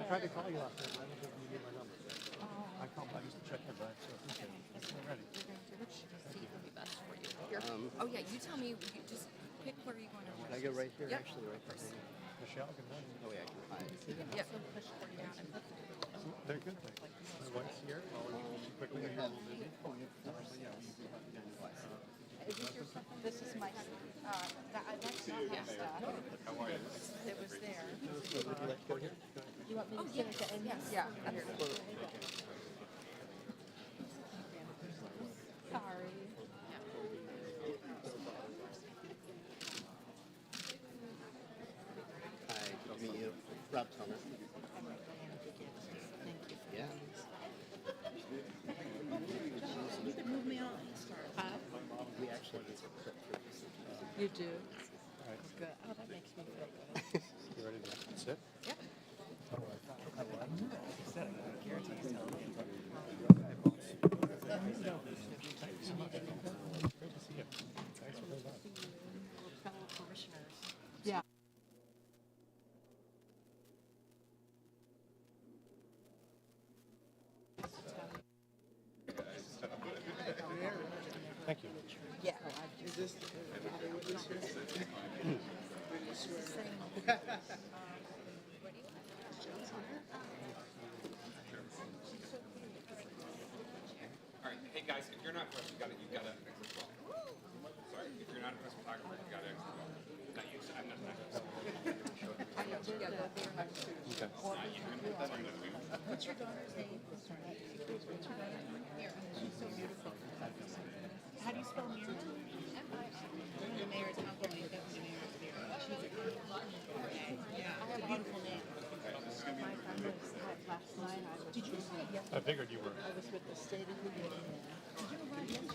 tried to call you last night, but I don't think you gave my number. I called back just to check in, but so appreciate it. We're ready. Which seat would be best for you? Here. Oh yeah, you tell me. You just pick where you want to. Can I go right here? Yep. Actually, right there. Michelle, good morning. Oh, yeah, I can hide. Yeah. So push her down and put They're good things. My wife's here. Quickly, We you're have, busy. This is my, that's not my stuff. How are you? It was there. You want me to sit at the end? Yes. Yeah. Sorry. Hi, good to meet you. Rob Thomas. Yeah. You could move me on. We actually need to prep for this. You do? All right. Good. Oh, that makes me feel good. You ready to sit? Yep. All right. Great to see you. Thanks for coming by. Fellow parishioners. Yeah. Thank you. Yeah. All right, hey guys, if you're not press, you got to exit as well. Sorry, if you're not a press photographer, you got to exit as well. Not you, I'm not. What's your daughter's name? What's your daughter's name? Mira. She's so beautiful. How do you spell Mira? The mayor's not going to the mayor's Mira. She's a good yeah, I have a beautiful name. My friend was last night. Did you say yes? I figured you were. I was with the state of Virginia. Did you run yesterday?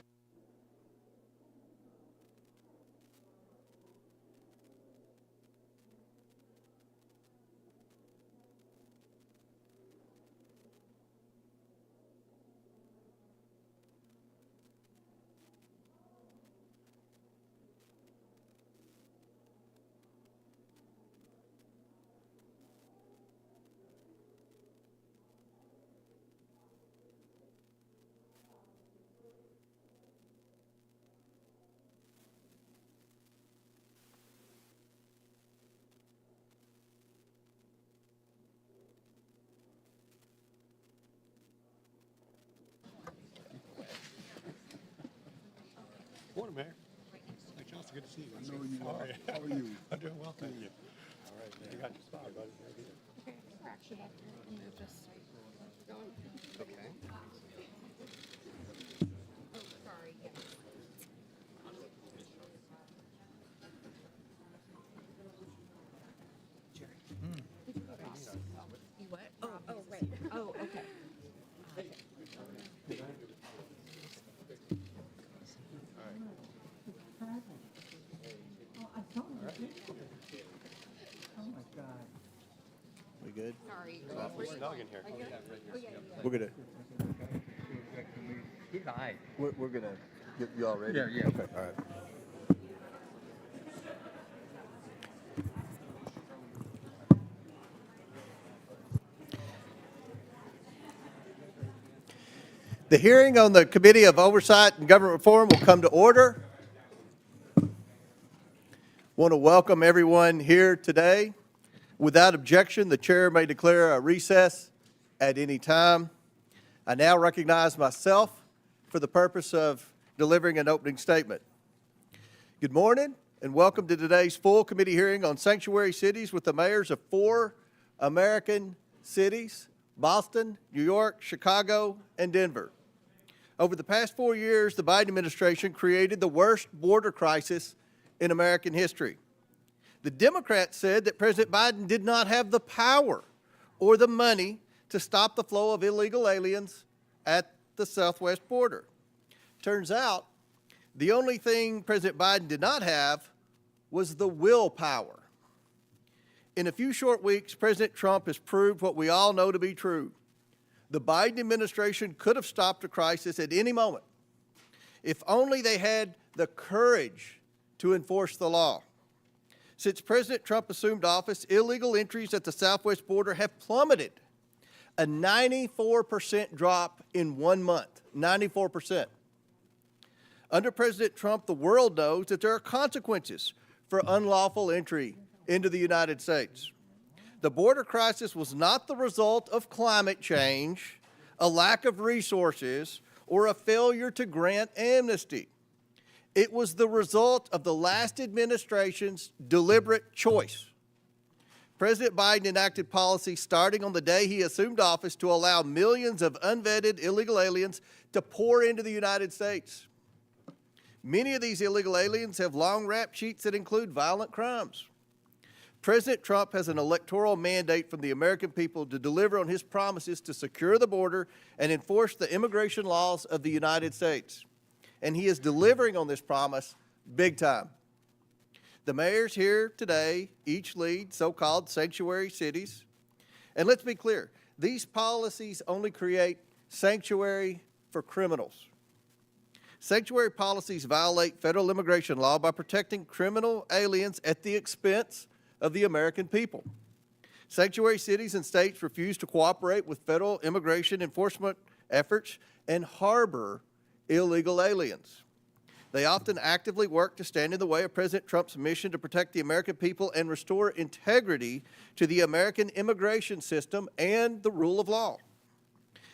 Morning, Mayor. Hey, Charles, good to see you. I know you How are. are you? How are you? I'm doing well, thank you. All right, you got your spot, buddy. Very good. Okay. Fraction up here and then just going. Okay. Oh, sorry. Yeah. You what? Oh, right. Oh, okay. We good? Sorry. Awfully snug in here. We're gonna. Hi. We're gonna get you all ready. Yeah, yeah. Okay. All right. The hearing on the Committee of Oversight and Government Reform will come to order. Want to welcome everyone here today. Without objection, the chair may declare a recess at any time. I now recognize myself for the purpose of delivering an opening statement. Good morning and welcome to today's full committee hearing on sanctuary cities with the mayors of 4 American cities: Boston, New York, Chicago, and Denver. Over the past 4 years, the Biden administration created the worst border crisis in American history. The Democrats said that President Biden did not have the power or the money to stop the flow of illegal aliens at the southwest border. Turns out, the only thing President Biden did not have was the willpower. In a few short weeks, President Trump has proved what we all know to be true. The Biden administration could have stopped the crisis at any moment if only they had the courage to enforce the law. Since President Trump assumed office, illegal entries at the southwest border have plummeted A 94% drop in 1 month. 94%. Under President Trump, the world knows that there are consequences for unlawful entry into the United States. The border crisis was not the result of climate change, a lack of resources, or a failure to grant amnesty. It was the result of the last administration's deliberate choice. President Biden enacted policy starting on the day he assumed office to allow millions of unvetted illegal aliens to pour into the United States. Many of these illegal aliens have long rap sheets that include violent crimes. President Trump has an electoral mandate from the American people to deliver on his promises to secure the border and enforce the immigration laws of the United States. And he is delivering on this promise big time. The mayors here today each lead so-called sanctuary cities. And let's be clear, these policies only create sanctuary for criminals. Sanctuary policies violate federal immigration law by protecting criminal aliens at the expense of the American people. Sanctuary cities and states refuse to cooperate with federal immigration enforcement efforts and harbor illegal aliens. They often actively work to stand in the way of President Trump's mission to protect the American people and restore integrity to the American immigration system and the rule of law.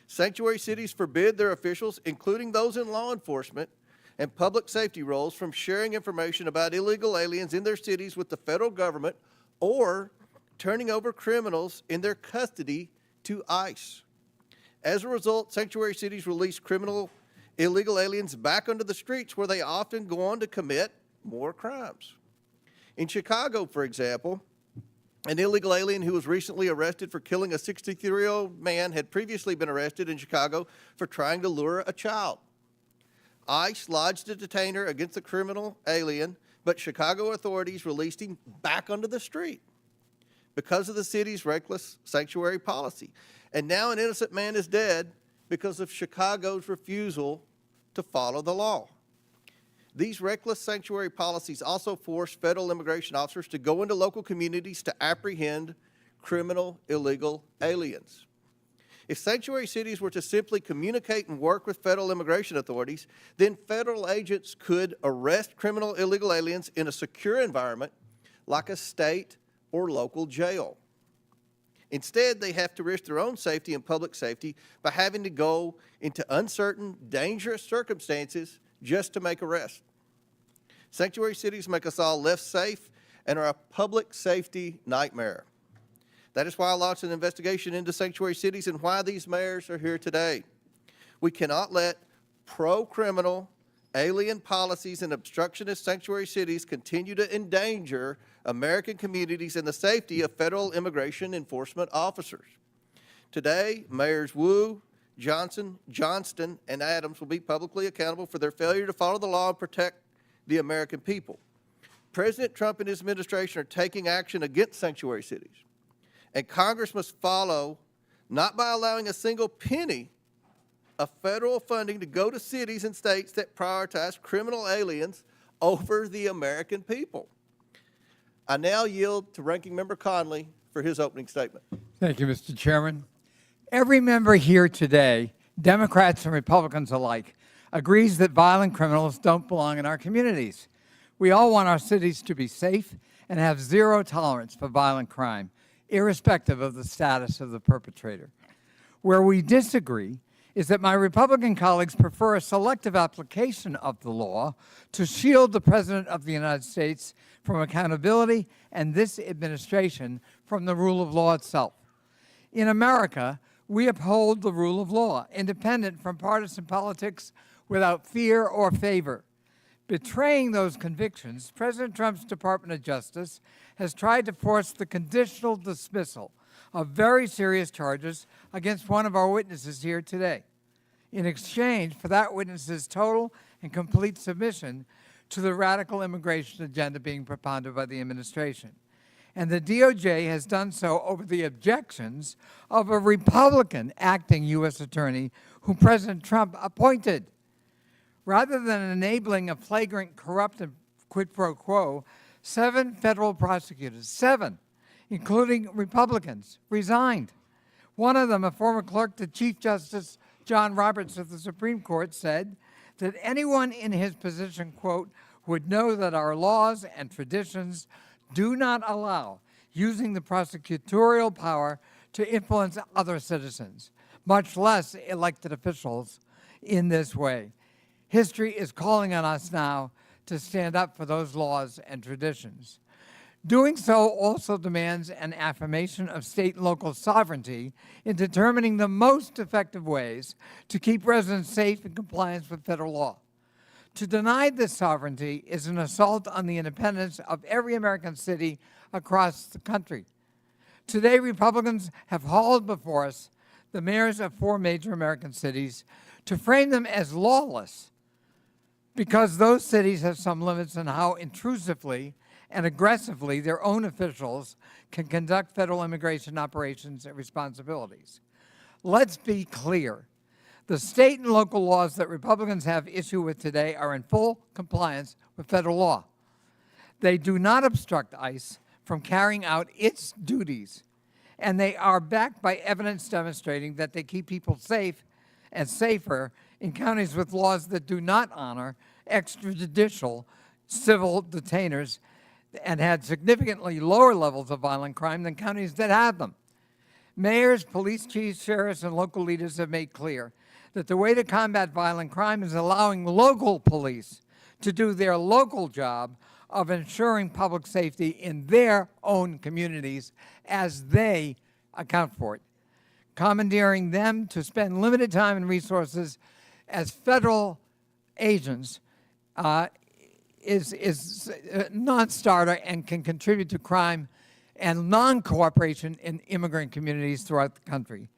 Sanctuary cities forbid their officials, including those in law enforcement and public safety roles, from sharing information about illegal aliens in their cities with the federal government or turning over criminals in their custody to ICE. As a result, sanctuary cities release illegal aliens back onto the streets, where they often go on to commit more crimes. In Chicago, for example, an illegal alien who was recently arrested for killing a 63-year-old man had previously been arrested in Chicago for trying to lure a child. ICE lodged a detainer against the criminal alien, but Chicago authorities released him back onto the street because of the city's reckless sanctuary policy. And now an innocent man is dead because of Chicago's refusal to follow the law. These reckless sanctuary policies also force federal immigration officers to go into local communities to apprehend criminal illegal aliens. If sanctuary cities were to simply communicate and work with federal immigration authorities, then federal agents could arrest criminal illegal aliens in a secure environment like a state or local jail. Instead, they have to risk their own safety and public safety by having to go into uncertain, dangerous circumstances just to make arrests. Sanctuary cities make us all less safe and are a public safety nightmare. That is why I launched an investigation into sanctuary cities and why these mayors are here today. We cannot let pro-criminal, alien policies and obstructionist sanctuary cities continue to endanger American communities and the safety of federal immigration enforcement officers. Today, Mayors Wu, Johnson, Johnston, and Adams will be publicly accountable for their failure to follow the law and protect the American people. President Trump and his administration are taking action against sanctuary cities. And Congress must follow, not by allowing a single penny of federal funding to go to cities and states that prioritize criminal aliens over the American people. I now yield to Ranking Member Conley for his opening statement. Thank you, Mr. Chairman. Every member here today, Democrats and Republicans alike, agrees that violent criminals don't belong in our communities. We all want our cities to be safe and have zero tolerance for violent crime, irrespective of the status of the perpetrator. Where we disagree is that my Republican colleagues prefer a selective application of the law to shield the President of the United States from accountability and this administration from the rule of law itself. In America, we uphold the rule of law, independent from partisan politics, without fear or favor. Betraying those convictions, President Trump's Department of Justice has tried to force the conditional dismissal of very serious charges against one of our witnesses here today, in exchange for that witness's total and complete submission to the radical immigration agenda being propounded by the administration. And the DOJ has done so over the objections of a Republican acting U.S. attorney whom President Trump appointed. Rather than enabling a flagrant, corrupt, and quid pro quo, 7 federal prosecutors, 7, including Republicans, resigned. One of them, a former clerk to Chief Justice John Roberts of the Supreme Court, said that anyone in his position, quote, would know that our laws and traditions do not allow using the prosecutorial power to influence other citizens, much less elected officials, in this way. History is calling on us now to stand up for those laws and traditions. Doing so also demands an affirmation of state and local sovereignty in determining the most effective ways to keep residents safe in compliance with federal law. To deny this sovereignty is an assault on the independence of every American city across the country. Today, Republicans have hauled before us the mayors of 4 major American cities to frame them as lawless because those cities have some limits on how intrusively and aggressively their own officials can conduct federal immigration operations and responsibilities. Let's be clear. The state and local laws that Republicans have issue with today are in full compliance with federal law. They do not obstruct ICE from carrying out its duties, and they are backed by evidence demonstrating that they keep people safe and safer in counties with laws that do not honor extrajudicial civil detainers and had significantly lower levels of violent crime than counties that have them. Mayors, police chiefs, sheriffs, and local leaders have made clear that the way to combat violent crime is allowing local police to do their local job of ensuring public safety in their own communities as they account for it. Commandeering them to spend limited time and as federal agents is a non-starter and can contribute to crime and non-cooperation in immigrant communities throughout the country.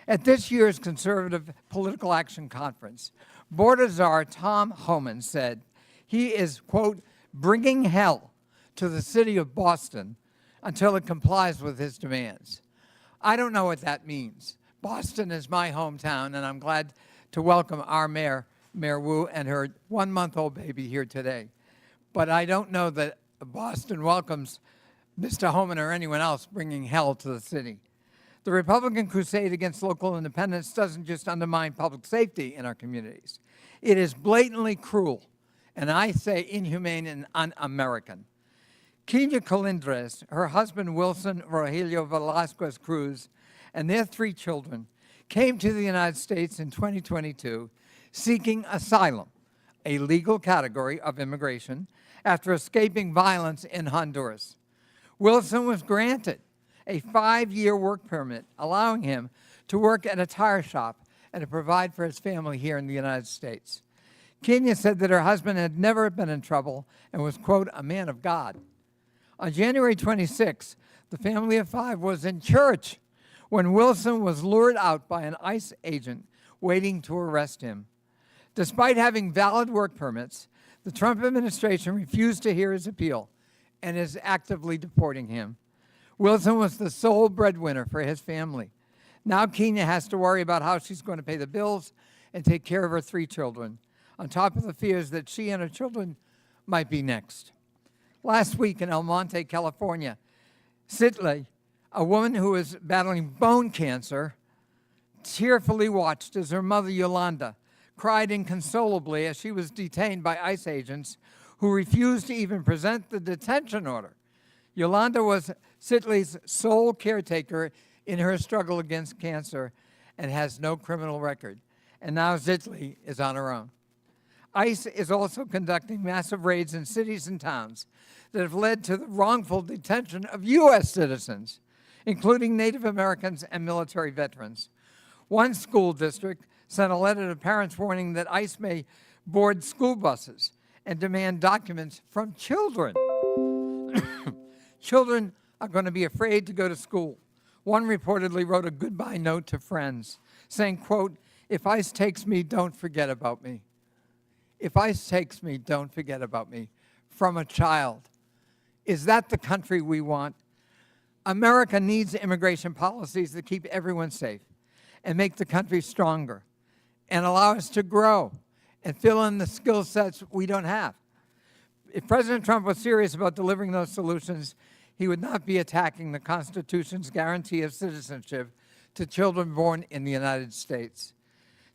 At this year's Conservative Political Action Conference, Border Czar Tom Homan said he is, quote, bringing hell to the city of Boston until it complies with his demands. I don't know what that means. Boston is my hometown, and I'm glad to welcome our mayor, Mayor Wu, and her 1-month-old baby here today. But I don't know that Boston welcomes Mr. Homan or anyone else bringing hell to the city. The Republican crusade against local independence doesn't just undermine public safety in our communities. It is blatantly cruel, and I say inhumane and un-American. Kenya Colindres, her husband Wilson Rogelio Velasquez Cruz, and their 3 children came to the United States in 2022 seeking asylum, a legal category of immigration, after escaping violence in Honduras. Wilson was granted a 5-year work permit, allowing him to work at a tire shop and to provide for his family here in the United States. Kenya said that her husband had never been in trouble and was, quote, a man of God. On January 26, the family of 5 was in church when Wilson was lured out by an ICE agent waiting to arrest him. Despite having valid work permits, the Trump administration refused to hear his appeal and is actively deporting him. Wilson was the sole breadwinner for his family. Now Kenya has to worry about how she's going to pay the bills and take care of her 3 children, on top of the fears that she and her children might be next. Last week in El Monte, California, Sitley, a woman who is battling bone cancer, tearfully watched as her mother, Yolanda, cried inconsolably as she was detained by ICE agents who refused to even present the detention order. Yolanda was Sitley's sole caretaker in her struggle against cancer and has no criminal record. And now Sitley is on her own. ICE is also conducting massive raids in cities and towns that have led to the wrongful detention of U.S. citizens, including Native Americans and military veterans. One school district sent a letter to parents warning that ICE may board school buses and demand documents from children. Children are going to be afraid to go to school. One reportedly wrote a goodbye note to friends saying, quote, if ICE takes me, don't forget about me. If ICE takes me, don't forget about me. From a child. Is that the country we want? America needs immigration policies that keep everyone safe and make the country stronger and allow us to grow and fill in the skill sets we don't have. If President Trump was serious about delivering those solutions, he would not be attacking the Constitution's guarantee of citizenship to children born in the United States.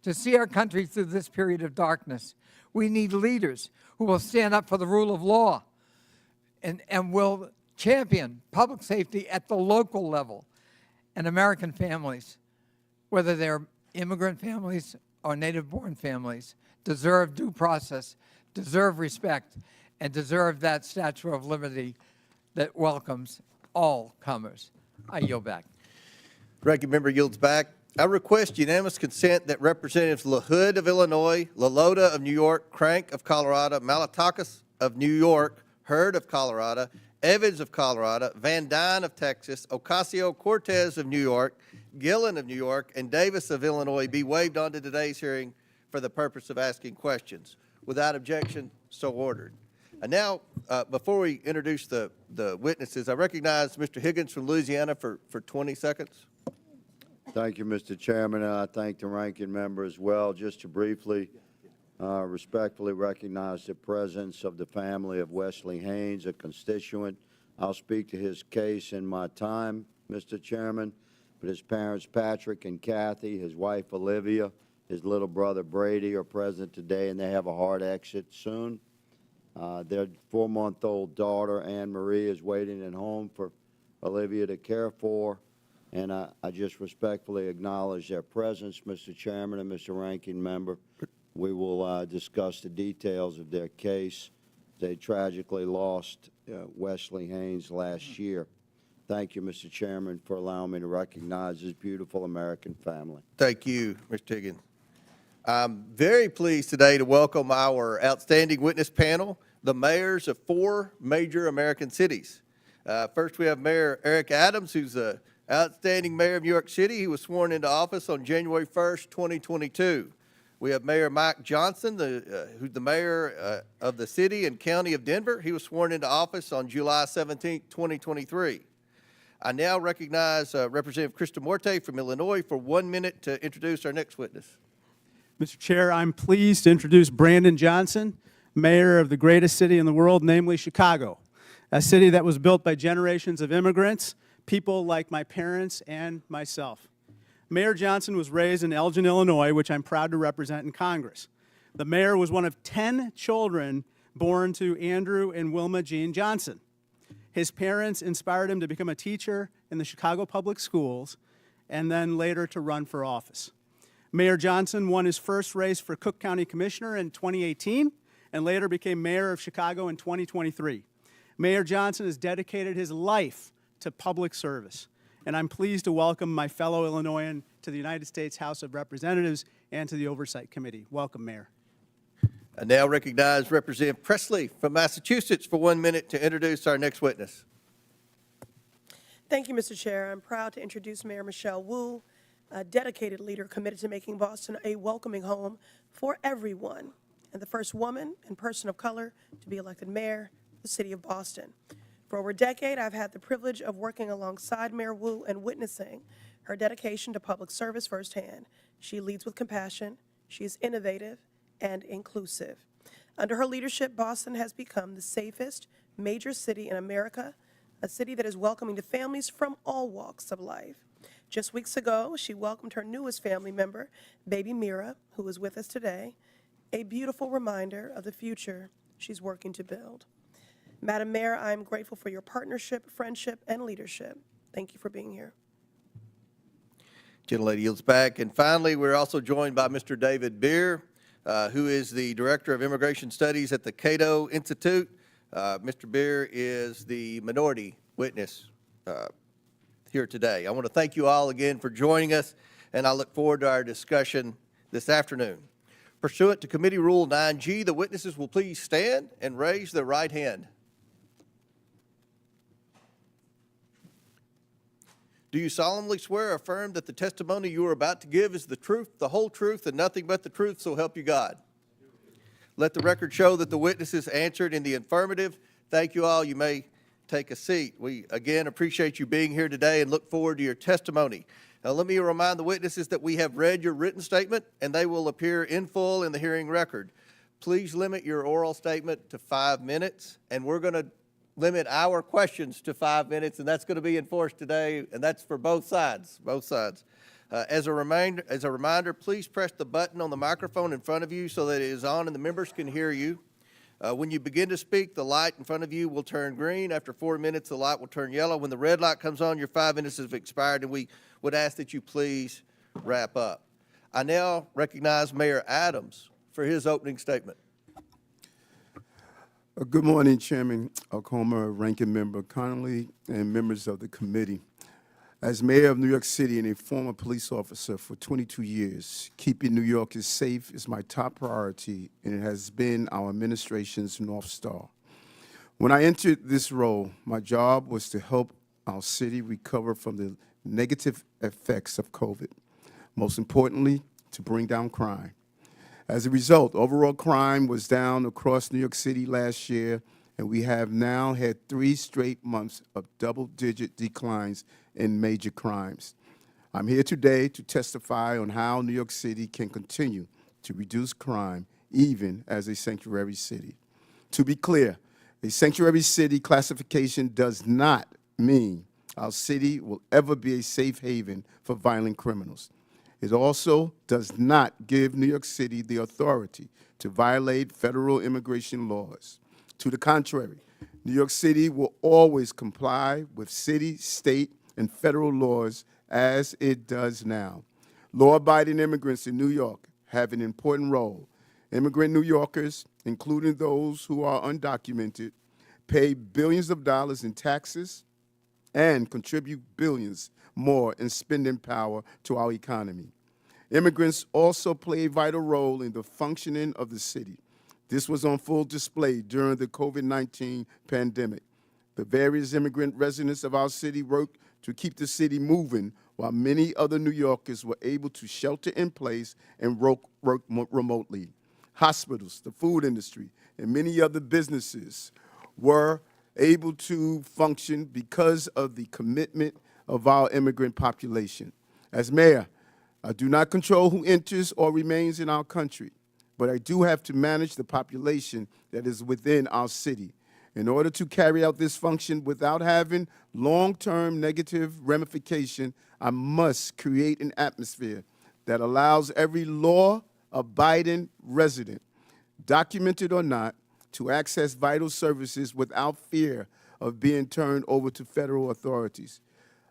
To see our country through this period of darkness, we need leaders who will stand up for the rule of law and will champion public safety at the local level. And American families, whether they're immigrant families or native-born families, deserve due process, deserve respect, and deserve that statue of liberty that welcomes all comers. I yield back. Ranking member yields back. I request unanimous consent that Representatives LaHood of Illinois, LaLota of New York, Crank of Colorado, Malatakis of New York, Hurd of Colorado, Evans of Colorado, Van Dyne of Texas, Ocasio-Cortez of New York, Gillen of New York, and Davis of Illinois be waived onto today's hearing for the purpose of asking questions. Without objection, so ordered. And now, before we introduce the witnesses, I recognize Mr. Higgins from Louisiana for 20 seconds. Thank you, Mr. Chairman, and I thank the ranking member as well. Just to briefly, respectfully recognize the presence of the family of Wesley Haynes, a constituent. I'll speak to his case in my time, Mr. Chairman, but his parents, Patrick and Kathy, his wife, Olivia, his little brother, Brady, are present today, and they have a hard exit soon. Their 4-month-old daughter, Anne Marie, is waiting at home for Olivia to care for. And I just respectfully acknowledge their presence, Mr. Chairman and Mr. Ranking Member. We will discuss the details of their case. They tragically lost Wesley Haynes last year. Thank you, Mr. Chairman, for allowing me to recognize this beautiful American family. Thank you, Mr. Higgins. I'm very pleased today to welcome our outstanding witness panel, the mayors of 4 major American cities. First, we have Mayor Eric Adams, who's the outstanding mayor of New York City. He was sworn into office on January 1st, 2022. We have Mayor Mike Johnson, who's the mayor of the city and county of Denver. He was sworn into office on July 17th, 2023. I now recognize Representative Krista Morte from Illinois for 1 minute to introduce our next witness. Mr. Chair, I'm pleased to introduce Brandon Johnson, mayor of the greatest city in the world, namely Chicago, a city that was built by generations of immigrants, people like my parents and myself. Mayor Johnson was raised in Elgin, Illinois, which I'm proud to represent in Congress. The mayor was one of 10 children born to Andrew and Wilma Jean Johnson. His parents inspired him to become a teacher in the Chicago Public Schools and then later to run for office. Mayor Johnson won his first race for Cook County Commissioner in 2018 and later became mayor of Chicago in 2023. Mayor Johnson has dedicated his life to public service, and I'm pleased to welcome my fellow Illinoisan to the United States House of Representatives and to the Oversight Committee. Welcome, Mayor. I now recognize Representative Presley from Massachusetts for 1 minute to introduce our next witness. Thank you, Mr. Chair. I'm proud to introduce Mayor Michelle Wu, a dedicated leader committed to making Boston a welcoming home for everyone, and the first woman and person of color to be elected mayor of the city of Boston. For over a decade, I've had the privilege of working alongside Mayor Wu and witnessing her dedication to public service firsthand. She leads with compassion, she is innovative and inclusive. Under her leadership, Boston has become the safest major city in America, a city that is welcoming to families from all walks of life. Just weeks ago, she welcomed her newest family member, baby Mira, who is with us today, a beautiful reminder of the future she's working to build. Madam Mayor, I am grateful for your partnership, friendship, and leadership. Thank you for being here. Gentlelady yields back. And finally, we're also joined by Mr. David Beer, who is the Director of Immigration Studies at the Cato Institute. Mr. Beer is the minority witness here today. I want to thank you all again for joining us, and I look forward to our discussion this afternoon. Pursuant to Committee Rule 9G, the witnesses will please stand and raise their right hand. Do you solemnly swear or affirm that the testimony you are about to give is the truth, the whole truth, and nothing but the truth, so help you God? Let the record show that the witnesses answered in the affirmative. Thank you all. You may take a seat. We, again, appreciate you being here today and look forward to your testimony. Now, let me remind the witnesses that we have read your written statement, and they will appear in full in the hearing record. Please limit your oral statement to 5 minutes, and we're going to limit our questions to 5 minutes, and that's going to be enforced today, and that's for both sides, As a reminder, please press the button on the microphone in front of you so that it is on and the members can hear you. When you begin to speak, the light in front of you will turn green. After 4 minutes, the light will turn yellow. When the red light comes on, your 5 minutes have expired, and we would ask that you please wrap up. I now recognize Mayor Adams for his opening statement. Good morning, Chairman Okoma, Ranking Member Connolly, and members of the committee. As mayor of New York City and a former police officer for 22 years, keeping New Yorkers safe is my top priority, and it has been our administration's North Star. When I entered this role, my job was to help our city recover from the negative effects of COVID. Most importantly, to bring down crime. As a result, overall crime was down across New York City last year, and we have now had 3 straight months of double-digit declines in major crimes. I'm here today to testify on how New York City can continue to reduce crime, even as a sanctuary city. To be clear, a sanctuary city classification does not mean our city will ever be a safe haven for violent criminals. It also does not give New York City the authority to violate federal immigration laws. To the contrary, New York City will always comply with city, state, and federal laws as it does now. Law-abiding immigrants in New York have an important role. Immigrant New Yorkers, including those who are undocumented, pay billions of dollars in taxes and contribute billions more in spending power to our economy. Immigrants also play a vital role in the functioning of the city. This was on full display during the COVID-19 pandemic. The various immigrant residents of our city worked to keep the city moving, while many other New Yorkers were able to shelter in place and work remotely. Hospitals, the food industry, and many other businesses were able to function because of the commitment of our immigrant population. As mayor, I do not control who enters or remains in our country, but I do have to manage the population that is within our city. In order to carry out this function without having long-term negative ramification, I must create an atmosphere that allows every law-abiding resident, documented or not, to access vital services without fear of being turned over to federal authorities.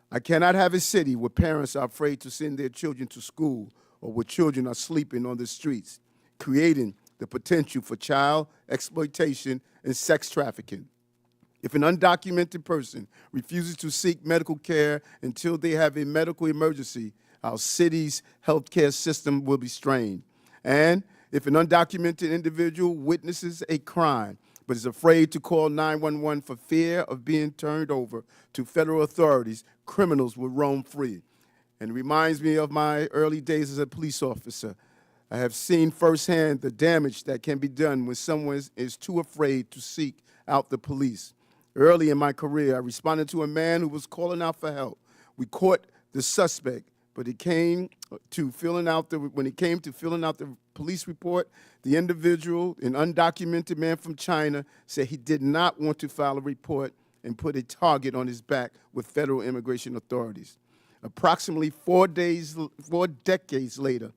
I cannot have a city where parents are afraid to send their children to school or where children are sleeping on the streets, creating the potential for child exploitation and sex trafficking. If an undocumented person refuses to seek medical care until they have a medical emergency, our city's healthcare system will be strained. And if an undocumented individual witnesses a crime but is afraid to call 911 for fear of being turned over to federal authorities, criminals will roam free. And it reminds me of my early days as a police officer. I have seen firsthand the damage that can be done when someone is too afraid to seek out the police. Early in my career, I responded to a man who was calling out for help. We caught the suspect, but when it came to filling out the police report, the individual, an undocumented man from China, said he did not want to file a report and put a target on his back with federal immigration authorities. Approximately 4 decades later,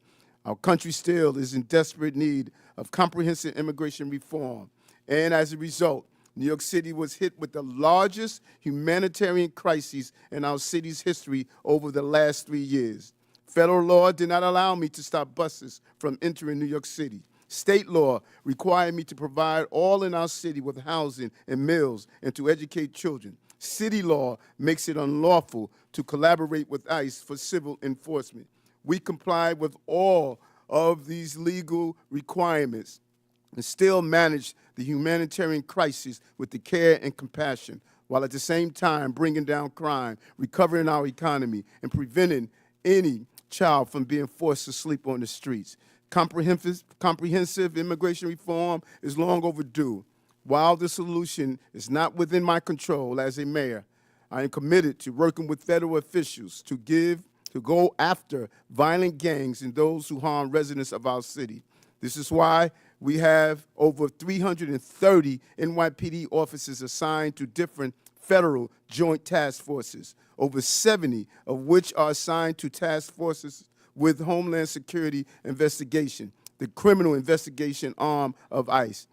our country still is in desperate need of comprehensive immigration reform. And as a result, New York City was hit with the largest humanitarian crisis in our city's history over the last 3 years. Federal law did not allow me to stop buses from entering New York City. State law required me to provide all in our city with housing and meals and to educate children. City law makes it unlawful to collaborate with ICE for civil enforcement. We complied with all of these legal requirements and still manage the humanitarian crisis with the care and compassion, while at the same time bringing down crime, recovering our economy, and preventing any child from being forced to sleep on the streets. Comprehensive immigration reform is long overdue. While the solution is not within my control as a mayor, I am committed to working with federal officials to go after violent gangs and those who harm residents of our city. This is why we have over 330 NYPD officers assigned to different federal joint task forces. over 70 of which are assigned to task forces with Homeland Security investigation, the criminal investigation arm of ICE.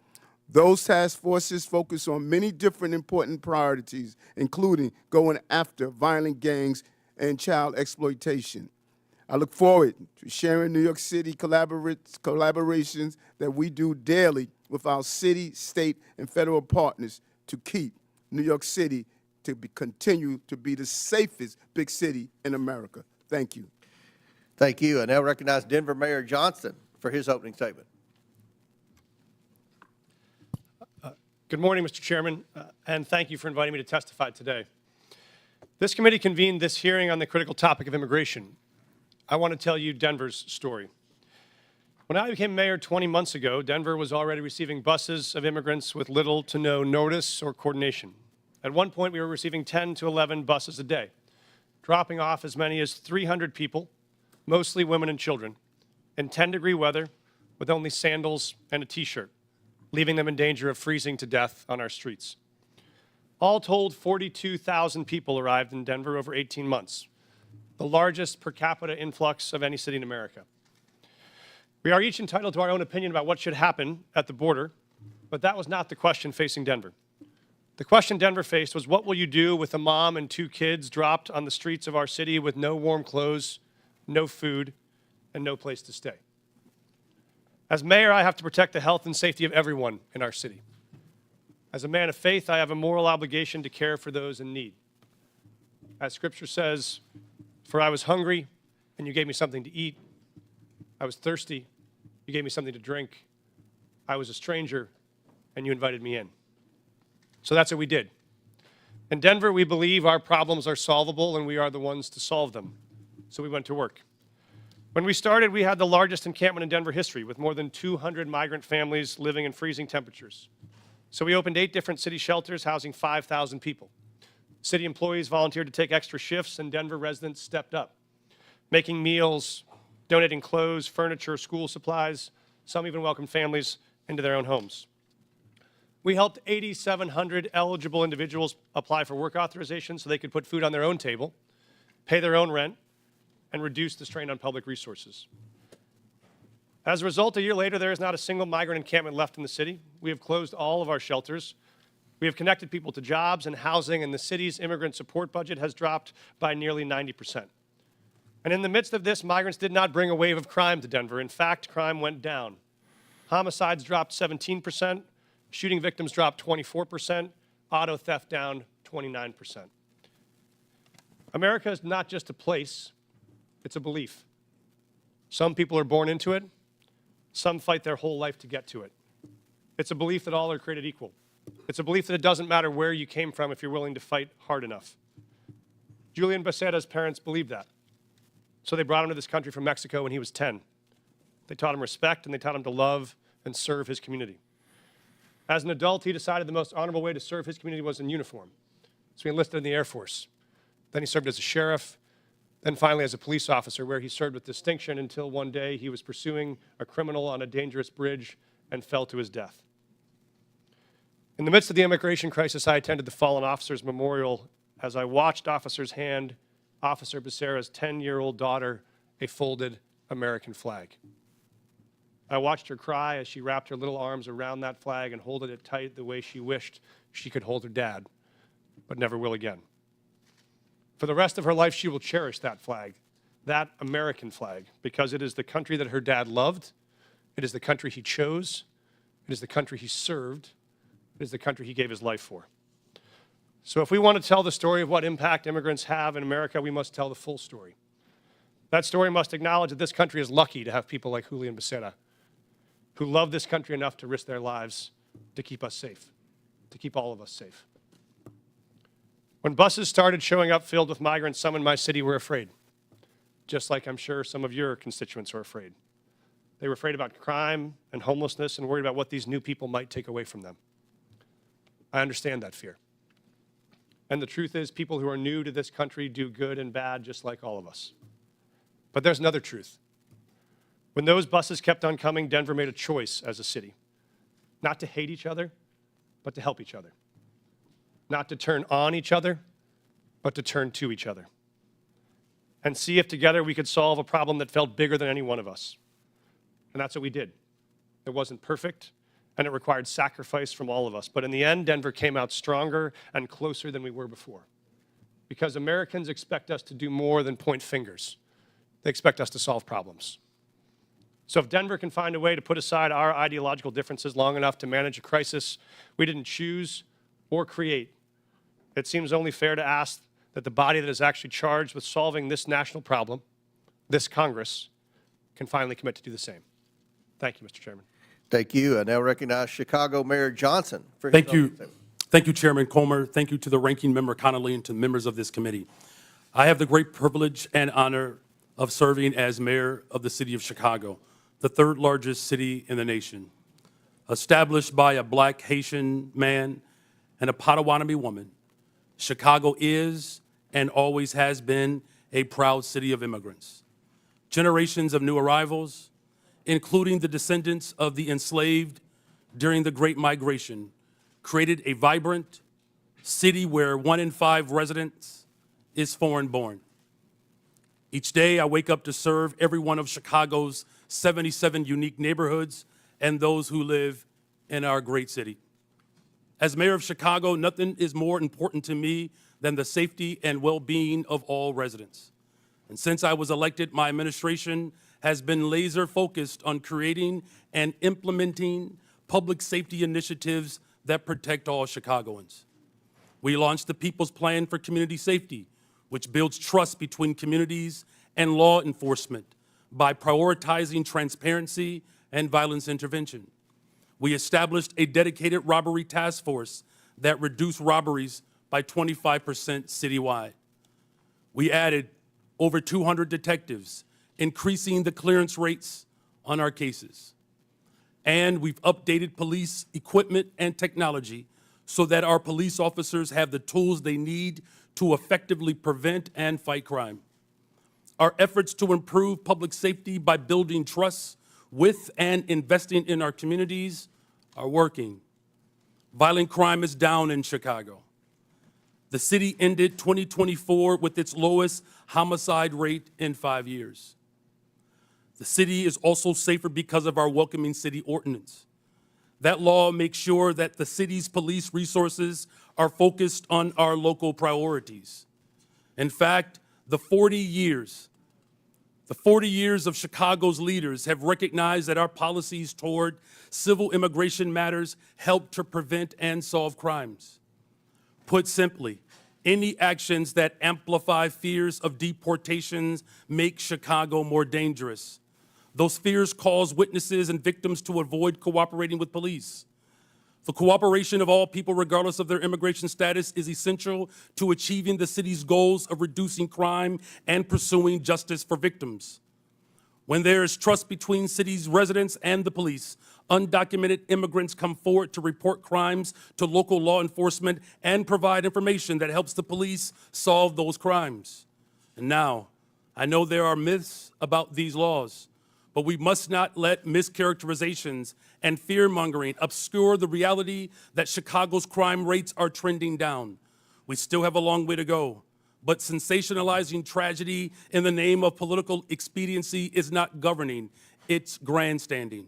Those task forces focus on many different important priorities, including going after violent gangs and child exploitation. I look forward to sharing New York City collaborations that we do daily with our city, state, and federal partners to keep New York City to continue to be the safest big city in America. Thank you. Thank you. I now recognize Denver Mayor Johnson for his opening statement. Good morning, Mr. Chairman, and thank you for inviting me to testify today. This committee convened this hearing on the critical topic of immigration. I want to tell you Denver's story. When I became mayor 20 months ago, Denver was already receiving buses of immigrants with little to no notice or coordination. At one point, we were receiving 10 to 11 buses a day, dropping off as many as 300 people, mostly women and children, in 10-degree weather with only sandals and a T-shirt, leaving them in danger of freezing to death on our streets. All told, 42,000 people arrived in Denver over 18 months, the largest per capita influx of any city in America. We are each entitled to our own opinion about what should happen at the border, but that was not the question facing Denver. The question Denver faced was, what will you do with a mom and 2 kids dropped on the streets of our city with no warm clothes, no food, and no place to stay? As mayor, I have to protect the health and safety of everyone in our city. As a man of faith, I have a moral obligation to care for those in need. As Scripture says, for I was hungry, and you gave me something to eat. I was thirsty, you gave me something to drink. I was a stranger, and you invited me in. So that's what we did. In Denver, we believe our problems are solvable, and we are the ones to solve them. So we went to work. When we started, we had the largest encampment in Denver history, with more than 200 migrant families living in freezing temperatures. So we opened 8 different city shelters housing 5,000 people. City employees volunteered to take extra shifts, and Denver residents stepped up, making meals, donating clothes, furniture, school supplies. Some even welcomed families into their own homes. We helped 8,700 eligible individuals apply for work authorization so they could put food on their own table, pay their own rent, and reduce the strain on public resources. As a result, a year later, there is not a single migrant encampment left in the city. We have closed all of our shelters. We have connected people to jobs and housing, and the city's immigrant support budget has dropped by nearly 90%. And in the midst of this, migrants did not bring a wave of crime to Denver. In fact, crime went down. Homicides dropped 17%, shooting victims dropped 24%, auto theft down 29%. America is not just a place, it's a belief. Some people are born into it. Some fight their whole life to get to it. It's a belief that all are created equal. It's a belief that it doesn't matter where you came from if you're willing to fight hard enough. Julian Becerra's parents believed that. So they brought him to this country from Mexico when he was 10. They taught him respect, and they taught him to love and serve his community. As an adult, he decided the most honorable way to serve his community was in uniform. So he enlisted in the Air Force. Then he served as a sheriff, then finally as a police officer, where he served with distinction until one day he was pursuing a criminal on a dangerous bridge and fell to his death. In the midst of the immigration crisis, I attended the Fallen Officers Memorial as I watched officers hand Officer Becerra's 10-year-old daughter a folded American flag. I watched her cry as she wrapped her little arms around that flag and holded it tight the way she wished she could hold her dad, but never will again. For the rest of her life, she will cherish that flag, that American flag, because it is the country that her dad loved, it is the country he chose, it is the country he served, it is the country he gave his life for. So if we want to tell the story of what impact immigrants have in America, we must tell the full story. That story must acknowledge that this country is lucky to have people like Julian Becerra, who love this country enough to risk their lives to keep us safe, to keep all of us safe. When buses started showing up filled with migrants, some in my city were afraid, just like I'm sure some of your constituents are afraid. They were afraid about crime and homelessness and worried about what these new people might take away from them. I understand that fear. And the truth is, people who are new to this country do good and bad just like all of us. But there's another truth. When those buses kept on coming, Denver made a choice as a city, not to hate each other, but to help each other. Not to turn on each other, but to turn to each other and see if together we could solve a problem that felt bigger than any one of us. And that's what we did. It wasn't perfect, and it required sacrifice from all of us. But in the end, Denver came out stronger and closer than we were before. Because Americans expect us to do more than point fingers. They expect us to solve problems. So if Denver can find a way to put aside our ideological differences long enough to manage a crisis we didn't choose or create, it seems only fair to ask that the body that is actually charged with solving this national problem, this Congress, can finally commit to do the same. Thank you, Mr. Chairman. Thank you. I now recognize Chicago Mayor Johnson for his Thank opening you. statement. Thank you, Chairman Comer. Thank you to the Ranking Member Connolly and to the members of this committee. I have the great privilege and honor of serving as mayor of the city of Chicago, the third largest city in the nation. Established by a Black Haitian man and a Potawatomi woman, Chicago is and always has been a proud city of immigrants. Generations of new arrivals, including the descendants of the enslaved during the Great Migration, created a vibrant city where 1 in 5 residents is foreign-born. Each day I wake up to serve every one of Chicago's 77 unique neighborhoods and those who live in our great city. As mayor of Chicago, nothing is more important to me than the safety and well-being of all residents. And since I was elected, my administration has been laser-focused on creating and implementing public safety initiatives that protect all Chicagoans. We launched the People's Plan for Community Safety, which builds trust between communities and law enforcement by prioritizing transparency and violence intervention. We established a dedicated robbery task force that reduced robberies by 25% citywide. We added over 200 detectives, increasing the clearance rates on our cases. And we've updated police equipment and technology so that our police officers have the tools they need to effectively prevent and fight crime. Our efforts to improve public safety by building trust with and investing in our communities are working. Violent crime is down in Chicago. The city ended 2024 with its lowest homicide rate in 5 years. The city is also safer because of our Welcoming City Ordinance. That law makes sure that the city's police resources are focused on our local priorities. In fact, the 40 years of Chicago's leaders have recognized that our policies toward civil immigration matters help to prevent and solve crimes. Put simply, any actions that amplify fears of deportations make Chicago more dangerous. Those fears cause witnesses and victims to avoid cooperating with police. The cooperation of all people, regardless of their immigration status, is essential to achieving the city's goals of reducing crime and pursuing justice for victims. When there is trust between city's residents and the police, undocumented immigrants come forward to report crimes to local law enforcement and provide information that helps the police solve those crimes. And now, I know there are myths about these laws, but we must not let mischaracterizations and fear-mongering obscure the reality that Chicago's crime rates are trending down. We still have a long way to go, but sensationalizing tragedy in the name of political expediency is not governing, it's grandstanding.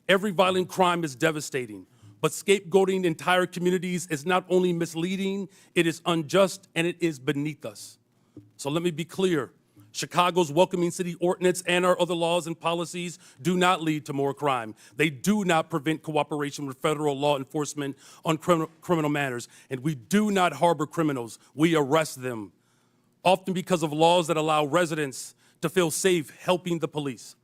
Every violent crime is devastating, but scapegoating entire communities is not only misleading, it is unjust and it is beneath us. So let me be clear. Chicago's Welcoming City Ordinance and our other laws and policies do not lead to more crime. They do not prevent cooperation with federal law enforcement on criminal matters. And we do not harbor criminals. We arrest them, often because of laws that allow residents to feel safe helping the police.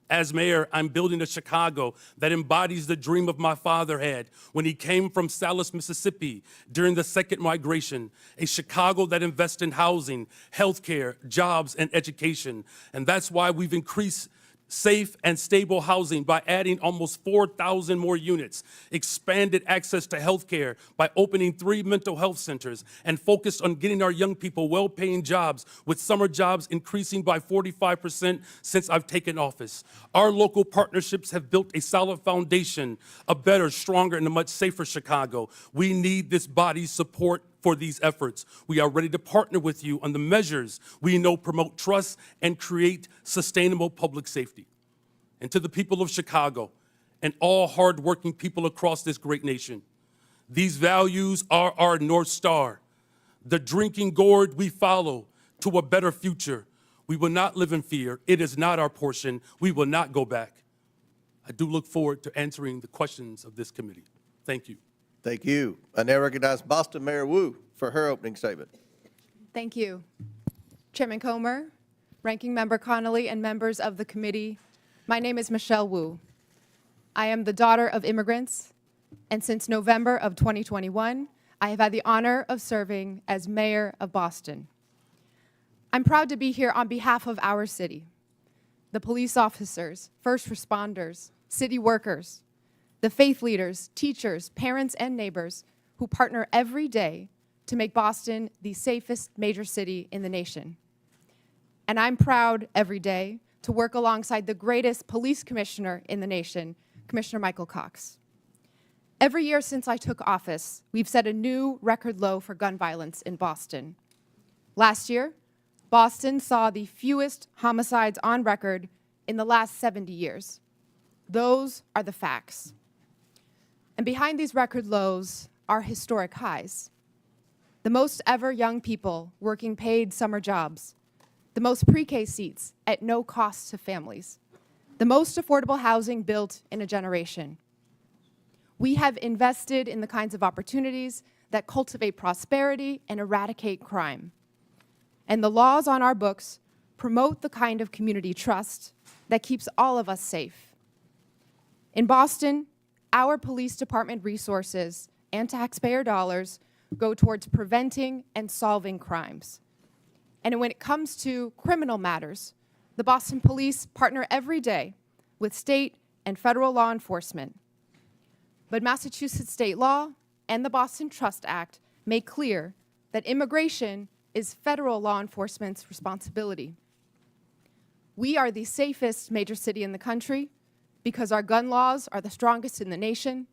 As mayor, I'm building a Chicago that embodies the dream of my father had when he came from Salis, Mississippi during the Second Migration, a Chicago that invests in housing, healthcare, jobs, and education. And that's why we've increased safe and stable housing by adding almost 4,000 more units, expanded access to health care by opening 3 mental health centers, and focused on getting our young people well-paying jobs, with summer jobs increasing by 45% since I've taken office. Our local partnerships have built a solid foundation, a better, stronger, and a much safer Chicago. We need this body's support for these efforts. We are ready to partner with you on the measures we know promote trust and create sustainable public safety. And to the people of Chicago and all hardworking people across this great nation, these values are our North Star, the drinking gourd we follow to a better future. We will not live in fear. It is not our portion. We will not go back. I do look forward to answering the questions of this committee. Thank you. Thank you. I now recognize Boston Mayor Wu for her opening statement. Thank you. Chairman Comer, Ranking Member Connolly, and members of the committee, my name is Michelle Wu. I am the daughter of immigrants, and since November of 2021, I have had the honor of serving as mayor of Boston. I'm proud to be here on behalf of our city, the police officers, first responders, city workers, the faith leaders, teachers, parents, and neighbors who partner every day to make Boston the safest major city in the nation. And I'm proud every day to work alongside the greatest police commissioner in the nation, Commissioner Michael Cox. Every year since I took office, we've set a new record low for gun violence in Boston. Last year, Boston saw the fewest homicides on record in the last 70 years. Those are the facts. And behind these record lows are historic highs. The most ever young people working paid summer jobs, the most pre-K seats at no cost to families, the most affordable housing built in a generation. We have invested in the kinds of opportunities that cultivate prosperity and eradicate crime. And the laws on our books promote the kind of community trust that keeps all of us safe. In Boston, our police department resources and taxpayer dollars go towards preventing and solving crimes. And when it comes to criminal matters, the Boston Police partner every day with state and federal law enforcement. But Massachusetts state law and the Boston Trust Act make clear that immigration is federal law enforcement's responsibility. We are the safest major city in the country because our gun laws are the strongest in the nation,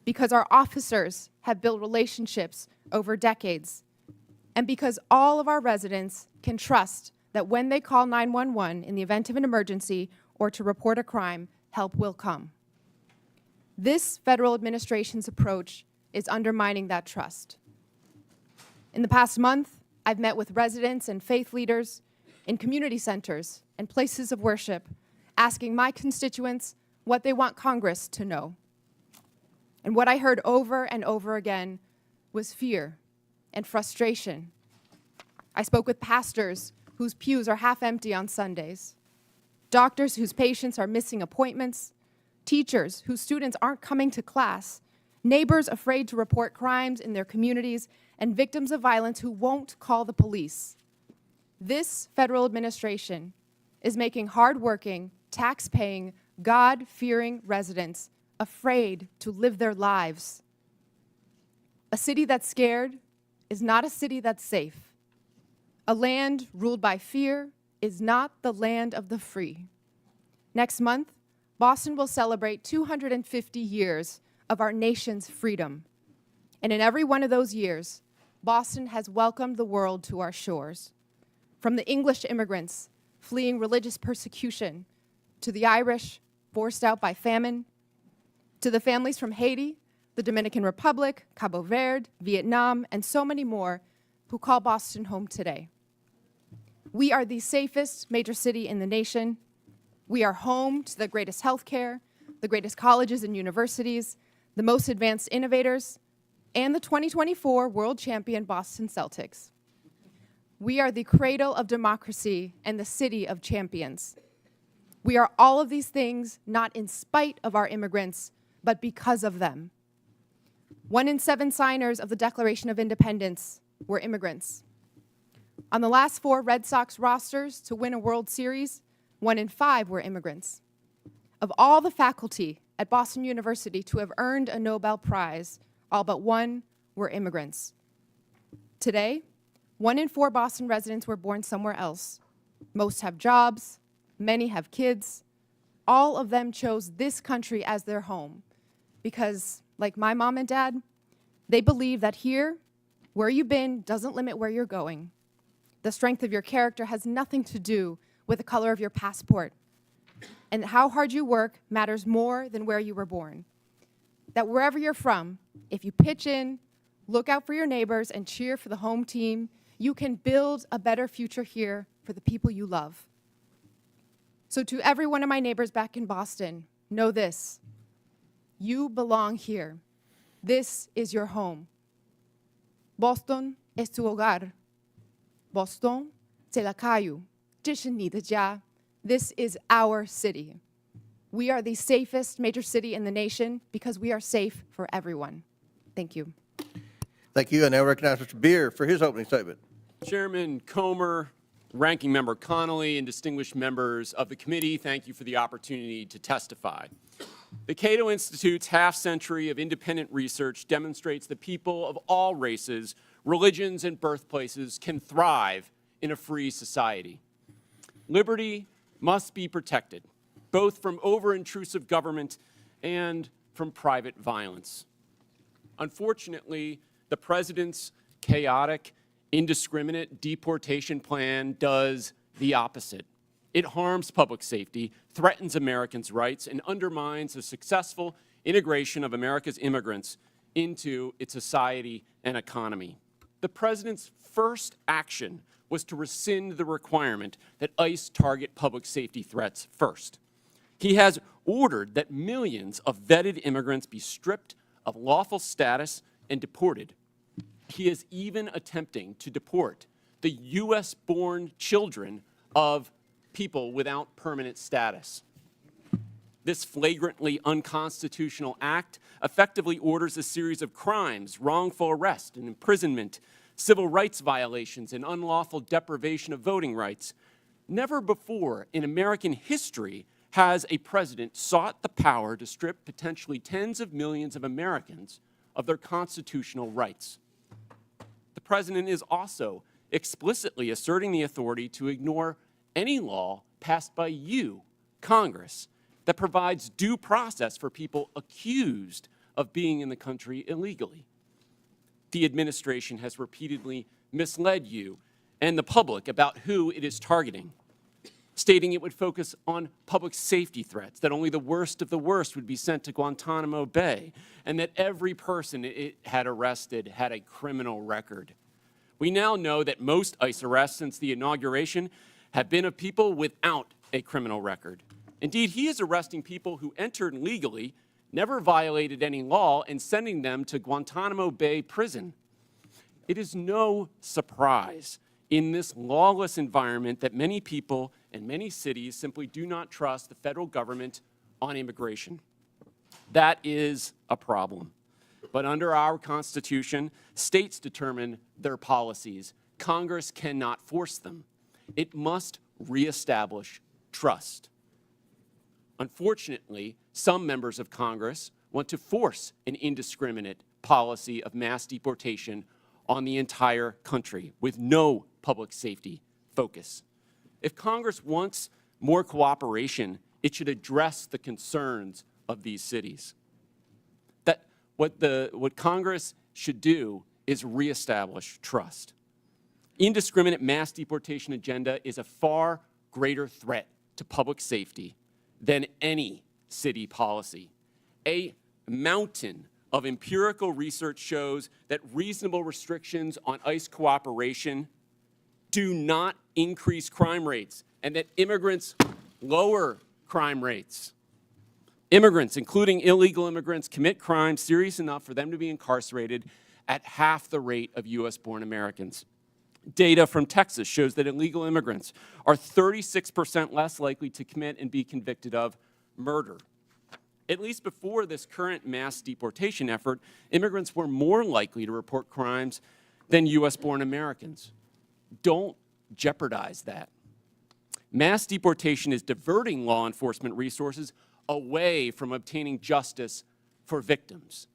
because our officers have built relationships over decades, and because all of our residents can trust that when they call 911 in the event of an emergency or to report a crime, help will come. This federal administration's approach is undermining that trust. In the past month, I've met with residents and faith leaders in community centers and places of worship, asking my constituents what they want Congress to know. And what I heard over and over again was fear and frustration. I spoke with pastors whose pews are half empty on Sundays, doctors whose patients are missing appointments, teachers whose students aren't coming to class, neighbors afraid to report crimes in their communities, and victims of violence who won't call the police. This federal administration is making hardworking, tax-paying, God-fearing residents afraid to live their lives. A city that's scared is not a city that's safe. A land ruled by fear is not the land of the free. Next month, Boston will celebrate 250 years of our nation's freedom. And in every one of those years, Boston has welcomed the world to our shores. From the English immigrants fleeing religious persecution, to the Irish forced out by famine, to the families from Haiti, the Dominican Republic, Cabo Verde, Vietnam, and so many more who call Boston home today. We are the safest major city in the nation. We are home to the greatest healthcare, the greatest colleges and universities, the most advanced innovators, and the 2024 world champion Boston Celtics. We are the cradle of democracy and the city of champions. We are all of these things not in spite of our immigrants, but because of them. 1 in 7 signers of the Declaration of Independence were immigrants. On the last 4 Red Sox rosters to win a World Series, 1 in 5 were immigrants. Of all the faculty at Boston University to have earned a Nobel Prize, all but 1 were immigrants. Today, 1 in 4 Boston residents were born somewhere else. Most have jobs, many have kids. All of them chose this country as their home because, like my mom and dad, they believe that here Where you've been doesn't limit where you're going. The strength of your character has nothing to do with the color of your passport. And how hard you work matters more than where you were born. That wherever you're from, if you pitch in, look out for your neighbors, and cheer for the home team, you can build a better future here for the people you love. So to every one of my neighbors back in Boston, know this: you belong here. This is your home. Boston es tu hogar. Boston, 这la calle. 这是你的家. This is our city. We are the safest major city in the nation because we are safe for everyone. Thank you. Thank you. I now recognize Mr. Beer for his opening statement. Chairman Comer, Ranking Member Connolly, and distinguished members of the committee, thank you for the opportunity to testify. The Cato Institute's half-century of independent research demonstrates that people of all races, religions, and birthplaces can thrive in a free society. Liberty must be protected, both from over-intrusive government and from private violence. Unfortunately, the president's chaotic, indiscriminate deportation plan does the opposite. It harms public safety, threatens Americans' rights, and undermines the successful integration of America's immigrants into its society and economy. The president's first action was to rescind the requirement that ICE target public safety threats first. He has ordered that millions of vetted immigrants be stripped of lawful status and deported. He is even attempting to deport the U.S.-born children of people without permanent status. This flagrantly unconstitutional act effectively orders a series of crimes, wrongful arrest and imprisonment, civil rights violations, and unlawful deprivation of voting rights. Never before in American history has a president sought the power to strip potentially tens of millions of Americans of their constitutional rights. The president is also explicitly asserting the authority to ignore any law passed by you, Congress, that provides due process for people accused of being in the country illegally. The administration has repeatedly misled you and the public about who it is targeting, stating it would focus on public safety threats, that only the worst of the worst would be sent to Guantanamo Bay, and that every person it had arrested had a criminal record. We now know that most ICE arrests since the inauguration have been of people without a criminal record. Indeed, he is arresting people who entered legally, never violated any law, and sending them to Guantanamo Bay prison. It is no surprise in this lawless environment that many people and many cities simply do not trust the federal government on immigration. That is a problem. But under our Constitution, states determine their policies. Congress cannot force them. It must reestablish trust. Unfortunately, some members of Congress want to force an indiscriminate policy of mass deportation on the entire country with no public safety focus. If Congress wants more cooperation, it should address the concerns of these cities. What Congress should do is reestablish trust. Indiscriminate mass deportation agenda is a far greater threat to public safety than any city policy. A mountain of empirical research shows that reasonable restrictions on ICE cooperation do not increase crime rates, and that immigrants lower crime rates. Immigrants, including illegal immigrants, commit crimes serious enough for them to be incarcerated at half the rate of U.S.-born Americans. Data from Texas shows that illegal immigrants are 36% less likely to commit and be convicted of murder. At least before this current mass deportation effort, immigrants were more likely to report crimes than U.S.-born Americans. Don't jeopardize that. Mass deportation is diverting law enforcement resources away from obtaining justice for victims.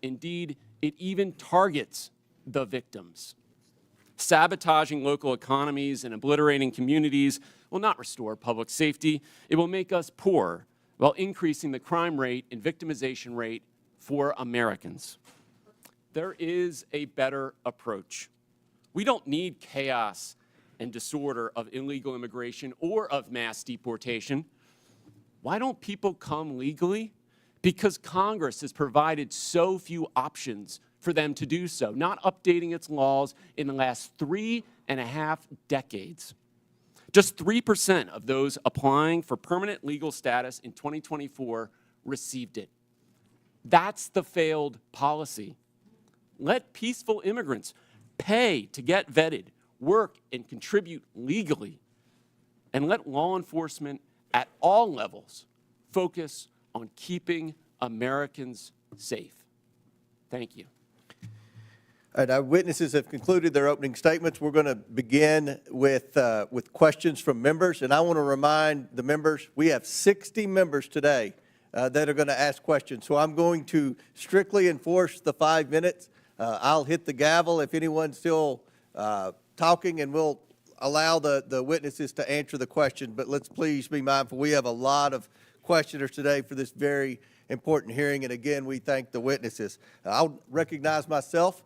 Indeed, it even targets the victims. Sabotaging local economies and obliterating communities will not restore public safety. It will make us poor while increasing the crime rate and victimization rate for Americans. there is a better approach. We don't need chaos and disorder of illegal immigration or of mass deportation. Why don't people come legally? Because Congress has provided so few options for them to do so, not updating its laws in the last 3.5 decades. Just 3% of those applying for permanent legal status in 2024 received it. That's the failed policy. Let peaceful immigrants pay to get vetted, work, and contribute legally, and let law enforcement at all levels focus on keeping Americans safe. Thank you. All right, our witnesses have concluded their opening statements. We're going to begin with questions from members, and I want to remind the members, we have 60 members today that are going to ask questions. So I'm going to strictly enforce the 5 minutes. I'll hit the gavel if anyone's still talking, and we'll allow the witnesses to answer the question. But let's please be mindful, we have a lot of questioners today for this very important hearing, and again, we thank the witnesses. I'll recognize myself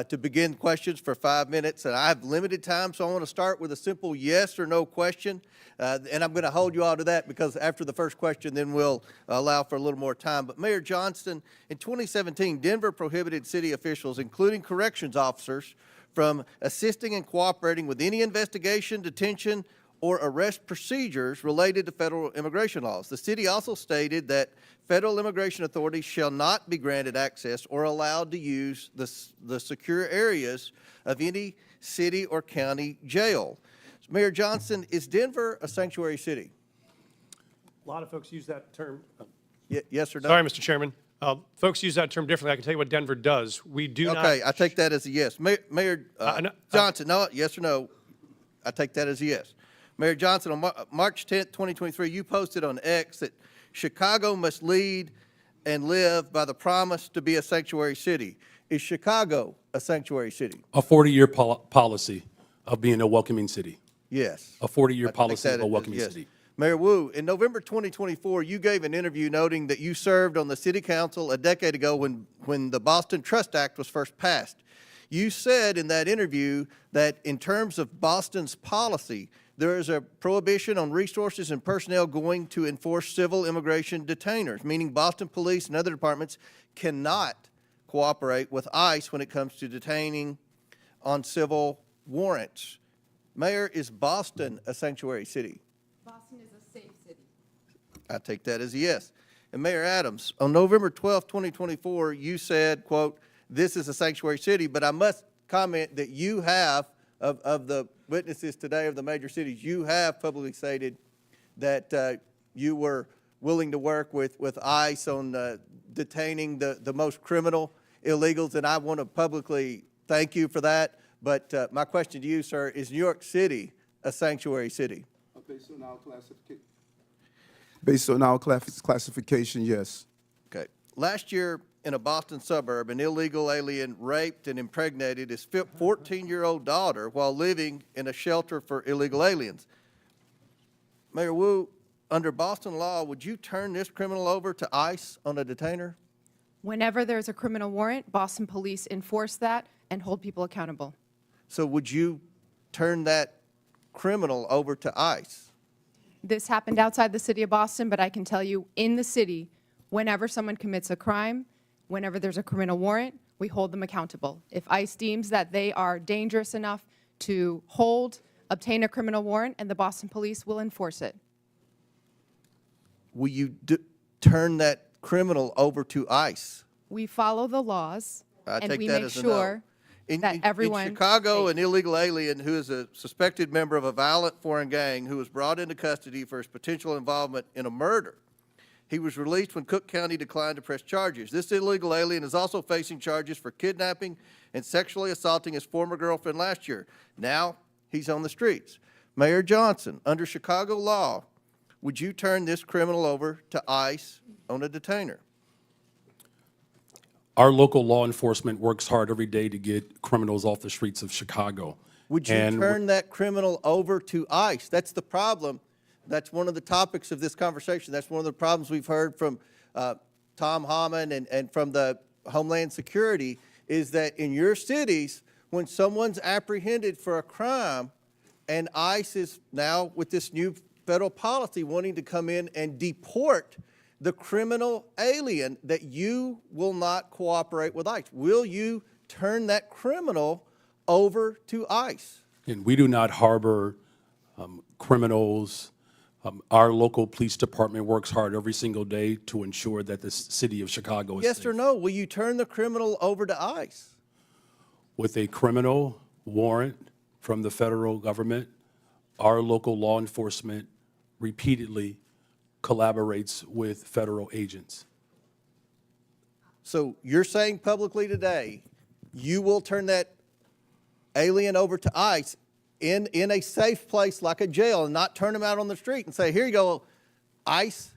to begin questions for 5 minutes, and I have limited time, so I want to start with a simple yes or no question, and I'm going to hold you all to that because after the first question, then we'll allow for a little more time. But Mayor Johnston, in 2017, Denver prohibited city officials, including corrections officers, from assisting and cooperating with any investigation, detention, or arrest procedures related to federal immigration laws. The city also stated that federal immigration authorities shall not be granted access or allowed to use the secure areas of any city or county jail. Mayor Johnson, is Denver a sanctuary city? A lot of folks use that term. Yes or no? Sorry, Mr. Chairman. Folks use that term differently. I can tell you what Denver does. We do not. Okay, I take that as a yes. Mayor Johnson, no, yes or no? I take that as a yes. Mayor Johnson, on March 10th, 2023, you posted on X that Chicago must lead and live by the promise to be a sanctuary city. Is Chicago a sanctuary city? A 40-year policy of being a welcoming city. Yes. A 40-year I take policy that of a as welcoming yes. city. Mayor Wu, in November 2024, you gave an interview noting that you served on the city council a decade ago when the Boston Trust Act was first passed. You said in that interview that in terms of Boston's policy, there is a prohibition on resources and personnel going to enforce civil immigration detainers, meaning Boston police and other departments cannot cooperate with ICE when it comes to detaining on civil warrants. Mayor, is Boston a sanctuary city? Boston is a safe city. I take that as a yes. And Mayor Adams, on November 12, 2024, you said, quote, this is a sanctuary city, but I must comment that you have, of the witnesses today of the major cities, you have publicly stated that you were willing to work with ICE on detaining the most criminal illegals, and I want to publicly thank you for that. But my question to you, sir, is New York City a sanctuary city? Based on our classification, yes. Okay. Last year, in a Boston suburb, an illegal alien raped and impregnated his 14-year-old daughter while living in a shelter for illegal aliens. Mayor Wu, under Boston law, would you turn this criminal over to ICE on a detainer? Whenever there's a criminal warrant, Boston police enforce that and hold people accountable. So would you turn that criminal over to ICE? This happened outside the city of Boston, but I can tell you in the city, whenever someone commits a crime, whenever there's a criminal warrant, we hold them accountable. If ICE deems that they are dangerous enough to hold, obtain a criminal warrant, and the Boston police will enforce it. Will you turn that criminal over to ICE? We follow the laws, I and take we that make as a sure no. that everyone. In Chicago, an illegal alien who is a suspected member of a violent foreign gang who was brought into custody for his potential involvement in a murder. He was released when Cook County declined to press charges. This illegal alien is also facing charges for kidnapping and sexually assaulting his former girlfriend last year. Now he's on the streets. Mayor Johnson, under Chicago law, would you turn this criminal over to ICE on a detainer? Our local law enforcement works hard every day to get criminals off the streets of Chicago. Would you turn that criminal over to ICE? That's the problem. That's one of the topics of this conversation. That's one of the problems we've heard from Tom Hammond and from the Homeland Security, is that in your cities, when someone's apprehended for a crime, and ICE is now, with this new federal policy, wanting to come in and deport the criminal alien, that you will not cooperate with ICE. Will you turn that criminal over to ICE? And we do not harbor criminals. Our local police department works hard every single day to ensure that the city of Chicago is Yes safe. or no? Will you turn the criminal over to ICE? With a criminal warrant from the federal government, our local law enforcement repeatedly collaborates with federal agents. So you're saying publicly today, you will turn that alien over to ICE in a safe place like a jail and not turn him out on the street and say, here you go, ICE,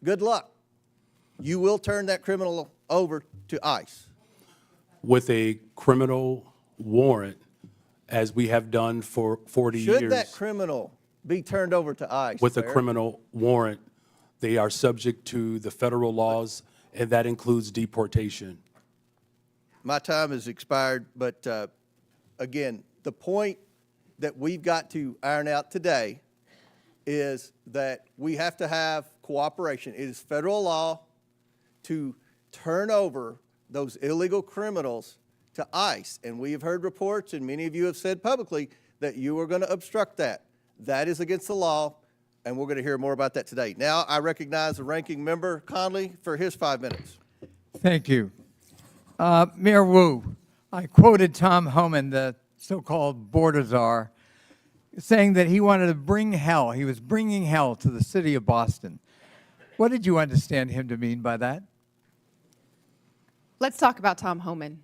good luck. You will turn that criminal over to ICE. With a criminal warrant, as we have done for 40 years. Should that criminal be turned over to ICE? With a Mayor? criminal warrant, they are subject to the federal laws, and that includes deportation. My time has expired, but again, the point that we've got to iron out today is that we have to have cooperation. It is federal law to turn over those illegal criminals to ICE. And we have heard reports, and many of you have said publicly, that you are going to obstruct that. That is against the law, and we're going to hear more about that today. Now, I recognize the ranking member, Conley, for his 5 minutes. Thank you. Mayor Wu, I quoted Tom Homan, the so-called border czar, saying that he wanted to bring hell. He was bringing hell to the city of Boston. What did you understand him to mean by that? Let's talk about Tom Homan.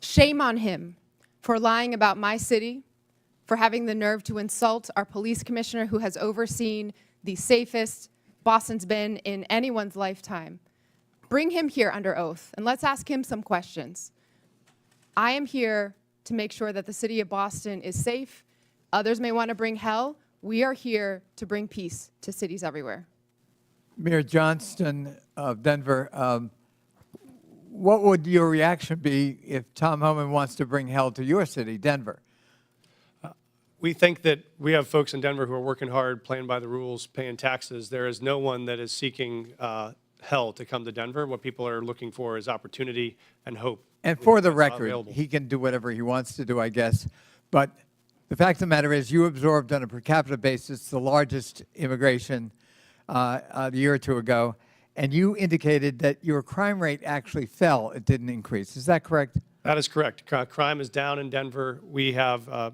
Shame on him for lying about my city, for having the nerve to insult our police commissioner who has overseen the safest Boston's been in anyone's lifetime. Bring him here under oath, and let's ask him some questions. I am here to make sure that the city of Boston is safe. Others may want to bring hell. We are here to bring peace to cities everywhere. Mayor Johnston of Denver, what would your reaction be if Tom Homan wants to bring hell to your city, Denver? We think that we have folks in Denver who are working hard, playing by the rules, paying taxes. There is no one that is seeking hell to come to Denver. What people are looking for is opportunity and hope. And for the That's not record, available. he can do whatever he wants to do, I guess. But the fact of the matter is you absorbed on a per capita basis the largest immigration a year or two ago, and you indicated that your crime rate actually fell. It didn't increase. Is that correct? That is correct. Crime is down in Denver. We have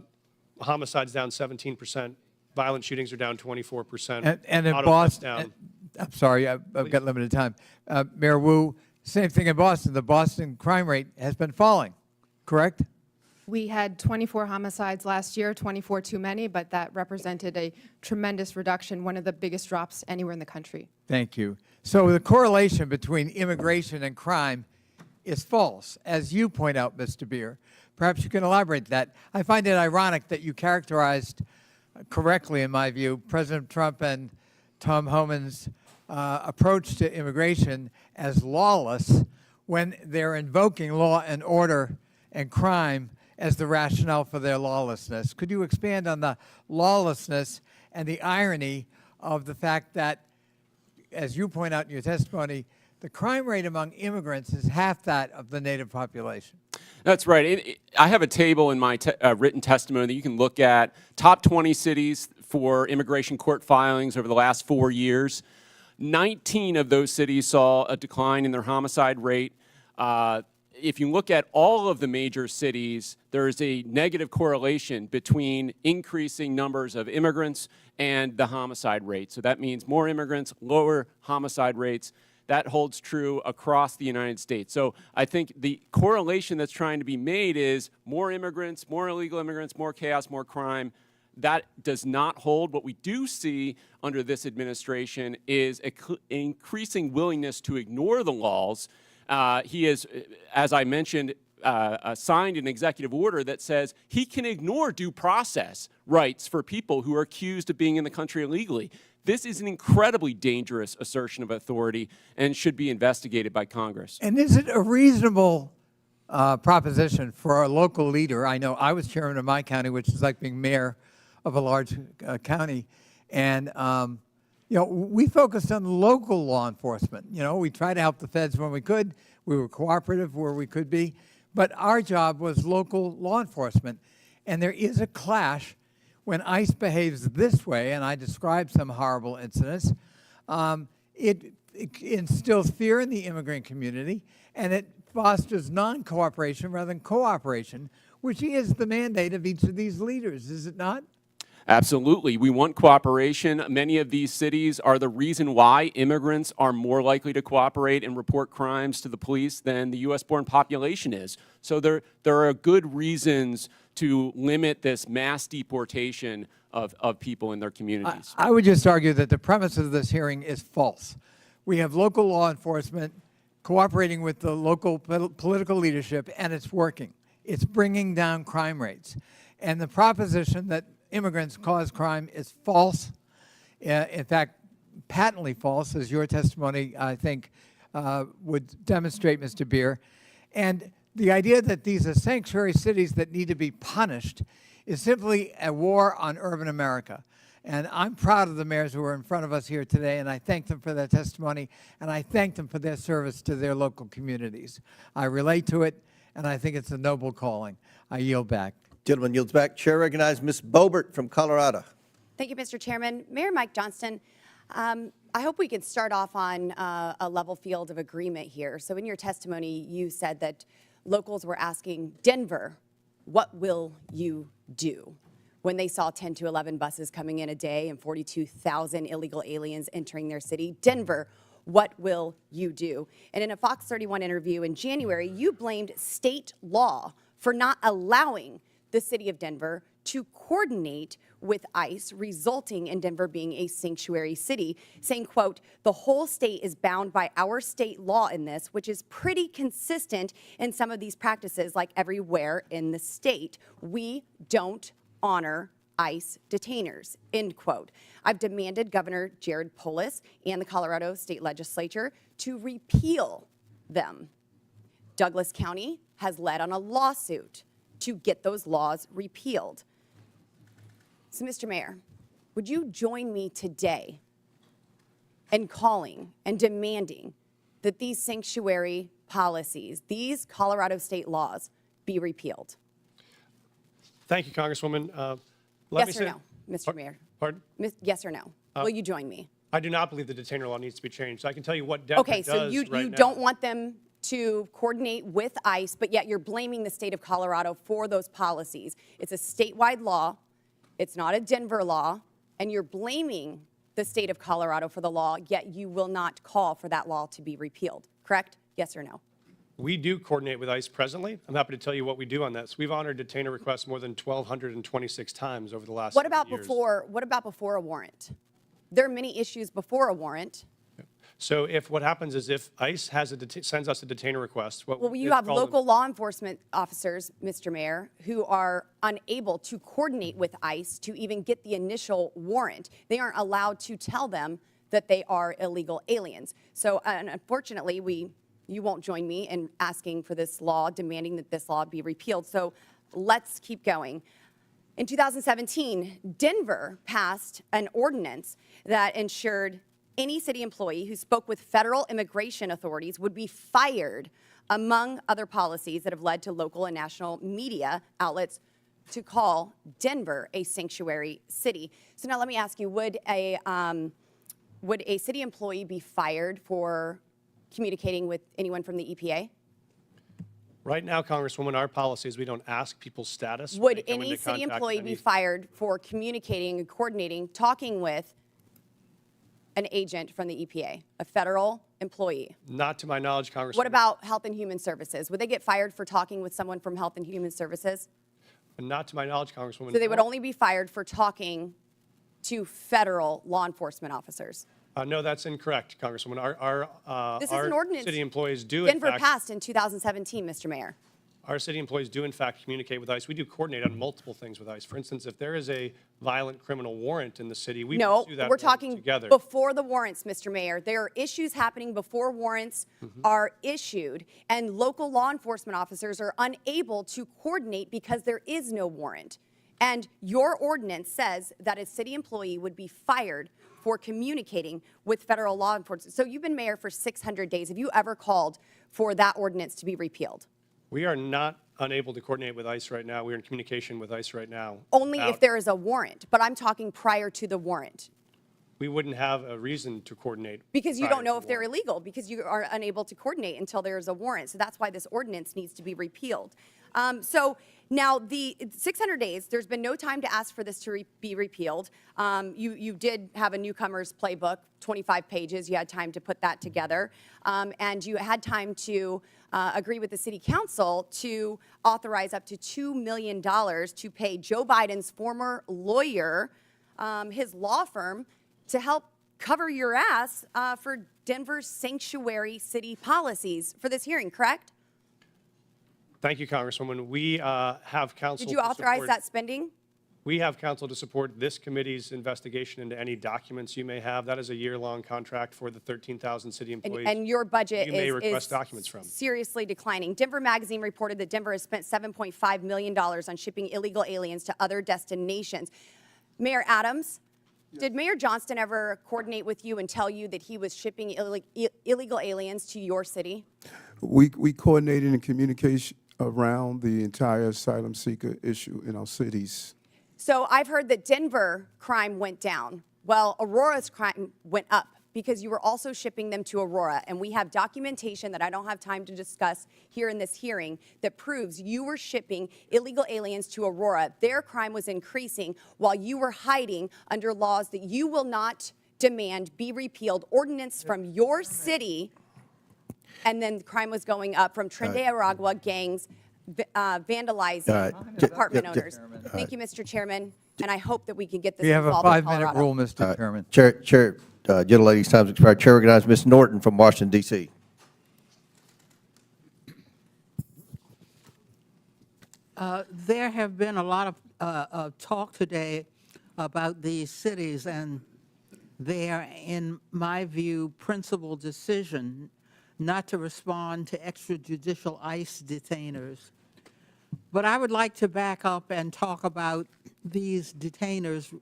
homicides down 17%. Violent shootings are down 24%. And in Auto theft Boston, down. I'm sorry, I've got limited time. Mayor Wu, same thing in Boston. The Boston crime rate has been falling, correct? We had 24 homicides last year, 24 too many, but that represented a tremendous reduction, one of the biggest drops anywhere in the country. Thank you. So the correlation between immigration and crime is false, as you point out, Mr. Beer. Perhaps you can elaborate that. I find it ironic that you characterized correctly, in my view, President Trump and Tom Homan's approach to immigration as lawless when they're invoking law and order and crime as the rationale for their lawlessness. Could you expand on the lawlessness and the irony of the fact that, as you point out in your testimony, the crime rate among immigrants is half that of the native population? That's right. I have a table in my written testimony that you can look at. Top 20 cities for immigration court filings over the last 4 years. 19 of those cities saw a decline in their homicide rate. If you look at all of the major cities, there is a negative correlation between increasing numbers of immigrants and the homicide rate. So that means more immigrants, lower homicide rates. That holds true across the United States. So I think the correlation that's trying to be made is more immigrants, more illegal immigrants, more chaos, more crime. That does not hold. What we do see under this administration is an increasing willingness to ignore the laws. He has, as I mentioned, signed an executive order that says he can ignore due process rights for people who are accused of being in the country illegally. This is an incredibly dangerous assertion of authority and should be investigated by Congress. And is it a reasonable proposition for a local leader. I know I was chairman of my county, which is like being mayor of a large county, and we focused on local law enforcement. We tried to help the feds when we could. We were cooperative where we could be, but our job was local law enforcement. And there is a clash when ICE behaves this way, and I described some horrible incidents. It instills fear in the immigrant community, and it fosters non-cooperation rather than cooperation, which is the mandate of each of these leaders, is it not? Absolutely. We want cooperation. Many of these cities are the reason why immigrants are more likely to cooperate and report crimes to the police than the U.S.-born population is. So there are good reasons to limit this mass deportation of people in their communities. I would just argue that the premise of this hearing is false. We have local law enforcement cooperating with the local political leadership, and it's working. It's bringing down crime rates. And the proposition that immigrants cause crime is false. In fact, patently false, as your testimony, I think, would demonstrate, Mr. Beer. And the idea that these are sanctuary cities that need to be punished is simply a war on urban America. And I'm proud of the mayors who are in front of us here today, and I thank them for their testimony, and I thank them for their service to their local communities. I relate to it, and I think it's a noble calling. I yield back. Gentleman yields back. Chair recognizes Ms. Boebert from Colorado. Thank you, Mr. Chairman. Mayor Mike Johnston, I hope we can start off on a level field of agreement here. So in your testimony, you said that locals were asking Denver, what will you do? When they saw 10 to 11 buses coming in a day and 42,000 illegal aliens entering their city. Denver, what will you do? And in a Fox 31 interview in January, you blamed state law for not allowing the city of Denver to coordinate with ICE, resulting in Denver being a sanctuary city, saying, quote, the whole state is bound by our state law in this, which is pretty consistent in some of these practices, like everywhere in the state. We don't honor ICE detainers, end quote. I've demanded Governor Jared Polis and the Colorado State Legislature to repeal them. Douglas County has led on a lawsuit to get those laws repealed. So, Mr. Mayor, would you join me today in calling and demanding that these sanctuary policies, these Colorado state laws, be repealed? Thank you, Congresswoman. Yes or no, Mr. Mayor? Pardon? Yes or no? Will you join me? I do not believe the detainer law needs to be changed. I can tell you what Denver Okay, does so you right now. don't want them to coordinate with ICE, but yet you're blaming the state of Colorado for those policies. It's a statewide law. It's not a Denver law. And you're blaming the state of Colorado for the law, yet you will not call for that law to be repealed. Correct? Yes or no? We do coordinate with ICE presently. I'm happy to tell you what we do on that. So we've honored detainer requests more than 1,226 times over the last What about years. before a warrant? There are many issues before a warrant. So what happens is if ICE sends us a detainer request, Well, you have local law enforcement officers, Mr. Mayor, who are unable to coordinate with ICE to even get the initial warrant. They aren't allowed to tell them that they are illegal aliens. So unfortunately, you won't join me in asking for this law, demanding that this law be repealed. So let's keep going. In 2017, Denver passed an ordinance that ensured any city employee who spoke with federal immigration authorities would be fired, among other policies that have led to local and national media outlets to call Denver a sanctuary city. So now let me ask you, would a city employee be fired for communicating with anyone from the EPA? Right now, Congresswoman, our policy is we don't ask people's status. when Would they come any into city contact employee with be any- fired for communicating and coordinating, talking with an agent from the EPA, a federal employee? Not to my knowledge, Congresswoman. What about Health and Human Services? Would they get fired for talking with someone from Health and Human Services? Not to my knowledge, Congresswoman. So they would only be fired for talking to federal law enforcement officers. No, that's incorrect, Congresswoman. This is an ordinance city employees do, Denver in fact, passed in 2017, Mr. Mayor. Our city employees do in fact communicate with ICE. We do coordinate on multiple things with ICE. For instance, if there is a violent criminal warrant in the city, we No, pursue that we're warrant talking together. before the warrants, Mr. Mayor. There are issues happening before warrants are issued, and local law enforcement officers are unable to coordinate because there is no warrant. And your ordinance says that a city employee would be fired for communicating with federal law enforcement. So you've been mayor for 600 days. Have you ever called for that ordinance to be repealed? We are not unable to coordinate with ICE right now. We are in communication with ICE right now. Only if about- there is a warrant, but I'm talking prior to the warrant. We wouldn't have a reason to coordinate. Because you prior don't know to if they're warrant. illegal, because you are unable to coordinate until there's a warrant. So that's why this ordinance needs to be repealed. So now the 600 days, there's been no time to ask for this to be repealed. You did have a newcomer's playbook, 25 pages. You had time to put that together. And you had time to agree with the city council to authorize up to $2 million to pay Joe Biden's former lawyer, his law firm, to help cover your ass for Denver's sanctuary city policies for this hearing, correct? Thank you, Congresswoman. We have counsel. Did you to authorize support- that spending? We have counsel to support this committee's investigation into any documents you may have. That is a year-long contract for the 13,000 city employees. And your budget you may is request documents from. seriously declining. Denver Magazine reported that Denver has spent $7.5 million on shipping illegal aliens to other destinations. Mayor Adams, did Mayor Johnston ever coordinate with you and tell you that he was shipping illegal aliens to your city? We coordinated in communication around the entire asylum seeker issue in our cities. So I've heard that Denver crime went down. Well, Aurora's crime went up because you were also shipping them to Aurora. And we have documentation that I don't have time to discuss here in this hearing that proves you were shipping illegal aliens to Aurora. Their crime was increasing while you were hiding under laws that you will not demand be repealed, ordinance from your city, and then crime was going up from Trinidad Aragua gangs vandalizing apartment owners. Thank you, Mr. Chairman, and I hope that we can get this We have a resolved in 5-minute Colorado. rule, Mr. Chairman. Gentlelady's time's expired. Chair recognizes Ms. Norton from Washington, D.C. There have been a lot of talk today about these cities and their, in my view, principal decision not to respond to extrajudicial ICE detainers. But I would like to back up and talk about these detainers,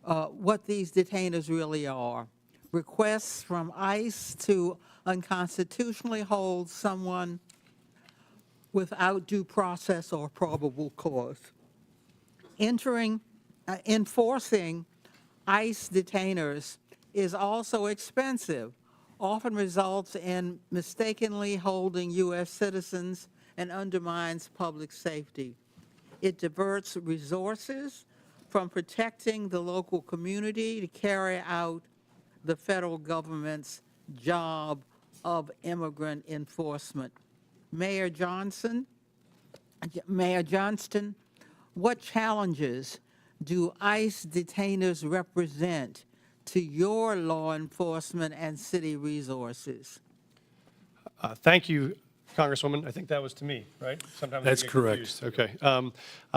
what these detainers really are. Requests from ICE to unconstitutionally hold someone without due process or probable cause. Enforcing ICE detainers is also expensive, often results in mistakenly holding U.S. citizens and undermines public safety. It diverts resources from protecting the local community to carry out the federal government's job of immigrant enforcement. Mayor Johnston, what challenges do ICE detainers represent to your law enforcement and city resources? Thank you, Congresswoman. I think that was to me, right? Sometimes I That's get correct. confused. Okay.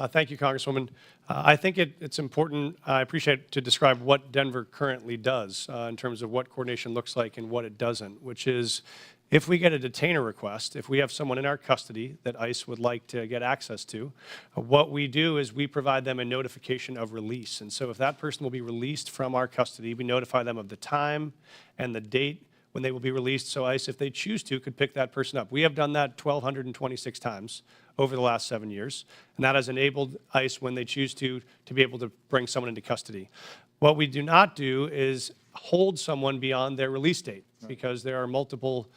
Thank you, Congresswoman. I think it's important, I appreciate to describe what Denver currently does in terms of what coordination looks like and what it doesn't, which is if we get a detainer request, if we have someone in our custody that ICE would like to get access to, what we do is we provide them a notification of release. And so if that person will be released from our custody, we notify them of the time and the date when they will be released, so ICE, if they choose to, could pick that person up. We have done that 1,226 times over the last 7 years, and that has enabled ICE, when they choose to be able to bring someone into custody. What we do not do is hold someone beyond their release date, because there are multiple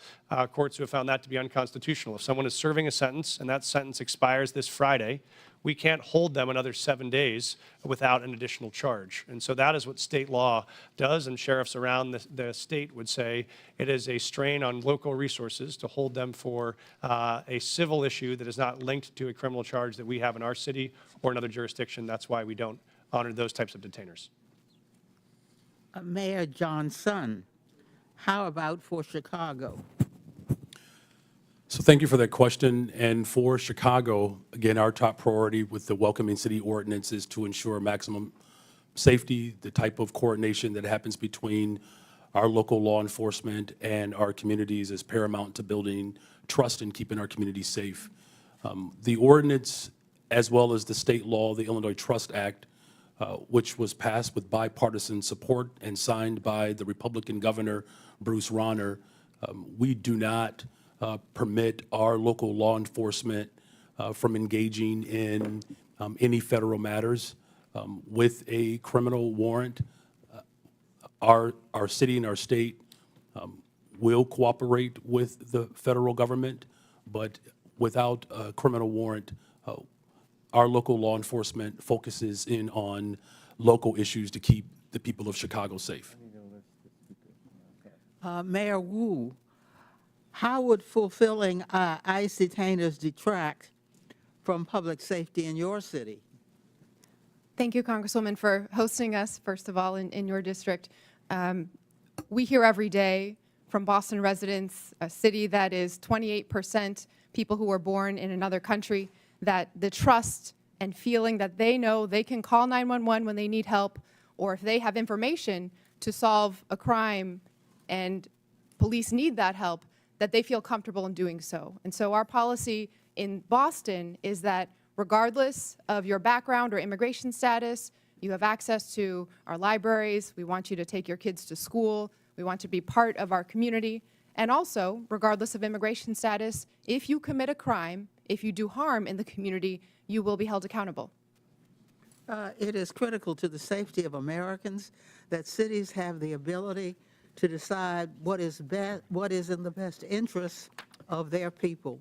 courts who have found that to be unconstitutional. If someone is serving a sentence and that sentence expires this Friday, we can't hold them another 7 days without an additional charge. And so that is what state law does, and sheriffs around the state would say it is a strain on local resources to hold them for a civil issue that is not linked to a criminal charge that we have in our city or another jurisdiction. That's why we don't honor those types of detainers. Mayor Johnson, how about for Chicago? So thank you for that question. And for Chicago, again, our top priority with the Welcoming City Ordinance is to ensure maximum safety, the type of coordination that happens between our local law enforcement and our communities is paramount to building trust and keeping our communities safe. The ordinance, as well as the state law, the Illinois Trust Act, which was passed with bipartisan support and signed by the Republican Governor, Bruce Rauner, we do not permit our local law enforcement from engaging in any federal matters. With a criminal warrant, our city and our state will cooperate with the federal government, but without a criminal warrant, our local law enforcement focuses in on local issues to keep the people of Chicago safe. Mayor Wu, how would fulfilling ICE detainers detract from public safety in your city? Thank you, Congresswoman, for hosting us, first of all, in your district. We hear every day from Boston residents, a city that is 28% people who were born in another country, that the trust and feeling that they know they can call 911 when they need help, or if they have information to solve a crime and police need that help, that they feel comfortable in doing so. And so our policy in Boston is that regardless of your background or immigration status, you have access to our libraries. We want you to take your kids to school. We want you to be part of our community. And also, regardless of immigration status, if you commit a crime, if you do harm in the community, you will be held accountable. It is critical to the safety of Americans that cities have the ability to decide what is in the best interest of their people.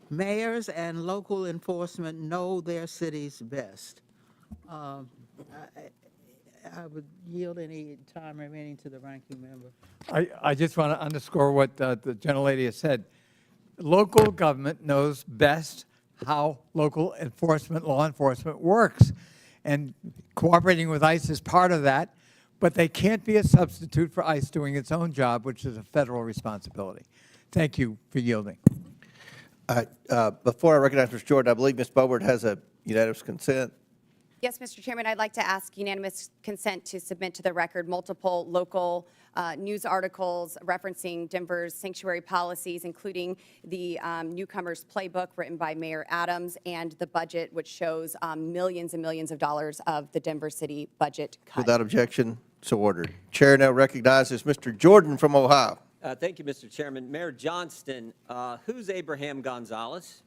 Mayors and local enforcement know their cities best. I would yield any time remaining to the ranking member. I just want to underscore what the gentlelady has said. Local government knows best how local enforcement, law enforcement works. And cooperating with ICE is part of that, but they can't be a substitute for ICE doing its own job, which is a federal responsibility. Thank you for yielding. Before I recognize Mr. Jordan, I believe Ms. Boebert has a unanimous consent. Yes, Mr. Chairman, I'd like to ask unanimous consent to submit to the record multiple local news articles referencing Denver's sanctuary policies, including the Newcomers Playbook written by Mayor Adams and the budget, which shows millions and millions of dollars of the Denver city budget cut. Without objection, so ordered. Chair now recognizes Mr. Jordan from Ohio. Thank you, Mr. Chairman. Mayor Johnston, who's Abraham Gonzalez?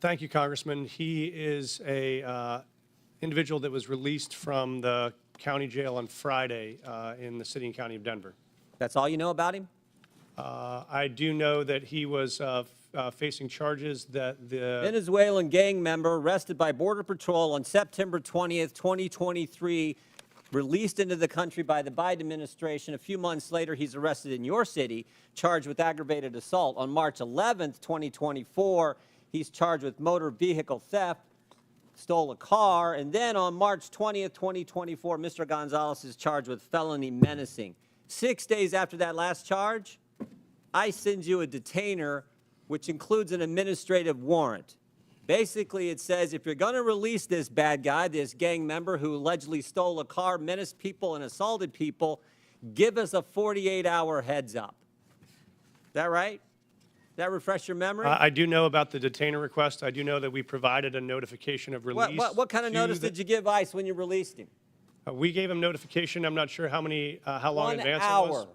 Thank you, Congressman. He is a individual that was released from the county jail on Friday in the city and county of Denver. That's all you know about him? I do know that he was facing charges that the Venezuelan gang member arrested by Border Patrol on September 20th, 2023, released into the country by the Biden administration. A few months later, he's arrested in your city, charged with aggravated assault. On March 11th, 2024, he's charged with motor vehicle theft, stole a car, and then on March 20th, 2024, Mr. Gonzalez is charged with felony menacing. 6 days after that last charge, I send you a detainer, which includes an administrative warrant. Basically, it says if you're going to release this bad guy, this gang member who allegedly stole a car, menaced people, and assaulted people, give us a 48-hour heads up. Is that right? Does that refresh your memory? I do know about the detainer request. I do know that we provided a notification of release. What kind of notice did you give ICE when you released him? We gave him notification. I'm not sure how long in advance it 1 hour. was.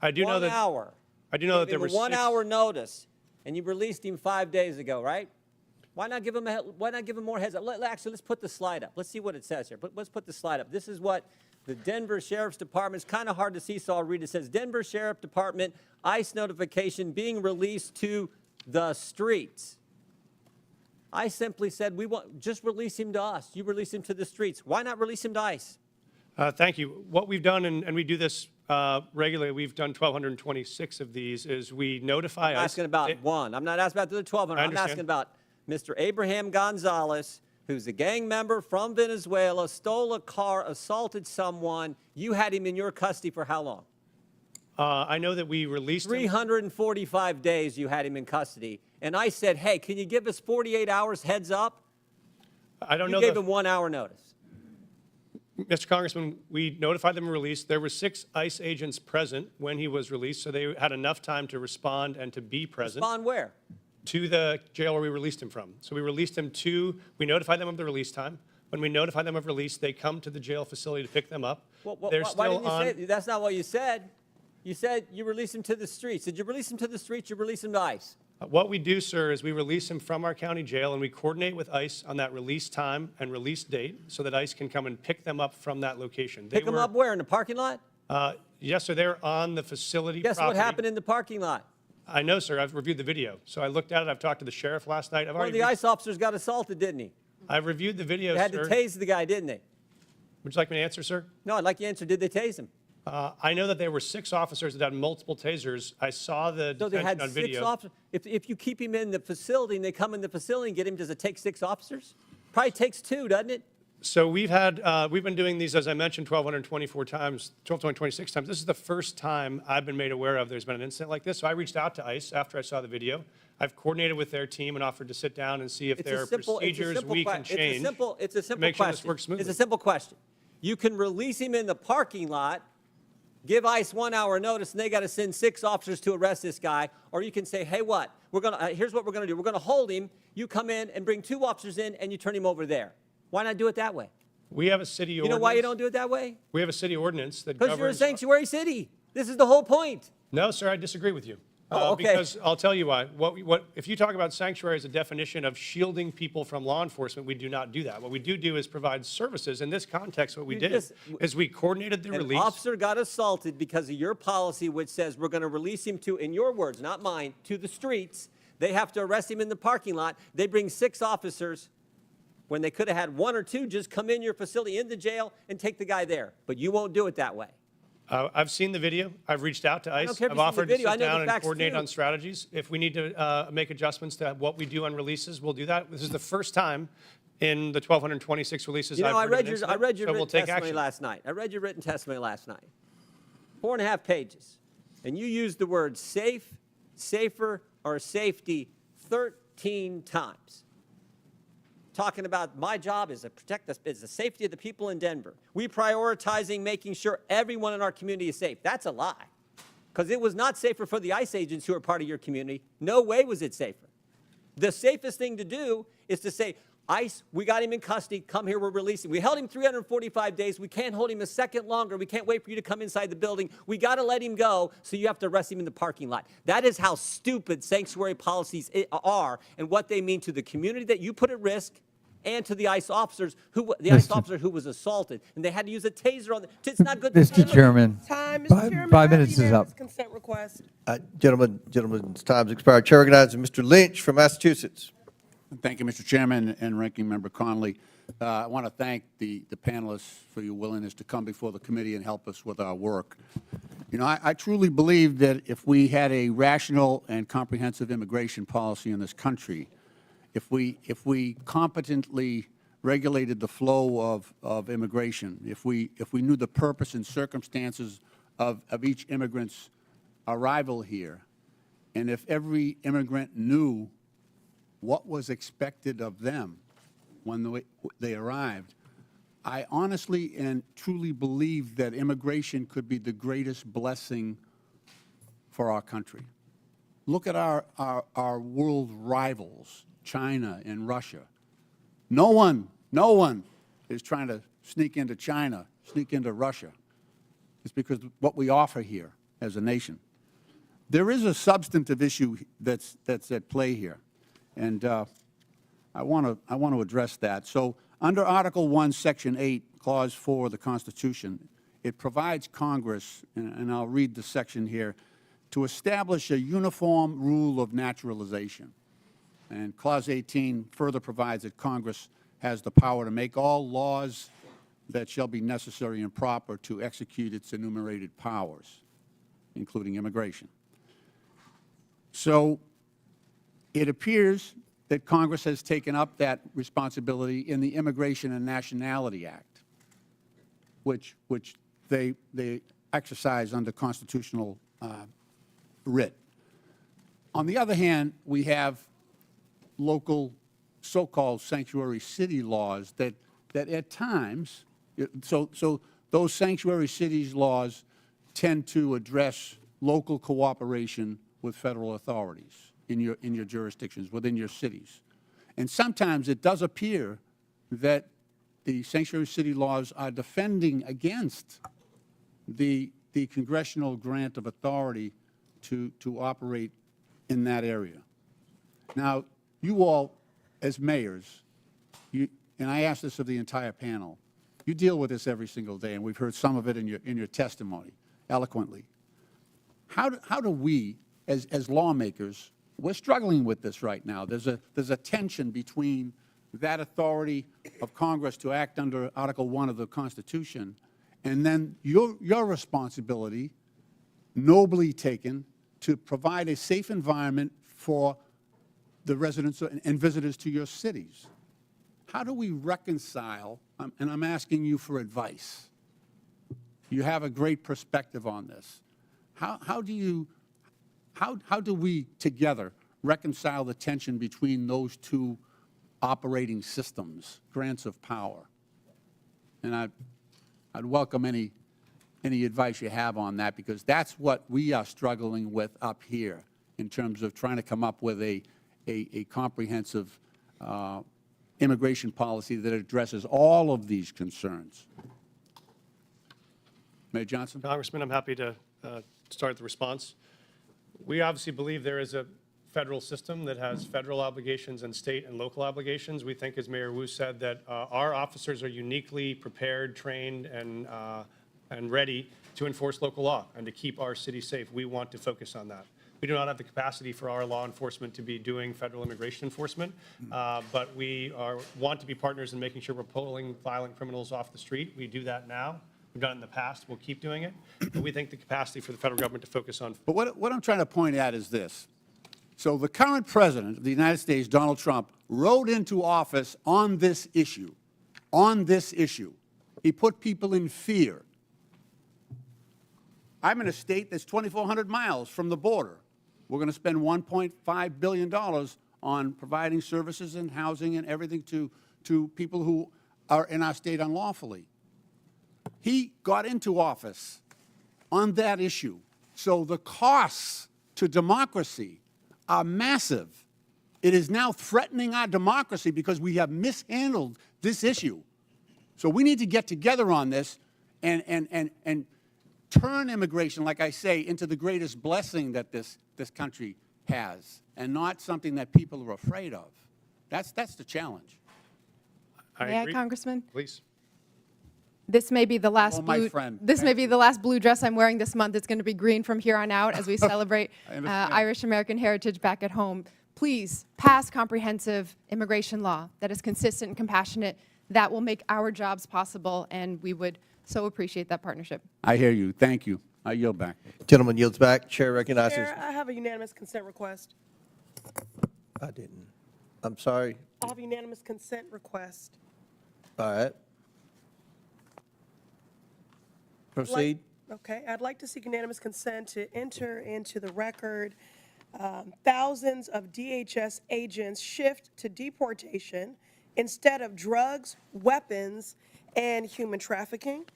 I do know that. 1 hour. I do know that there Gave were him a 1 hour notice, and you released him 5 days ago, right? Why not give him more heads up? Actually, let's put the slide up. Let's see what it says here. Let's put the slide up. This is what the Denver Sheriff's Department, it's kind of hard to see, so I'll read it. It says, Denver Sheriff Department, ICE notification being released to the streets. I simply said, just release him to us. You release him to the streets. Why not release him to ICE? Thank you. What we've done, and we do this regularly, we've done 1,226 of these, is we notify I'm ICE. asking about one. I'm not asking about the other 1,200. I'm asking about Mr. Abraham Gonzalez, who's a gang member from Venezuela, stole a car, assaulted someone. You had him in your custody for how long? I know that we released him. 345 days you had him in custody. And I said, hey, can you give us 48 hours heads up? I don't You know. gave him 1 hour notice. Mr. Congressman, we notified them of release. There were 6 ICE agents present when he was released, so they had enough time to respond and to be present. Respond where? To the jail where we released him from. So we released him we notified them of the release time. When we notify them of release, they come to the jail facility to pick them up. They're Why still didn't you on. say that's not what you said. You said you released him to the streets. Did you release him to the streets? You release him to ICE? What we do, sir, is we release him from our county jail, and we coordinate with ICE on that release time and release date so that ICE can come and pick them up from that location. Pick him up where? In the parking lot? Yes, sir, they're on the facility Guess property. what happened in the parking lot? I know, sir. I've reviewed the video. So I looked at it. I've talked to the sheriff last night. One of the ICE officers got assaulted, didn't he? I've reviewed the video, They had sir. to tase the guy, didn't they? Would you like me to answer, sir? No, I'd like you to answer. Did they tase him? I know that there were 6 officers that had multiple tasers. I saw the So they detention had on 6 video. officers. If you keep him in the facility and they come in the facility and get him, does it take 6 officers? Probably takes 2, doesn't it? So we've been doing these, as I mentioned, 1,224 times, 1,226 times. This is the first time I've been made aware of there's been an incident like this. So I reached out to ICE after I saw the video. I've coordinated with their team and offered to sit down and see if there are procedures we can change. It's a simple make sure question. this works smoothly. It's a simple question. You can release him in the parking lot, give ICE 1 hour notice, and they got to send 6 officers to arrest this guy. Or you can say, hey, here's what we're going to do. We're going to hold him. You come in and bring 2 officers in, and you turn him over there. Why not do it that way? We have a city ordinance. You know why you don't do it that way? We have a city ordinance that Because governs. you're a sanctuary city. This is the whole point. No, sir, I disagree with you. Oh, okay. Because I'll tell you why. If you talk about sanctuary as a definition of shielding people from law enforcement, we do not do that. What we do is provide services. In this context, what we did is we coordinated the release. An officer got assaulted because of your policy, which says we're going to release him to, in your words, not mine, to the streets. They have to arrest him in the parking lot. They bring 6 officers when they could have had 1 or 2 just come in your facility, in the jail, and take the guy there. But you won't do it that way. I've seen the video. I've reached out to ICE. care if I've you've seen the offered to video. I sit know the down and facts, coordinate too. on strategies. If we need to make adjustments to what we do on releases, we'll do that. This is the first time in the 1,226 releases You know, I I've read heard your, an incident, so we'll written take testimony action. last night. I read your written testimony last night. 4.5 pages. And you used the words safe, safer, or safety 13 times. Talking about my job is to protect is the safety of the people in Denver. We prioritizing making sure everyone in our community is safe. That's a lie. Because it was not safer for the ICE agents who are part of your community. No way was it safer. The safest thing to do is to say, ICE, we got him in custody. Come here, we're releasing. We held him 345 days. We can't hold him a second longer. We can't wait for you to come inside the building. We got to let him go, so you have to arrest him in the parking lot. That is how stupid sanctuary policies are and what they mean to the community that you put at risk and to the ICE officers ICE officer who was assaulted. And they had to use a taser on it's not good. Mr. Chairman, Time, Mr. Chairman. 5 I have minutes is up. unanimous Consent request. Gentlemen's time's expired. Chair recognizes Mr. Lynch from Massachusetts. Thank you, Mr. Chairman and Ranking Member Connolly. I want to thank the panelists for your willingness to come before the committee and help us with our work. You know, I truly believe that if we had a rational and comprehensive immigration policy in this country, if we competently regulated the flow of immigration, if we knew the purpose and circumstances of each immigrant's arrival here, and if every immigrant knew what was expected of them when they arrived, I honestly and truly believe that immigration could be the greatest blessing for our country. Look at our world rivals, China and Russia. No one is trying to sneak into China, sneak into Russia. It's because of what we offer here as a nation. There is a substantive issue that's at play here, and I want to address that. So under Article 1, Section 8, Clause 4 of the Constitution, it provides Congress, and I'll read the section here, to establish a uniform rule of naturalization. And Clause 18 further provides that Congress has the power to make all laws that shall be necessary and proper to execute its enumerated powers, including immigration. So it appears that Congress has taken up that responsibility in the Immigration and Nationality Act, which they exercise under constitutional writ. On the other hand, we have local so-called sanctuary city laws that at times, so those sanctuary cities laws tend to address local cooperation with federal authorities in your jurisdictions, within your cities. And sometimes it does appear that the sanctuary city laws are defending against the congressional grant of authority to operate in that area. Now, you all, as mayors, and I ask this of the entire panel, you deal with this every single day, and we've heard some of it in your testimony eloquently. How do we, as lawmakers, we're struggling with this right now. There's a tension between that authority of Congress to act under Article 1 of the Constitution and then your responsibility, nobly taken, to provide a safe environment for the residents and visitors to your cities. How do we reconcile, and I'm asking you for advice. You have a great perspective on this. How do we together reconcile the tension between those two operating systems, grants of power? And I'd welcome any advice you have on that, because that's what we are struggling with up here in terms of trying to come up with a comprehensive immigration policy that addresses all of these concerns. Mayor Johnson? Congressman, I'm happy to start the response. We obviously believe there is a federal system that has federal obligations and state and local obligations. We think, as Mayor Wu said, that our officers are uniquely prepared, trained, and ready to enforce local law and to keep our city safe. We want to focus on that. We do not have the capacity for our law enforcement to be doing federal immigration enforcement, but we want to be partners in making sure we're pulling violent criminals off the street. We do that now. We've done it in the past. We'll keep doing it. But we think the capacity for the federal government to focus on. But what I'm trying to point at is this. So the current president of the United States, Donald Trump, rode into office on this issue. On this issue. He put people in fear. I'm in a state that's 2,400 miles from the border. We're going to spend $1.5 billion on providing services and housing and everything to people who are in our state unlawfully. He got into office on that issue. So the costs to democracy are massive. It is now threatening our democracy because we have mishandled this issue. So we need to get together on this and turn immigration, like I say, into the greatest blessing that this country has, and not something that people are afraid of. That's the challenge. May I, Congressman? Please. This may be the last Oh, my blue. friend. This Thank may be the last blue dress I'm wearing this month. It's going to be green from here on out as we celebrate I understand. Irish American heritage back at home. Please pass comprehensive immigration law that is consistent and compassionate. That will make our jobs possible, and we would so appreciate that partnership. I hear you. Thank you. I yield back. Gentleman yields back. Chair recognizes. Chair, I have a unanimous consent request. I didn't. I'm sorry. I have a unanimous consent request. All right. Proceed. Okay, I'd like to seek unanimous consent to enter into the record thousands of DHS agents shift to deportation instead of drugs, weapons, and human trafficking.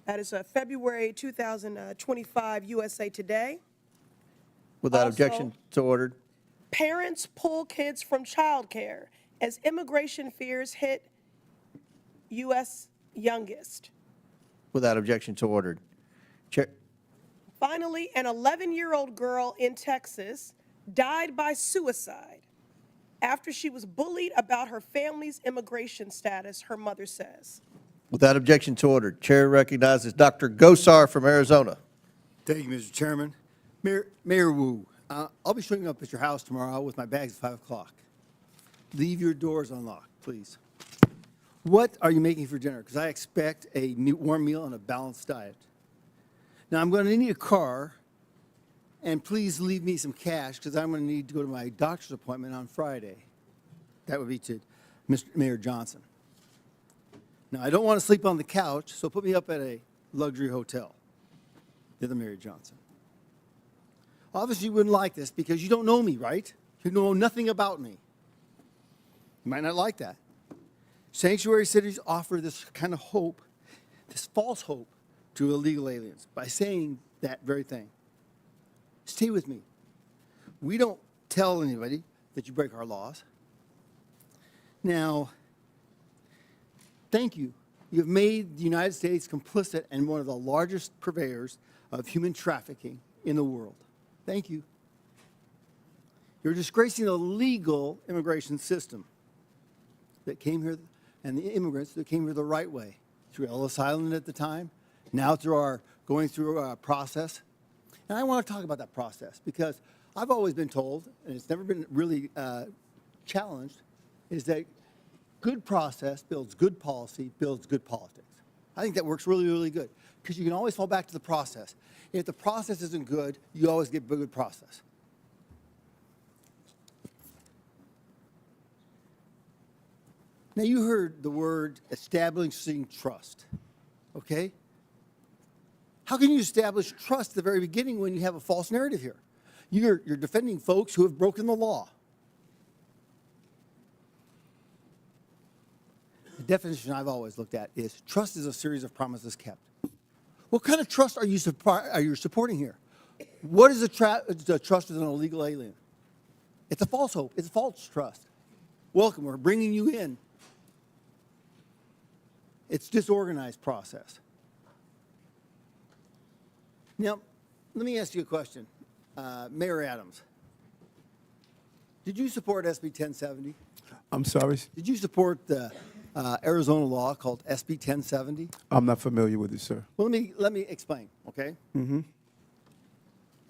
That is February 2025 USA Today. Without Also, objection, so ordered. Parents pull kids from childcare as immigration fears hit U.S. youngest. Without objection, so ordered. Chair. Finally, an 11-year-old girl in Texas died by suicide after she was bullied about her family's immigration status, her mother says. Without objection, so ordered. Chair recognizes Dr. Gosar from Arizona. Thank you, Mr. Chairman. Mayor Wu, I'll be showing up at your house tomorrow with my bags at 5 o'clock. Leave your doors unlocked, please. What are you making for dinner? Because I expect a warm meal and a balanced diet. Now, I'm going to need a car, and please leave me some cash because I'm going to need to go to my doctor's appointment on Friday. That would be to Mr. Mayor Johnson. Now, I don't want to sleep on the couch, so put me up at a luxury hotel. You're the Mayor Johnson. Obviously, you wouldn't like this because you don't know me, right? You know nothing about me. You might not like that. Sanctuary cities offer this kind of hope, this false hope to illegal aliens by saying that very thing. Stay with me. We don't tell anybody that you break our laws. Now, thank you. You've made the United States complicit and one of the largest purveyors of human trafficking in the world. Thank you. You're disgracing the legal immigration system that came here and the immigrants that came here the right way, through Ellis Island at the time, now through our going through our process. And I want to talk about that process because I've always been told, and it's never been really challenged, is that good process builds good policy, builds good politics. I think that works really, really good because you can always fall back to the process. If the process isn't good, you always get a good process. Now, you heard the word establishing trust, okay? How can you establish trust at the very beginning when you have a false narrative here? You're defending folks who have broken the law. The definition I've always looked at is trust is a series of promises kept. What kind of trust are you supporting here? What is the trust with an illegal alien? It's a false hope. It's a false trust. Welcome, we're bringing you in. It's disorganized process. Now, let me ask you a question. Mayor Adams, did you support SB 1070? I'm sorry? Did you support the Arizona law called SB 1070? I'm not familiar with it, sir. Well, let me explain, okay? Mm-hmm.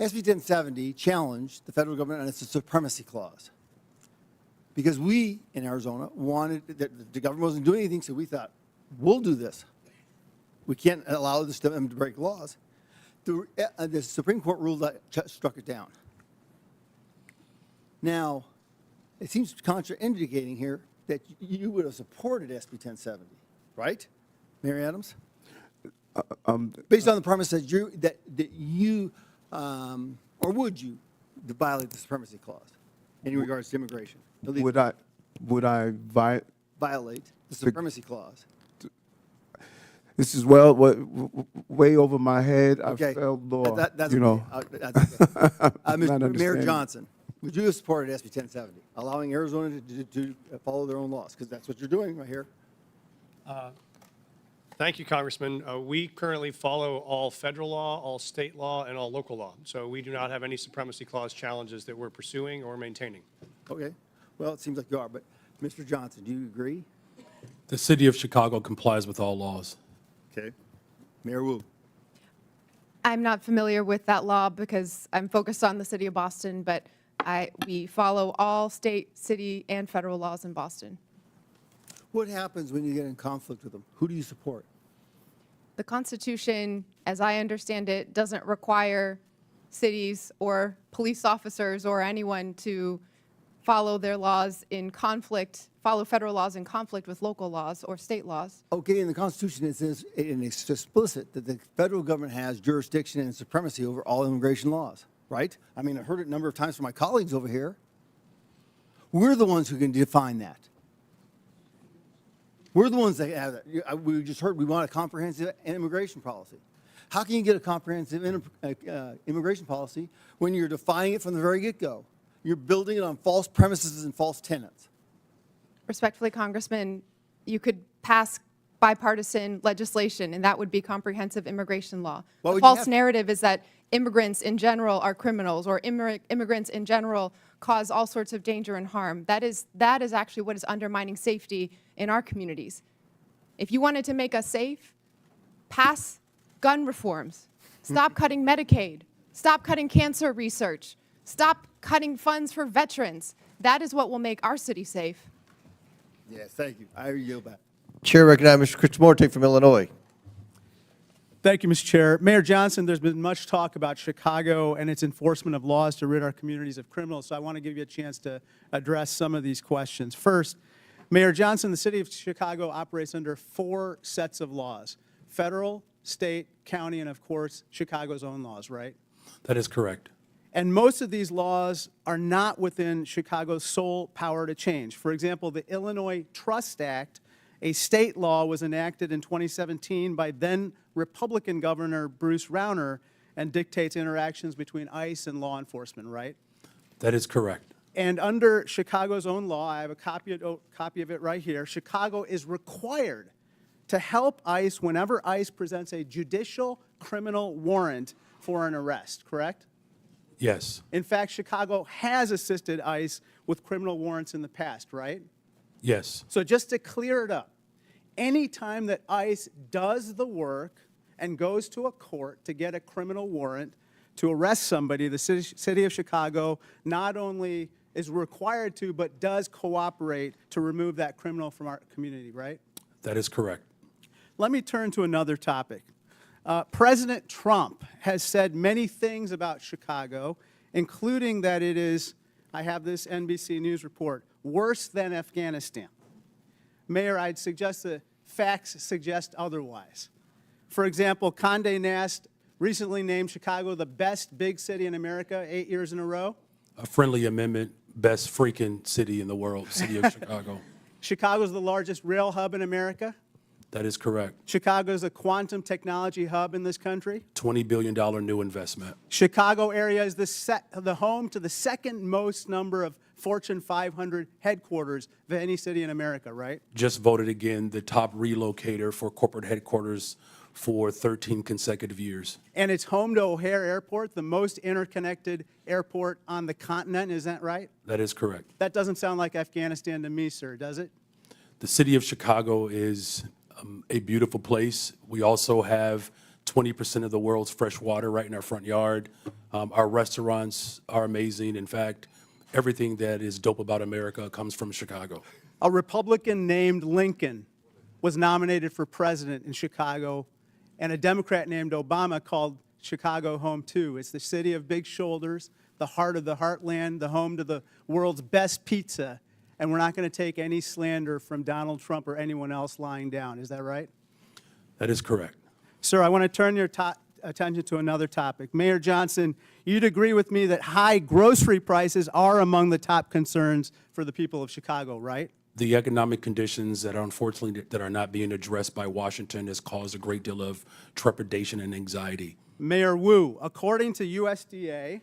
SB 1070 challenged the federal government on its supremacy clause. Because we, in Arizona, wanted, the government wasn't doing anything, so we thought, we'll do this. We can't allow them to break laws. The Supreme Court ruled that struck it down. Now, it seems contraindicating here that you would have supported SB 1070, right, Mayor Adams? Based on the premise that you or would you violate the supremacy clause in regards to immigration? Would I violate the supremacy clause? This is way over my head. Okay. I felt law. That's you know. okay. That's okay. Not Mayor understanding. Johnson, would you have supported SB 1070, allowing Arizona to follow their own laws? Because that's what you're doing right here. Thank you, Congressman. We currently follow all federal law, all state law, and all local law. So we do not have any supremacy clause challenges that we're pursuing or maintaining. Okay. Well, it seems like you are. But Mr. Johnson, do you agree? The city of Chicago complies with all laws. Okay. Mayor Wu. I'm not familiar with that law because I'm focused on the city of Boston, but we follow all state, city, and federal laws in Boston. What happens when you get in conflict with them? Who do you support? The Constitution, as I understand it, doesn't require cities or police officers or anyone to follow their laws in conflict, follow federal laws in conflict with local laws or state laws. Okay, in the Constitution it says, and it's explicit, that the federal government has jurisdiction and supremacy over all immigration laws, right? I mean, I've heard it a number of times from my colleagues over here. We're the ones who can define that. We're the ones that have it. We just heard we want a comprehensive immigration policy. How can you get a comprehensive immigration policy when you're defining it from the very get-go? You're building it on false premises and false tenets. Respectfully, Congressman, you could pass bipartisan legislation, and that would be comprehensive immigration law. The false narrative is that immigrants in general are criminals, or immigrants in general cause all sorts of danger and harm. That is actually what is undermining safety in our communities. If you wanted to make us safe, pass gun reforms. Stop cutting Medicaid. Stop cutting cancer research. Stop cutting funds for veterans. That is what will make our city safe. Yes, thank you. I yield back. Chair recognizes Mr. Krishnamurti from Illinois. Thank you, Mr. Chair. Mayor Johnson, there's been much talk about Chicago and its enforcement of laws to rid our communities of criminals, so I want to give you a chance to address some of these questions. First, Mayor Johnson, the city of Chicago operates under 4 sets of laws: federal, state, county, and of course, Chicago's own laws, right? That is correct. And most of these laws are not within Chicago's sole power to change. For example, the Illinois Trust Act, a state law, was enacted in 2017 by then Republican Governor Bruce Rauner and dictates interactions between ICE and law enforcement, right? That is correct. And under Chicago's own law, I have a copy of it right here, Chicago is required to help ICE whenever ICE presents a judicial criminal warrant for an arrest, correct? Yes. In fact, Chicago has assisted ICE with criminal warrants in the past, right? Yes. So just to clear it up, any time that ICE does the work and goes to a court to get a criminal warrant to arrest somebody, the city of Chicago not only is required to, but does cooperate to remove that criminal from our community, right? That is correct. Let me turn to another topic. President Trump has said many things about Chicago, including that it is, I have this NBC News report, worse than Afghanistan. Mayor, I'd suggest the facts suggest otherwise. For example, Condé Nast recently named Chicago the best big city in America 8 years in a row. A friendly amendment, best freaking city in the world, city of Chicago. Chicago's the largest rail hub in America. That is correct. Chicago's a quantum technology hub in this country. $20 billion new investment. Chicago area is the home to the second most number of Fortune 500 headquarters of any city in America, right? Just voted again the top relocator for corporate headquarters for 13 consecutive years. And it's home to O'Hare Airport, the most interconnected airport on the continent, is that right? That is correct. That doesn't sound like Afghanistan to me, sir, does it? The city of Chicago is a beautiful place. We also have 20% of the world's fresh water right in our front yard. Our restaurants are amazing. In fact, everything that is dope about America comes from Chicago. A Republican named Lincoln was nominated for president in Chicago, and a Democrat named Obama called Chicago home too. It's the city of big shoulders, the heart of the heartland, the home to the world's best pizza. And we're not going to take any slander from Donald Trump or anyone else lying down. Is that right? That is correct. Sir, I want to turn your attention to another topic. Mayor Johnson, you'd agree with me that high grocery prices are among the top concerns for the people of Chicago, right? The economic conditions that are unfortunately that are not being addressed by Washington has caused a great deal of trepidation and anxiety. Mayor Wu, according to USDA,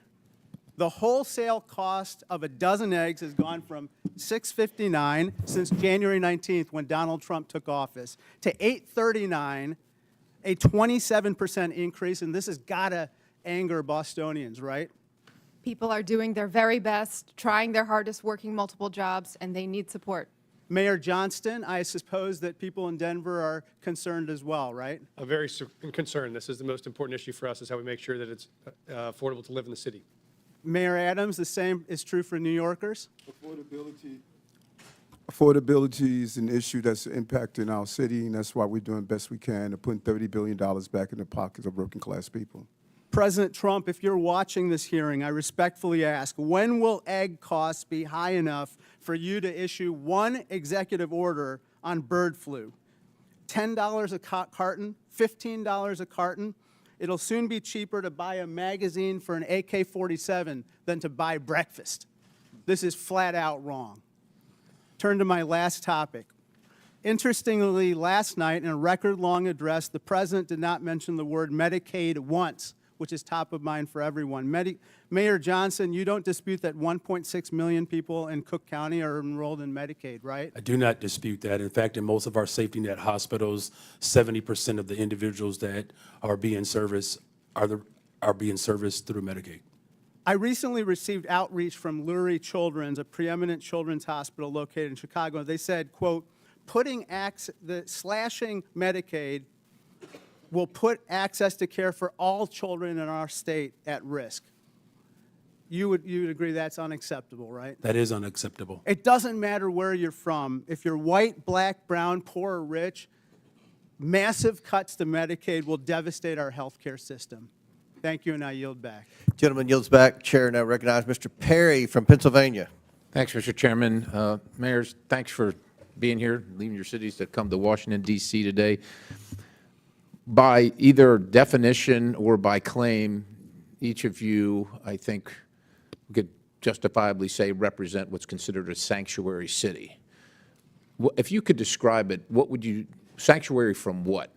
the wholesale cost of a dozen eggs has gone from $6.59 since January 19th when Donald Trump took office to $8.39, a 27% increase, and this has got to anger Bostonians, right? People are doing their very best, trying their hardest, working multiple jobs, and they need support. Mayor Johnston, I suppose that people in Denver are concerned as well, right? Very concerned. This is the most important issue for us, is how we make sure that it's affordable to live in the city. Mayor Adams, the same is true for New Yorkers? Affordability is an issue that's impacting our city, and that's why we're doing the best we can to put $30 billion back in the pockets of working-class people. President Trump, if you're watching this hearing, I respectfully ask, when will egg costs be high enough for you to issue one executive order on bird flu? $10 a carton, $15 a carton? It'll soon be cheaper to buy a magazine for an AK-47 than to buy breakfast. This is flat out wrong. Turn to my last topic. Interestingly, last night in a record-long address, the president did not mention the word Medicaid once, which is top of mind for everyone. Mayor Johnson, you don't dispute that 1.6 million people in Cook County are enrolled in Medicaid, right? I do not dispute that. In fact, in most of our safety net hospitals, 70% of the individuals that are being serviced are being serviced through Medicaid. I recently received outreach from Lurie Children's, a preeminent children's hospital located in Chicago. They said, quote, slashing Medicaid will put access to care for all children in our state at risk. You would agree that's unacceptable, right? That is unacceptable. It doesn't matter where you're from. If you're white, black, brown, poor, or rich, massive cuts to Medicaid will devastate our health care system. Thank you, and I yield back. Gentleman yields back. Chair now recognize Mr. Perry from Pennsylvania. Thanks, Mr. Chairman. Mayors, thanks for being here, leaving your cities to come to Washington, D.C. today. By either definition or by claim, each of you, I think, could justifiably say represent what's considered a sanctuary city. If you could describe it, what would you, sanctuary from what?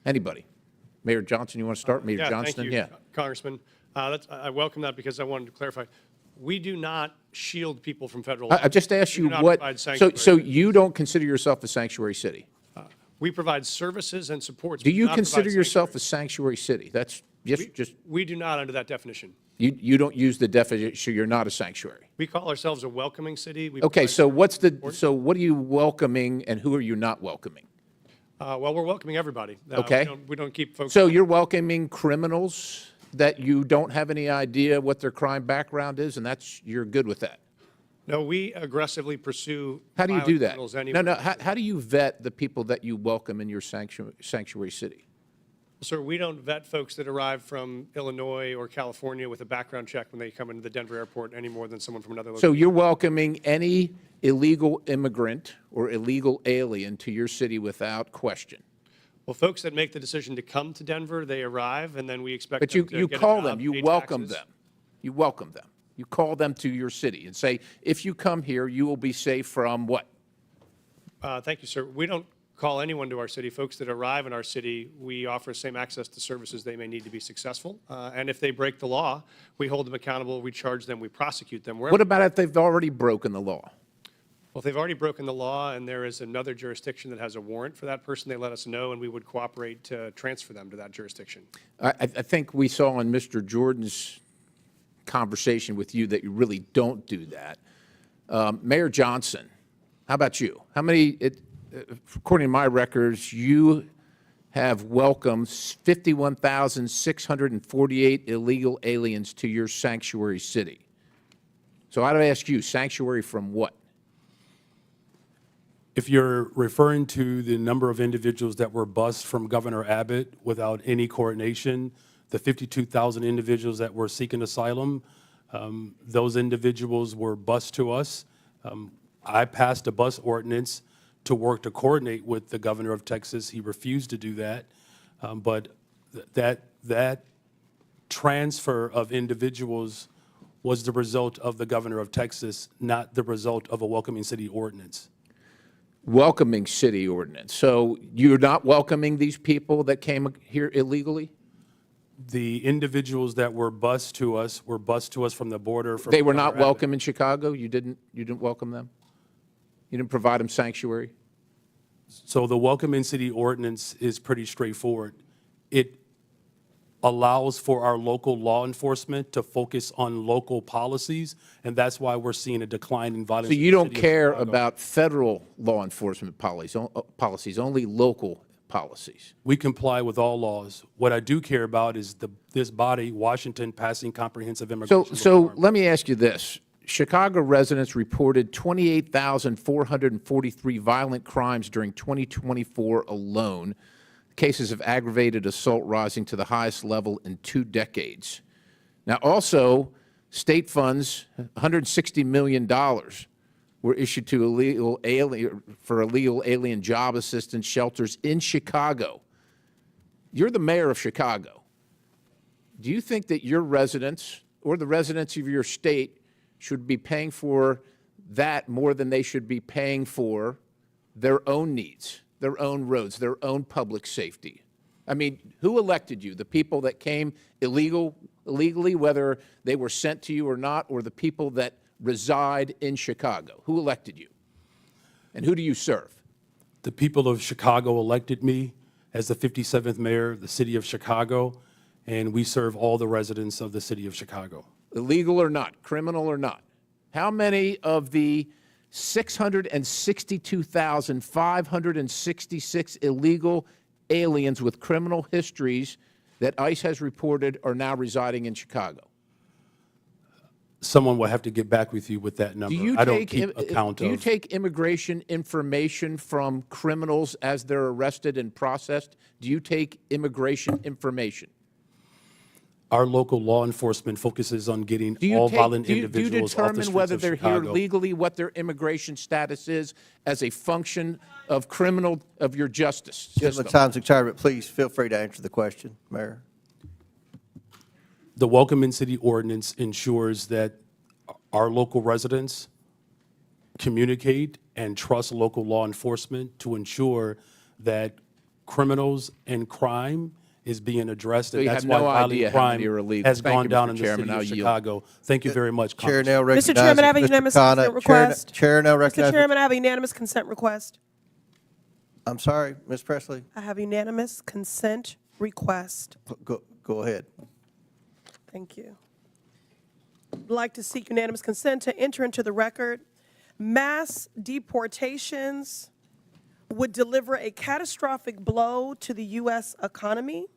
Anybody? Mayor Johnson, you want to start? Mayor Johnston? Thank you, Congressman. I welcome that because I wanted to clarify. We do not shield people from federal law. I just asked We you do not what, provide so sanctuary. you don't consider yourself a sanctuary city? We provide services and supports. Do We you not consider provide yourself a sanctuary city? That's just, We do not under that definition. you don't use the definition, you're not a sanctuary. We call ourselves a welcoming city. We Okay, provide so what's the, support. so what are you welcoming and who are you not welcoming? Well, we're welcoming everybody. Okay. We don't keep folks. So you're welcoming criminals that you don't have any idea what their crime background is, and you're good with that? No, we aggressively pursue. How do you violent do that? criminals No, anywhere. no, how do you vet the people that you welcome in your sanctuary city? Sir, we don't vet folks that arrive from Illinois or California with a background check when they come into the Denver airport any more than someone from another location. So you're welcoming any illegal immigrant or illegal alien to your city without question? Well, folks that make the decision to come to Denver, they arrive, and then we expect But them to you get a call job, them, you pay welcome taxes. them. You welcome them. You call them to your city and say, if you come here, you will be safe from what? Thank you, sir. We don't call anyone to our city. Folks that arrive in our city, we offer same access to services they may need to be successful. And if they break the law, we hold them accountable, we charge them, we prosecute them. What about if they've already broken the law? Well, if they've already broken the law and there is another jurisdiction that has a warrant for that person, they let us know and we would cooperate to transfer them to that jurisdiction. I think we saw in Mr. Jordan's conversation with you that you really don't do that. Mayor Johnson, how about you? How many, according to my records, you have welcomed 51,648 illegal aliens to your sanctuary city. So I'd ask you, sanctuary from what? If you're referring to the number of individuals that were bused from Governor Abbott without any coordination, the 52,000 individuals that were seeking asylum, those individuals were bused to us. I passed a bus ordinance to work to coordinate with the governor of Texas. He refused to do that. But that transfer of individuals was the result of the governor of Texas, not the result of a welcoming city ordinance. Welcoming city ordinance. So you're not welcoming these people that came here illegally? The individuals that were bused to us from the border. From They were Governor not Abbott. welcome in Chicago? You didn't welcome them? You didn't provide them sanctuary? So the welcoming city ordinance is pretty straightforward. It allows for our local law enforcement to focus on local policies, and that's why we're seeing a decline in violence. So in you the don't city of care Chicago. about federal law enforcement policies, only local policies? We comply with all laws. What I do care about is this body, Washington, passing comprehensive immigration So reform. let me ask you this. Chicago residents reported 28,443 violent crimes during 2024 alone, cases of aggravated assault rising to the highest level in 2 decades. Now, also, state funds, $160 million, were issued to illegal alien job assistance shelters in Chicago. You're the mayor of Chicago. Do you think that your residents or the residents of your state should be paying for that more than they should be paying for their own needs, their own roads, their own public safety? I mean, who elected you? The people that came illegally, whether they were sent to you or not, or the people that reside in Chicago? Who elected you? And who do you serve? The people of Chicago elected me as the 57th mayor of the city of Chicago, and we serve all the residents of the city of Chicago. Illegal or not, criminal or not. How many of the 662,566 illegal aliens with criminal histories that ICE has reported are now residing in Chicago? Someone will have to get back with you with that number. I don't keep account do you of. take immigration information from criminals as they're arrested and processed? Do you take immigration information? Our local law enforcement focuses on getting all violent individuals do you off the determine streets whether of they're here Chicago. legally, what their immigration status is, as a function of your justice Gentleman's system? time's expired, but please feel free to answer the question, Mayor. The Welcome in City ordinance ensures that our local residents communicate and trust local law enforcement to ensure that criminals and crime is being addressed. So And you that's have why no violent idea how many crime are illegal. has Thank gone you, down Mr. in the Chairman. city I'll of yield. Chicago. Thank you very much, Chair Congressman. now recognizes Mr. Chairman, I have a Mr. unanimous Khanna. consent request. Chair now Mr. recognizes. Chairman, I have a unanimous consent request. I'm sorry, Ms. Presley. I have a unanimous consent request. Go ahead. Thank you. I'd like to seek unanimous consent to enter into the record. Mass deportations would deliver a catastrophic blow to the U.S. economy.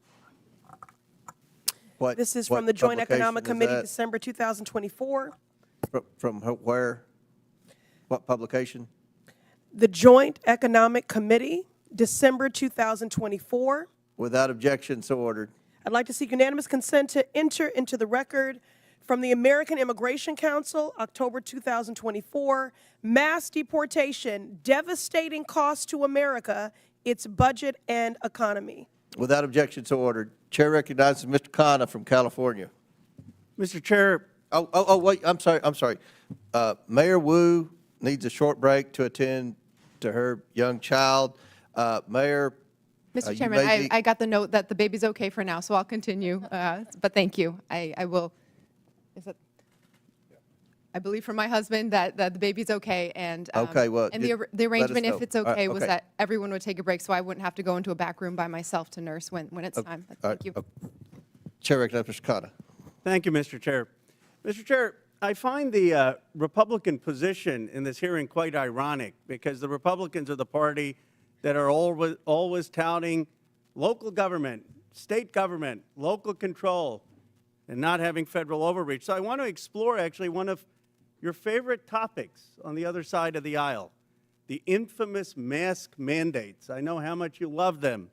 What? This is what from the Joint publication Economic is Committee, that? December 2024. From where? What publication? The Joint Economic Committee, December 2024. Without objection, so ordered. I'd like to seek unanimous consent to enter into the record from the American Immigration Council, October 2024, mass deportation, devastating cost to America, its budget and economy. Without objection, so ordered. Chair recognizes Mr. Khanna from California. Mr. Chair, Wait, I'm sorry. Mayor Wu needs a short break to attend to her young child. Mayor. Mr. you Chairman, may be- I got the note that the baby's okay for now, so I'll continue. But thank you. I will. Is it? I believe from my husband that the baby's okay, and Okay, well, and just the let us arrangement, know. if it's All right, okay, was okay. that everyone would take a break, so I wouldn't have to go into a back room by myself to nurse when it's time. All right, Thank you. Chair recognizes Mr. Khanna. thank you, Mr. Chair. Mr. Chair, I find the Republican position in this hearing quite ironic because the Republicans are the party that are always touting local government, state government, local control, and not having federal overreach. So I want to explore actually one of your favorite topics on the other side of the aisle, the infamous mask mandates. I know how much you love them.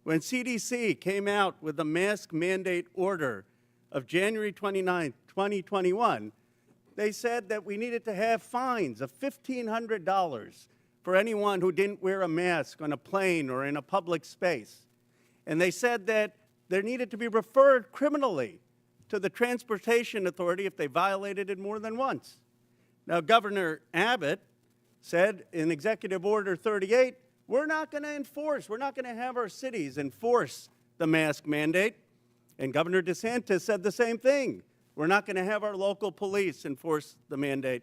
When CDC came out with the mask mandate order of January 29, 2021, they said that we needed to have fines of $1,500 for anyone who didn't wear a mask on a plane or in a public space. And they said that there needed to be referred criminally to the Transportation Authority if they violated it more than once. Now, Governor Abbott said in Executive Order 38, we're not going to enforce, we're not going to have our cities enforce the mask mandate. And Governor DeSantis said the same thing. We're not going to have our local police enforce the mandate.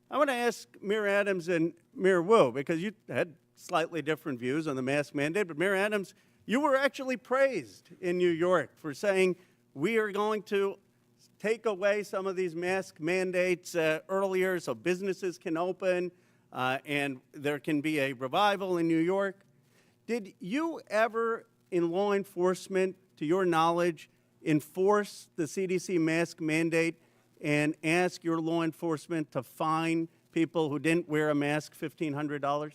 I want to ask Mayor Adams and Mayor Wu, because you had slightly different views on the mask mandate, but Mayor Adams, you were actually praised in New York for saying we are going to take away some of these mask mandates earlier so businesses can open and there can be a revival in New York. Did you ever, in law enforcement, to your knowledge, enforce the CDC mask mandate and ask your law enforcement to fine people who didn't wear a mask $1,500?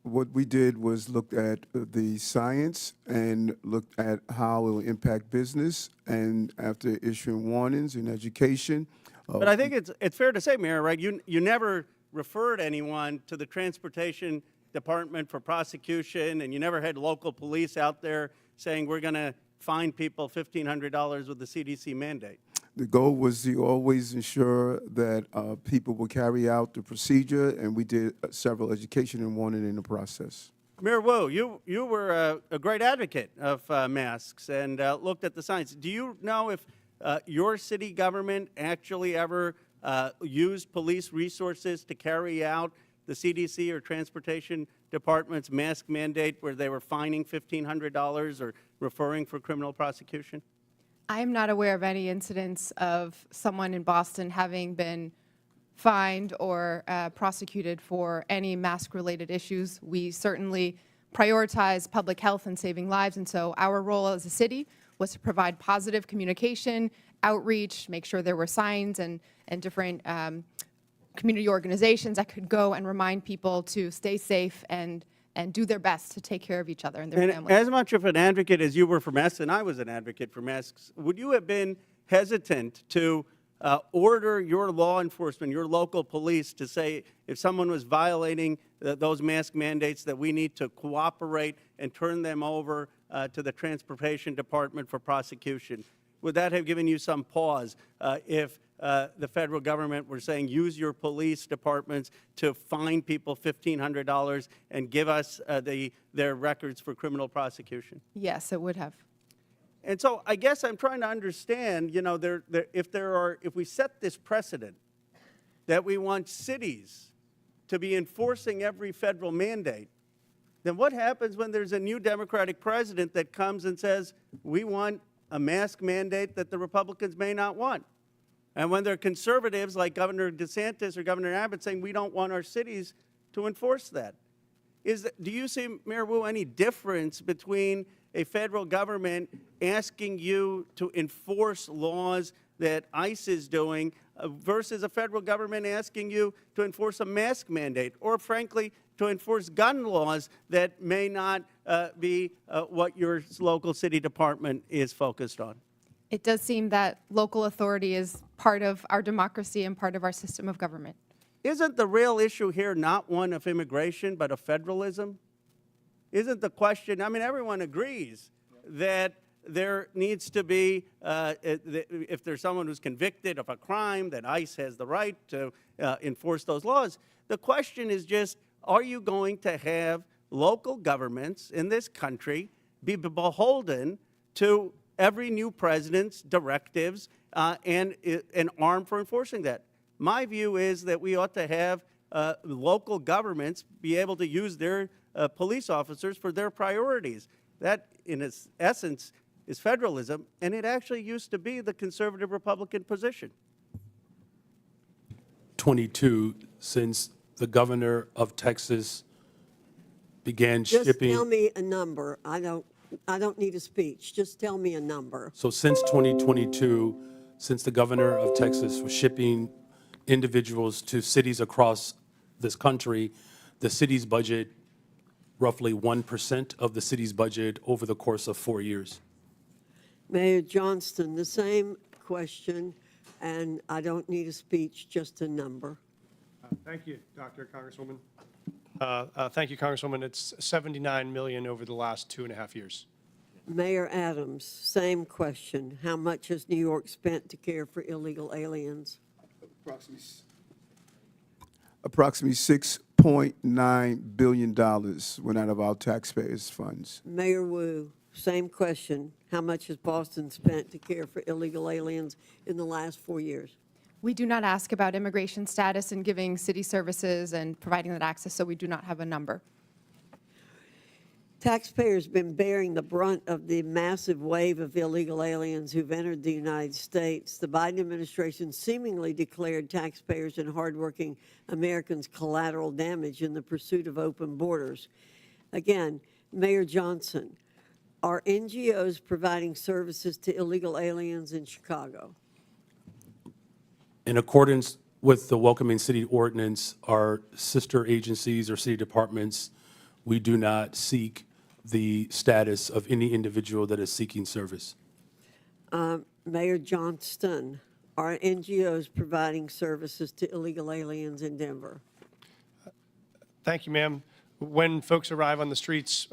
What we did was look at the science and looked at how it will impact business, and after issuing warnings in education. But I think it's fair to say, Mayor, right, you never referred anyone to the Transportation Department for prosecution, and you never had local police out there saying we're going to fine people $1,500 with the CDC mandate. The goal was to always ensure that people will carry out the procedure, and we did several education and warning in the process. Mayor Wu, you were a great advocate of masks and looked at the science. Do you know if your city government actually ever used police resources to carry out the CDC or Transportation Department's mask mandate where they were fining $1,500 or referring for criminal prosecution? I am not aware of any incidents of someone in Boston having been fined or prosecuted for any mask-related issues. We certainly prioritize public health and saving lives, and so our role as a city was to provide positive communication, outreach, make sure there were signs and different community organizations that could go and remind people to stay safe and do their best to take care of each other and their And families. as much of an advocate as you were for masks, and I was an advocate for masks, would you have been hesitant to order your law enforcement, your local police, to say if someone was violating those mask mandates that we need to cooperate and turn them over to the Transportation Department for prosecution? would that have given you some pause if the federal government were saying, use your police departments to fine people $1,500 and give us their records for criminal prosecution? Yes, it would have. And so I guess I'm trying to understand, you know, if we set this precedent that we want cities to be enforcing every federal mandate, then what happens when there's a new Democratic president that comes and says, we want a mask mandate that the Republicans may not want? And when there are conservatives like Governor DeSantis or Governor Abbott saying we don't want our cities to enforce that? Do you see, Mayor Wu, any difference between a federal government asking you to enforce laws that ICE is doing versus a federal government asking you to enforce a mask mandate, or frankly, to enforce gun laws that may not be what your local city department is focused on? It does seem that local authority is part of our democracy and part of our system of government. Isn't the real issue here not one of immigration, but of federalism? Isn't the question, I mean, everyone agrees that there needs to be, if there's someone who's convicted of a crime, that ICE has the right to enforce those laws. The question is just, are you going to have local governments in this country be beholden to every new president's directives and armed for enforcing that? My view is that we ought to have local governments be able to use their police officers for their priorities. That, in its essence, is federalism, and it actually used to be the conservative Republican position. 22, since the governor of Texas began Just shipping. tell me a number. I don't need a speech. Just tell me a number. So since 2022, since the governor of Texas was shipping individuals to cities across this country, the city's budget, roughly 1% of the city's budget over the course of 4 years. Mayor Johnston, the same question, and I don't need a speech, just a number. Thank you, Dr. Congresswoman. Thank you, Congresswoman. It's $79 million over the last 2.5 years. Mayor Adams, same question. How much has New York spent to care for illegal aliens? Approximately $6.9 billion went out of our taxpayers' funds. Mayor Wu, same question. How much has Boston spent to care for illegal aliens in the last 4 years? We do not ask about immigration status and giving city services and providing that access, so we do not have a number. Taxpayers have been bearing the brunt of the massive wave of illegal aliens who've entered the United States. The Biden administration seemingly declared taxpayers and hardworking Americans collateral damage in the pursuit of open borders. Again, Mayor Johnson, are NGOs providing services to illegal aliens in Chicago? In accordance with the Welcoming City Ordinance, our sister agencies or city departments, we do not seek the status of any individual that is seeking service. Mayor Johnston, are NGOs providing services to illegal aliens in Denver? Thank you, ma'am. When folks arrive on the streets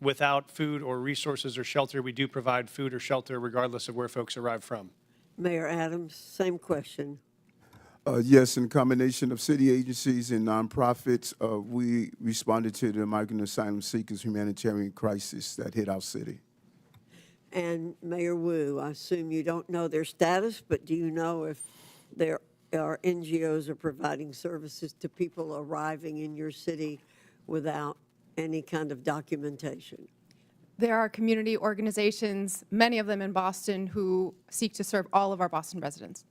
without food or resources or shelter, we do provide food or shelter regardless of where folks arrive from. Mayor Adams, same question. Yes, in combination of city agencies and nonprofits, we responded to the migrant asylum seekers humanitarian crisis that hit our city. And Mayor Wu, I assume you don't know their status, but do you know if there are NGOs are providing services to people arriving in your city without any kind of documentation? There are community organizations, many of them in Boston, who seek to serve all of our Boston residents.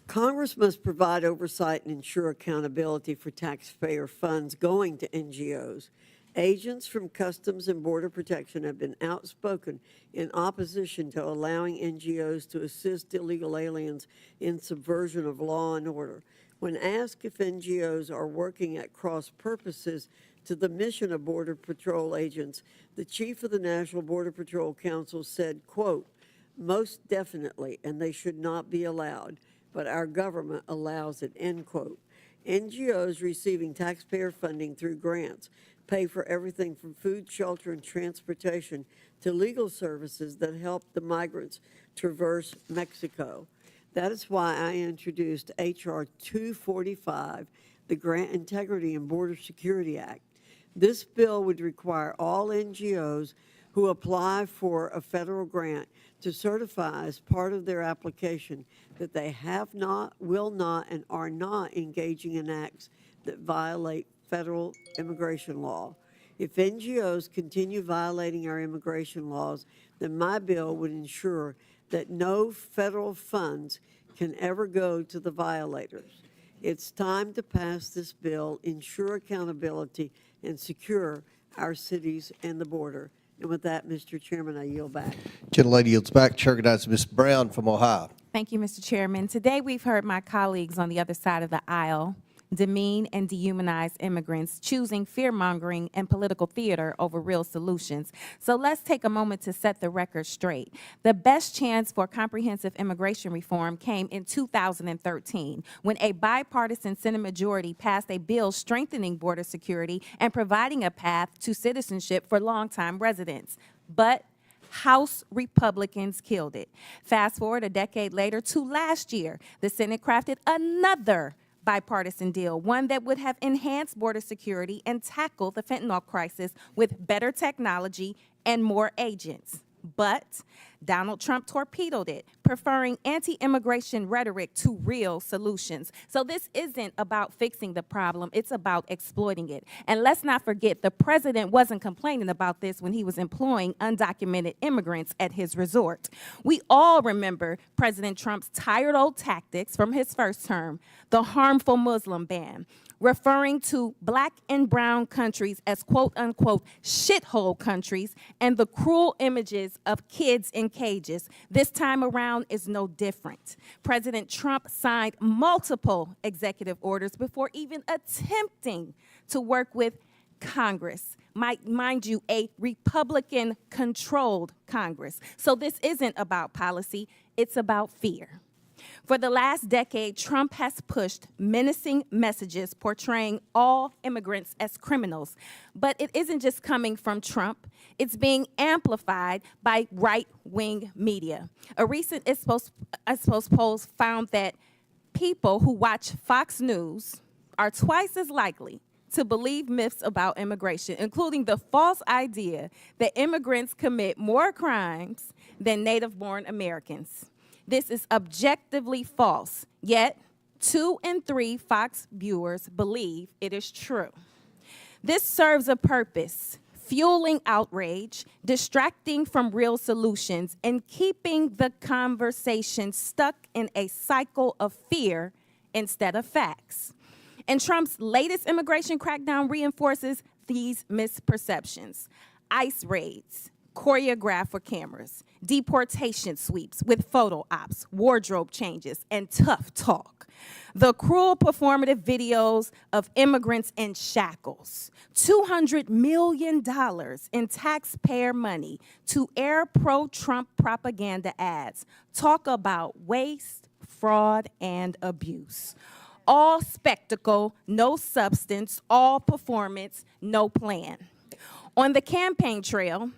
Congress must provide oversight and ensure accountability for taxpayer funds going to NGOs. Agents from Customs and Border Protection have been outspoken in opposition to allowing NGOs to assist illegal aliens in subversion of law and order. When asked if NGOs are working at cross purposes to the mission of Border Patrol agents, the chief of the National Border Patrol Council said, quote, "Most definitely, and they should not be allowed, but our government allows it," end quote. NGOs receiving taxpayer funding through grants pay for everything from food, shelter, and transportation to legal services that help the migrants traverse Mexico. That is why I introduced H.R. 245, the Grant Integrity and Border Security Act. This bill would require all NGOs who apply for a federal grant to certify as part of their application that they have not, will not, and are not engaging in acts that violate federal immigration law. If NGOs continue violating our immigration laws, then my bill would ensure that no federal funds can ever go to the violators. It's time to pass this bill, ensure accountability, and secure our cities and the border. And with that, Mr. Chairman, I yield back. Gentlelady yields back. Chair recognizes Ms. Brown from Ohio. Thank you, Mr. Chairman. Today, we've heard my colleagues on the other side of the aisle demean and dehumanize immigrants, choosing fear-mongering and political theater over real solutions. So let's take a moment to set the record straight. The best chance for comprehensive immigration reform came in 2013, when a bipartisan Senate majority passed a bill strengthening border security and providing a path to citizenship for longtime residents. But House Republicans killed it. Fast forward a decade later to last year, the Senate crafted another bipartisan deal, one that would have enhanced border security and tackled the fentanyl crisis with better technology and more agents. But Donald Trump torpedoed it, preferring anti-immigration rhetoric to real solutions. So this isn't about fixing the problem, it's about exploiting it. And let's not forget, the president wasn't complaining about this when he was employing undocumented immigrants at his resort. We all remember President Trump's tired old tactics from his first term, the harmful Muslim ban, referring to black and brown countries as quote-unquote shithole countries, and the cruel images of kids in cages. This time around is no different. President Trump signed multiple executive orders before even attempting to work with Congress. Mind you, a Republican-controlled Congress. So this isn't about policy, it's about fear. For the last decade, Trump has pushed menacing messages portraying all immigrants as criminals. But it isn't just coming from Trump. It's being amplified by right-wing media. A recent Ipsos poll found that people who watch Fox News are twice as likely to believe myths about immigration, including the false idea that immigrants commit more crimes than native-born Americans. This is objectively false, yet 2 in 3 Fox viewers believe it is true. This serves a purpose: fueling outrage, distracting from real solutions, and keeping the conversation stuck in a cycle of fear instead of facts. And Trump's latest immigration crackdown reinforces these misperceptions. ICE raids, choreographed for cameras, deportation sweeps with photo ops, wardrobe changes, and tough talk. The cruel performative videos of immigrants in shackles, $200 million in taxpayer money to air pro-Trump propaganda ads. Talk about waste, fraud, and abuse. All spectacle, no substance, all performance, no plan. On the campaign trail,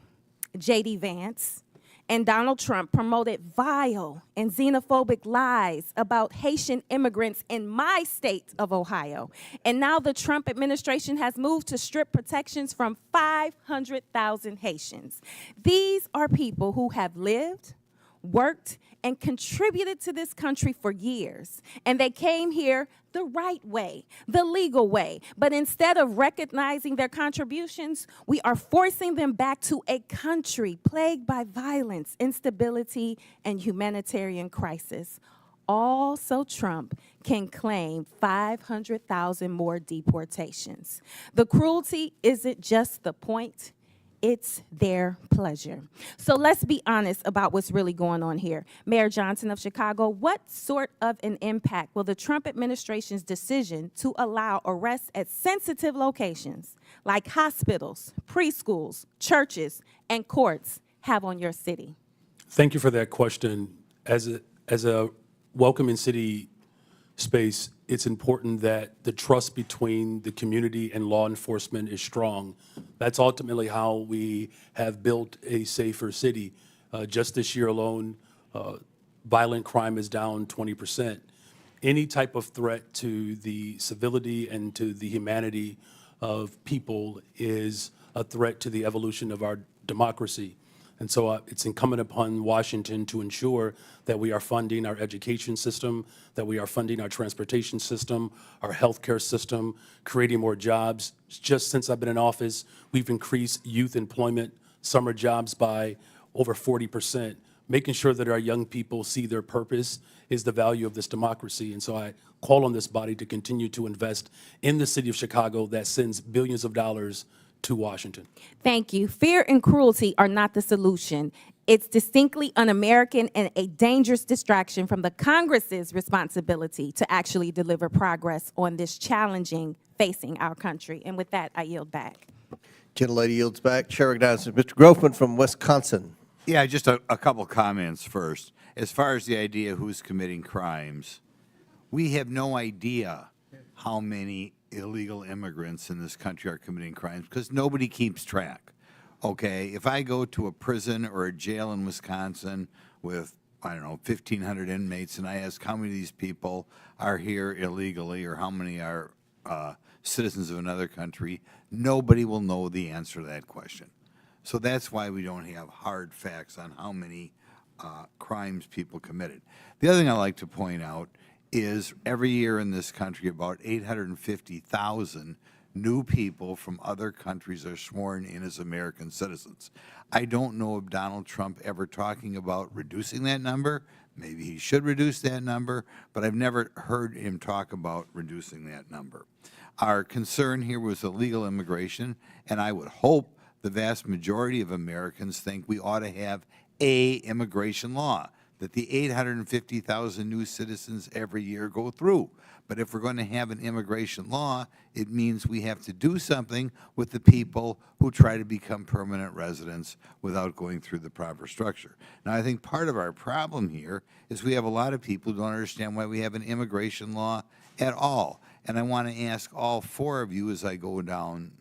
J.D. Vance and Donald Trump promoted vile and xenophobic lies about Haitian immigrants in my state of Ohio. And now the Trump administration has moved to strip protections from 500,000 Haitians. These are people who have lived, worked, and contributed to this country for years. And they came here the right way, the legal way. But instead of recognizing their contributions, we are forcing them back to a country plagued by violence, instability, and humanitarian crisis. All so Trump can claim 500,000 more deportations. The cruelty isn't just the point, it's their pleasure. So let's be honest about what's really going on here. Mayor Johnson of Chicago, what sort of an impact will the Trump administration's decision to allow arrests at sensitive locations like hospitals, preschools, churches, and courts have on your city? Thank you for that question. As a welcoming city space, it's important that the trust between the community and law enforcement is strong. That's ultimately how we have built a safer city. Just this year alone, violent crime is down 20%. Any type of threat to the civility and to the humanity of people is a threat to the evolution of our democracy. And so it's incumbent upon Washington to ensure that we are funding our education system, that we are funding our transportation system, our healthcare system, creating more jobs. Just since I've been in office, we've increased youth employment, summer jobs by over 40%. Making sure that our young people see their purpose is the value of this democracy. And so I call on this body to continue to invest in the city of Chicago that sends billions of dollars to Washington. Thank you. Fear and cruelty are not the solution. It's distinctly un-American and a dangerous distraction from the Congress's responsibility to actually deliver progress on this challenging facing our country. And with that, I yield back. Gentlelady yields back. Chair recognizes Mr. Grofman from Wisconsin. Yeah, just a couple comments first. As far as the idea of who's committing crimes, we have no idea how many illegal immigrants in this country are committing crimes because nobody keeps track. Okay, if I go to a prison or a jail in Wisconsin with, I don't know, 1,500 inmates, and I ask how many of these people are here illegally or how many are citizens of another country, nobody will know the answer to that question. So that's why we don't have hard facts on how many crimes people committed. The other thing I like to point out is every year in this country, about 850,000 new people from other countries are sworn in as American citizens. I don't know of Donald Trump ever talking about reducing that number. Maybe he should reduce that number, but I've never heard him talk about reducing that number. Our concern here was illegal immigration, and I would hope the vast majority of Americans think we ought to have an immigration law that the 850,000 new citizens every year go through. But if we're going to have an immigration law, it means we have to do something with the people who try to become permanent residents without going through the proper structure. Now, I think part of our problem here is we have a lot of people who don't understand why we have an immigration law at all. And I want to ask all four of you as I go down,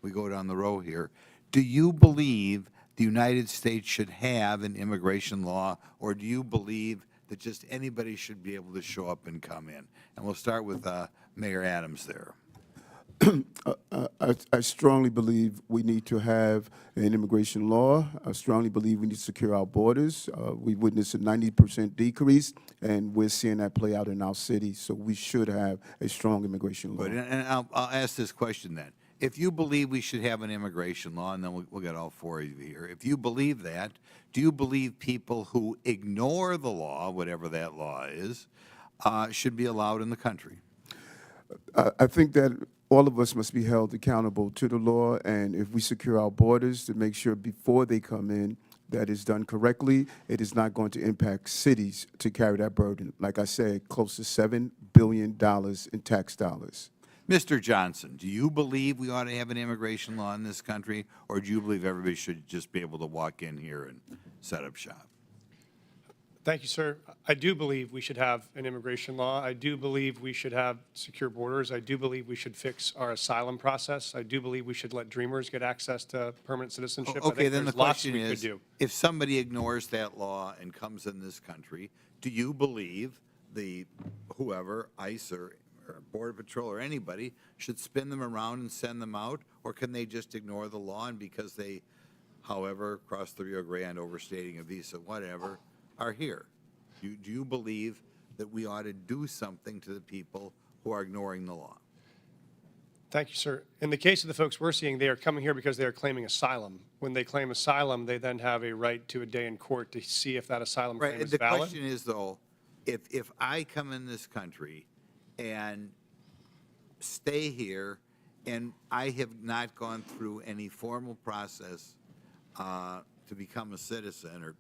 we go down the row here, do you believe the United States should have an immigration law, or do you believe that just anybody should be able to show up and come in? And we'll start with Mayor Adams there. I strongly believe we need to have an immigration law. I strongly believe we need to secure our borders. We witnessed a 90% decrease, and we're seeing that play out in our city. So we should have a strong immigration law. Good. And I'll ask this question then. If you believe we should have an immigration law, and then we'll get all four of you here, if you believe that, do you believe people who ignore the law, whatever that law is, should be allowed in the country? I think that all of us must be held accountable to the law, and if we secure our borders to make sure before they come in that is done correctly, it is not going to impact cities to carry that burden. Like I said, close to $7 billion in tax dollars. Mr. Johnson, do you believe we ought to have an immigration law in this country, or do you believe everybody should just be able to walk in here and set up shop? Thank you, sir. I do believe we should have an immigration law. I do believe we should have secure borders. I do believe we should fix our asylum process. I do believe we should let dreamers get access to permanent citizenship. I Okay, think then the there's lots question we could is, do. if somebody ignores that law and comes in this country, do you believe the whoever, ICE or Border Patrol or anybody, should spin them around and send them out, or can they just ignore the law and because they, however, cross the Rio Grande, overstating a visa, whatever, are here? Do you believe that we ought to do something to the people who are ignoring the law? Thank you, sir. In the case of the folks we're seeing, they are coming here because they are claiming asylum. When they claim asylum, they then have a right to a day in court to see if that asylum claim is The valid. question is, though, if I come in this country and stay here and I have not gone through any formal process to become a citizen or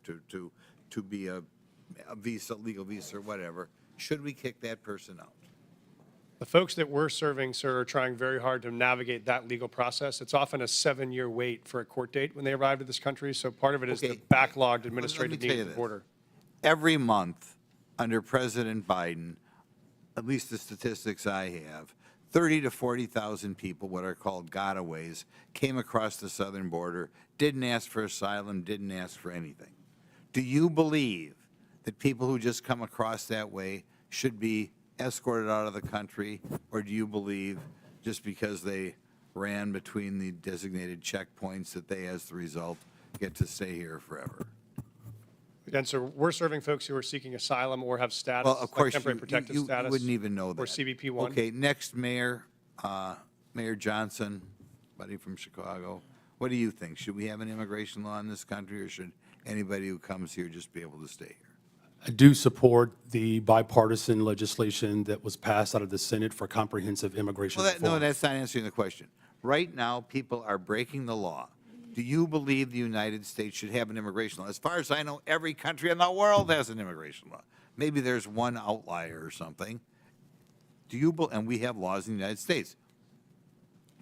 to be a visa, legal visa or whatever, should we kick that person out? The folks that we're serving, sir, are trying very hard to navigate that legal process. It's often a 7-year wait for a court date when they arrive to this country, so part of it is the backlogged administrative Let me tell needs you of the this. border. Every month under President Biden, at least the statistics I have, 30 to 40,000 people, what are called gotaways, came across the southern border, didn't ask for asylum, didn't ask for anything. Do you believe that people who just come across that way should be escorted out of the country, or do you believe just because they ran between the designated checkpoints that they, as the result, get to stay here forever? Again, sir, we're serving folks who are seeking asylum or have status, Well, of course, like temporary you protective status. wouldn't even know that. Or CBP-1. Okay, next, Mayor, Mayor Johnson, buddy from Chicago, what do you think? Should we have an immigration law in this country, or should anybody who comes here just be able to stay here? I do support the bipartisan legislation that was passed out of the Senate for comprehensive immigration Well, reform. no, that's not answering the question. Right now, people are breaking the law. Do you believe the United States should have an immigration law? As far as I know, every country in the world has an immigration law. Maybe there's one outlier or something. Do you, and we have laws in the United States.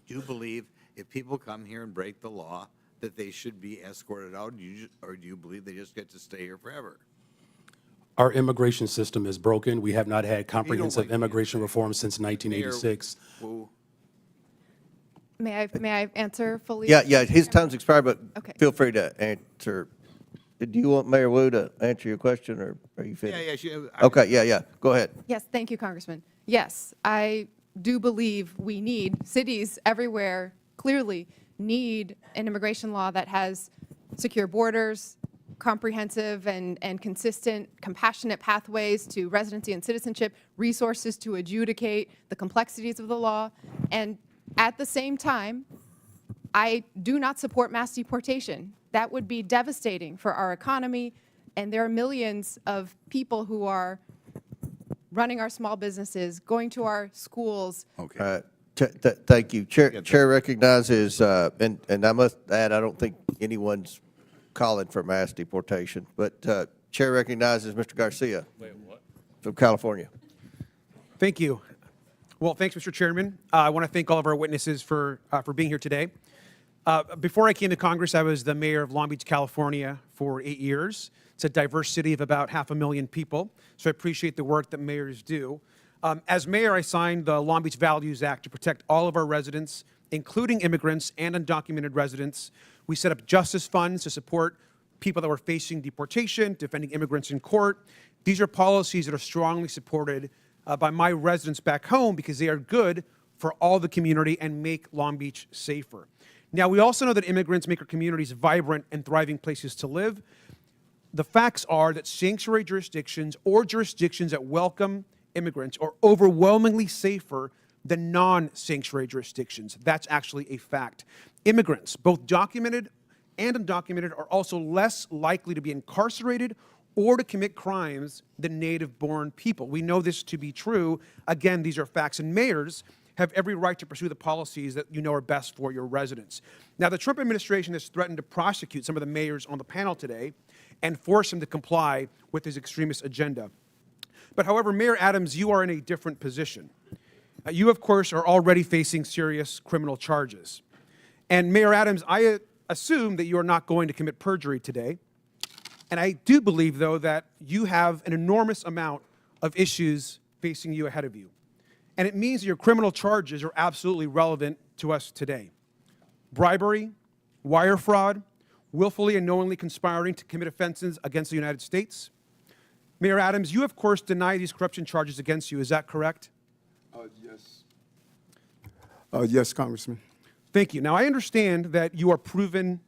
Do you believe if people come here and break the law that they should be escorted out, or do you believe they just get to stay here forever? Our immigration system is broken. We have not had comprehensive like me to immigration reform since 1986. Wu? May I answer fully? Yeah, his time's expired, but Okay. feel free to answer. Do you want Mayor Wu to answer your question, or are you finished? Okay, yeah, go ahead. Yes, thank you, Congressman. Yes, I do believe we need, cities everywhere clearly need an immigration law that has secure borders, comprehensive and consistent, compassionate pathways to residency and citizenship, resources to adjudicate the complexities of the law. And at the same time, I do not support mass deportation. That would be devastating for our economy, and there are millions of people who are running our small businesses, going to our schools. Okay. Thank you. Chair recognizes, and I must add, I don't think anyone's calling for mass deportation, but Chair recognizes Mr. Garcia from California. Thank you. Well, thanks, Mr. Chairman. I want to thank all of our witnesses for being here today. Before I came to Congress, I was the mayor of Long Beach, California for 8 years. It's a diverse city of about 500,000 people, so I appreciate the work that mayors do. As mayor, I signed the Long Beach Values Act to protect all of our residents, including immigrants and undocumented residents. We set up justice funds to support people that were facing deportation, defending immigrants in court. These are policies that are strongly supported by my residents back home because they are good for all the community and make Long Beach safer. Now, we also know that immigrants make our communities vibrant and thriving places to live. The facts are that sanctuary jurisdictions or jurisdictions that welcome immigrants are overwhelmingly safer than non-sanctuary jurisdictions. That's actually a fact. Immigrants, both documented and undocumented, are also less likely to be incarcerated or to commit crimes than native-born people. We know this to be true. Again, these are facts, and mayors have every right to pursue the policies that you know are best for your residents. Now, the Trump administration has threatened to prosecute some of the mayors on the panel today and force them to comply with his extremist agenda. But however, Mayor Adams, you are in a different position. You, of course, are already facing serious criminal charges. And Mayor Adams, I assume that you are not going to commit perjury today. And I do believe, though, that you have an enormous amount of issues facing you ahead of you. And it means that your criminal charges are absolutely relevant to us today. Bribery, wire fraud, willfully and knowingly conspiring to commit offenses against the United States. Mayor Adams, you, of course, deny these corruption charges against you. Is that correct? Yes. Yes, Congressman. Thank you. Now, I understand that you are proven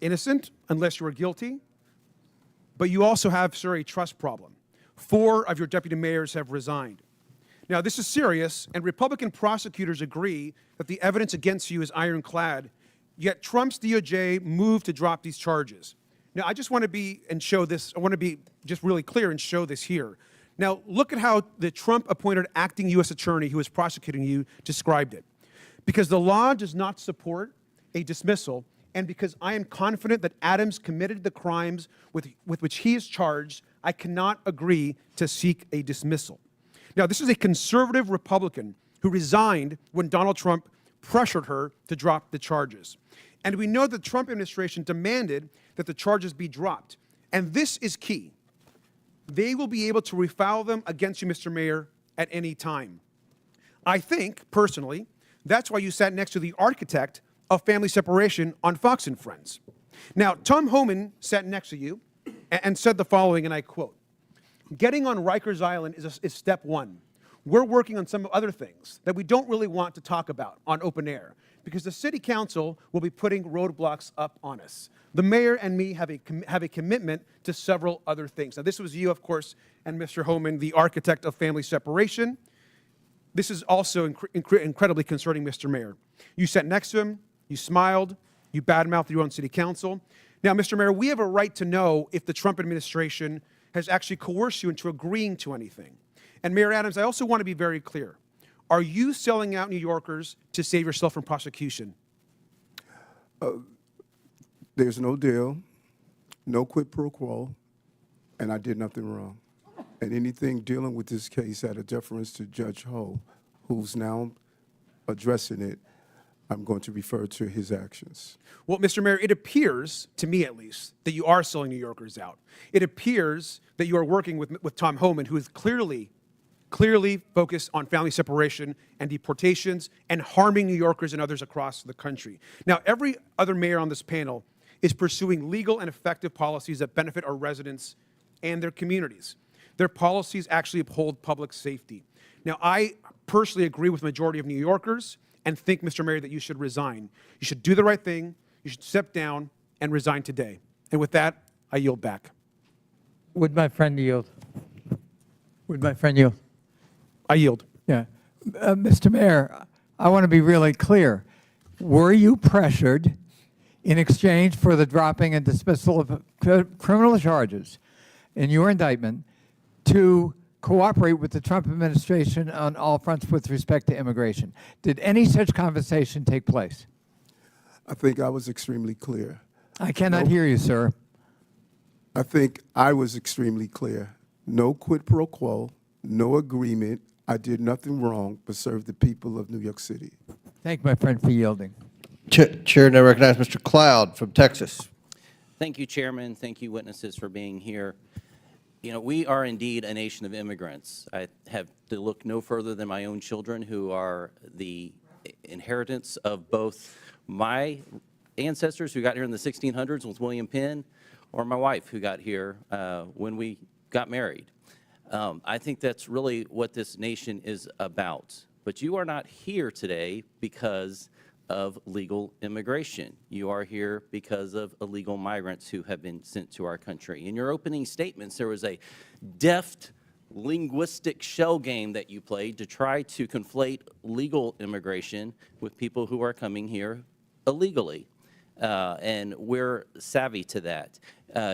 innocent unless you are guilty, but you also have, sir, a trust problem. 4 of your deputy mayors have resigned. Now, this is serious, and Republican prosecutors agree that the evidence against you is ironclad, yet Trump's DOJ moved to drop these charges. Now, I just want to be just really clear and show this here. Now, look at how the Trump-appointed acting U.S. attorney who is prosecuting you described it. Because the law does not support a dismissal, and because I am confident that Adams committed the crimes with which he is charged, I cannot agree to seek a dismissal. Now, this is a conservative Republican who resigned when Donald Trump pressured her to drop the charges. And we know the Trump administration demanded that the charges be dropped. And this is key. They will be able to refile them against you, Mr. Mayor, at any time. I think, personally, that's why you sat next to the architect of family separation on Fox and Friends. Now, Tom Homan sat next to you and said the following, and I quote, "Getting on Rikers Island is step one. We're working on some other things that we don't really want to talk about on open air because the city council will be putting roadblocks up on us. The mayor and me have a commitment to several other things." Now, this was you, of course, and Mr. Homan, the architect of family separation. This is also incredibly concerning, Mr. Mayor. You sat next to him, you smiled, you badmouthed your own city council. Now, Mr. Mayor, we have a right to know if the Trump administration has actually coerced you into agreeing to anything. And Mayor Adams, I also want to be very clear. Are you selling out New Yorkers to save yourself from prosecution? There's no deal, no quid pro quo, and I did nothing wrong. And anything dealing with this case out of deference to Judge Ho, who's now addressing it, I'm going to refer to his actions. Well, Mr. Mayor, it appears, to me at least, that you are selling New Yorkers out. It appears that you are working with Tom Homan, who is clearly focused on family separation and deportations and harming New Yorkers and others across the country. Now, every other mayor on this panel is pursuing legal and effective policies that benefit our residents and their communities. Their policies actually uphold public safety. Now, I personally agree with the majority of New Yorkers and think, Mr. Mayor, that you should resign. You should do the right thing. You should step down and resign today. And with that, I yield back. Would my friend yield? Would my friend yield? I yield. Yeah. Mr. Mayor, I want to be really clear. Were you pressured in exchange for the dropping and dismissal of criminal charges in your indictment to cooperate with the Trump administration on all fronts with respect to immigration? Did any such conversation take place? I think I was extremely clear. I cannot hear you, sir. I think I was extremely clear. No quid pro quo, no agreement. I did nothing wrong but serve the people of New York City. Thank my friend for yielding. Chair now recognize Mr. Cloud from Texas. Thank you, Chairman. Thank you, witnesses, for being here. You know, we are indeed a nation of immigrants. I have to look no further than my own children, who are the inheritance of both my ancestors who got here in the 1600s with William Penn, or my wife who got here when we got married. I think that's really what this nation is about. But you are not here today because of legal immigration. You are here because of illegal migrants who have been sent to our country. In your opening statements, there was a deft linguistic shell game that you played to try to conflate legal immigration with people who are coming here illegally. And we're savvy to that.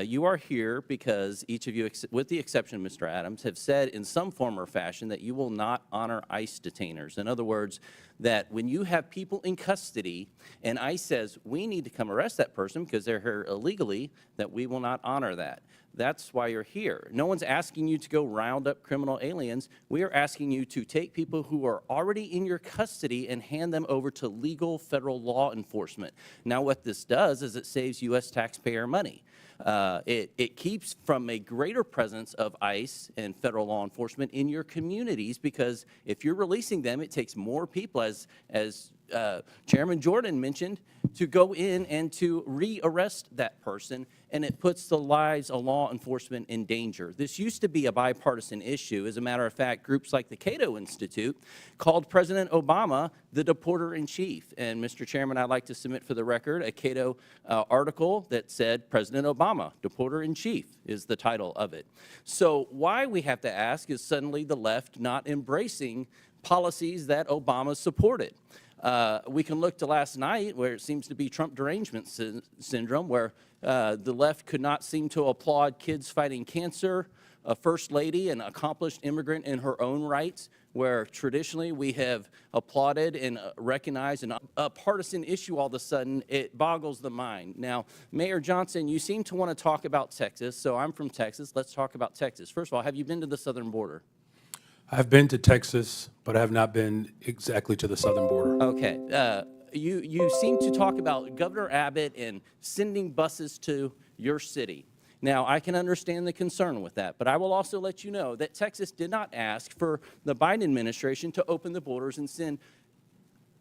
You are here because each of you, with the exception of Mr. Adams, have said in some form or fashion that you will not honor ICE detainers. In other words, that when you have people in custody and ICE says, we need to come arrest that person because they're here illegally, that we will not honor that. That's why you're here. No one's asking you to go round up criminal aliens. We are asking you to take people who are already in your custody and hand them over to legal federal law enforcement. Now, what this does is it saves U.S. taxpayer money. It keeps from a greater presence of ICE and federal law enforcement in your communities, because if you're releasing them, it takes more people, as Chairman Jordan mentioned, to go in and to re-arrest that person, and it puts the lives of law enforcement in danger. This used to be a bipartisan issue. As a matter of fact, groups like the Cato Institute called President Obama the deporter-in-chief. And Mr. Chairman, I'd like to submit for the record a Cato article that said President Obama, deporter-in-chief, is the title of it. So why we have to ask is suddenly the left not embracing policies that Obama supported. We can look to last night, where it seems to be Trump derangement syndrome, where the left could not seem to applaud kids fighting cancer, a first lady, an accomplished immigrant in her own rights, where traditionally we have applauded and recognized a partisan issue. All of a sudden, it boggles the mind. Now, Mayor Johnson, you seem to want to talk about Texas, so I'm from Texas. Let's talk about Texas. First of all, have you been to the southern border? I've been to Texas, but I have not been exactly to the southern border. Okay. You seem to talk about Governor Abbott and sending buses to your city. Now, I can understand the concern with that, but I will also let you know that Texas did not ask for the Biden administration to open the borders and send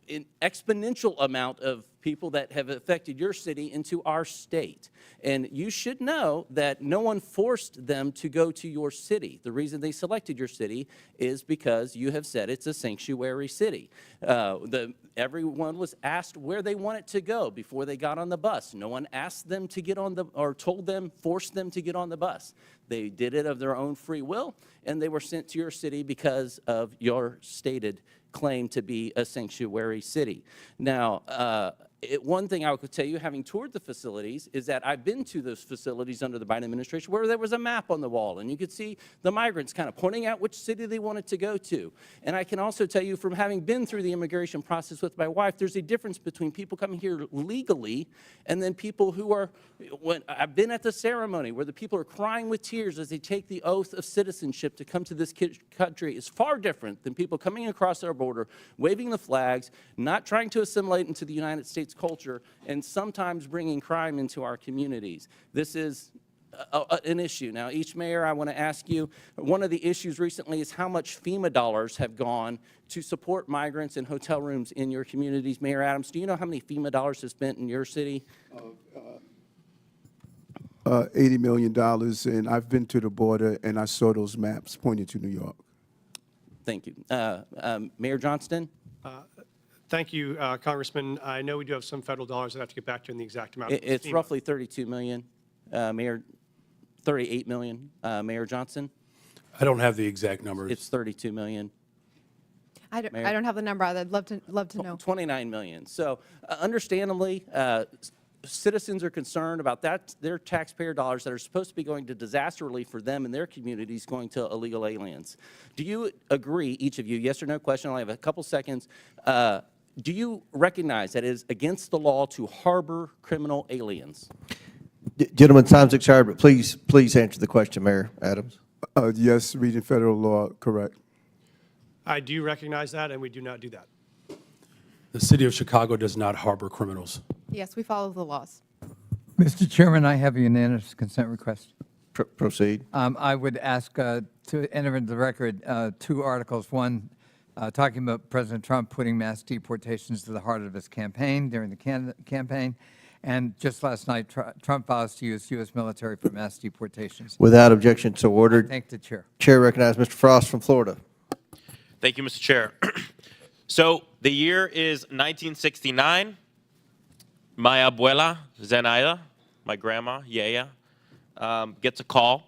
an exponential amount of people that have affected your city into our state. And you should know that no one forced them to go to your city. The reason they selected your city is because you have said it's a sanctuary city. Everyone was asked where they wanted to go before they got on the bus. No one asked them to get on the, or told them, forced them to get on the bus. They did it of their own free will, and they were sent to your city because of your stated claim to be a sanctuary city. Now, one thing I could tell you, having toured the facilities, is that I've been to those facilities under the Biden administration where there was a map on the wall, and you could see the migrants kind of pointing out which city they wanted to go to. And I can also tell you, from having been through the immigration process with my wife, there's a difference between people coming here legally and then people who are, when I've been at the ceremony where the people are crying with tears as they take the oath of citizenship to come to this country, is far different than people coming across our border, waving the flags, not trying to assimilate into the United States culture, and sometimes bringing crime into our communities. This is an issue. Now, each mayor, I want to ask you, one of the issues recently is how much FEMA dollars have gone to support migrants and hotel rooms in your communities. Mayor Adams, do you know how many FEMA dollars have spent in your city? $80 million, and I've been to the border, and I saw those maps pointing to New York. Thank you. Mayor Johnston? Thank you, Congressman. I know we do have some federal dollars. I'd have to get back to you on the exact amount. It's roughly 32 million, Mayor, 38 million. Mayor Johnson? I don't have the exact numbers. It's 32 million. I don't have the number. I'd love to know. 29 million. So understandably, citizens are concerned about that, their taxpayer dollars that are supposed to be going to disaster relief for them and their communities going to illegal aliens. Do you agree, each of you, yes or no question, I have a couple seconds, do you recognize that it is against the law to harbor criminal aliens? Gentlemen, time's expired, but please answer the question, Mayor Adams. Yes, reading federal law, correct. I do recognize that, and we do not do that. The city of Chicago does not harbor criminals. Yes, we follow the laws. Mr. Chairman, I have a unanimous consent request. Proceed. I would ask to enter into the record two articles. One, talking about President Trump putting mass deportations to the heart of his campaign during the campaign. And just last night, Trump vows to use U.S. military for mass deportations. Without objection, so ordered. Thank the chair. Chair recognizes Mr. Frost from Florida. Thank you, Mr. Chair. So the year is 1969. My abuela, Zenaida, my grandma, Yaya, gets a call.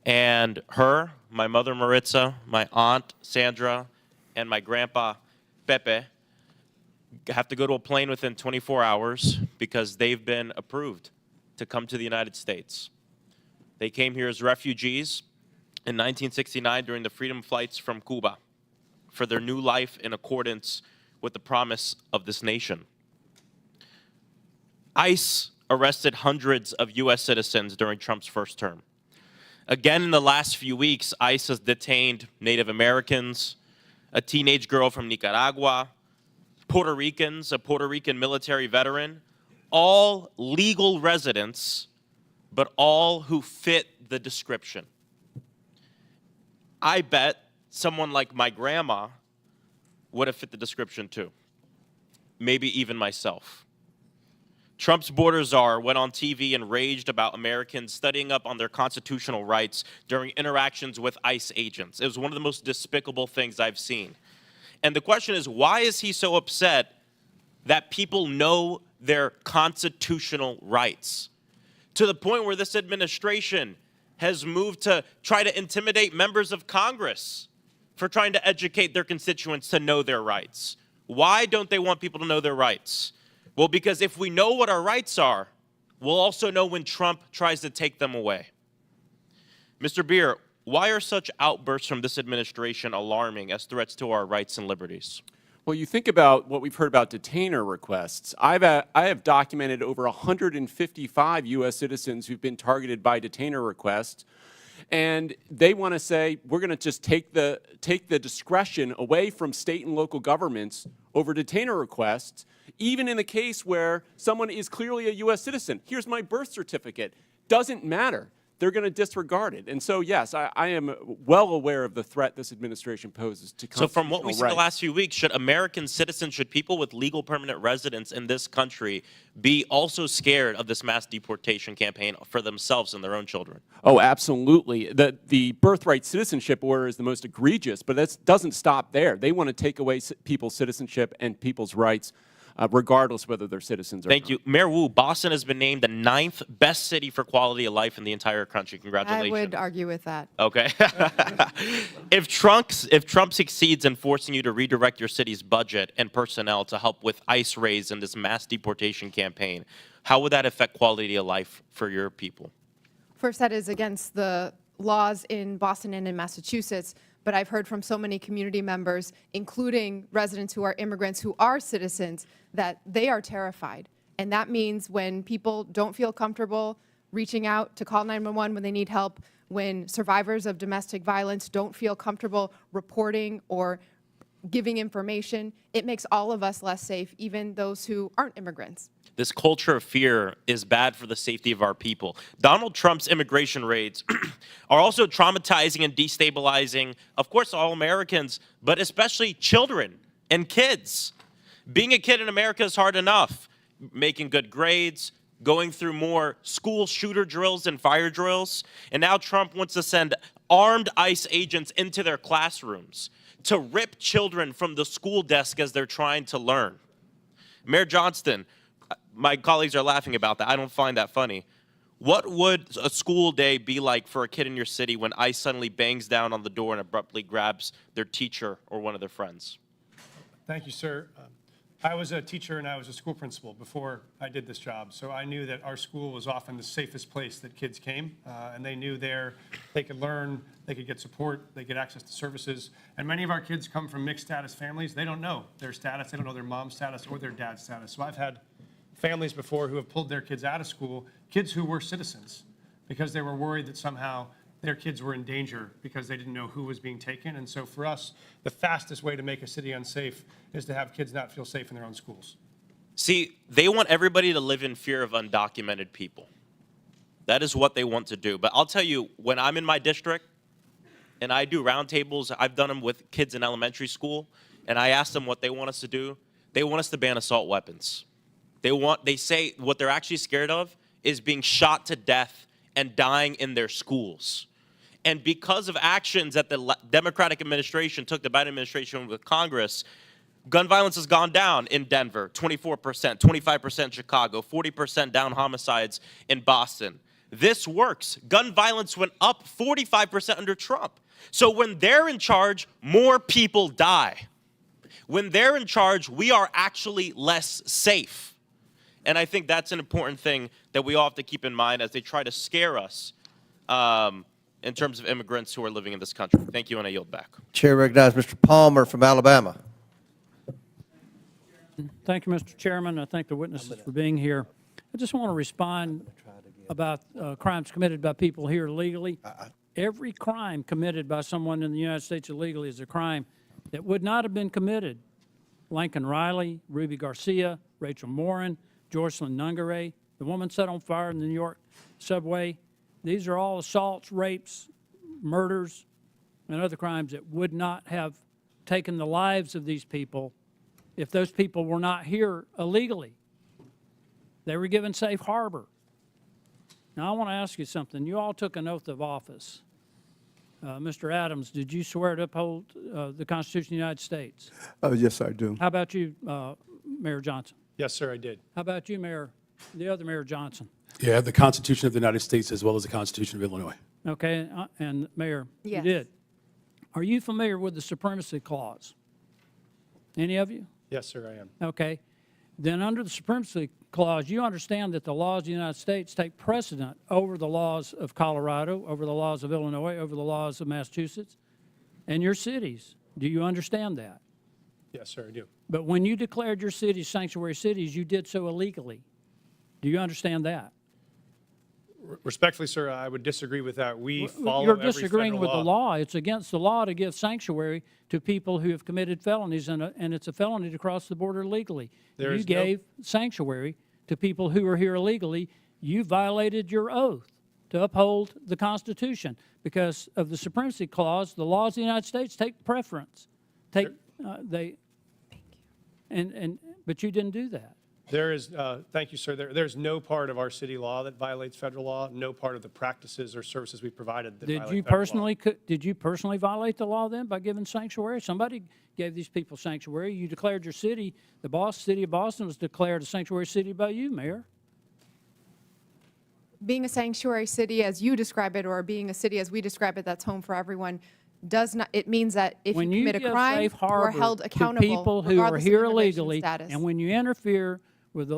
And her, my mother, Maritza, my aunt, Sandra, and my grandpa, Pepe, have to go to a plane within 24 hours because they've been approved to come to the United States. They came here as refugees in 1969 during the freedom flights from Cuba for their new life in accordance with the promise of this nation. ICE arrested hundreds of U.S. citizens during Trump's first term. Again, in the last few weeks, ICE has detained Native Americans, a teenage girl from Nicaragua, Puerto Ricans, a Puerto Rican military veteran, all legal residents, but all who fit the description. I bet someone like my grandma would have fit the description too. Maybe even myself. Trump's border czar went on TV and raged about Americans studying up on their constitutional rights during interactions with ICE agents. It was one of the most despicable things I've seen. And the question is, why is he so upset that people know their constitutional rights? To the point where this administration has moved to try to intimidate members of Congress for trying to educate their constituents to know their rights. Why don't they want people to know their rights? Well, because if we know what our rights are, we'll also know when Trump tries to take them away. Mr. Beer, why are such outbursts from this administration alarming as threats to our rights and liberties? Well, you think about what we've heard about detainer requests. I have documented over 155 U.S. citizens who've been targeted by detainer requests, and they want to say, we're going to just take the discretion away from state and local governments over detainer requests, even in the case where someone is clearly a U.S. citizen. Here's my birth certificate. doesn't matter. They're going to disregard it. And so, yes, I am well aware of the threat this administration poses to So constitutional from what we've seen the rights. last few weeks, should American citizens, should people with legal permanent residence in this country be also scared of this mass deportation campaign for themselves and their own children? Oh, absolutely. The birthright citizenship order is the most egregious, but that doesn't stop there. They want to take away people's citizenship and people's rights, regardless whether they're citizens or Thank you. Mayor Wu, Boston has been named the 9th best city for quality of life in the entire country. Congratulations. I would argue with that. Okay. If Trump succeeds in forcing you to redirect your city's budget and personnel to help with ICE raids and this mass deportation campaign, how would that affect quality of life for your people? First, that is against the laws in Boston and in Massachusetts, but I've heard from so many community members, including residents who are immigrants who are citizens, that they are terrified. And that means when people don't feel comfortable reaching out to call 911 when they need help, when survivors of domestic violence don't feel comfortable reporting or giving information, it makes all of us less safe, even those who aren't immigrants. This culture of fear is bad for the safety of our people. Donald Trump's immigration raids are also traumatizing and destabilizing, of course, all Americans, but especially children and kids. Being a kid in America is hard enough. Making good grades, going through more school shooter drills and fire drills. And now Trump wants to send armed ICE agents into their classrooms to rip children from the school desk as they're trying to learn. Mayor Johnston, my colleagues are laughing about that. I don't find that funny. What would a school day be like for a kid in your city when ICE suddenly bangs down on the door and abruptly grabs their teacher or one of their friends? Thank you, sir. I was a teacher and I was a school principal before I did this job, so I knew that our school was often the safest place that kids came, and they knew there they could learn, they could get support, they get access to services. And many of our kids come from mixed status families. They don't know their status, they don't know their mom's status or their dad's status. So I've had families before who have pulled their kids out of school, kids who were citizens, because they were worried that somehow their kids were in danger because they didn't know who was being taken. And so for us, the fastest way to make a city unsafe is to have kids not feel safe in their own schools. See, they want everybody to live in fear of undocumented people. That is what they want to do. But I'll tell you, when I'm in my district and I do roundtables, I've done them with kids in elementary school, and I ask them what they want us to do. They want us to ban assault weapons. They say what they're actually scared of is being shot to death and dying in their schools. And because of actions that the Democratic administration took, the Biden administration with Congress, gun violence has gone down in Denver, 24%, 25% Chicago, 40% down homicides in Boston. This works. Gun violence went up 45% under Trump. So when they're in charge, more people die. When they're in charge, we are actually less safe. And I think that's an important thing that we all have to keep in mind as they try to scare us in terms of immigrants who are living in this country. Thank you, and I yield back. Chair recognizes Mr. Palmer from Alabama. Thank you, Mr. Chairman. I thank the witnesses for being here. I just want to respond about crimes committed by people here illegally. Every crime committed by someone in the United States illegally is a crime that would not have been committed. Lincoln Riley, Ruby Garcia, Rachel Morin, Joycelyn Nungaray, the woman set on fire in the New York subway. These are all assaults, rapes, murders, and other crimes that would not have taken the lives of these people if those people were not here illegally. They were given safe harbor. Now, I want to ask you something. You all took an oath of office. Mr. Adams, did you swear to uphold the Constitution of the United States? Yes, I do. How about you, Mayor Johnson? Yes, sir, I did. How about you, the other Mayor Johnson? Yeah, the Constitution of the United States as well as the Constitution of Illinois. Okay, and Mayor, Yes. you did. Are you familiar with the Supremacy Clause? Any of you? Yes, sir, I am. Okay. Then under the Supremacy Clause, you understand that the laws of the United States take precedent over the laws of Colorado, over the laws of Illinois, over the laws of Massachusetts, and your cities. Do you understand that? Yes, sir, I do. But when you declared your cities sanctuary cities, you did so illegally. Do you understand that? Respectfully, sir, I would disagree with that. We follow You're every disagreeing federal with law. the law. It's against the law to give sanctuary to people who have committed felonies, and it's a felony to cross the border illegally. There You is no- gave sanctuary to people who are here illegally. You violated your oath. to uphold the Constitution. Because of the supremacy clause, the laws of the United States take preference. But you didn't do that. There is, thank you, sir. There's no part of our city law that violates federal law, no part of the practices or services we provided that violate federal law. Did you personally violate the law then by giving sanctuary? Somebody gave these people sanctuary. You declared your city, city of Boston was declared a sanctuary city by you, Mayor. Being a sanctuary city as you describe it, or being a city as we describe it, that's home for everyone, does not, it means that if When you you commit a give crime, safe you are harbor held to accountable people who are regardless of here immigration illegally, status. and when you interfere with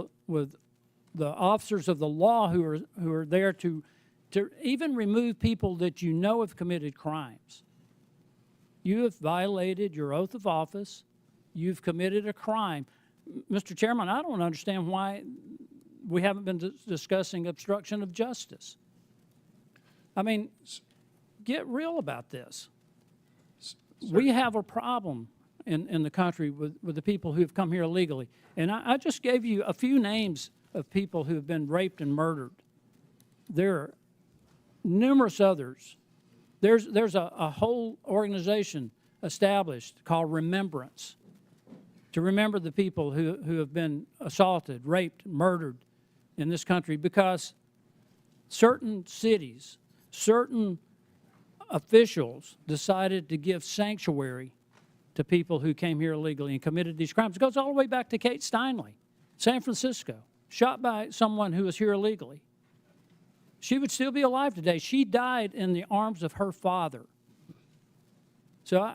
the officers of the law who are there to even remove people that you know have committed crimes, you have violated your oath of office. You've committed a crime. Mr. Chairman, I don't understand why we haven't been discussing obstruction of justice. I mean, get real about this. We have a problem in the country with the people who have come here illegally. And I just gave you a few names of people who have been raped and murdered. There are numerous others. There's a whole organization established called Remembrance to remember the people who have been assaulted, raped, murdered in this country, because certain cities, certain officials decided to give sanctuary to people who came here illegally and committed these crimes. It goes all the way back to Kate Steinle, San Francisco, shot by someone who was here illegally. She would still be alive today. She died in the arms of her father. So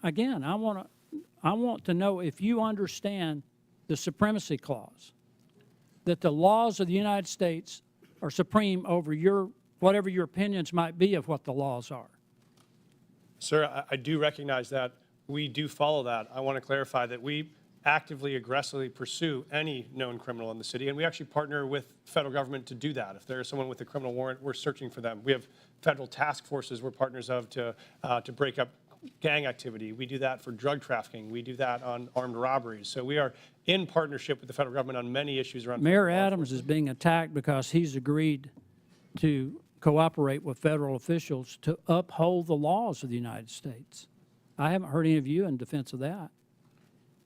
again, I want to know if you understand the supremacy clause, that the laws of the United States are supreme over whatever your opinions might be of what the laws are. Sir, I do recognize that. We do follow that. I want to clarify that we actively, aggressively pursue any known criminal in the city, and we actually partner with the federal government to do that. If there is someone with a criminal warrant, we're searching for them. We have federal task forces we're partners of to break up gang activity. We do that for drug trafficking. We do that on armed robberies. So we are in partnership with the federal government on many issues around. Mayor Adams is being attacked because he's agreed to cooperate with federal officials to uphold the laws of the United States. I haven't heard any of you in defense of that.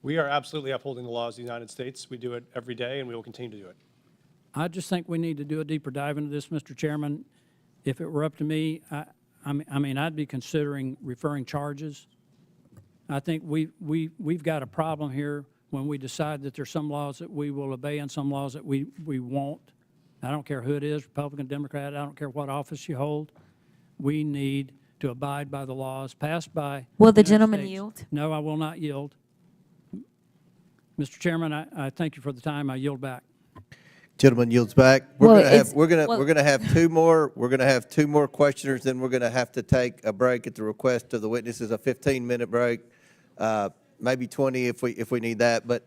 We are absolutely upholding the laws of the United States. We do it every day, and we will continue to do it. I just think we need to do a deeper dive into this, Mr. Chairman. If it were up to me, I mean, I'd be considering referring charges. I think we've got a problem here when we decide that there's some laws that we will obey and some laws that we won't. I don't care who it is, Republican, Democrat, I don't care what office you hold. We need to abide by the laws passed by. Will the gentleman yield? No, I will not yield. Mr. Chairman, I thank you for the time. I yield back. Gentleman yields back. Well, We're gonna have two more. We're gonna have two more questioners. Then we're gonna have to take a break at the request of the witnesses, a 15-minute break, maybe 20 if we need that. But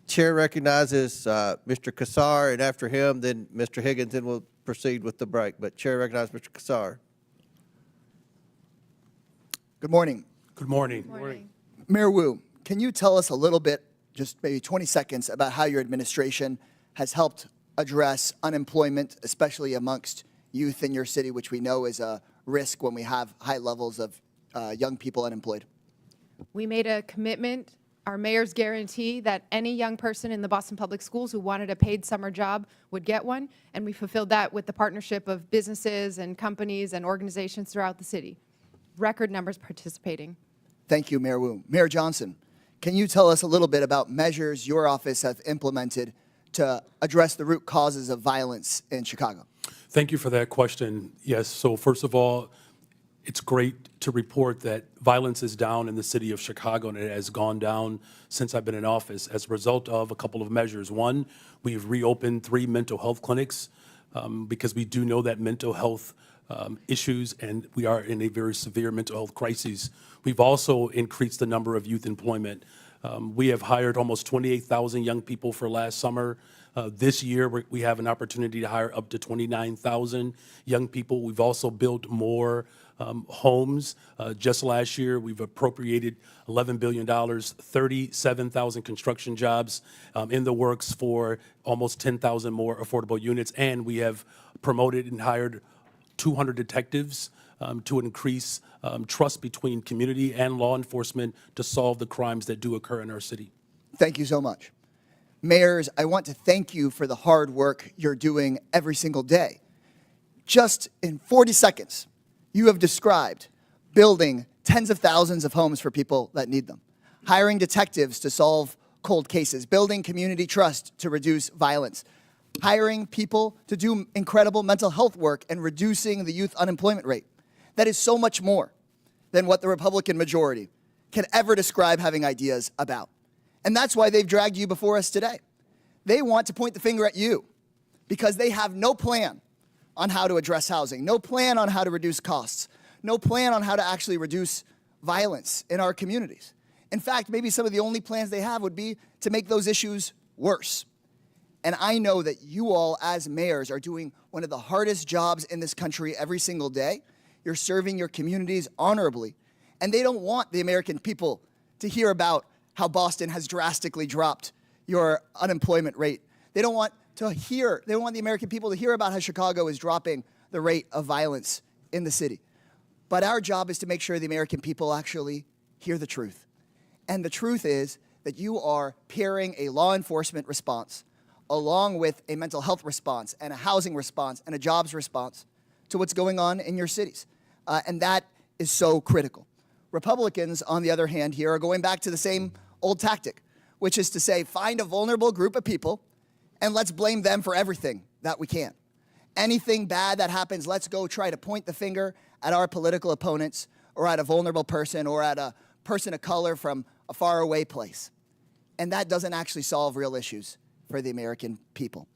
Chair recognizes Mr. Kassar, and after him, then Mr. Higgins, and we'll proceed with the break. But Chair recognizes Mr. Kassar. Good morning. Good morning. Good morning. Mayor Wu, can you tell us a little bit, just maybe 20 seconds, about how your administration has helped address unemployment, especially amongst youth in your city, which we know is a risk when we have high levels of young people unemployed? We made a commitment, our mayor's guarantee, that any young person in the Boston Public Schools who wanted a paid summer job would get one, and we fulfilled that with the partnership of businesses and companies and organizations throughout the city. Record numbers participating. Thank you, Mayor Wu. Mayor Johnson, can you tell us a little bit about measures your office has implemented to address the root causes of violence in Chicago? Thank you for that question. Yes, so first of all, it's great to report that violence is down in the city of Chicago, and it has gone down since I've been in office as a result of a couple of measures. One, we've reopened 3 mental health clinics because we do know that mental health issues, and we are in a very severe mental health crisis. We've also increased the number of youth employment. We have hired almost 28,000 young people for last summer. This year, we have an opportunity to hire up to 29,000 young people. We've also built more homes. Just last year, we've appropriated $11 billion, 37,000 construction jobs in the works for almost 10,000 more affordable units, and we have promoted and hired 200 detectives to increase trust between community and law enforcement to solve the crimes that do occur in our city. Thank you so much. Mayors, I want to thank you for the hard work you're doing every single day. Just in 40 seconds, you have described building tens of thousands of homes for people that need them, hiring detectives to solve cold cases, building community trust to reduce violence, hiring people to do incredible mental health work and reducing the youth unemployment rate. That is so much more than what the Republican majority can ever describe having ideas about. And that's why they've dragged you before us today. They want to point the finger at you because they have no plan on how to address housing, no plan on how to reduce costs, no plan on how to actually reduce violence in our communities. In fact, maybe some of the only plans they have would be to make those issues worse. And I know that you all as mayors are doing one of the hardest jobs in this country every single day. You're serving your communities honorably. And they don't want the American people to hear about how Boston has drastically dropped your unemployment rate. They don't want the American people to hear about how Chicago is dropping the rate of violence in the city. But our job is to make sure the American people actually hear the truth. And the truth is that you are pairing a law enforcement response along with a mental health response and a housing response and a jobs response to what's going on in your cities. And that is so critical. Republicans, on the other hand, here are going back to the same old tactic, which is to say, find a vulnerable group of people and let's blame them for everything that we can. Anything bad that happens, let's go try to point the finger at our political opponents or at a vulnerable person or at a person of color from a faraway place. And that doesn't actually solve real issues for the American people.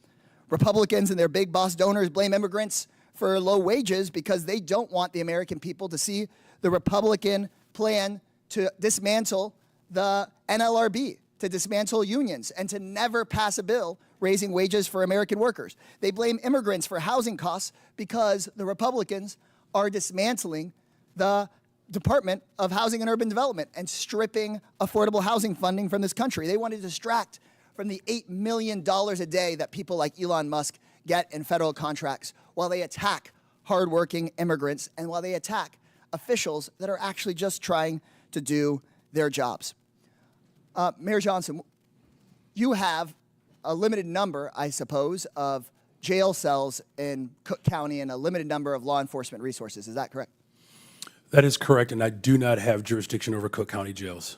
Republicans and their big boss donors blame immigrants for low wages because they don't want the American people to see the Republican plan to dismantle the NLRB, to dismantle unions, and to never pass a bill raising wages for American workers. They blame immigrants for housing costs because the Republicans are dismantling the Department of Housing and Urban Development and stripping affordable housing funding from this country. They want to distract from the $8 million a day that people like Elon Musk get in federal contracts while they attack hardworking immigrants and while they attack officials that are actually just trying to do their jobs. Mayor Johnson, you have a limited number, I suppose, of jail cells in Cook County and a limited number of law enforcement resources. Is that correct? That is correct, and I do not have jurisdiction over Cook County jails.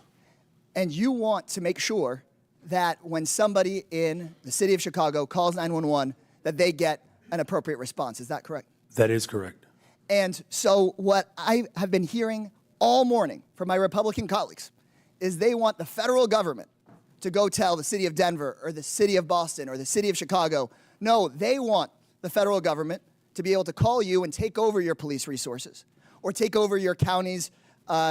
And you want to make sure that when somebody in the city of Chicago calls 911, that they get an appropriate response. Is that correct? That is correct. And so what I have been hearing all morning from my Republican colleagues is they want the federal government to go tell the city of Denver or the city of Boston or the city of Chicago. No, they want the federal government to be able to call you and take over your police resources or take over your county's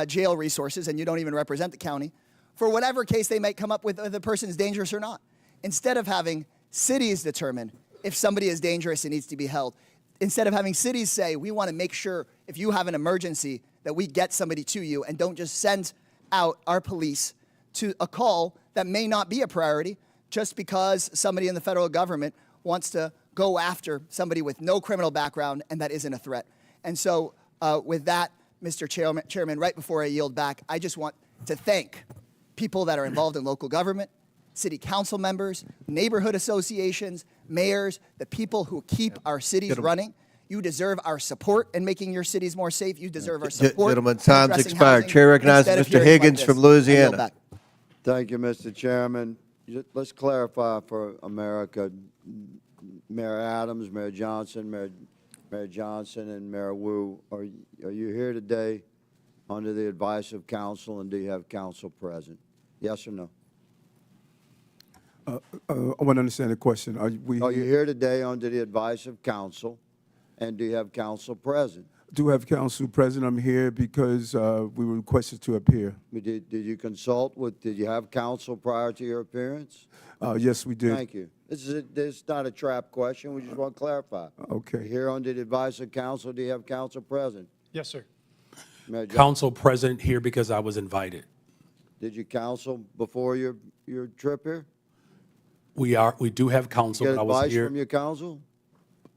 jail resources, and you don't even represent the county, for whatever case they might come up with, whether the person is dangerous or not. Instead of having cities determine if somebody is dangerous and needs to be held, instead of having cities say, we want to make sure if you have an emergency that we get somebody to you and don't just send out our police to a call that may not be a priority just because somebody in the federal government wants to go after somebody with no criminal background and that isn't a threat. And so with that, Mr. Chairman, right before I yield back, I just want to thank people that are involved in local government, city council members, neighborhood associations, mayors, the people who keep our cities running. You deserve our support in making your cities more safe. You deserve our support. Gentlemen, in time's addressing expired. housing Chair recognizes instead of Mr. hearing like Higgins this. from I yield Louisiana. back. Thank you, Mr. Chairman. Let's clarify for America. Mayor Adams, Mayor Johnson, Mayor Johnson, and Mayor Wu, are you here today under the advice of council, and do you have council present? Yes or no? I want to understand the question. Are you here today under the advice of council, and do you have council present? do have council present. I'm here because we were requested to appear. Did you consult with, did you have counsel prior to your appearance? Yes, we did. Thank you. This is not a trap question. We just want to clarify. Okay. Here under the advice of counsel, do you have counsel present? Yes, sir. Mayor Johnson, Council present here because I was invited. did you counsel before your trip here? We do have counsel, Get but I was advice here. from your counsel?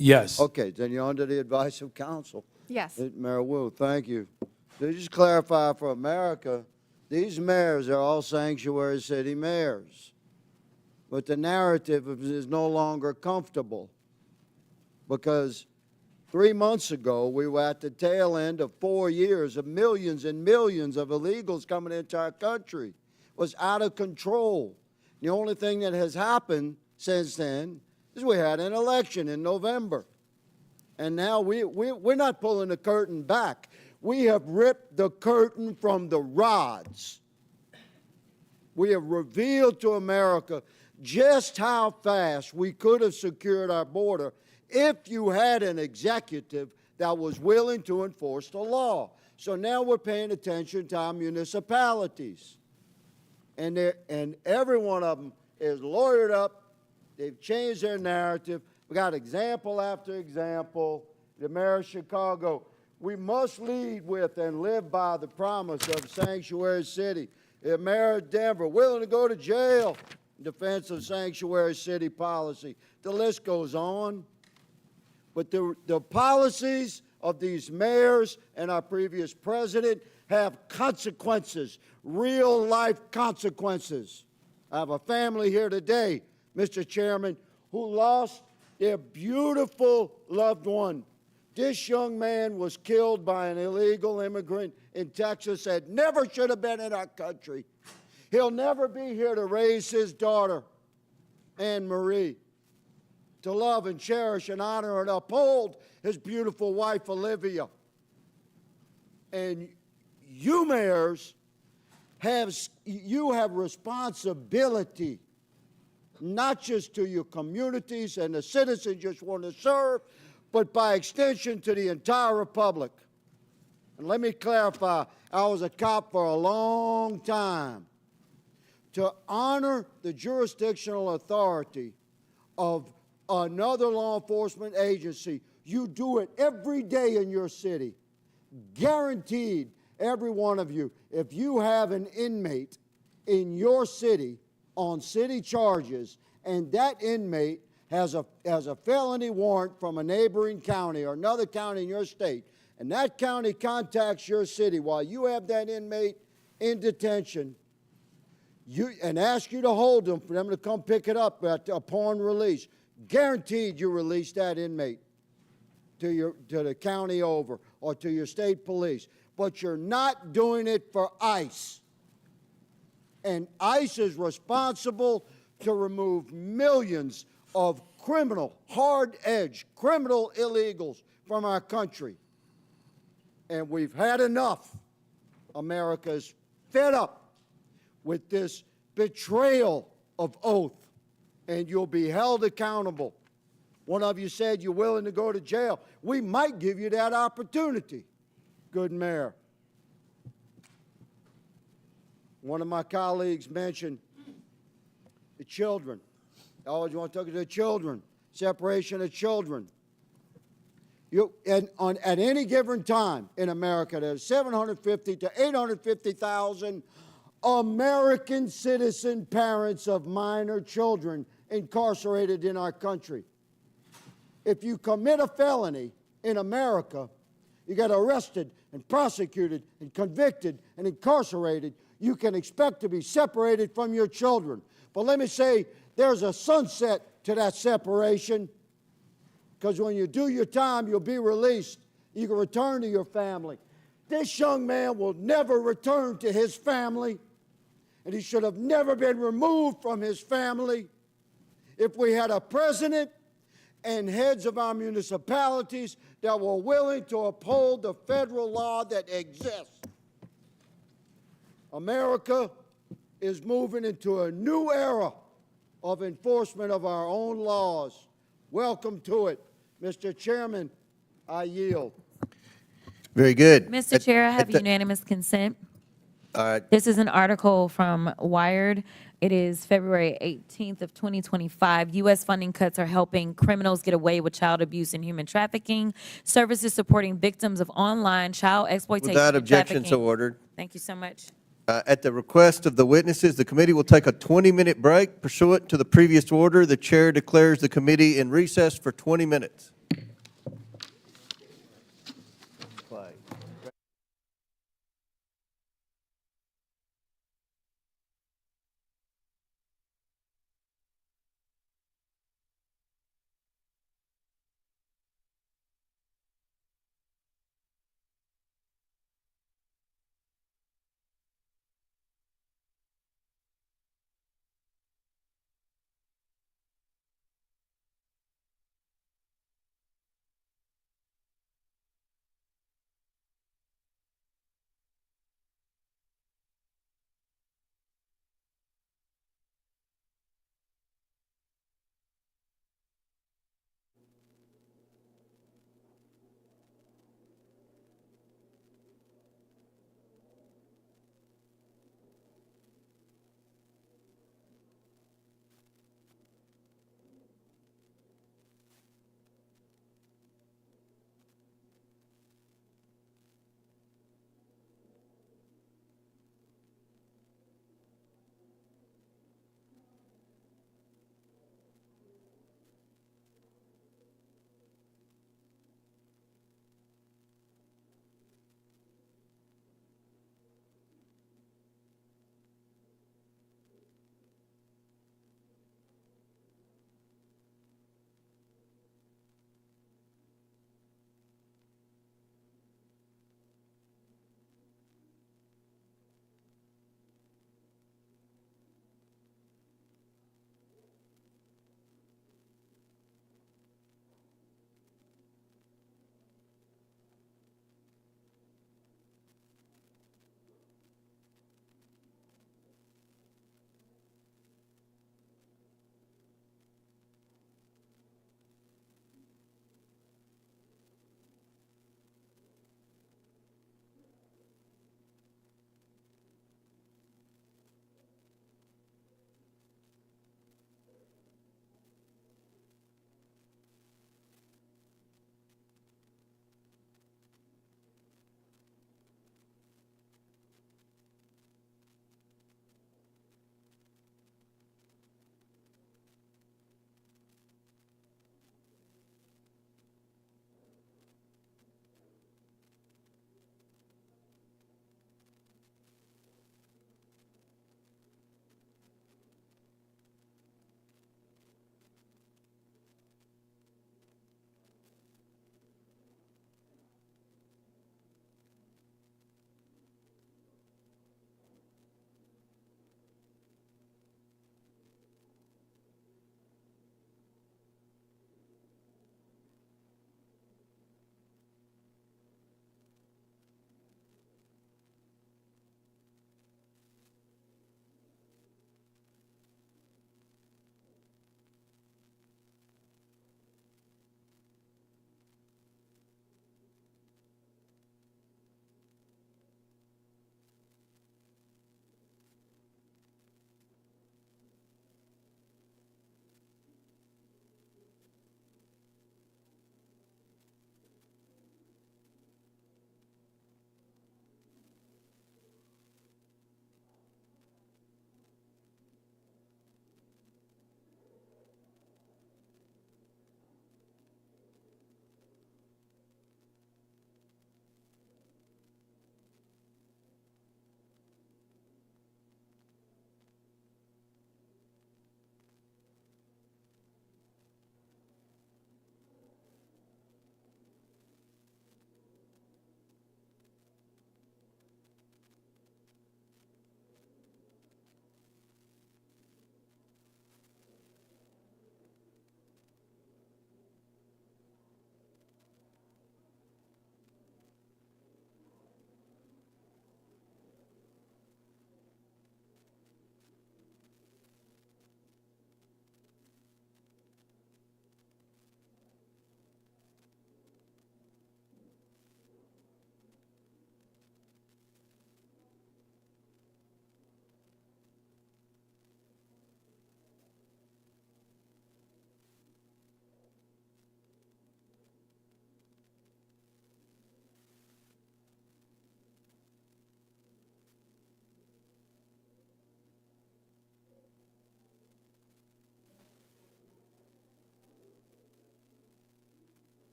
Yes. Okay, then you're under the advice of counsel. Yes. Mayor Wu, thank you. To just clarify for America, these mayors are all sanctuary city mayors. But the narrative is no longer comfortable because 3 months ago, we were at the tail end of 4 years of millions and millions of illegals coming into our country. It was out of control. The only thing that has happened since then is we had an election in November. And now we're not pulling the curtain back. We have ripped the curtain from the rods. We have revealed to America just how fast we could have secured our border if you had an executive that was willing to enforce the law. So now we're paying attention to our municipalities. And every one of them is lawyered up. They've changed their narrative. We got example after example. The mayor of Chicago, we must lead with and live by the promise of Sanctuary City. The mayor of Denver, willing to go to jail in defense of Sanctuary City policy. The list goes on. But the policies of these mayors and our previous president have consequences, real life consequences. I have a family here today, Mr. Chairman, who lost their beautiful loved one. This young man was killed by an illegal immigrant in Texas that never should have been in our country. He'll never be here to raise his daughter, Anne Marie, to love and cherish and honor and uphold his beautiful wife, Olivia. And you mayors have responsibility, not just to your communities and the citizens you just want to serve, but by extension to the entire republic. And let me clarify, I was a cop for a long time. To honor the jurisdictional authority of another law enforcement agency, you do it every day in your city. Guaranteed, every one of you, if you have an inmate in your city on city charges, and that inmate has a felony warrant from a neighboring county or another county in your state, and that county contacts your city while you have that inmate in detention, and ask you to hold them for them to come pick it up upon release, guaranteed you release that inmate to the county over or to your state police. But you're not doing it for ICE. And ICE is responsible to remove millions of criminal, hard-edged, criminal illegals from our country. And we've had enough. America's fed up with this betrayal of oath, and you'll be held accountable. One of you said you're willing to go to jail. We might give you that opportunity, good mayor. One of my colleagues mentioned the children. I always want to talk to the children, separation of children. At any given time in America, there's 750 to 850,000 American citizen parents of minor children incarcerated in our country. If you commit a felony in America, you get arrested and prosecuted and convicted and incarcerated, you can expect to be separated from your children. But let me say, there's a sunset to that separation, because when you do your time, you'll be released. You can return to your family. This young man will never return to his family, and he should have never been removed from his family. If we had a president and heads of our municipalities that were willing to uphold the federal law that exists. America is moving into a new era of enforcement of our own laws. Welcome to it. Mr. Chairman, I yield. Very good. Mr. Chair, I have unanimous consent. All right. This is an article from Wired. It is February 18th of 2025. U.S. funding cuts are helping criminals get away with child abuse and human trafficking. Services supporting victims of online child exploitation Without and objection, so trafficking. ordered. Thank you so much. At the request of the witnesses, the committee will take a 20-minute break pursuant to the previous order. The chair declares the committee in recess for 20 minutes.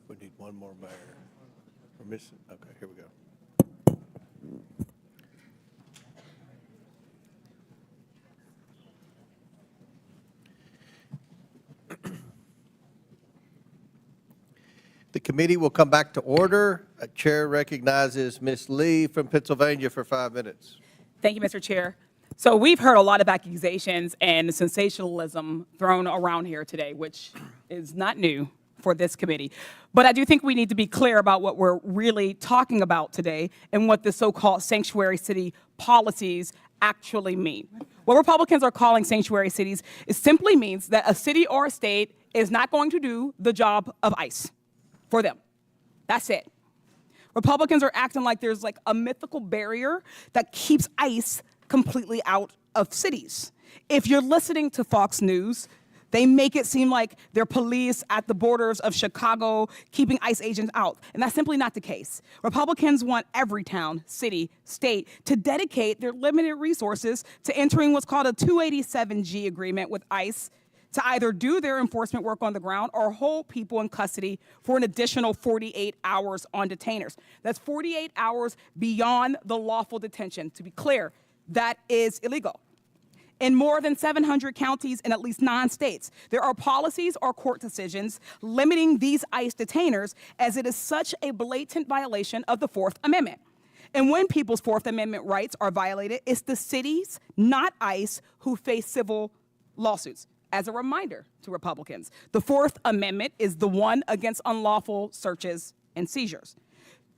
We need one more mayor. We're missing, okay, here we go. The committee will come back to order. Chair recognizes Ms. Lee from Pennsylvania for 5 minutes. Thank you, Mr. Chair. So we've heard a lot of accusations and sensationalism thrown around here today, which is not new for this committee. But I do think we need to be clear about what we're really talking about today and what the so-called sanctuary city policies actually mean. What Republicans are calling sanctuary cities, it simply means that a city or a state is not going to do the job of ICE for them. That's it. Republicans are acting like there's like a mythical barrier that keeps ICE completely out of cities. If you're listening to Fox News, they make it seem like they're police at the borders of Chicago keeping ICE agents out, and that's simply not the case. Republicans want every town, city, state to dedicate their limited resources to entering what's called a 287G agreement with ICE to either do their enforcement work on the ground or hold people in custody for an additional 48 hours on detainers. That's 48 hours beyond the lawful detention. To be clear, that is illegal. In more than 700 counties in at least 9 states, there are policies or court decisions limiting these ICE detainers, as it is such a blatant violation of the Fourth Amendment. And when people's Fourth Amendment rights are violated, it's the cities, not ICE, who face civil lawsuits. As a reminder to Republicans, the Fourth Amendment is the one against unlawful searches and seizures.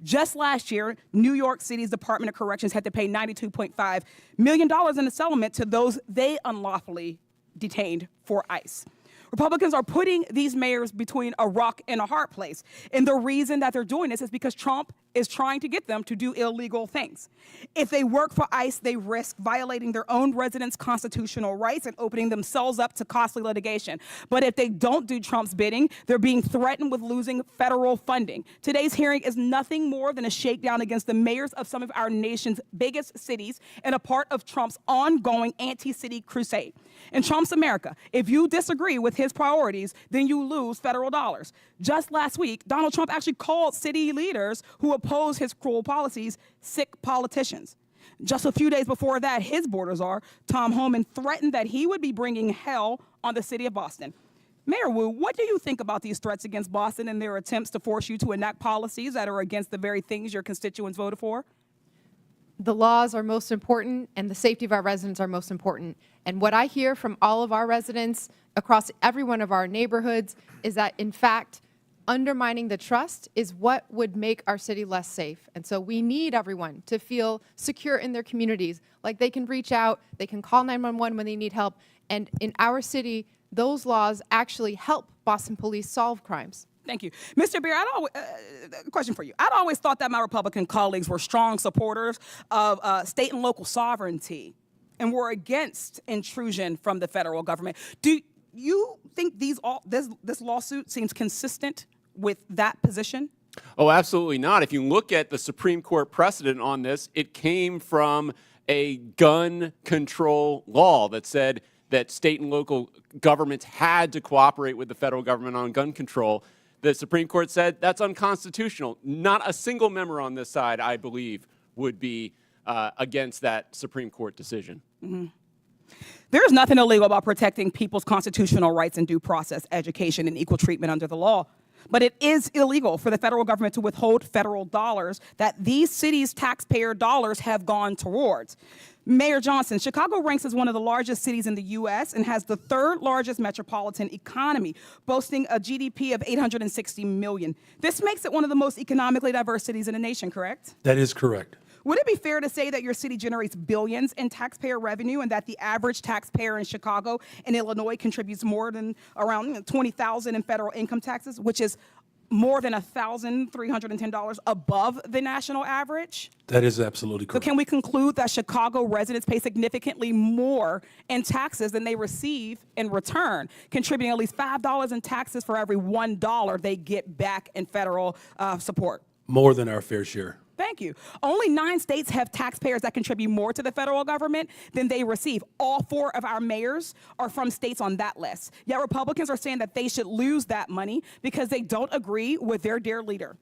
Just last year, New York City's Department of Corrections had to pay $92.5 million in a settlement to those they unlawfully detained for ICE. Republicans are putting these mayors between a rock and a hard place. And the reason that they're doing this is because Trump is trying to get them to do illegal things. If they work for ICE, they risk violating their own residents' constitutional rights and opening themselves up to costly litigation. But if they don't do Trump's bidding, they're being threatened with losing federal funding. Today's hearing is nothing more than a shakedown against the mayors of some of our nation's biggest cities and a part of Trump's ongoing anti-city crusade. In Trump's America, if you disagree with his priorities, then you lose federal dollars. Just last week, Donald Trump actually called city leaders who oppose his cruel policies sick politicians. Just a few days before that, his border czar, Tom Homan, threatened that he would be bringing hell on the city of Boston. Mayor Wu, what do you think about these threats against Boston and their attempts to force you to enact policies that are against the very things your constituents voted for? The laws are most important and the safety of our residents are most important. And what I hear from all of our residents across every one of our neighborhoods is that, in fact, undermining the trust is what would make our city less safe. And so we need everyone to feel secure in their communities, like they can reach out, they can call 911 when they need help. And in our city, those laws actually help Boston police solve crimes. Thank you. Mr. Beer, question for you. I'd always thought that my Republican colleagues were strong supporters of state and local sovereignty and were against intrusion from the federal government. Do you think this lawsuit seems consistent with that position? Oh, absolutely not. If you look at the Supreme Court precedent on this, it came from a gun control law that said that state and local governments had to cooperate with the federal government on gun control. The Supreme Court said that's unconstitutional. Not a single member on this side, I believe, would be against that Supreme Court decision. Mm-hmm. There is nothing illegal about protecting people's constitutional rights and due process, education, and equal treatment under the law. But it is illegal for the federal government to withhold federal dollars that these cities' taxpayer dollars have gone towards. Mayor Johnson, Chicago ranks as one of the largest cities in the U.S. and has the third largest metropolitan economy, boasting a GDP of $860 million. This makes it one of the most economically diverse cities in the nation, correct? That is correct. Would it be fair to say that your city generates billions in taxpayer revenue and that the average taxpayer in Chicago and Illinois contributes more than around $20,000 in federal income taxes, which is more than $1,310 above the national average? That is absolutely So correct. can we conclude that Chicago residents pay significantly more in taxes than they receive in return, contributing at least $5 in taxes for every $1 they get back in federal support? More than our fair share. Thank you. Only 9 states have taxpayers that contribute more to the federal government than they receive. All 4 of our mayors are from states on that list. Yet Republicans are saying that they should lose that money because they don't agree with their dear leader.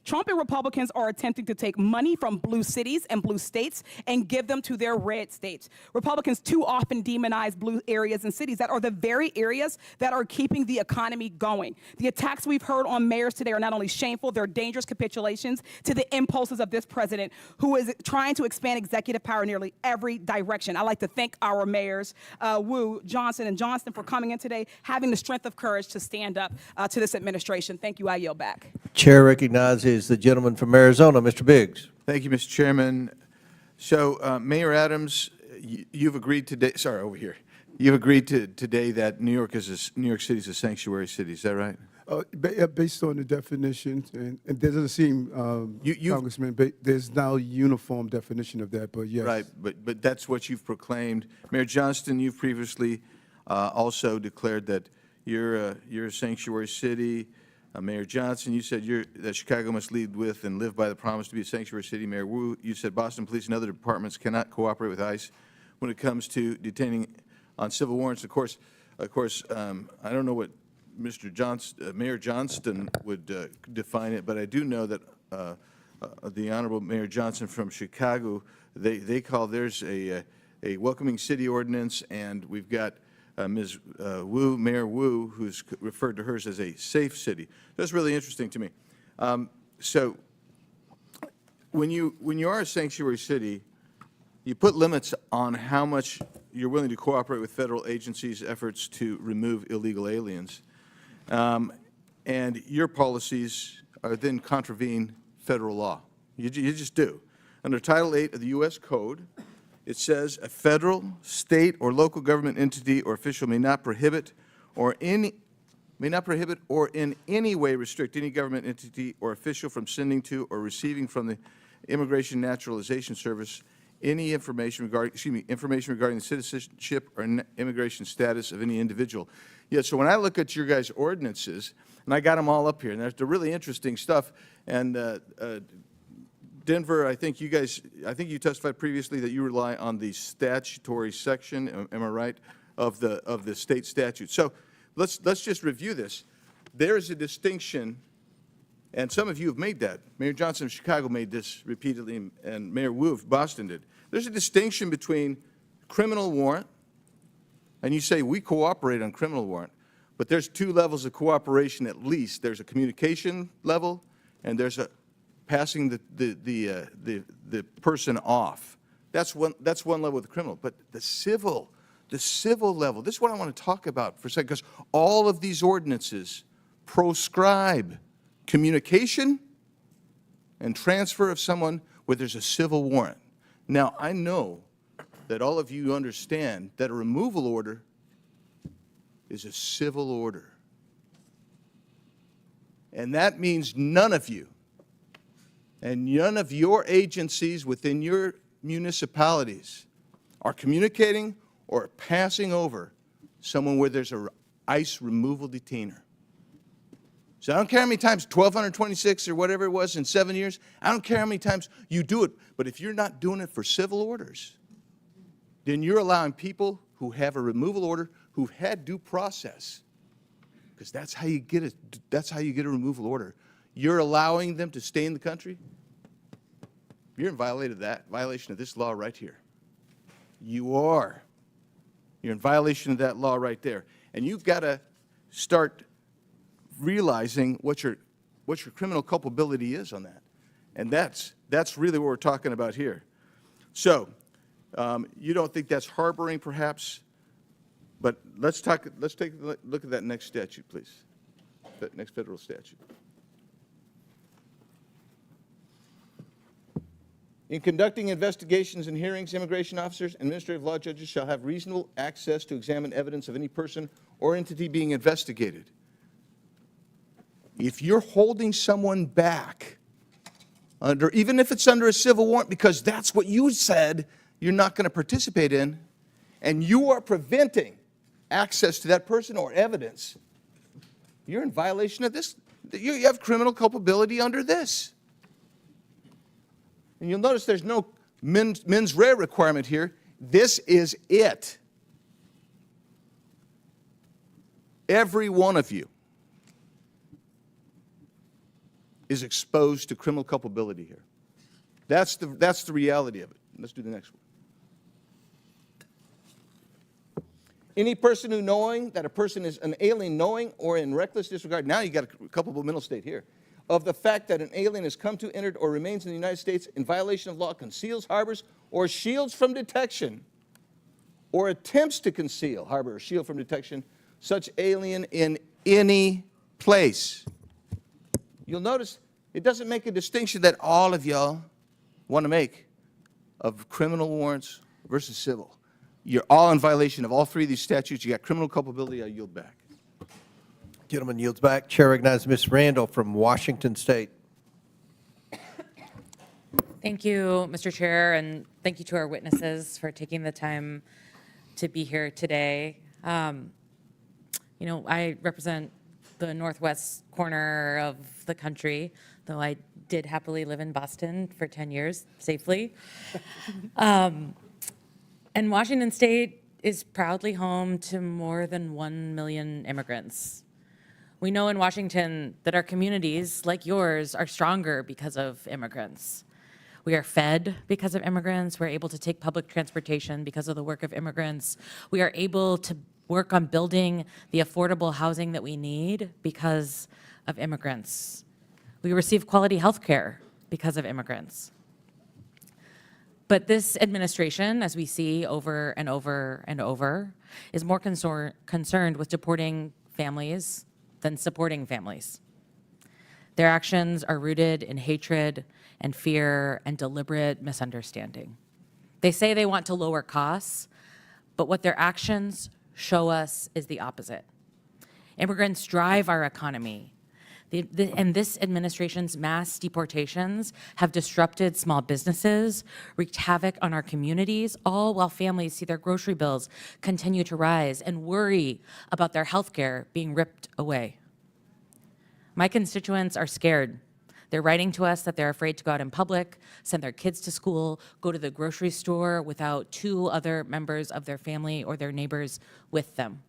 Trump and Republicans are attempting to take money from blue cities and blue states and give them to their red states. Republicans too often demonize blue areas and cities that are the very areas that are keeping the economy going. The attacks we've heard on mayors today are not only shameful, they're dangerous capitulations to the impulses of this president who is trying to expand executive power in nearly every direction. I'd like to thank our mayors, Wu, Johnson, and Johnston for coming in today, having the strength of courage to stand up to this administration. Thank you. I yield back. Chair recognizes the gentleman from Arizona, Mr. Biggs. Thank you, Mr. Chairman. So, Mayor Adams, you've agreed today, sorry, over here. You've agreed today that New York City is a sanctuary city, is that right? Based on the definitions, and it doesn't seem, Congressman, there's now a uniform definition of that, but yes. Right, but that's what you've proclaimed. Mayor Johnston, you've previously also declared that you're a sanctuary city. Mayor Johnson, you said that Chicago must lead with and live by the promise to be a sanctuary city. Mayor Wu, you said Boston Police and other departments cannot cooperate with ICE when it comes to detaining on civil warrants. Of course, I don't know what Mayor Johnston would define it, but I do know that the Honorable Mayor Johnson from Chicago, they call theirs a welcoming city ordinance, and we've got Ms. Wu, Mayor Wu, who's referred to hers as a safe city. That's really interesting to me. So when you are a sanctuary city, you put limits on how much you're willing to cooperate with federal agencies' efforts to remove illegal aliens. And your policies are then contravene federal law. You just do. Under Title 8 of the U.S. Code, it says a federal, state, or local government entity or official may not prohibit or in any way restrict any government entity or official from sending to or receiving from the Immigration Naturalization Service any information regarding the citizenship or immigration status of any individual. Yeah, so when I look at your guys' ordinances, and I got them all up here, and they're really interesting stuff, and Denver, I think you testified previously that you rely on the statutory section, am I right, of the state statute. So let's just review this. There is a distinction, and some of you have made that. Mayor Johnson of Chicago made this repeatedly, and Mayor Wu of Boston did. There's a distinction between criminal warrant, and you say we cooperate on criminal warrant, but there's 2 levels of cooperation at least. There's a communication level, and there's a passing the person off. That's one level with the criminal. But the civil level, this is what I want to talk about for a second, because all of these ordinances proscribe communication and transfer of someone where there's a civil warrant. Now, I know that all of you understand that a removal order is a civil order. And that means none of you and none of your agencies within your municipalities are communicating or passing over someone where there's an ICE removal detainer. So I don't care how many times, 1,226 or whatever it was in 7 years, I don't care how many times you do it, but if you're not doing it for civil orders, then you're allowing people who have a removal order, who've had due process, because that's how you get a removal order. You're allowing them to stay in the country. You're in violation of this law right here. You are. You're in violation of that law right there. And you've got to start realizing what your criminal culpability is on that. And that's really what we're talking about here. So you don't think that's harboring, perhaps? But let's take a look at that next statute, please. That next federal statute. In conducting investigations and hearings, immigration officers and administrative law judges shall have reasonable access to examine evidence of any person or entity being investigated. If you're holding someone back, even if it's under a civil warrant, because that's what you said you're not going to participate in, and you are preventing access to that person or evidence, you're in violation of this. You have criminal culpability under this. And you'll notice there's no mens rea requirement here. This is it. Every one of you is exposed to criminal culpability here. That's the reality of it. Let's do the next one. Any person who knowing that a person is an alien, knowing or in reckless disregard, now you got a culpable mental state here, of the fact that an alien has come to, entered, or remains in the United States in violation of law, conceals, harbors, or shields from detection, or attempts to conceal, harbor, or shield from detection, such alien in any place. You'll notice it doesn't make a distinction that all of y'all want to make of criminal warrants versus civil. You're all in violation of all three of these statutes. You got criminal culpability. I yield back. Gentleman yields back. Chair recognizes Ms. Randall from Washington State. Thank you, Mr. Chair, and thank you to our witnesses for taking the time to be here today. You know, I represent the northwest corner of the country, though I did happily live in Boston for 10 years safely. And Washington State is proudly home to more than 1 million immigrants. We know in Washington that our communities, like yours, are stronger because of immigrants. We are fed because of immigrants. We're able to take public transportation because of the work of immigrants. We are able to work on building the affordable housing that we need because of immigrants. We receive quality health care because of immigrants. But this administration, as we see over and over and over, is more concerned with deporting families than supporting families. Their actions are rooted in hatred and fear and deliberate misunderstanding. They say they want to lower costs, but what their actions show us is the opposite. Immigrants drive our economy. And this administration's mass deportations have disrupted small businesses, wreaked havoc on our communities, all while families see their grocery bills continue to rise and worry about their health care being ripped away. My constituents are scared. They're writing to us that they're afraid to go out in public, send their kids to school, go to the grocery store without 2 other members of their family or their neighbors with them.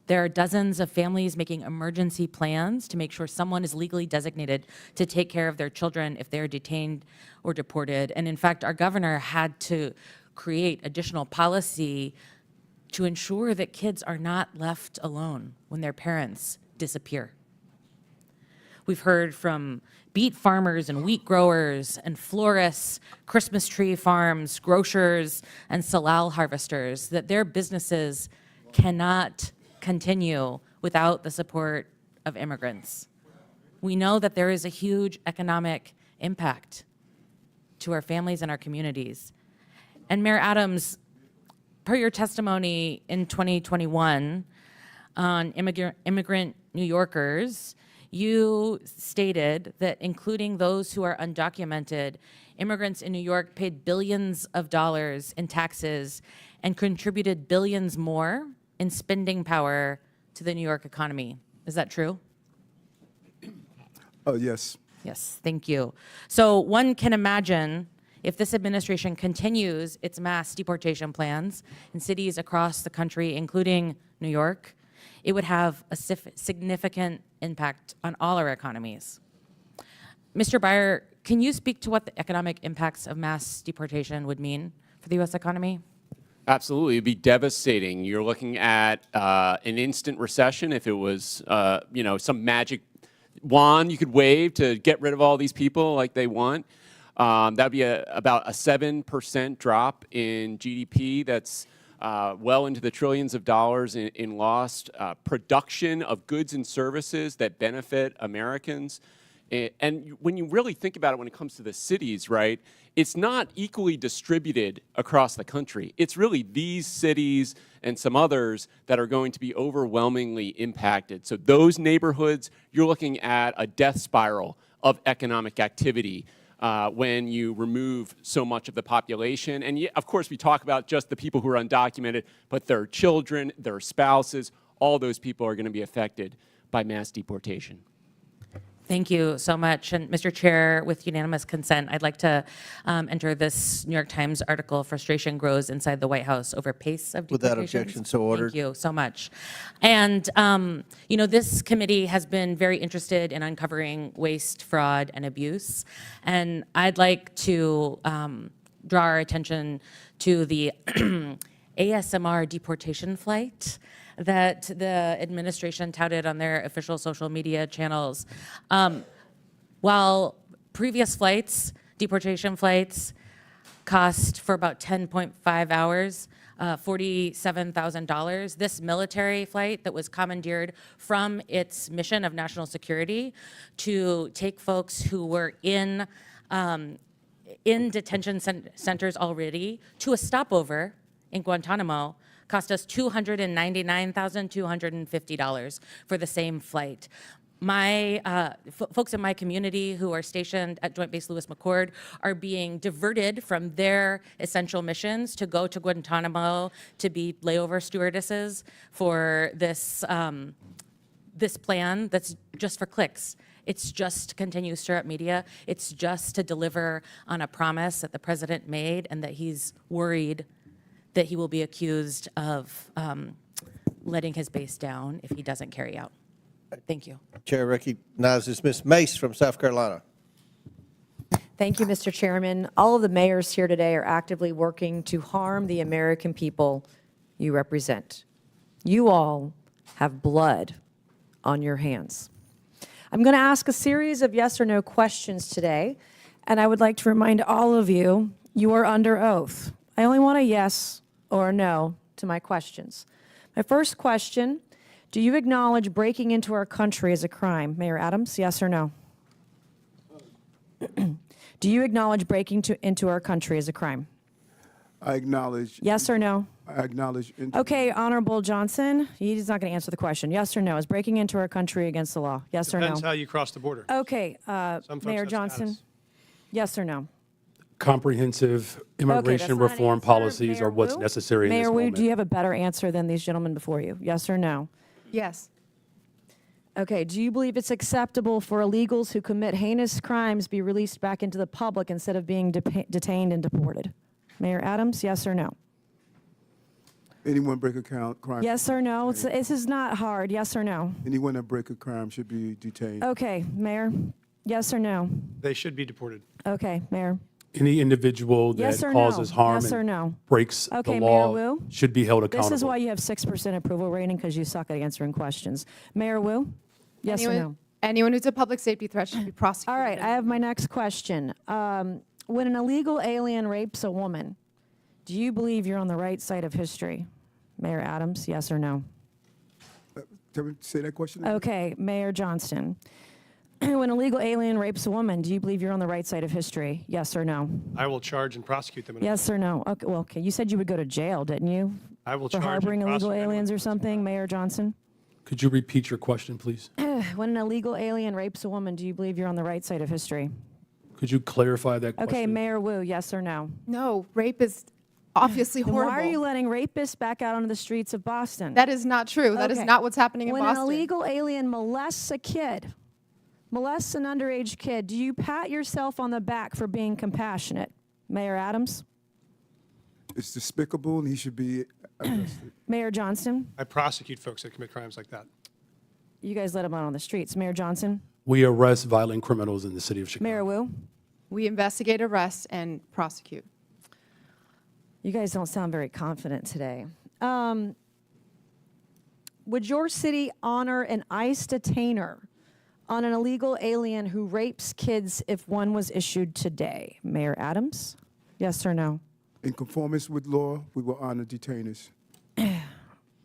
There are dozens of families making emergency plans to make sure someone is legally designated to take care of their children if they're detained or deported. And in fact, our governor had to create additional policy to ensure that kids are not left alone when their parents disappear. We've heard from beet farmers and wheat growers and florists, Christmas tree farms, grocers, and salal harvesters that their businesses cannot continue without the support of immigrants. We know that there is a huge economic impact to our families and our communities. And Mayor Adams, per your testimony in 2021 on immigrant New Yorkers, you stated that including those who are undocumented, immigrants in New York paid billions of dollars in taxes and contributed billions more in spending power to the New York economy. Is that true? Oh, yes. Yes, thank you. So one can imagine if this administration continues its mass deportation plans in cities across the country, including New York, it would have a significant impact on all our economies. Mr. Beyer, can you speak to what the economic impacts of mass deportation would mean for the U.S. economy? Absolutely, it'd be devastating. You're looking at an instant recession. If it was, some magic wand you could wave to get rid of all these people like they want, that'd be about a 7% drop in GDP. That's well into the trillions of dollars in lost production of goods and services that benefit Americans. And when you really think about it, when it comes to the cities, right, it's not equally distributed across the country. It's really these cities and some others that are going to be overwhelmingly impacted. So those neighborhoods, you're looking at a death spiral of economic activity when you remove so much of the population. And of course, we talk about just the people who are undocumented, but their children, their spouses, all those people are going to be affected by mass deportation. Thank you so much. And Mr. Chair, with unanimous consent, I'd like to enter this New York Times article, Frustration Grows Inside the White House Over Pace of Deportations. Without objection, so ordered. Thank you so much. And, this committee has been very interested in uncovering waste, fraud, and abuse. And I'd like to draw our attention to the ASMR deportation flight that the administration touted on their official social media channels. While previous flights, deportation flights, cost for about 10.5 hours, $47,000. This military flight that was commandeered from its mission of national security to take folks who were in detention centers already to a stopover in Guantanamo cost us $299,250 for the same flight. My folks in my community who are stationed at Joint Base Lewis McChord are being diverted from their essential missions to go to Guantanamo to be layover stewardesses for this this plan that's just for clicks. It's just to continue to stir up media. It's just to deliver on a promise that the president made and that he's worried that he will be accused of letting his base down if he doesn't carry out. Thank you. Chair recognizes Ms. Mace from South Carolina. Thank you, Mr. Chairman. All of the mayors here today are actively working to harm the American people you represent. You all have blood on your hands. I'm going to ask a series of yes or no questions today, and I would like to remind all of you, you are under oath. I only want a yes or a no to my questions. My first question, do you acknowledge breaking into our country as a crime? Mayor Adams, yes or no? Do you acknowledge breaking into our country as a crime? I acknowledge. Yes or no? I acknowledge. Okay, Honorable Johnson, he's not going to answer the question. Yes or no? Is breaking into our country against the law? Yes or no? Depends how you cross the border. Okay, Some folks Mayor have Johnson, status. yes or no? Comprehensive immigration not an reform answer. policies Mayor are what's Wu? necessary in this Mayor Wu, moment. do you have a better answer than these gentlemen before you? Yes or no? Yes. Okay, do you believe it's acceptable for illegals who commit heinous crimes be released back into the public instead of being detained and deported? Mayor Adams, yes or no? Anyone break a crime? Yes or no? This is not hard. Yes or no? Anyone that break a crime should be detained. Okay, Mayor, yes or no? They should be deported. Okay, Mayor. Any individual that Yes or causes no? harm Yes or and no? breaks Okay, the Mayor law Wu? should be held accountable. This is why you have 6% approval rating, because you suck at answering questions. Mayor Wu? Yes or no? Anyone who's a public safety threat should be prosecuted. All right, I have my next question. When an illegal alien rapes a woman, do you believe you're on the right side of history? Mayor Adams, yes or no? Can we say that question again? Okay, Mayor Johnston. When a legal alien rapes a woman, do you believe you're on the right side of history? Yes or no? I will charge and prosecute them. Yes or no? Okay, well, okay. You said you would go to jail, didn't you? I will For charge and harboring illegal prosecute aliens or something, Mayor Johnson? Could you repeat your question, please? When an illegal alien rapes a woman, do you believe you're on the right side of history? Could you clarify that question? Okay, Mayor Wu, yes or no? No, rape is obviously Then horrible. why are you letting rapists back out onto the streets of Boston? That is not true. That is Okay. not what's happening in when Boston. When an illegal alien molests a kid, molests an underage kid, do you pat yourself on the back for being compassionate? Mayor Adams? It's despicable, and he should be arrested. Mayor Johnston? I prosecute folks that commit crimes like that. You guys let him out on the streets. Mayor Johnson? We arrest violent criminals in the city of Chicago. Mayor Wu? We investigate, arrest, and prosecute. You guys don't sound very confident today. Would your city honor an ICE detainer on an illegal alien who rapes kids if one was issued today? Mayor Adams? Yes or no? In conformance with law, we will honor detainers.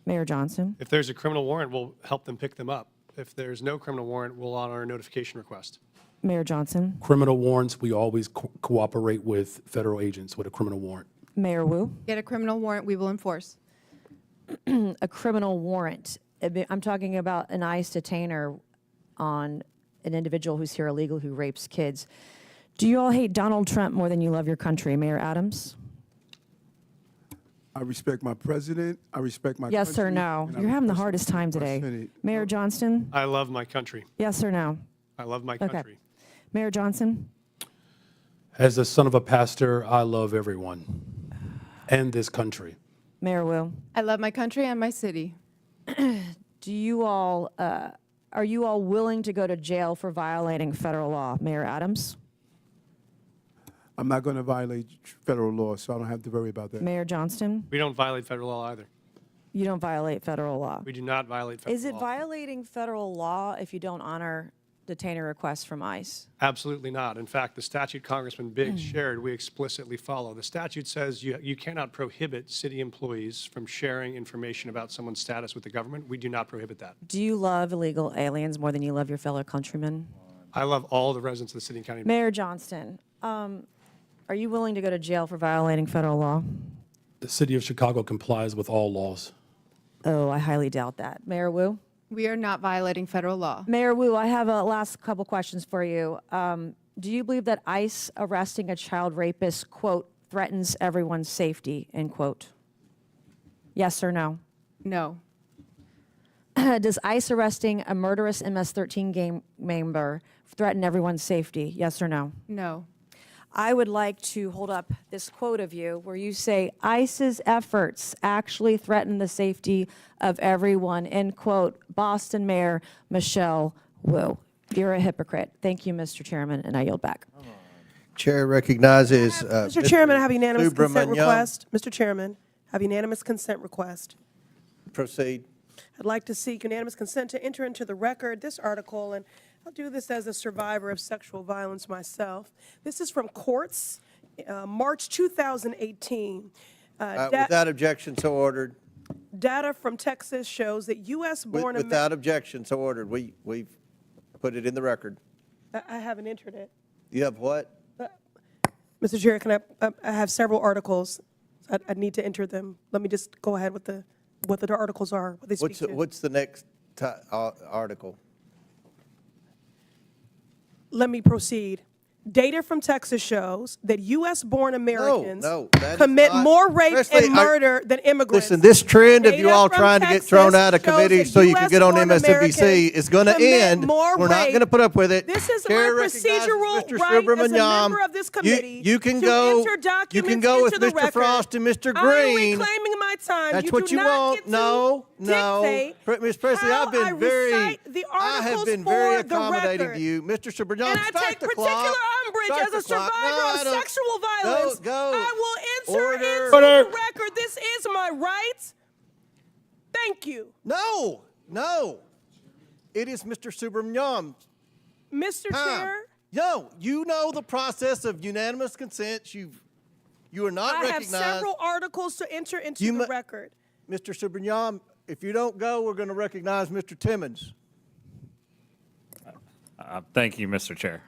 Mayor Johnson? If there's a criminal warrant, we'll help them pick them up. If there's no criminal warrant, we'll honor a notification request. Mayor Johnson? Criminal warrants, we always cooperate with federal agents with a criminal warrant. Mayor Wu? Get a criminal warrant, we will enforce. A criminal warrant. I'm talking about an ICE detainer on an individual who's here illegal who rapes kids. Do you all hate Donald Trump more than you love your country? Mayor Adams? I respect my president. I respect my Yes country. or no? and I You're having the respect hardest time my today. Senate. Mayor Johnston? I love my country. Yes or no? I love my Okay. country. Mayor Johnson? As the son of a pastor, I love everyone and this country. Mayor Wu? I love my country and my city. Do you all, are you all willing to go to jail for violating federal law? Mayor Adams? I'm not going to violate federal law, so I don't have to worry about that. Mayor Johnston? We don't violate federal law either. You don't violate federal law. We do not violate federal law. Is it violating federal law if you don't honor detainer requests from ICE? Absolutely not. In fact, the statute Congressman Biggs shared, we explicitly follow. The statute says you cannot prohibit city employees from sharing information about someone's status with the government. We do not prohibit that. Do you love illegal aliens more than you love your fellow countrymen? I love all the residents of the city and county. Mayor Johnston, are you willing to go to jail for violating federal law? The city of Chicago complies with all laws. Oh, I highly doubt that. Mayor Wu? We are not violating federal law. Mayor Wu, I have a last couple questions for you. Do you believe that ICE arresting a child rapist, quote, threatens everyone's safety, end quote? Yes or no? No. Does ICE arresting a murderous MS-13 gang member threaten everyone's safety? Yes or no? No. I would like to hold up this quote of you where you say, ICE's efforts actually threaten the safety of everyone, end quote, Boston Mayor Michelle Wu. You're a hypocrite. Thank you, Mr. Chairman, and I yield back. Chair recognizes Mr. Chairman, I have unanimous consent Subramaniam. request. Mr. Chairman, I have unanimous consent request. Proceed. I'd like to seek unanimous consent to enter into the record this article, and I'll do this as a survivor of sexual violence myself. This is from Courts, March 2018. Without objection, so ordered. Data from Texas shows that U.S.-born Without objection, so ordered. We've put it in the record. I haven't entered it. You have what? Mr. Chair, can I have several articles. I need to enter them. Let me just go ahead with what the articles are, what they speak to. What's the next article? Let me proceed. Data from Texas shows that U.S.-born Americans that is commit not- more rape Presley, and murder than immigrants. Listen, this trend of you Data all from trying to get Texas thrown out of shows committee that so you can get on US-born MSNBC Americans is going to commit end. more We're not rape. going to put up with it. This is Chair my recognizes procedural Mr. right as a Subramaniam. member of this committee You can to go. enter You documents can go with into the Mr. record. Frost and Mr. I'm Green. reclaiming my time. That's You what do you not want. get to No. dictate Ms. Presley, how I've been I very. recite the I have articles been very for the accommodating record. to you, Mr. Subramaniam. And I Start take the particular clock. umbrage Start as a the clock. survivor No, I of don't. sexual violence. Go. I will enter Order. into the record. This is my right. Thank you. No. It is Mr. Subramaniam. Mr. Chair, No, you know the process of unanimous consent. You are not I have recognized. several articles to enter into the record. Mr. Subramaniam, if you don't go, we're going to recognize Mr. Timmons. Thank you, Mr. Chair.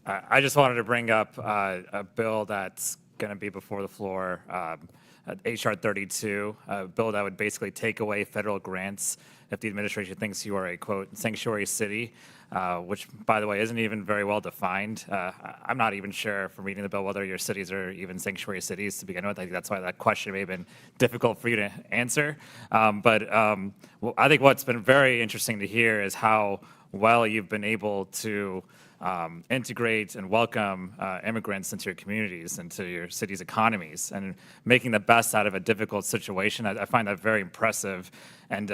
I just wanted to bring up a bill that's going to be before the floor, H.R. 32, a bill that would basically take away federal grants if the administration thinks you are a, quote, sanctuary city, which, by the way, isn't even very well defined. I'm not even sure from reading the bill whether your cities are even sanctuary cities to begin with. I think that's why that question may have been difficult for you to answer. But I think what's been very interesting to hear is how well you've been able to integrate and welcome immigrants into your communities, into your city's economies, and making the best out of a difficult situation. I find that very impressive. And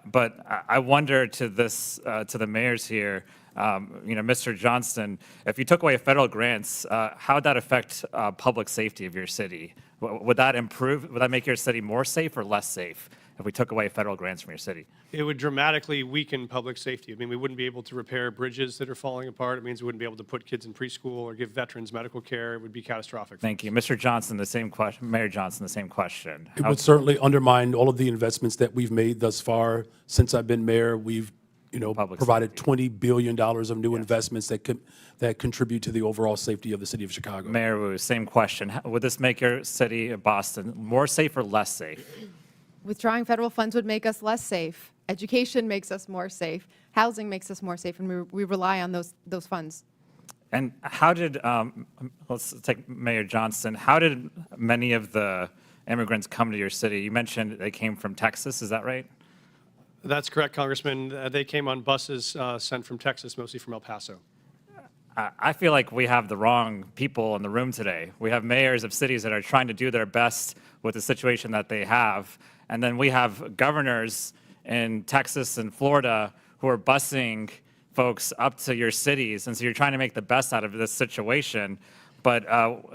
but I wonder to the mayors here, Mr. Johnston, if you took away federal grants, how would that affect public safety of your city? Would that improve? Would that make your city more safe or less safe if we took away federal grants from your city? It would dramatically weaken public safety. I mean, we wouldn't be able to repair bridges that are falling apart. It means we wouldn't be able to put kids in preschool or give veterans medical care. It would be catastrophic. Thank you. Mr. Johnson, the same question. Mayor Johnson, the same question. It would certainly undermine all of the investments that we've made thus far. Since I've been mayor, we've provided $20 billion of new investments that contribute to the overall safety of the city of Chicago. Mayor Wu, same question. Would this make your city of Boston more safe or less safe? Withdrawing federal funds would make us less safe. Education makes us more safe. Housing makes us more safe, and we rely on those funds. And how did, let's take Mayor Johnston, how did many of the immigrants come to your city? You mentioned they came from Texas, is that right? That's correct, Congressman. They came on buses sent from Texas, mostly from El Paso. I feel like we have the wrong people in the room today. We have mayors of cities that are trying to do their best with the situation that they have. And then we have governors in Texas and Florida who are busing folks up to your cities. And so you're trying to make the best out of this situation. But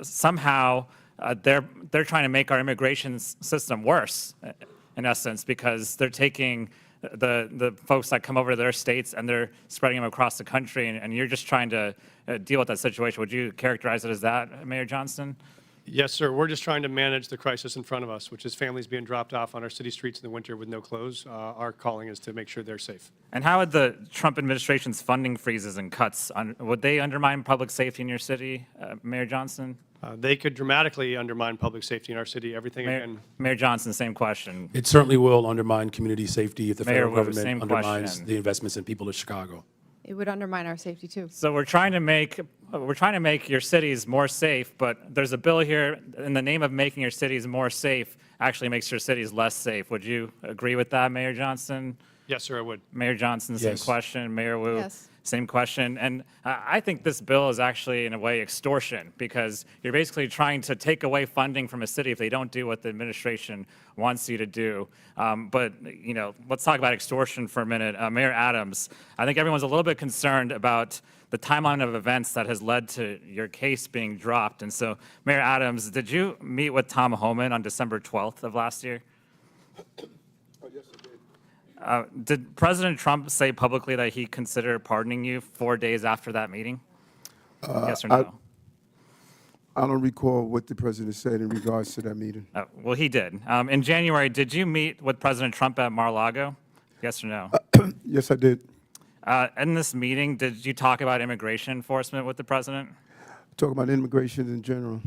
somehow they're trying to make our immigration system worse, in essence, because they're taking the folks that come over to their states and they're spreading them across the country, and you're just trying to deal with that situation. Would you characterize it as that, Mayor Johnston? Yes, sir. We're just trying to manage the crisis in front of us, which is families being dropped off on our city streets in the winter with no clothes. Our calling is to make sure they're safe. And how would the Trump administration's funding freezes and cuts, would they undermine public safety in your city, Mayor Johnston? They could dramatically undermine public safety in our city. Everything again. Mayor Johnson, same question. It certainly will undermine community safety if the Mayor federal Wu, government same undermines question. the investments in people of Chicago. It would undermine our safety, too. So we're trying to make your cities more safe, but there's a bill here in the name of making your cities more safe actually makes your cities less safe. Would you agree with that, Mayor Johnston? Yes, sir, I would. Mayor Johnson, same Yes. question. Mayor Wu, Yes. same question. And I think this bill is actually, in a way, extortion, because you're basically trying to take away funding from a city if they don't do what the administration wants you to do. But let's talk about extortion for a minute. Mayor Adams, I think everyone's a little bit concerned about the timeline of events that has led to your case being dropped. And so, Mayor Adams, did you meet with Tom Homan on December 12th of last year? Did President Trump say publicly that he considered pardoning you 4 days after that meeting? Yes or no? I don't recall what the president said in regards to that meeting. Well, he did. In January, did you meet with President Trump at Mar-a-Lago? Yes or no? Yes, I did. In this meeting, did you talk about immigration enforcement with the president? Talk about immigration in general.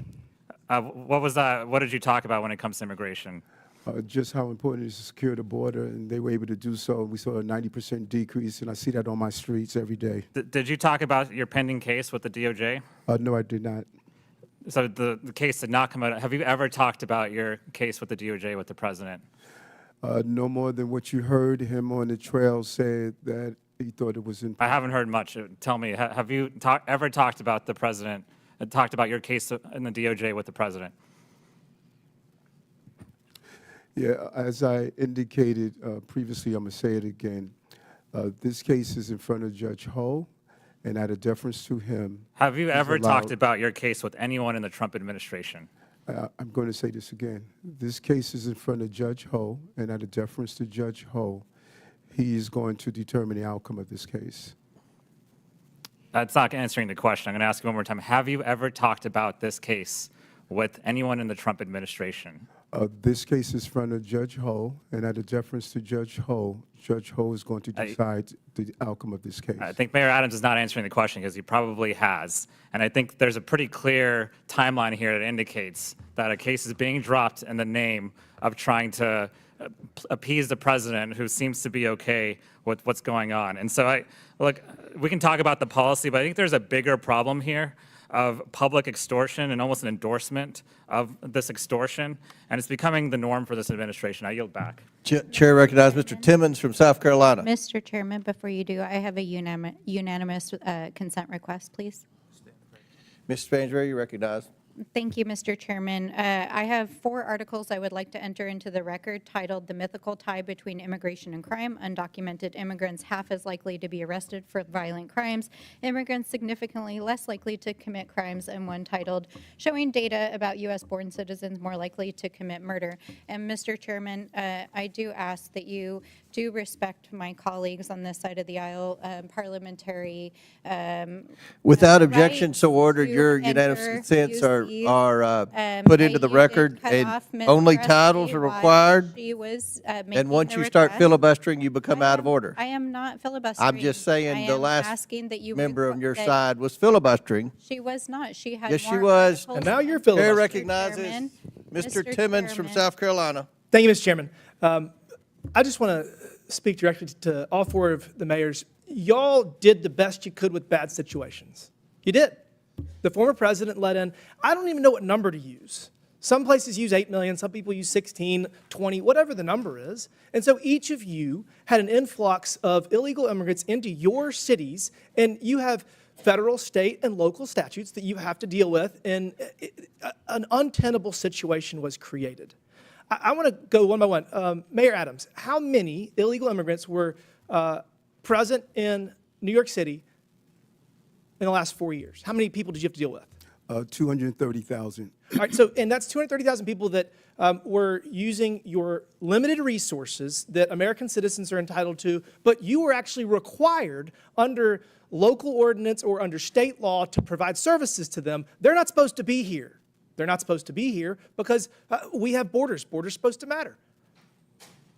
What was that? What did you talk about when it comes to immigration? Just how important it is to secure the border, and they were able to do so. We saw a 90% decrease, and I see that on my streets every day. Did you talk about your pending case with the DOJ? No, I did not. So the case did not come out. Have you ever talked about your case with the DOJ with the president? No more than what you heard him on the trail say that he thought it was important. I haven't heard much. Tell me, have you ever talked about the president, talked about your case in the DOJ with the president? Yeah, as I indicated previously, I'm going to say it again. This case is in front of Judge Ho, and out of deference to him. Have you he's ever allowed- talked about your case with anyone in the Trump administration? I'm going to say this again. This case is in front of Judge Ho, and out of deference to Judge Ho, he is going to determine the outcome of this case. That's not answering the question. I'm going to ask you one more time. Have you ever talked about this case with anyone in the Trump administration? This case is in front of Judge Ho, and out of deference to Judge Ho is going to decide the outcome of this case. I think Mayor Adams is not answering the question because he probably has. And I think there's a pretty clear timeline here that indicates that a case is being dropped in the name of trying to appease the president, who seems to be okay with what's going on. And so look, we can talk about the policy, but I think there's a bigger problem here of public extortion and almost an endorsement of this extortion, and it's becoming the norm for this administration. I yield back. Chair recognizes Mr. Timmons from South Carolina. Mr. Chairman, before you do, I have a unanimous consent request, please. Mr. Spansbury, you recognize. Thank you, Mr. Chairman. I have 4 articles I would like to enter into the record titled "The Mythical Tie Between Immigration and Crime. Undocumented immigrants half as likely to be arrested for violent crimes. Immigrants significantly less likely to commit crimes," and one titled "Showing Data About U.S.-Born Citizens More Likely to Commit Murder." And Mr. Chairman, I do ask that you do respect my colleagues on this side of the aisle, parliamentary Without objection, rights so ordered, to your unanimous enter, consents use are these. put into the You did record, cut and off Ms. only Presley titles are while required. she was And making once the you start request. filibustering, you become out of order. I am not filibustering. I'm just saying I the am last asking that you member on your that side was filibustering. She was not. She had Yes, she more was. articles And now you're than filibustering. Chair Mr. recognizes Chairman. Mr. Timmons from South Carolina. Thank you, Mr. Chairman. I just want to speak directly to all 4 of the mayors. Y'all did the best you could with bad situations. You did. The former president let in, I don't even know what number to use. Some places use 8 million, some people use 16, 20, whatever the number is. And so each of you had an influx of illegal immigrants into your cities, and you have federal, state, and local statutes that you have to deal with, and an untenable situation was created. I want to go one by one. Mayor Adams, how many illegal immigrants were present in New York City in the last 4 years? How many people did you have to deal with? 230,000. All right, so, and that's 230,000 people that were using your limited resources that American citizens are entitled to, but you were actually required under local ordinance or under state law to provide services to them. They're not supposed to be here. They're not supposed to be here because we have borders. Borders are supposed to matter.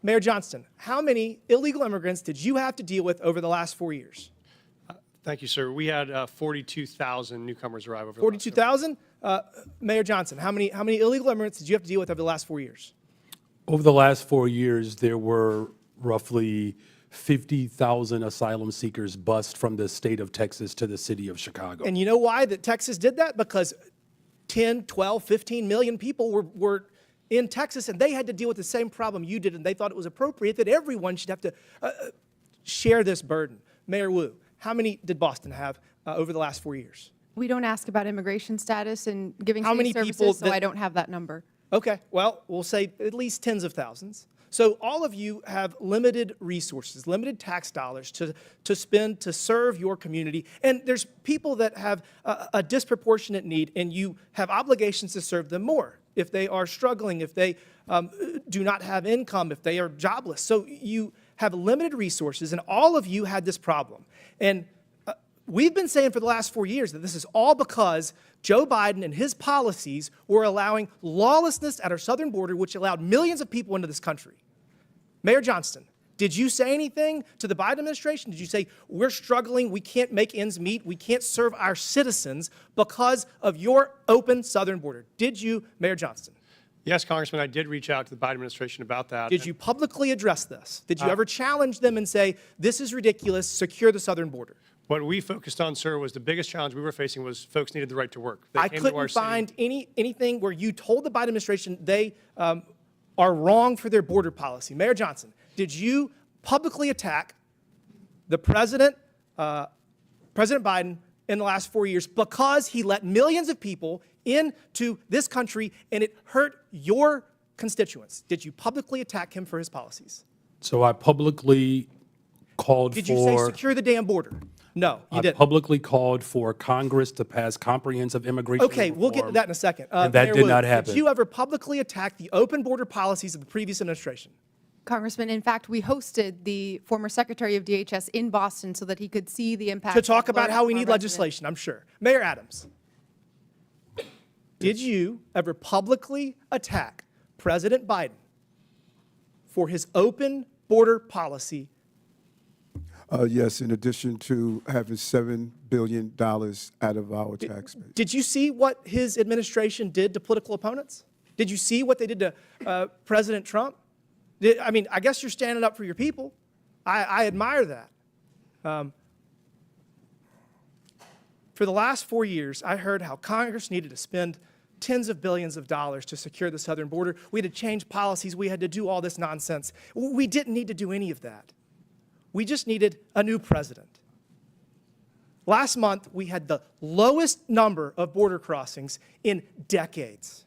Mayor Johnston, how many illegal immigrants did you have to deal with over the last 4 years? Thank you, sir. We had 42,000 newcomers arrive over. 42,000? Mayor Johnson, how many illegal immigrants did you have to deal with over the last 4 years? Over the last 4 years, there were roughly 50,000 asylum seekers bused from the state of Texas to the city of Chicago. And you know why that Texas did that? Because 10, 12, 15 million people were in Texas, and they had to deal with the same problem you did, and they thought it was appropriate that everyone should have to share this burden. Mayor Wu, how many did Boston have over the last 4 years? We don't ask about immigration status and giving How city many services, people so that- I don't have that number. Okay, well, we'll say at least tens of thousands. So all of you have limited resources, limited tax dollars to spend to serve your community. And there's people that have a disproportionate need, and you have obligations to serve them more if they are struggling, if they do not have income, if they are jobless. So you have limited resources, and all of you had this problem. And we've been saying for the last 4 years that this is all because Joe Biden and his policies were allowing lawlessness at our southern border, which allowed millions of people into this country. Mayor Johnston, did you say anything to the Biden administration? Did you say, we're struggling, we can't make ends meet, we can't serve our citizens because of your open southern border? Did you, Mayor Johnston? Yes, Congressman, I did reach out to the Biden administration about that. Did you publicly address this? Did you ever challenge them and say, this is ridiculous, secure the southern border? What we focused on, sir, was the biggest challenge we were facing was folks needed the right to work. They I came to our couldn't city. find anything where you told the Biden administration they are wrong for their border policy. Mayor Johnson, did you publicly attack the President Biden in the last 4 years because he let millions of people into this country and it hurt your constituents? Did you publicly attack him for his policies? So I publicly called Did for... you say secure the damn border? No, you I didn't. publicly called for Congress to pass comprehensive immigration Okay, we'll get to reform, that in a second. and that Mayor did Wu, not happen. Did you ever publicly attack the open border policies of the previous administration? Congressman, in fact, we hosted the former Secretary of DHS in Boston so that he could see the impact. To talk about learn how we from our need residents. legislation, I'm sure. Mayor Adams, did you ever publicly attack President Biden for his open border policy? Yes, in addition to having $7 billion out of our tax base. Did you see what his administration did to political opponents? Did you see what they did to President Trump? I mean, I guess you're standing up for your people. I admire that. For the last 4 years, I heard how Congress needed to spend tens of billions of dollars to secure the southern border. We had to change policies. We had to do all this nonsense. We didn't need to do any of that. We just needed a new president. Last month, we had the lowest number of border crossings in decades.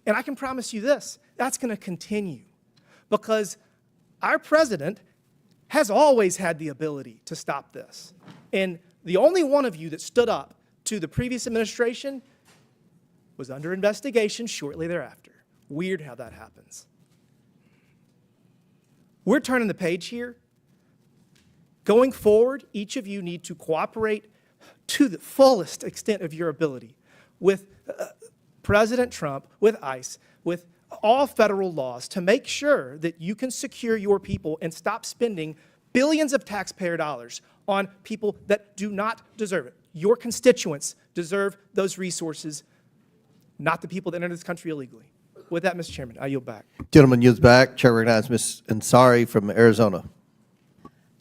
And I can promise you this, that's going to continue because our president has always had the ability to stop this. And the only one of you that stood up to the previous administration was under investigation shortly thereafter. Weird how that happens. We're turning the page here. Going forward, each of you need to cooperate to the fullest extent of your ability with President Trump, with ICE, with all federal laws to make sure that you can secure your people and stop spending billions of taxpayer dollars on people that do not deserve it. Your constituents deserve those resources, not the people that enter this country illegally. With that, Mr. Chairman, I yield back. Gentleman yields back. Chair recognizes Ms. Ansari from Arizona.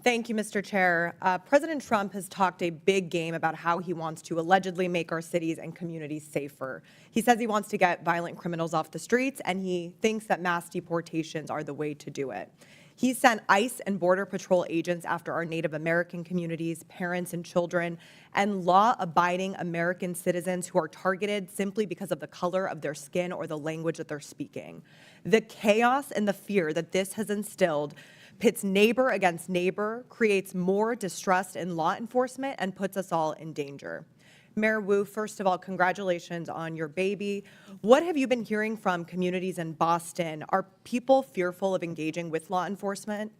Thank you, Mr. Chair. President Trump has talked a big game about how he wants to allegedly make our cities and communities safer. He says he wants to get violent criminals off the streets, and he thinks that mass deportations are the way to do it. He sent ICE and Border Patrol agents after our Native American communities, parents and children, and law-abiding American citizens who are targeted simply because of the color of their skin or the language that they're speaking. The chaos and the fear that this has instilled pits neighbor against neighbor, creates more distrust in law enforcement, and puts us all in danger. Mayor Wu, first of all, congratulations on your baby. What have you been hearing from communities in Boston? Are people fearful of engaging with law enforcement?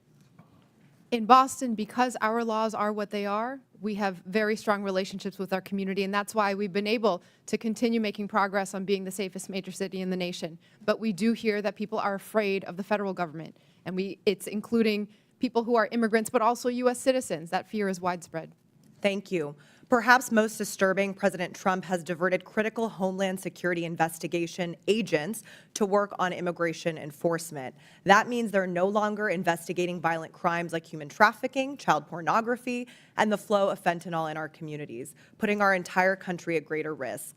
In Boston, because our laws are what they are, we have very strong relationships with our community, and that's why we've been able to continue making progress on being the safest major city in the nation. But we do hear that people are afraid of the federal government, and it's including people who are immigrants, but also U.S. citizens. That fear is widespread. Thank you. Perhaps most disturbing, President Trump has diverted critical Homeland Security investigation agents to work on immigration enforcement. That means they're no longer investigating violent crimes like human trafficking, child pornography, and the flow of fentanyl in our communities, putting our entire country at greater risk.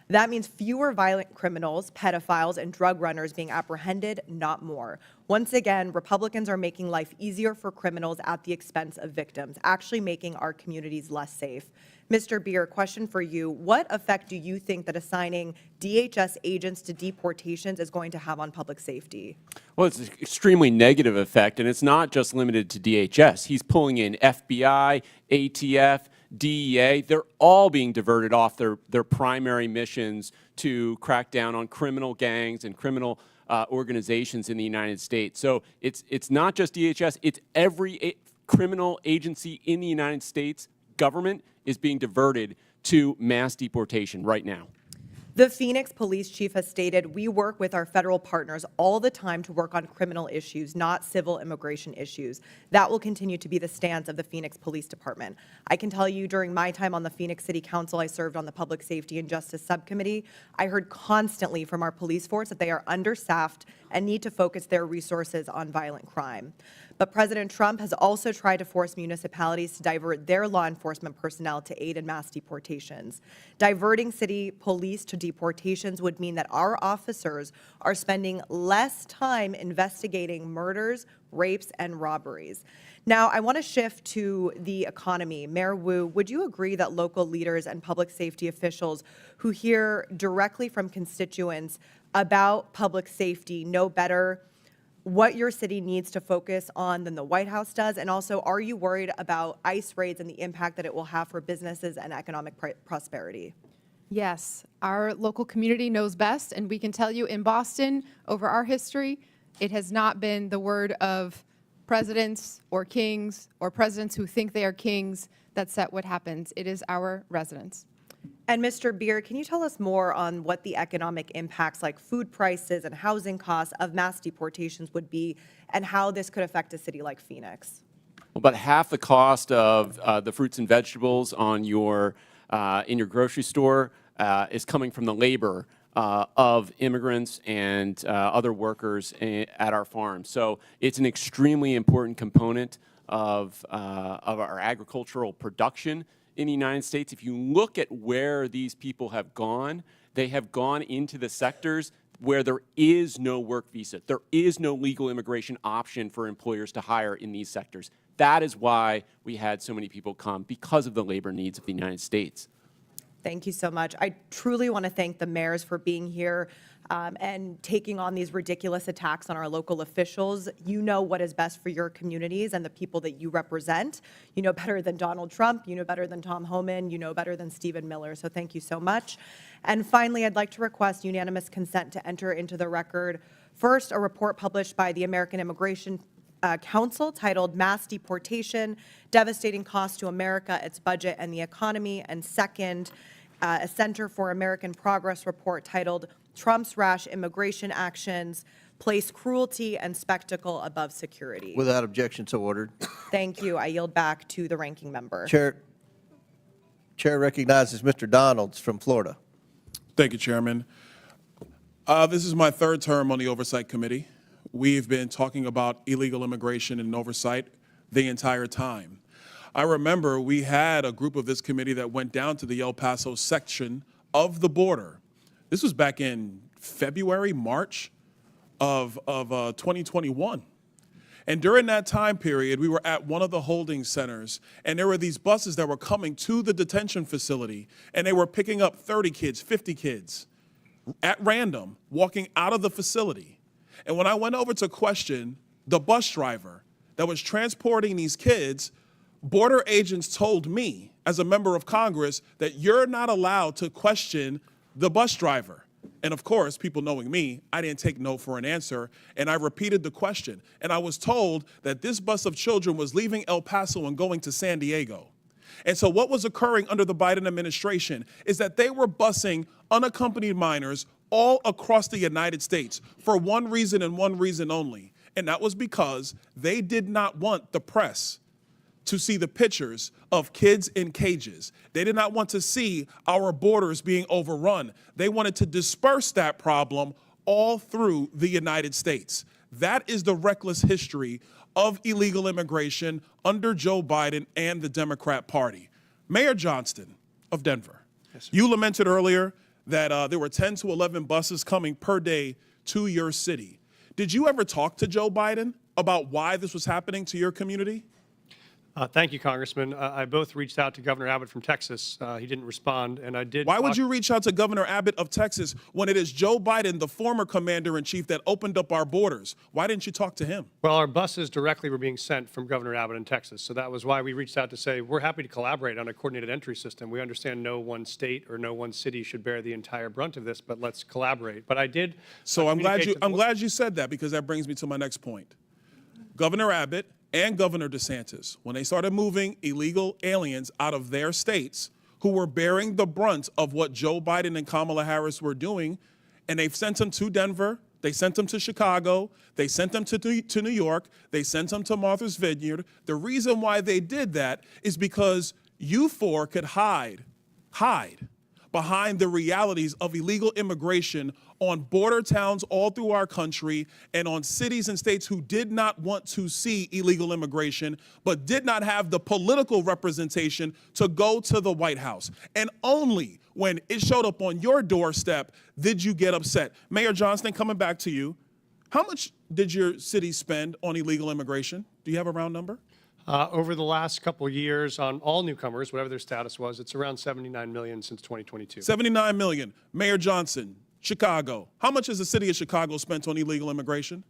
That means fewer violent criminals, pedophiles, and drug runners being apprehended, not more. Once again, Republicans are making life easier for criminals at the expense of victims, actually making our communities less safe. Mr. Beer, question for you. What effect do you think that assigning DHS agents to deportations is going to have on public safety? Well, it's an extremely negative effect, and it's not just limited to DHS. He's pulling in FBI, ATF, DEA. They're all being diverted off their primary missions to crack down on criminal gangs and criminal organizations in the United States. So it's not just DHS, it's every criminal agency in the United States government is being diverted to mass deportation right now. The Phoenix police chief has stated, we work with our federal partners all the time to work on criminal issues, not civil immigration issues. That will continue to be the stance of the Phoenix Police Department. I can tell you during my time on the Phoenix City Council, I served on the Public Safety and Justice Subcommittee. I heard constantly from our police force that they are understaffed and need to focus their resources on violent crime. But President Trump has also tried to force municipalities to divert their law enforcement personnel to aid in mass deportations. Diverting city police to deportations would mean that our officers are spending less time investigating murders, rapes, and robberies. Now, I want to shift to the economy. Mayor Wu, would you agree that local leaders and public safety officials who hear directly from constituents about public safety know better what your city needs to focus on than the White House does? And also, are you worried about ICE raids and the impact that it will have for businesses and economic prosperity? Yes, our local community knows best, and we can tell you in Boston, over our history, it has not been the word of presidents or kings or presidents who think they are kings that set what happens. It is our residents. And Mr. Beer, can you tell us more on what the economic impacts like food prices and housing costs of mass deportations would be and how this could affect a city like Phoenix? Well, about half the cost of the fruits and vegetables on your in your grocery store is coming from the labor of immigrants and other workers at our farms. So it's an extremely important component of our agricultural production in the United States. If you look at where these people have gone, they have gone into the sectors where there is no work visa. There is no legal immigration option for employers to hire in these sectors. That is why we had so many people come, because of the labor needs of the United States. Thank you so much. I truly want to thank the mayors for being here and taking on these ridiculous attacks on our local officials. You know what is best for your communities and the people that you represent. You know better than Donald Trump. You know better than Tom Homan. You know better than Stephen Miller. So thank you so much. And finally, I'd like to request unanimous consent to enter into the record, first, a report published by the American Immigration Council titled Mass Deportation, Devastating Cost to America, Its Budget, and the Economy, and second, a Center for American Progress report titled Trump's Rash Immigration Actions, Place Cruelty and Spectacle Above Security. Without objection, so ordered. Thank you. I yield back to the ranking member. Chair recognizes Mr. Donalds from Florida. Thank you, Chairman. This is my third term on the Oversight Committee. We've been talking about illegal immigration and oversight the entire time. I remember we had a group of this committee that went down to the El Paso section of the border. This was back in February, March of 2021. And during that time period, we were at one of the holding centers, and there were these buses that were coming to the detention facility, and they were picking up 30 kids, 50 kids at random, walking out of the facility. And when I went over to question the bus driver that was transporting these kids, border agents told me, as a member of Congress, that you're not allowed to question the bus driver. And of course, people knowing me, I didn't take no for an answer, and I repeated the question. And I was told that this bus of children was leaving El Paso and going to San Diego. And so what was occurring under the Biden administration is that they were busing unaccompanied minors all across the United States for one reason and one reason only, and that was because they did not want the press to see the pictures of kids in cages. They did not want to see our borders being overrun. They wanted to disperse that problem all through the United States. That is the reckless history of illegal immigration under Joe Biden and the Democrat Party. Mayor Johnston of Denver, you lamented earlier that there were 10 to 11 buses coming per day to your city. Did you ever talk to Joe Biden about why this was happening to your community? Thank you, Congressman. I both reached out to Governor Abbott from Texas. He didn't respond, and I did. Why would you reach out to Governor Abbott of Texas when it is Joe Biden, the former commander-in-chief, that opened up our borders? Why didn't you talk to him? Well, our buses directly were being sent from Governor Abbott in Texas, so that was why we reached out to say we're happy to collaborate on a coordinated entry system. We understand no one state or no one city should bear the entire brunt of this, but let's collaborate. But I did. So I'm glad you said that, because that brings me to my next point. Governor Abbott and Governor DeSantis, when they started moving illegal aliens out of their states who were bearing the brunt of what Joe Biden and Kamala Harris were doing, and they've sent them to Denver, they sent them to Chicago, they sent them to New York, they sent them to Martha's Vineyard. The reason why they did that is because you four could hide behind the realities of illegal immigration on border towns all through our country and on cities and states who did not want to see illegal immigration, but did not have the political representation to go to the White House. And only when it showed up on your doorstep did you get upset. Mayor Johnston, coming back to you, how much did your city spend on illegal immigration? Do you have a round number? Over the last couple of years on all newcomers, whatever their status was, it's around $79 million since 2022. $79 million. Mayor Johnson, Chicago. How much has the city of Chicago spent on illegal immigration?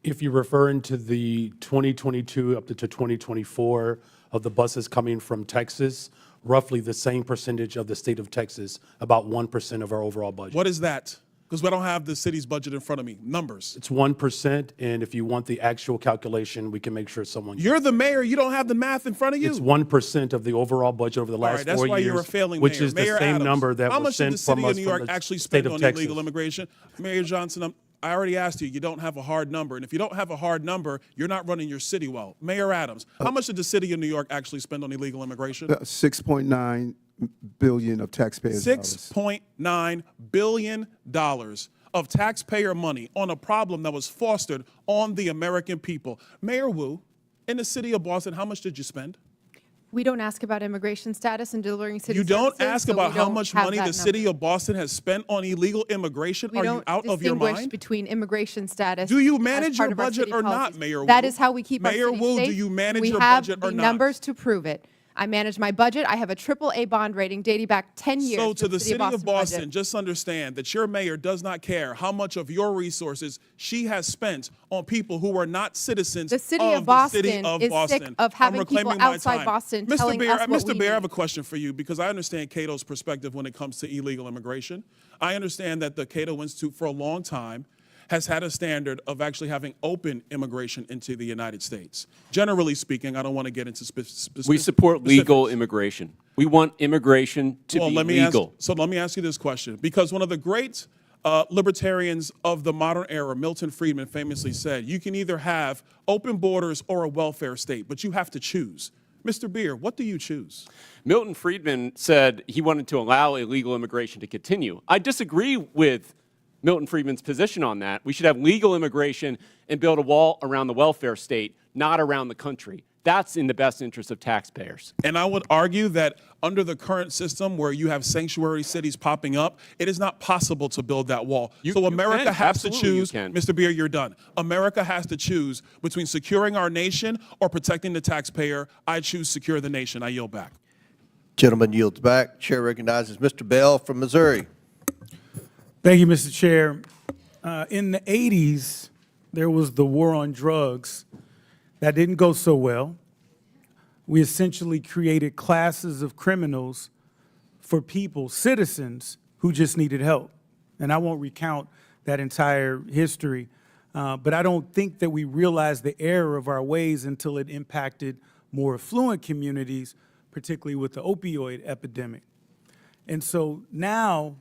If you're referring to the 2022 up to 2024 of the buses coming from Texas, roughly the same percentage of the state of Texas, about 1% of our overall budget. What is that? Because we don't have the city's budget in front of me. Numbers. It's 1%, and if you want the actual calculation, we can make sure someone. You're the mayor. You don't have the math in front of you. It's 1% of the overall budget over the last 4 years. That's why you're a failing which mayor. is Mayor the same Adams, number that how was much did sent the city from us of New York from the actually state spend of on Texas. illegal immigration? Mayor Johnson, I already asked you. You don't have a hard number, and if you don't have a hard number, you're not running your city well. Mayor Adams, how much did the city of New York actually spend on illegal immigration? $6.9 billion of taxpayers' dollars. $6.9 billion of taxpayer money on a problem that was fostered on the American people. Mayor Wu, in the city of Boston, how much did you spend? We don't ask about immigration status and delivering city You don't services, ask so about we how don't much have money that the city number. of Boston has spent on illegal immigration? We Are you don't out of your distinguish mind? between immigration status. Do you as manage part your of our budget city or not, policies. Mayor That Wu? is how we keep Mayor our city Wu, safe. do you manage we your have budget or the not? numbers to prove it. I manage my budget. I have a AAA bond rating dating back 10 years. So for to the city of Boston, budget. just understand that your mayor does not care how much of your resources she has spent on people who are not citizens The city of of Boston the city of is Boston. sick of having I'm people reclaiming my outside time. Boston Mr. telling Beer, us what Mr. we Beer, I have need. a question for you because I understand Cato's perspective when it comes to illegal immigration. I understand that the Cato Institute for a long time has had a standard of actually having open immigration into the United States. Generally speaking, I don't want to get into specifics. We support legal immigration. We want immigration to be legal. Let me ask you this question, because one of the great libertarians of the modern era, Milton Friedman, famously said, you can either have open borders or a welfare state, but you have to choose. Mr. Beer, what do you choose? Milton Friedman said he wanted to allow illegal immigration to continue. I disagree with Milton Friedman's position on that. We should have legal immigration and build a wall around the welfare state, not around the country. That's in the best interest of taxpayers. And I would argue that under the current system where you have sanctuary cities popping up, it is not possible to build that wall. So America has to choose, Mr. Beer, you're done. America has to choose between securing our nation or protecting the taxpayer. I choose secure the nation. I yield back. Gentleman yields back. Chair recognizes Mr. Bell from Missouri. Thank you, Mr. Chair. In the 80s, there was the war on drugs. That didn't go so well. We essentially created classes of criminals for people, citizens, who just needed help. And I won't recount that entire history, but I don't think that we realized the error of our ways until it impacted more affluent communities, particularly with the opioid epidemic. And so now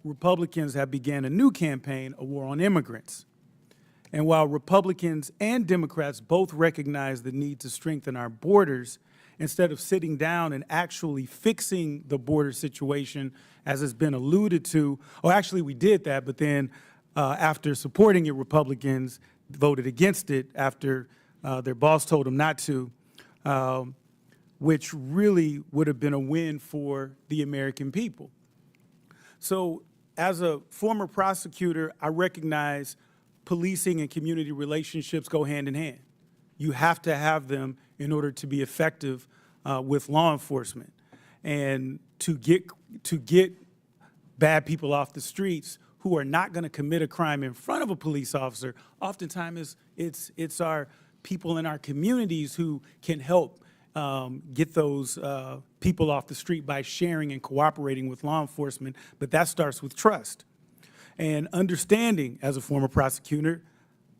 Republicans have began a new campaign, a war on immigrants. And while Republicans and Democrats both recognize the need to strengthen our borders, instead of sitting down and actually fixing the border situation, as has been alluded to, or actually we did that, but then after supporting it, Republicans voted against it after their boss told them not to, which really would have been a win for the American people. So as a former prosecutor, I recognize policing and community relationships go hand in hand. You have to have them in order to be effective with law enforcement. And to get bad people off the streets who are not going to commit a crime in front of a police officer, oftentimes it's our people in our communities who can help get those people off the street by sharing and cooperating with law enforcement, but that starts with trust. And understanding, as a former prosecutor,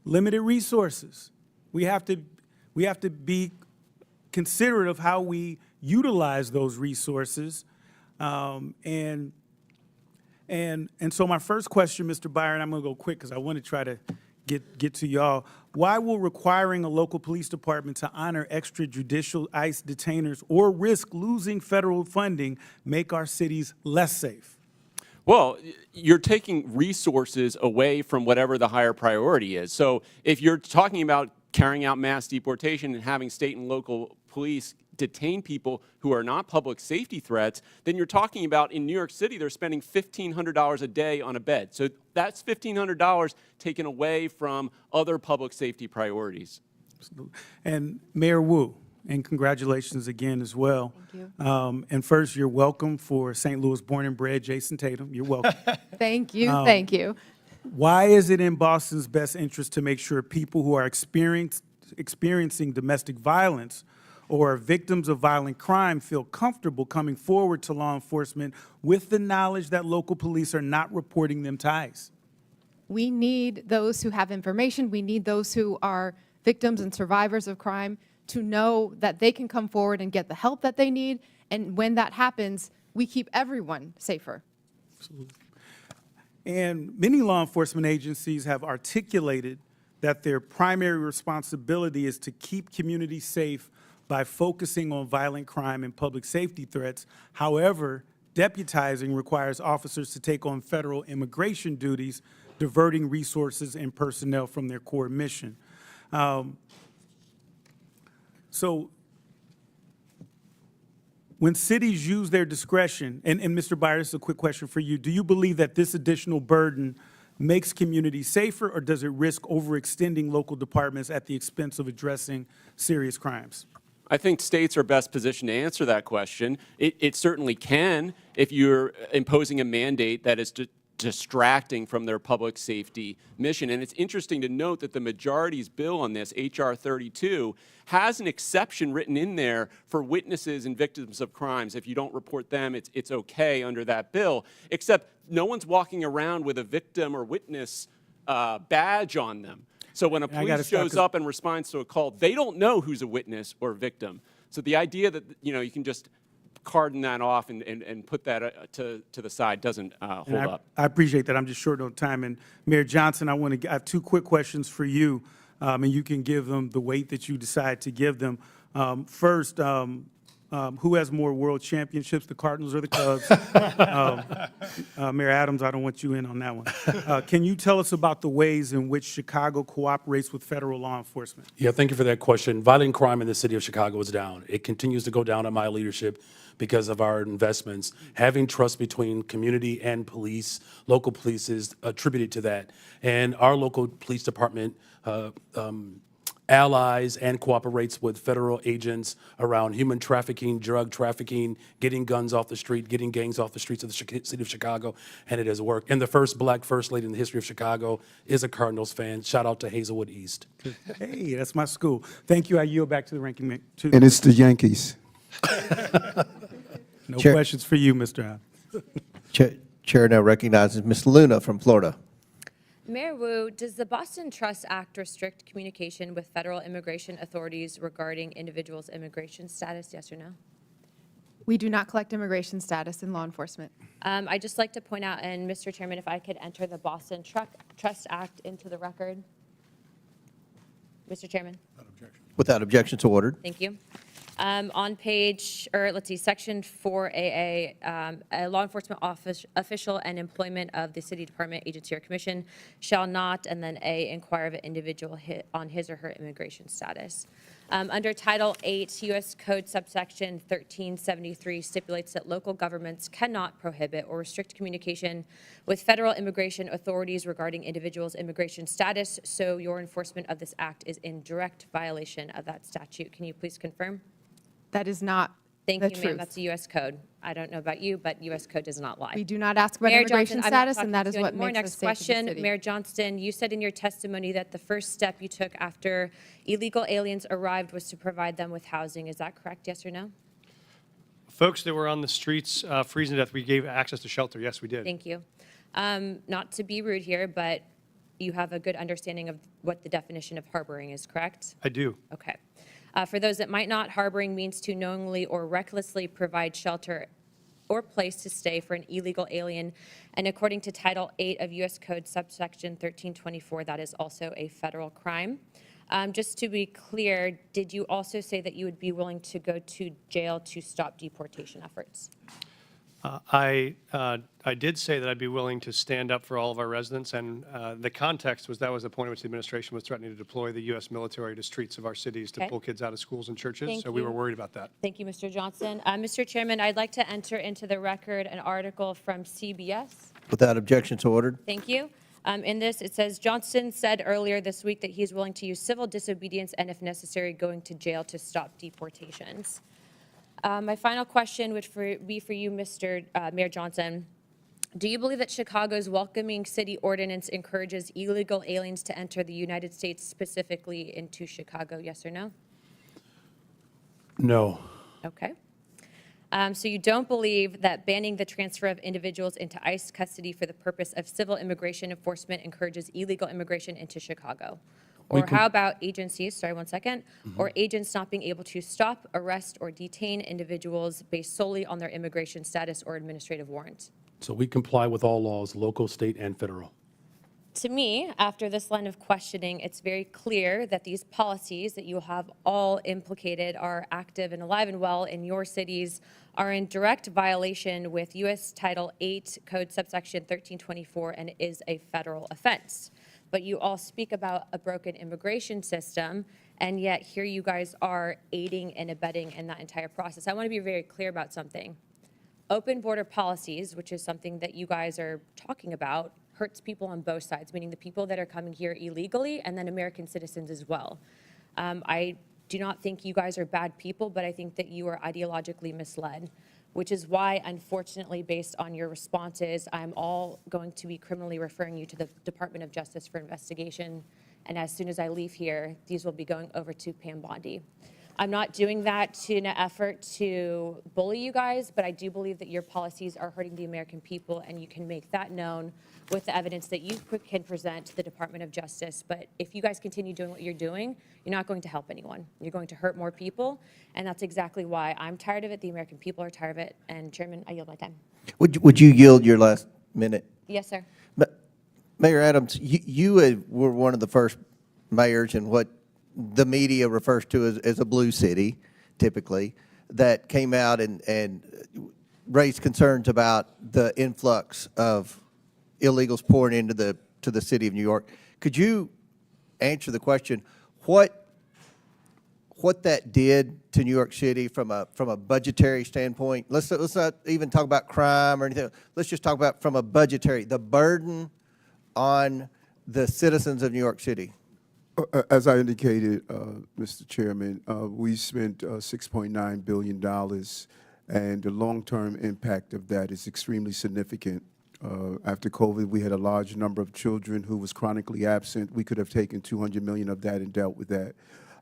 limited resources. We have to be considerate of how we utilize those resources. And so my first question, Mr. Byron, I'm going to go quick because I want to try to get to y'all. Why will requiring a local police department to honor extrajudicial ICE detainers or risk losing federal funding make our cities less safe? Well, you're taking resources away from whatever the higher priority is. So if you're talking about carrying out mass deportation and having state and local police detain people who are not public safety threats, then you're talking about in New York City, they're spending $1,500 a day on a bed. So that's $1,500 taken away from other public safety priorities. Absolutely. And Mayor Wu, and congratulations again as well. Thank you. And first, you're welcome for St. Louis born and bred Jason Tatum. You're welcome. Thank you. Thank you. Why is it in Boston's best interest to make sure people who are experiencing domestic violence or are victims of violent crime feel comfortable coming forward to law enforcement with the knowledge that local police are not reporting them to ICE? We need those who have information. We need those who are victims and survivors of crime to know that they can come forward and get the help that they need. And when that happens, we keep everyone safer. Absolutely. And many law enforcement agencies have articulated that their primary responsibility is to keep communities safe by focusing on violent crime and public safety threats. However, deputizing requires officers to take on federal immigration duties, diverting resources and personnel from their core mission. So when cities use their discretion, and Mr. Byers, a quick question for you. Do you believe that this additional burden makes communities safer, or does it risk overextending local departments at the expense of addressing serious crimes? I think states are best positioned to answer that question. It certainly can if you're imposing a mandate that is distracting from their public safety mission. And it's interesting to note that the majority's bill on this, H.R. 32, has an exception written in there for witnesses and victims of crimes. If you don't report them, it's okay under that bill, except no one's walking around with a victim or witness badge on them. So when a police shows up and responds to a call, they don't know who's a witness or victim. So the idea that you can just cordon that off and put that to the side doesn't hold up. I appreciate that. I'm just short on time. And Mayor Johnson, I have two quick questions for you, and you can give them the weight that you decide to give them. First, who has more world championships, the Cardinals or the Cubs? Mayor Adams, I don't want you in on that one. Can you tell us about the ways in which Chicago cooperates with federal law enforcement? Yeah, thank you for that question. Violent crime in the city of Chicago is down. It continues to go down under my leadership because of our investments. Having trust between community and police, local police, is attributed to that. And our local police department allies and cooperates with federal agents around human trafficking, drug trafficking, getting guns off the street, getting gangs off the streets of the city of Chicago, and it has worked. And the first black first lady in the history of Chicago is a Cardinals fan. Shout out to Hazelwood East. Hey, that's my school. Thank you. I yield back to the ranking member. And it's the Yankees. No questions for you, Mr. Adams. Chair now recognizes Ms. Luna from Florida. Mayor Wu, does the Boston Trust Act restrict communication with federal immigration authorities regarding individuals' immigration status, yes or no? We do not collect immigration status in law enforcement. I'd just like to point out, and Mr. Chairman, if I could enter the Boston Trust Act into the record. Mr. Chairman. Without objection, so ordered. Thank you. On page, or let's see, section 4AA, a law enforcement official and employment of the city department, agency, or commission shall not, and then A, inquire of an individual on his or her immigration status. Under Title 8, U.S. Code subsection 1373 stipulates that local governments cannot prohibit or restrict communication with federal immigration authorities regarding individuals' immigration status, so your enforcement of this act is in direct violation of that statute. Can you please confirm? That is not Thank the you, ma'am. truth. That's a U.S. code. I don't know about you, but U.S. code does not lie. We do not ask about Mayor immigration Johnson, I'm not status, and that talking is to you what anymore. makes us Next safe in the question, city. Mayor Johnston, you said in your testimony that the first step you took after illegal aliens arrived was to provide them with housing. Is that correct, yes or no? Folks that were on the streets freezing to death, we gave access to shelter. Yes, we did. Thank you. Not to be rude here, but you have a good understanding of what the definition of harboring is, correct? I do. Okay. For those that might not, harboring means to knowingly or recklessly provide shelter or place to stay for an illegal alien. And according to Title 8 of U.S. Code subsection 1324, that is also a federal crime. Just to be clear, did you also say that you would be willing to go to jail to stop deportation efforts? I did say that I'd be willing to stand up for all of our residents, and the context was that was the point at which the administration was threatening to deploy the U.S. military to streets of our cities to Okay. pull kids out of schools and churches, Thank so we you. were worried about that. Thank you, Mr. Johnson. Mr. Chairman, I'd like to enter into the record an article from CBS. Without objection, so ordered. Thank you. In this, it says, Johnson said earlier this week that he's willing to use civil disobedience and, if necessary, going to jail to stop deportations. My final question would be for you, Mr. Mayor Johnson. Do you believe that Chicago's welcoming city ordinance encourages illegal aliens to enter the United States, specifically into Chicago, yes or no? No. Okay. So you don't believe that banning the transfer of individuals into ICE custody for the purpose of civil immigration enforcement encourages illegal immigration into Chicago? Or how about agencies, sorry, one second, or agents not being able to stop, arrest, or detain individuals based solely on their immigration status or administrative warrant? So we comply with all laws, local, state, and federal. To me, after this line of questioning, it's very clear that these policies that you have all implicated are active and alive and well in your cities, are in direct violation with U.S. Title 8 Code subsection 1324 and is a federal offense. but you all speak about a broken immigration system, and yet here you guys are aiding and abetting in that entire process. I want to be very clear about something. Open border policies, which is something that you guys are talking about, hurts people on both sides, meaning the people that are coming here illegally and then American citizens as well. I do not think you guys are bad people, but I think that you are ideologically misled, which is why, unfortunately, based on your responses, I'm all going to be criminally referring you to the Department of Justice for investigation. And as soon as I leave here, these will be going over to Pam Bondi. I'm not doing that in an effort to bully you guys, but I do believe that your policies are hurting the American people, and you can make that known with the evidence that you can present to the Department of Justice. But if you guys continue doing what you're doing, you're not going to help anyone. You're going to hurt more people, and that's exactly why I'm tired of it. The American people are tired of it. And Chairman, I yield my time. Would you yield your last minute? Yes, sir. But Mayor Adams, you were one of the first mayors in what the media refers to as a blue city, typically, that came out and raised concerns about the influx of illegals pouring into the city of New York. Could you answer the question, what that did to New York City from a budgetary standpoint? Let's not even talk about crime or anything. Let's just talk about from a budgetary, the burden on the citizens of New York City. As I indicated, Mr. Chairman, we spent $6.9 billion, and the long-term impact of that is extremely significant. After COVID, we had a large number of children who was chronically absent. We could have taken $200 million of that and dealt with that.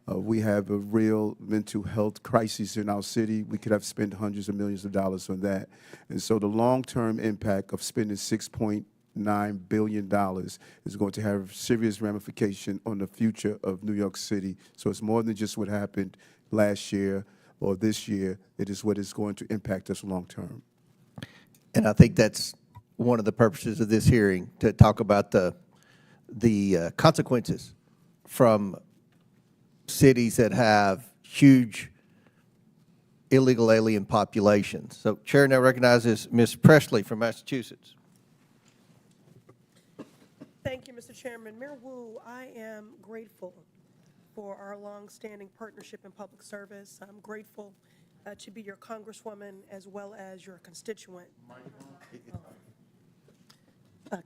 We have a real mental health crisis in our city. We could have spent hundreds of millions of dollars on that. And so the long-term impact of spending $6.9 billion is going to have serious ramification on the future of New York City. So it's more than just what happened last year or this year. It is what is going to impact us long term. And I think that's one of the purposes of this hearing, to talk about the consequences from cities that have huge illegal alien populations. So Chair now recognizes Ms. Presley from Massachusetts. Thank you, Mr. Chairman. Mayor Wu, I am grateful for our longstanding partnership in public service. I'm grateful to be your congresswoman as well as your constituent.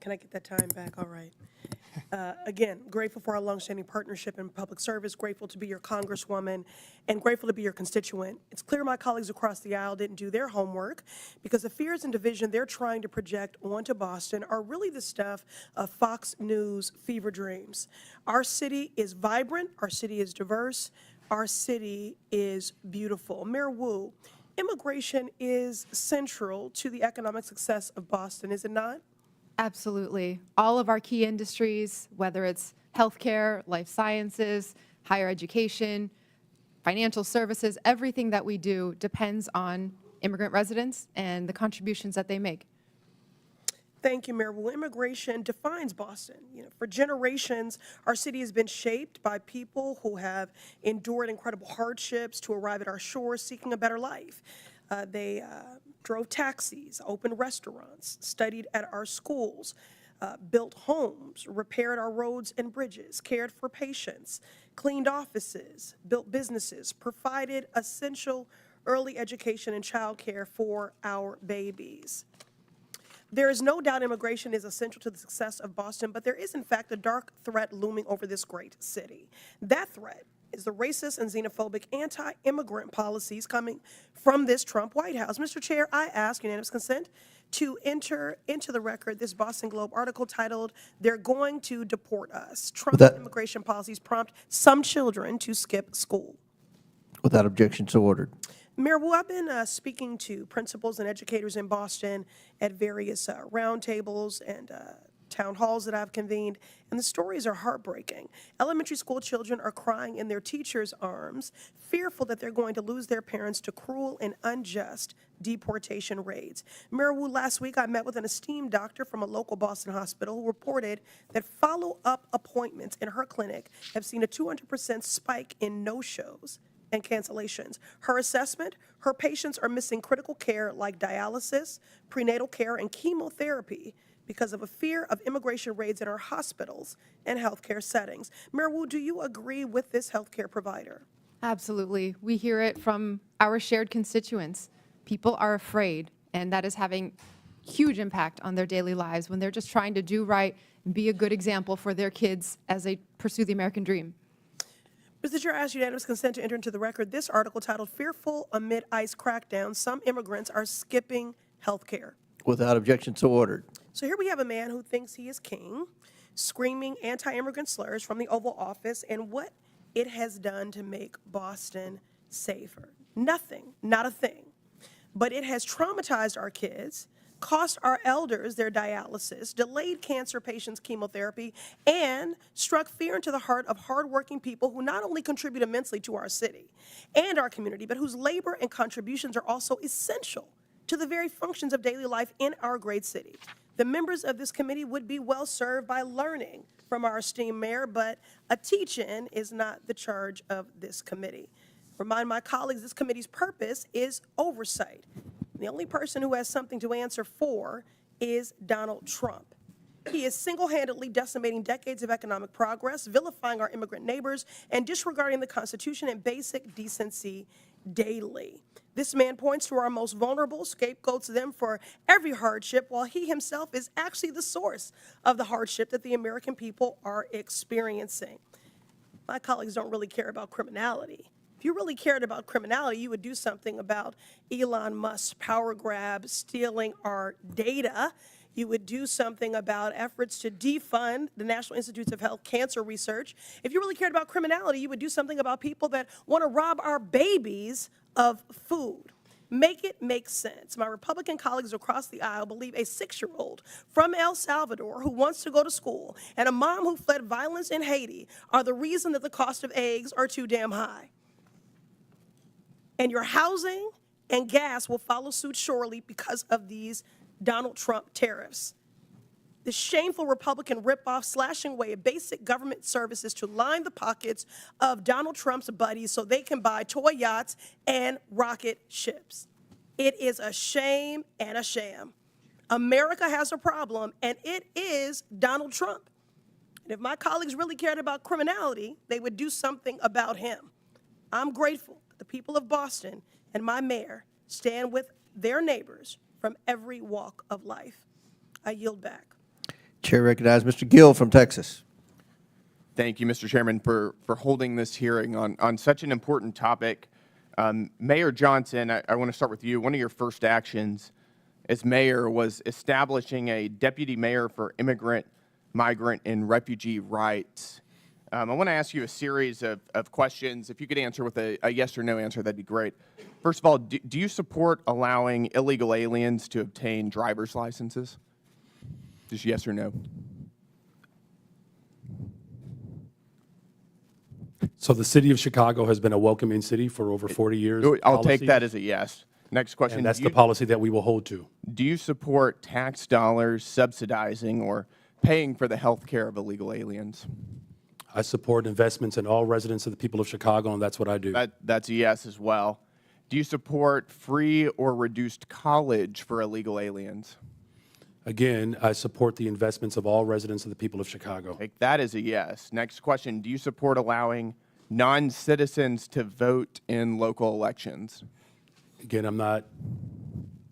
Can I get that time back? All right. Again, grateful for our longstanding partnership in public service, grateful to be your congresswoman, and grateful to be your constituent. It's clear my colleagues across the aisle didn't do their homework, because the fears and division they're trying to project onto Boston are really the stuff of Fox News fever dreams. Our city is vibrant, our city is diverse, our city is beautiful. Mayor Wu, immigration is central to the economic success of Boston, is it not? Absolutely. All of our key industries, whether it's healthcare, life sciences, higher education, financial services, everything that we do depends on immigrant residents and the contributions that they make. Thank you, Mayor. Well, immigration defines Boston. For generations, our city has been shaped by people who have endured incredible hardships to arrive at our shores seeking a better life. They drove taxis, opened restaurants, studied at our schools, built homes, repaired our roads and bridges, cared for patients, cleaned offices, built businesses, provided essential early education and childcare for our babies. There is no doubt immigration is essential to the success of Boston, but there is, in fact, a dark threat looming over this great city. That threat is the racist and xenophobic anti-immigrant policies coming from this Trump White House. Mr. Chair, I ask unanimous consent to enter into the record this Boston Globe article titled, "They're Going to Deport Us. Trump's immigration policies prompt some children to skip school." Without objection, so ordered. Mayor Wu, I've been speaking to principals and educators in Boston at various roundtables and town halls that I've convened, and the stories are heartbreaking. Elementary school children are crying in their teachers' arms, fearful that they're going to lose their parents to cruel and unjust deportation raids. Mayor Wu, last week I met with an esteemed doctor from a local Boston hospital who reported that follow-up appointments in her clinic have seen a 200% spike in no-shows and cancellations. Her assessment, her patients are missing critical care like dialysis, prenatal care, and chemotherapy because of a fear of immigration raids in our hospitals and healthcare settings. Mayor Wu, do you agree with this healthcare provider? Absolutely. We hear it from our shared constituents. People are afraid, and that is having huge impact on their daily lives when they're just trying to do right and be a good example for their kids as they pursue the American dream. Mr. Chair, I ask unanimous consent to enter into the record this article titled "Fearful Amid ICE Crackdown, Some Immigrants Are Skipping Healthcare." Without objection, so ordered. So here we have a man who thinks he is king, screaming anti-immigrant slurs from the Oval Office and what it has done to make Boston safer. Nothing, not a thing. But it has traumatized our kids, cost our elders their dialysis, delayed cancer patients' chemotherapy, and struck fear into the heart of hardworking people who not only contribute immensely to our city and our community, but whose labor and contributions are also essential to the very functions of daily life in our great city. The members of this committee would be well served by learning from our esteemed mayor, but a teach-in is not the charge of this committee. Remind my colleagues, this committee's purpose is oversight. The only person who has something to answer for is Donald Trump. He is single-handedly decimating decades of economic progress, vilifying our immigrant neighbors, and disregarding the Constitution and basic decency daily. This man points to our most vulnerable, scapegoats them for every hardship, while he himself is actually the source of the hardship that the American people are experiencing. My colleagues don't really care about criminality. If you really cared about criminality, you would do something about Elon Musk's power grab, stealing our data. You would do something about efforts to defund the National Institutes of Health cancer research. If you really cared about criminality, you would do something about people that want to rob our babies of food. Make it make sense. My Republican colleagues across the aisle believe a 6-year-old from El Salvador who wants to go to school and a mom who fled violence in Haiti are the reason that the cost of eggs are too damn high. And your housing and gas will follow suit surely because of these Donald Trump tariffs. The shameful Republican ripoff slashing away at basic government services to line the pockets of Donald Trump's buddies so they can buy toy yachts and rocket ships. It is a shame and a sham. America has a problem, and it is Donald Trump. And if my colleagues really cared about criminality, they would do something about him. I'm grateful that the people of Boston and my mayor stand with their neighbors from every walk of life. I yield back. Chair recognizes Mr. Gill from Texas. Thank you, Mr. Chairman, for holding this hearing on such an important topic. Mayor Johnson, I want to start with you. One of your first actions as mayor was establishing a deputy mayor for immigrant, migrant, and refugee rights. I want to ask you a series of questions. If you could answer with a yes or no answer, that'd be great. First of all, do you support allowing illegal aliens to obtain driver's licenses? Just yes or no. So the city of Chicago has been a welcoming city for over 40 years. I'll take that as a yes. Next question. And that's the policy that we will hold to. Do you support tax dollars subsidizing or paying for the health care of illegal aliens? I support investments in all residents of the people of Chicago, and that's what I do. That's a yes as well. Do you support free or reduced college for illegal aliens? Again, I support the investments of all residents of the people of Chicago. Take that as a yes. Next question. Do you support allowing non-citizens to vote in local elections? Again, I'm not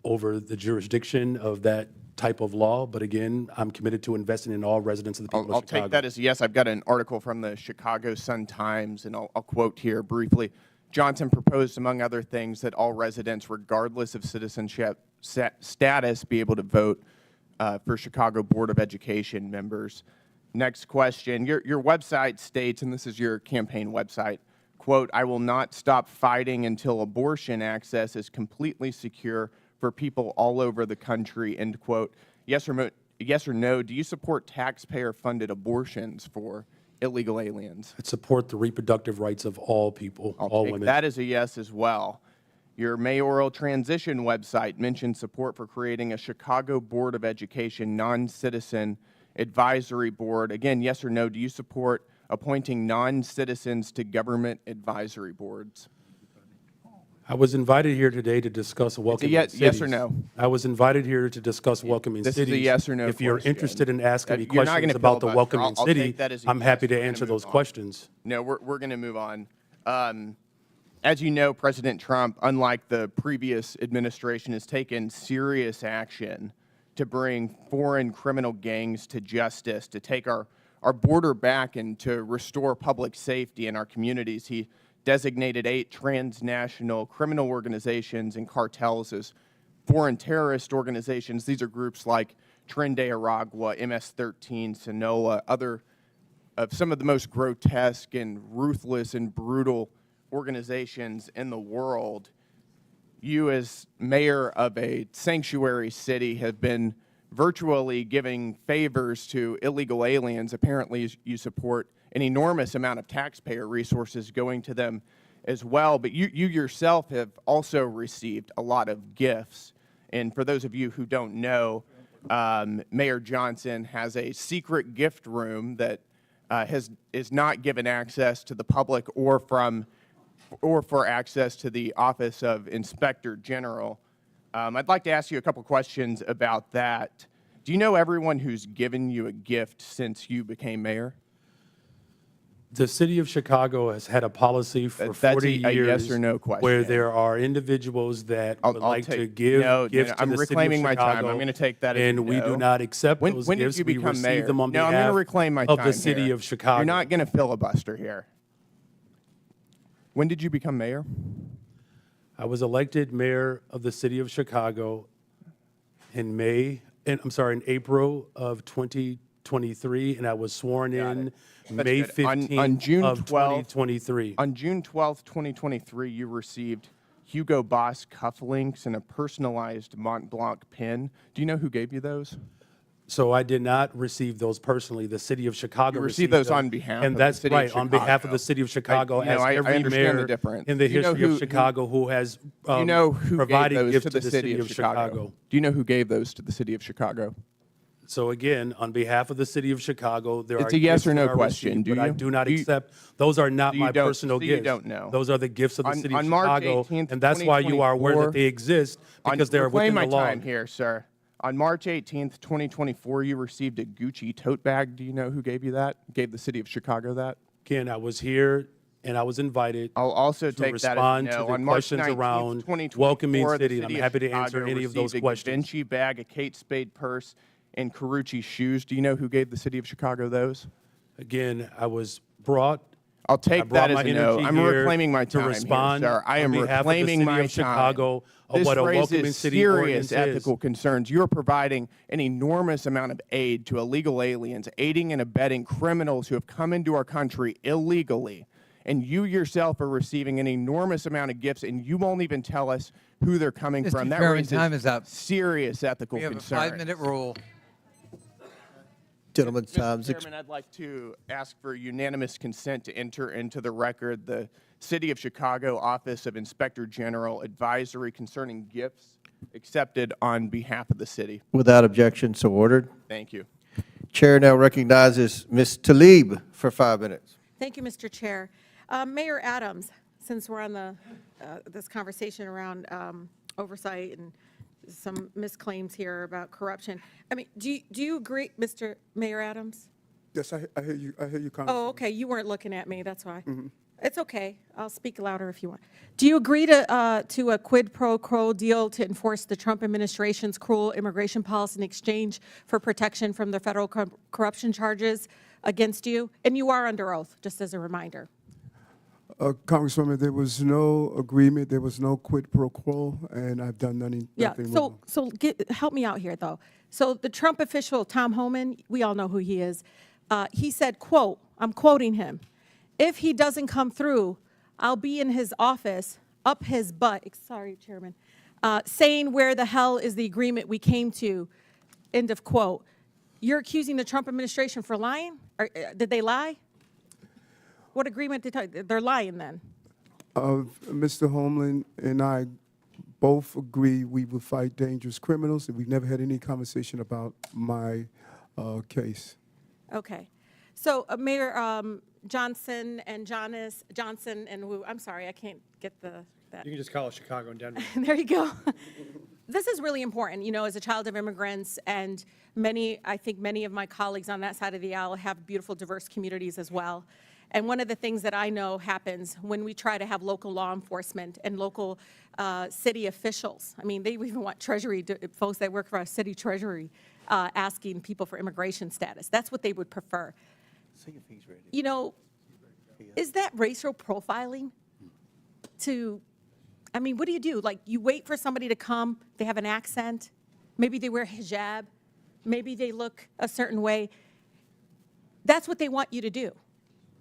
over the jurisdiction of that type of law, but again, I'm committed to investing in all residents of the people of Chicago. I'll take that as a yes. I've got an article from the Chicago Sun-Times, and I'll quote here briefly. Johnson proposed, among other things, that all residents, regardless of citizenship status, be able to vote for Chicago Board of Education members. Next question. Your website states, and this is your campaign website, quote, "I will not stop fighting until abortion access is completely secure for people all over the country," end quote. Yes or no, do you support taxpayer-funded abortions for illegal aliens? I support the reproductive rights of all people, all women. That is a yes as well. Your mayoral transition website mentions support for creating a Chicago Board of Education non-citizen advisory board. Again, yes or no, do you support appointing non-citizens to government advisory boards? I was invited here today to discuss welcoming yes cities. or no? I was invited here to discuss welcoming This cities. is a yes or no If you're question. interested in asking me You're not questions gonna about the filibuster. welcoming I'll city, take that as a I'm yes. happy to We're gonna answer move those on. questions. No, we're going to move on. As you know, President Trump, unlike the previous administration, has taken serious action to bring foreign criminal gangs to justice, to take our border back and to restore public safety in our communities. He designated 8 transnational criminal organizations and cartels as foreign terrorist organizations. These are groups like Tren de Aragua, MS-13, Sinaloa, other of some of the most grotesque and ruthless and brutal organizations in the world. You, as mayor of a sanctuary city, have been virtually giving favors to illegal aliens. Apparently, you support an enormous amount of taxpayer resources going to them as well. But you yourself have also received a lot of gifts. And for those of you who don't know, Mayor Johnson has a secret gift room that is not given access to the public or for access to the Office of Inspector General. I'd like to ask you a couple questions about that. Do you know everyone who's given you a gift since you became mayor? The city of Chicago has had a policy for 40 a years yes or no question. where there are individuals that would like to give gifts to I'm the city of reclaiming my time. Chicago, I'm going to take that as and a we do no. not accept When those did gifts. you We become receive mayor? them on No, I'm behalf going to reclaim my of time the city here. of Chicago. You're not going to filibuster here. When did you become mayor? I was elected mayor of the city of Chicago in April of 2023, and I was sworn in May That's good. On 15th June of 12th 2023. On June 12th, 2023, you received Hugo Boss cufflinks and a personalized Mont Blanc pin. Do you know who gave you those? So I did not receive those personally. The city of Chicago You received those them, on behalf and of that's the city of right, on behalf of Chicago. the city of Chicago, I every understand the mayor difference. in the Do you know history of who- Chicago who has Do you know who gave provided those gifts to the city of Chicago? Do you know who gave those to the city of Chicago? So again, on behalf of the city of Chicago, there It's are a yes gifts or no that are question. received, Do but I you? do not Do you- accept. Those are not So you my don't- personal so you gifts. don't know. Those are the gifts of the city of On March Chicago, 18th, and that's why you are aware 2024 that they exist because they're reclaim within the my law. time here, sir. On March 18th, 2024, you received a Gucci tote bag. Do you know who gave you that? Gave the city of Chicago that? Again, I was here and I was invited. I'll also to take that as respond no. to the On March questions 19th, around 2024, welcoming the city, and I'm city of happy to answer Chicago any of those received questions. A Givenchy bag, a Kate Spade purse, and Carucci shoes. Do you know who gave the city of Chicago those? Again, I was brought. I'll I take brought that my as a no. energy I'm here reclaiming my time to respond here, sir. I am on behalf reclaiming of the my city of Chicago time. of This what a welcoming raises city serious ordinance ethical is. concerns. You're providing an enormous amount of aid to illegal aliens, aiding and abetting criminals who have come into our country illegally. And you yourself are receiving an enormous amount of gifts, and you won't even tell us who they're coming Mr. from. That Chairman, raises time is up. serious ethical We have concerns. a 5-minute rule. Gentlemen's time's Mr. Chairman, I'd like to ask for unanimous consent to enter into the record the City of Chicago Office of Inspector General advisory concerning gifts accepted on behalf of the city. Without objection, so ordered. Thank you. Chair now recognizes Ms. Talib for 5 minutes. Thank you, Mr. Chair. Mayor Adams, since we're on the this conversation around oversight and some misclaims here about corruption, I mean, do you agree, Mr. Mayor Adams? Yes, I hear you. I hear you, Congresswoman. Oh, okay. You weren't looking at me. That's why. It's okay. I'll speak louder if you want. Do you agree to a quid pro quo deal to enforce the Trump administration's cruel immigration policy in exchange for protection from the federal corruption charges against you? And you are under oath, just as a reminder. Congresswoman, there was no agreement. There was no quid pro quo, and I've done nothing wrong. So help me out here, though. So the Trump official, Tom Homan, we all know who he is. He said, quote, I'm quoting him, "If he doesn't come through, I'll be in his office, up his butt," sorry, Chairman, saying where the hell is the agreement we came to, end of quote. You're accusing the Trump administration for lying? Or, did they lie? What agreement they're lying then? Mr. Homeland and I both agree we will fight dangerous criminals, and we've never had any conversation about my case. Okay. So Mayor Johnson and Johnson and Wu, I'm sorry, I can't get the You can just call it Chicago and Denver. There you go. This is really important, you know, as a child of immigrants, and I think many of my colleagues on that side of the aisle have beautiful, diverse communities as well. And one of the things that I know happens when we try to have local law enforcement and local city officials, I mean, they even want treasury, folks that work for our city treasury, asking people for immigration status. That's what they would prefer. You know, is that racial profiling? I mean, what do? Like, you wait for somebody to come, they have an accent, maybe they wear hijab, maybe they look a certain way. That's what they want you to do.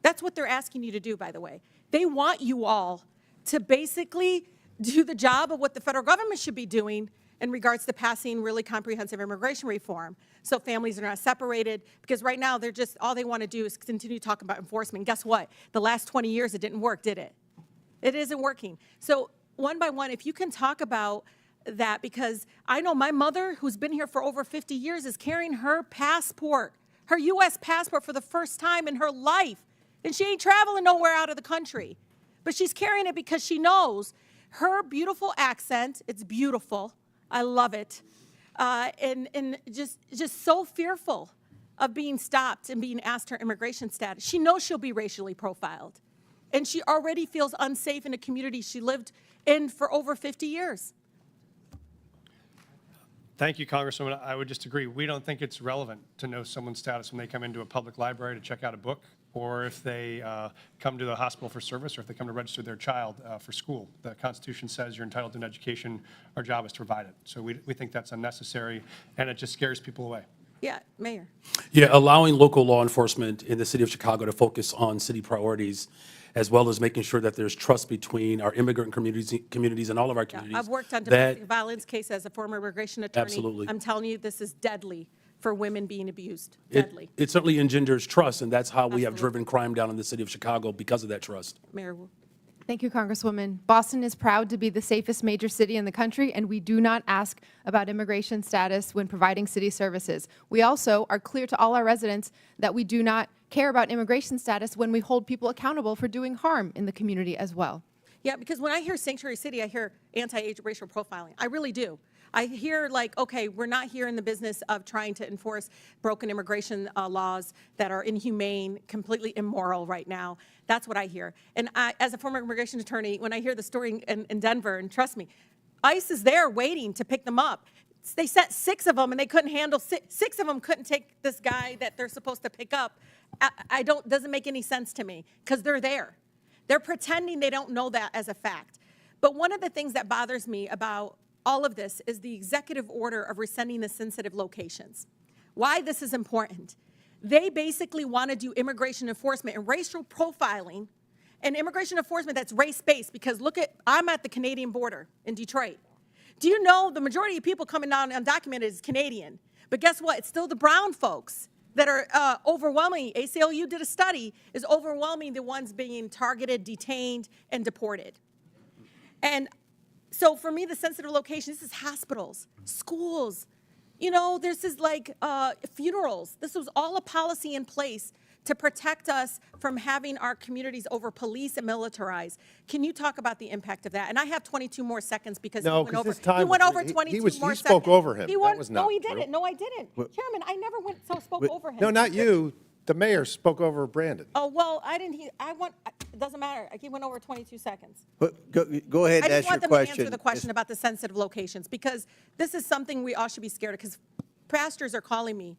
That's what they're asking you to do, by the way. They want you all to basically do the job of what the federal government should be doing in regards to passing really comprehensive immigration reform, so families are not separated, because right now all they want to do is continue talking about enforcement. And guess what? The last 20 years it didn't work, did it? It isn't working. So one by one, if you can talk about that, because I know my mother, who's been here for over 50 years, is carrying her passport, her U.S. passport, for the first time in her life. And she ain't traveling nowhere out of the country. But she's carrying it because she knows her beautiful accent, it's beautiful, I love it, and just so fearful of being stopped and being asked her immigration status. She knows she'll be racially profiled. And she already feels unsafe in a community she lived in for over 50 years. Thank you, Congresswoman. I would just agree. We don't think it's relevant to know someone's status when they come into a public library to check out a book, or if they come to the hospital for service, or if they come to register their child for school. The Constitution says you're entitled to an education. Our job is to provide it. So we think that's unnecessary, and it just scares people away. Yeah, Mayor. Yeah, allowing local law enforcement in the city of Chicago to focus on city priorities, as well as making sure that there's trust between our immigrant communities and all of our communities. I've worked on domestic violence cases as a former immigration attorney. Absolutely. I'm telling you, this is deadly for women being abused. Deadly. It certainly engenders trust, and that's how we have driven crime down in the city of Chicago, because of that trust. Mayor Wu. Thank you, Congresswoman. Boston is proud to be the safest major city in the country, and we do not ask about immigration status when providing city services. We also are clear to all our residents that we do not care about immigration status when we hold people accountable for doing harm in the community as well. Yeah, because when I hear sanctuary city, I hear anti-racial profiling. I really do. I hear like, okay, we're not here in the business of trying to enforce broken immigration laws that are inhumane, completely immoral right now. That's what I hear. And as a former immigration attorney, when I hear the story in Denver, and trust me, ICE is there waiting to pick them up. They sent 6 of them, and they couldn't handle 6 of them couldn't take this guy that they're supposed to pick up. Doesn't make any sense to me, because they're there. They're pretending they don't know that as a fact. But one of the things that bothers me about all of this is the executive order of rescinding the sensitive locations. Why this is important. They basically want to do immigration enforcement and racial profiling, and immigration enforcement that's race-based, because I'm at the Canadian border in Detroit. Do you know the majority of people coming down undocumented is Canadian? But guess what? It's still the brown folks that are overwhelming. ACLU did a study, is overwhelming the ones being targeted, detained, and deported. And so for me, the sensitive location, this is hospitals, schools, you know, this is like funerals. This was all a policy in place to protect us from having our communities over police and militarized. Can you talk about the impact of that? And I have 22 more seconds because he went over. He went over 22 more seconds. He spoke over him. No, he didn't. No, I didn't. Chairman, I never spoke over him. No, not you. The mayor spoke over Brandon. Oh, well, I didn't. It doesn't matter. He went over 22 seconds. But go ahead and ask your question. I just want them to answer the question about the sensitive locations, because this is something we all should be scared of, because pastors are calling me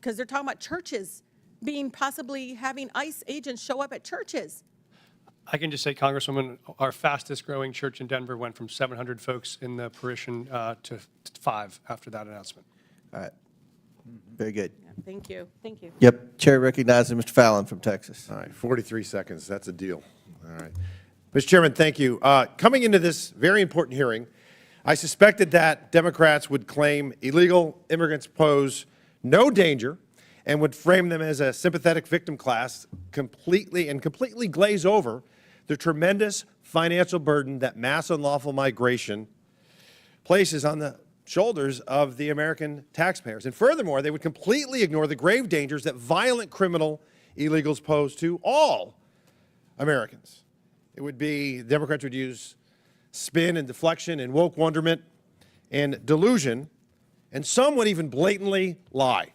because they're talking about churches possibly having ICE agents show up at churches. I can just say, Congresswoman, our fastest growing church in Denver went from 700 folks in the parishon to 5 after that announcement. All right. Very good. Thank you. Thank you. Yep. Chair recognizes Mr. Fallon from Texas. All right, 43 seconds. That's a deal. All right. Mr. Chairman, thank you. Coming into this very important hearing, I suspected that Democrats would claim illegal immigrants pose no danger and would frame them as a sympathetic victim class, completely glaze over the tremendous financial burden that mass unlawful migration places on the shoulders of the American taxpayers. And furthermore, they would completely ignore the grave dangers that violent criminal illegals pose to all Americans. It would be, Democrats would use spin and deflection and woke wonderment and delusion, and some would even blatantly lie.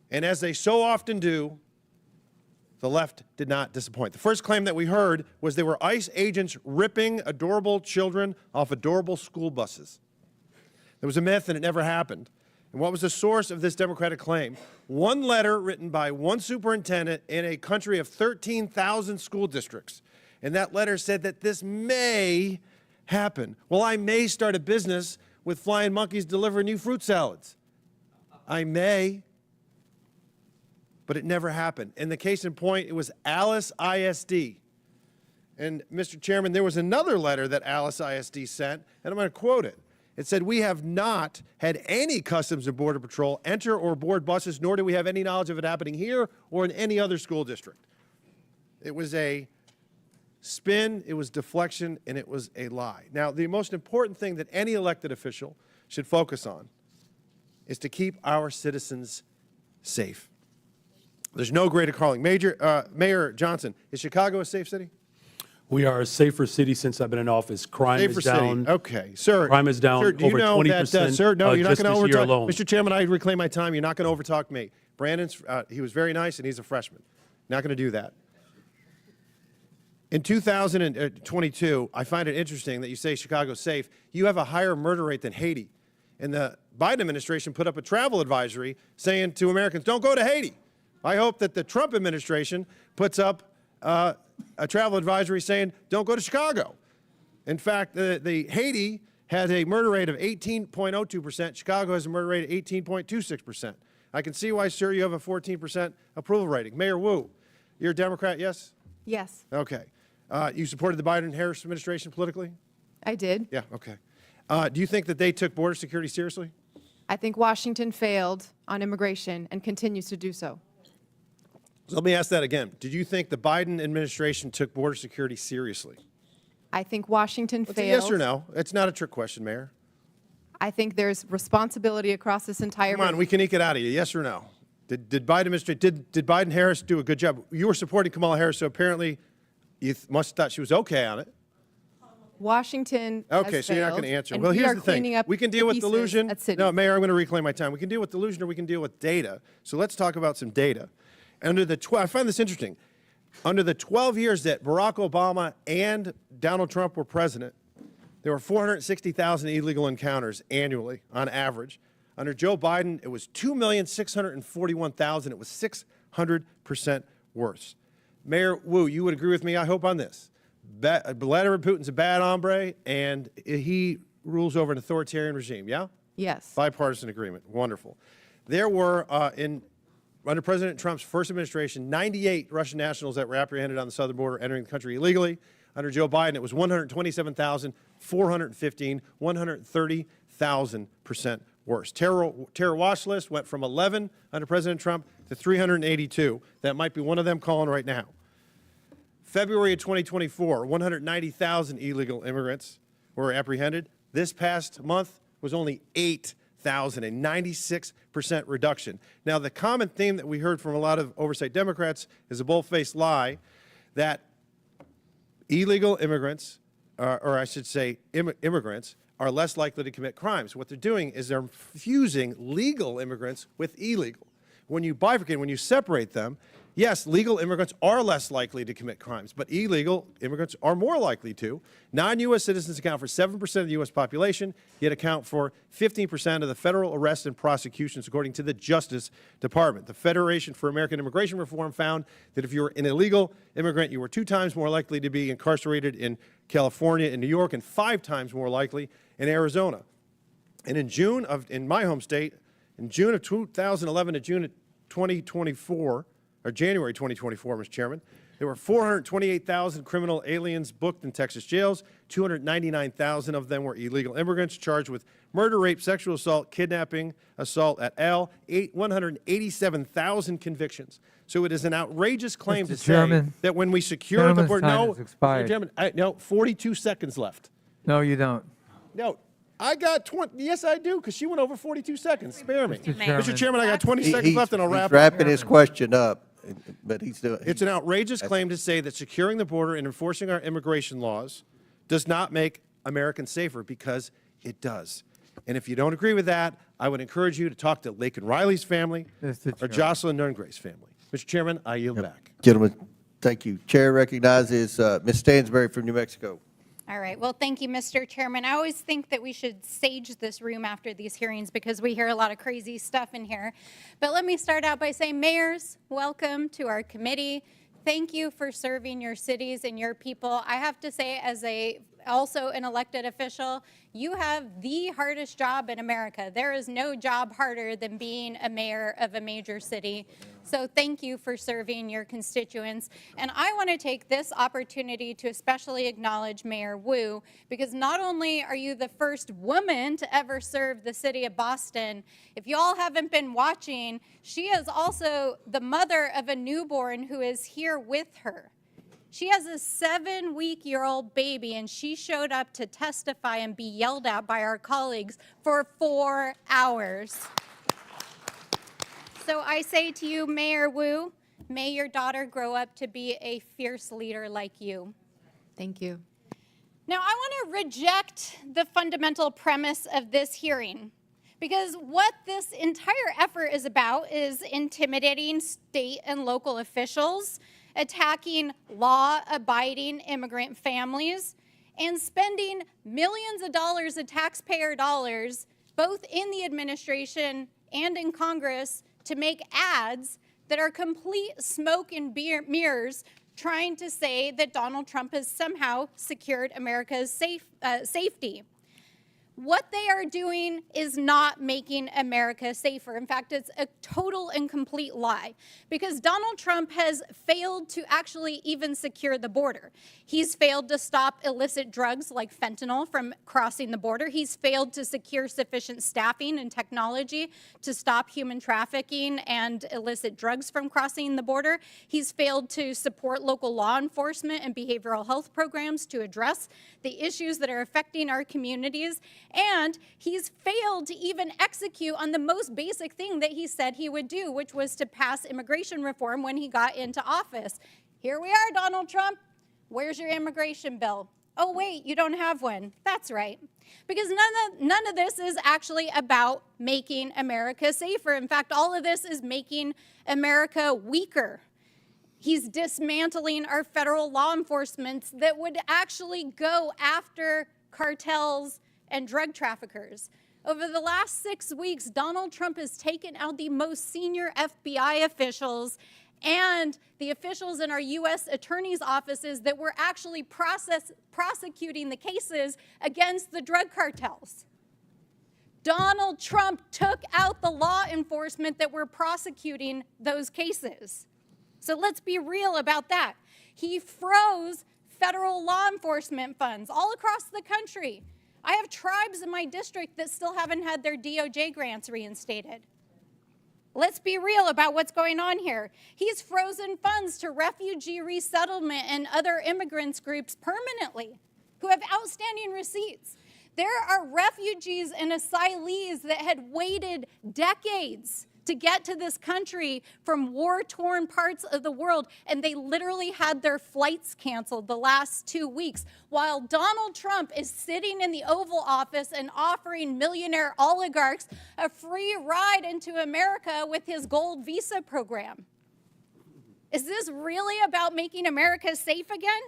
And as they so often do, the left did not disappoint. The first claim that we heard was there were ICE agents ripping adorable children off adorable school buses. There was a myth and it never happened. And what was the source of this Democratic claim? One letter written by one superintendent in a country of 13,000 school districts. And that letter said that this may happen. Well, I may start a business with flying monkeys delivering you fruit salads. I may. But it never happened. And the case in point, it was Alice ISD. And Mr. Chairman, there was another letter that Alice ISD sent, and I'm going to quote it. It said, "We have not had any Customs and Border Patrol enter or board buses, nor do we have any knowledge of it happening here or in any other school district." It was a spin, it was deflection, and it was a lie. Now, the most important thing that any elected official should focus on is to keep our citizens safe. There's no greater calling. Mayor Johnson, is Chicago a safe city? We are a safer city since I've been in office. Crime Safer is down. city. Okay, sir. Crime is down Sir, do you over know 20%. that, sir, no, you're not just going to this year overtalk. alone. Mr. Chairman, I reclaim my time. You're not going to overtalk me. Brandon's, he was very nice, and he's a freshman. Not going to do that. In 2022, I find it interesting that you say Chicago's safe. You have a higher murder rate than Haiti. And the Biden administration put up a travel advisory saying to Americans, don't go to Haiti. I hope that the Trump administration puts up a travel advisory saying, don't go to Chicago. In fact, the Haiti had a murder rate of 18.02%. Chicago has a murder rate of 18.26%. I can see why, sir, you have a 14% approval rating. Mayor Wu, you're a Democrat, yes? Yes, Okay. You supported the Biden-Harris administration politically? I did. Yeah, okay. Do you think that they took border security seriously? I think Washington failed on immigration and continues to do so. So let me ask that again. Did you think the Biden administration took border security seriously? I think Washington It's a failed. yes or no. It's not a trick question, Mayor. I think there's responsibility across this entire. Come on, we can eke it out of you. Yes or no? Did Biden-Harris do a good job? You were supporting Kamala Harris, so apparently you must have thought she was okay on it. Washington Okay, has so you're not failed, going to answer. and Well, we here's are the thing. cleaning up We can the deal with pieces delusion. at city. No, Mayor, I'm going to reclaim my time. We can deal with delusion or we can deal with data. So let's talk about some data. I find this interesting. Under the 12 years that Barack Obama and Donald Trump were president, there were 460,000 illegal encounters annually on average. Under Joe Biden, it was 2,641,000. It was 600% worse. Mayor Wu, you would agree with me, I hope, on this. Vladimir Putin's a bad hombre, and he rules over an authoritarian regime, yeah? Yes. Bipartisan agreement. Wonderful. There were, under President Trump's first administration, 98 Russian nationals that were apprehended on the southern border entering the country illegally. Under Joe Biden, it was 127,415, 130,000% worse. Terror watch list went from 11 under President Trump to 382. That might be one of them calling right now. February of 2024, 190,000 illegal immigrants were apprehended. This past month was only 8,000, a 96% reduction. Now, the common theme that we heard from a lot of Oversight Democrats is a bold-faced lie that illegal immigrants, or I should say immigrants, are less likely to commit crimes. What they're doing is they're fusing legal immigrants with illegal. When you bifurcate, when you separate them, yes, legal immigrants are less likely to commit crimes, but illegal immigrants are more likely to. Non-U.S. citizens account for 7% of the U.S. population, yet account for 15% of the federal arrests and prosecutions, according to the Justice Department. The Federation for American Immigration Reform found that if you were an illegal immigrant, you were 2 times more likely to be incarcerated in California and New York, and 5 times more likely in Arizona. And in my home state, in June of 2011 to June of 2024, or January 2024, Mr. Chairman, there were 428,000 criminal aliens booked in Texas jails. 299,000 of them were illegal immigrants charged with murder, rape, sexual assault, kidnapping, assault et al. 187,000 convictions. So it is an outrageous claim to say that when we secure the border. No, Mr. Chairman, no, 42 seconds left. No, you don't. No. I got 20. Yes, I do, because she went over 42 seconds. Spare me. Mr. Chairman, I got 20 seconds left, and I'll wrap He's wrapping his question up, but he's doing. It's an outrageous claim to say that securing the border and enforcing our immigration laws does not make Americans safer, because it does. And if you don't agree with that, I would encourage you to talk to Laken Riley's family or Jocelyn Nerngray's family. Mr. Chairman, I yield back. Gentlemen, thank you. Chair recognizes Ms. Stansberry from New Mexico. All right. Well, thank you, Mr. Chairman. I always think that we should sage this room after these hearings because we hear a lot of crazy stuff in here. But let me start out by saying, mayors, welcome to our committee. Thank you for serving your cities and your people. I have to say, as also an elected official, you have the hardest job in America. There is no job harder than being a mayor of a major city. So thank you for serving your constituents. And I want to take this opportunity to especially acknowledge Mayor Wu, because not only are you the first woman to ever serve the city of Boston, if you all haven't been watching, she is also the mother of a newborn who is here with her. She has a 7-week-old baby, and she showed up to testify and be yelled at by our colleagues for 4 hours. So I say to you, Mayor Wu, may your daughter grow up to be a fierce leader like you. Thank you. Now, I want to reject the fundamental premise of this hearing, because what this entire effort is about is intimidating state and local officials, attacking law-abiding immigrant families, and spending millions of dollars of taxpayer dollars, both in the administration and in Congress, to make ads that are complete smoke and mirrors, trying to say that Donald Trump has somehow secured America's safety. What they are doing is not making America safer. In fact, it's a total and complete lie, because Donald Trump has failed to actually even secure the border. He's failed to stop illicit drugs like fentanyl from crossing the border. He's failed to secure sufficient staffing and technology to stop human trafficking and illicit drugs from crossing the border. He's failed to support local law enforcement and behavioral health programs to address the issues that are affecting our communities. And he's failed to even execute on the most basic thing that he said he would do, which was to pass immigration reform when he got into office. Here we are, Donald Trump. Where's your immigration bill? Oh, wait, you don't have one. That's right. Because none of this is actually about making America safer. In fact, all of this is making America weaker. He's dismantling our federal law enforcement that would actually go after cartels and drug traffickers. Over the last 6 weeks, Donald Trump has taken out the most senior FBI officials and the officials in our U.S. attorney's offices that were actually prosecuting the cases against the drug cartels. Donald Trump took out the law enforcement that were prosecuting those cases. So let's be real about that. He froze federal law enforcement funds all across the country. I have tribes in my district that still haven't had their DOJ grants reinstated. Let's be real about what's going on here. He's frozen funds to refugee resettlement and other immigrants groups permanently who have outstanding receipts. There are refugees and asylees that had waited decades to get to this country from war-torn parts of the world, and they literally had their flights canceled the last 2 weeks, while Donald Trump is sitting in the Oval Office and offering millionaire oligarchs a free ride into America with his gold visa program. Is this really about making America safe again?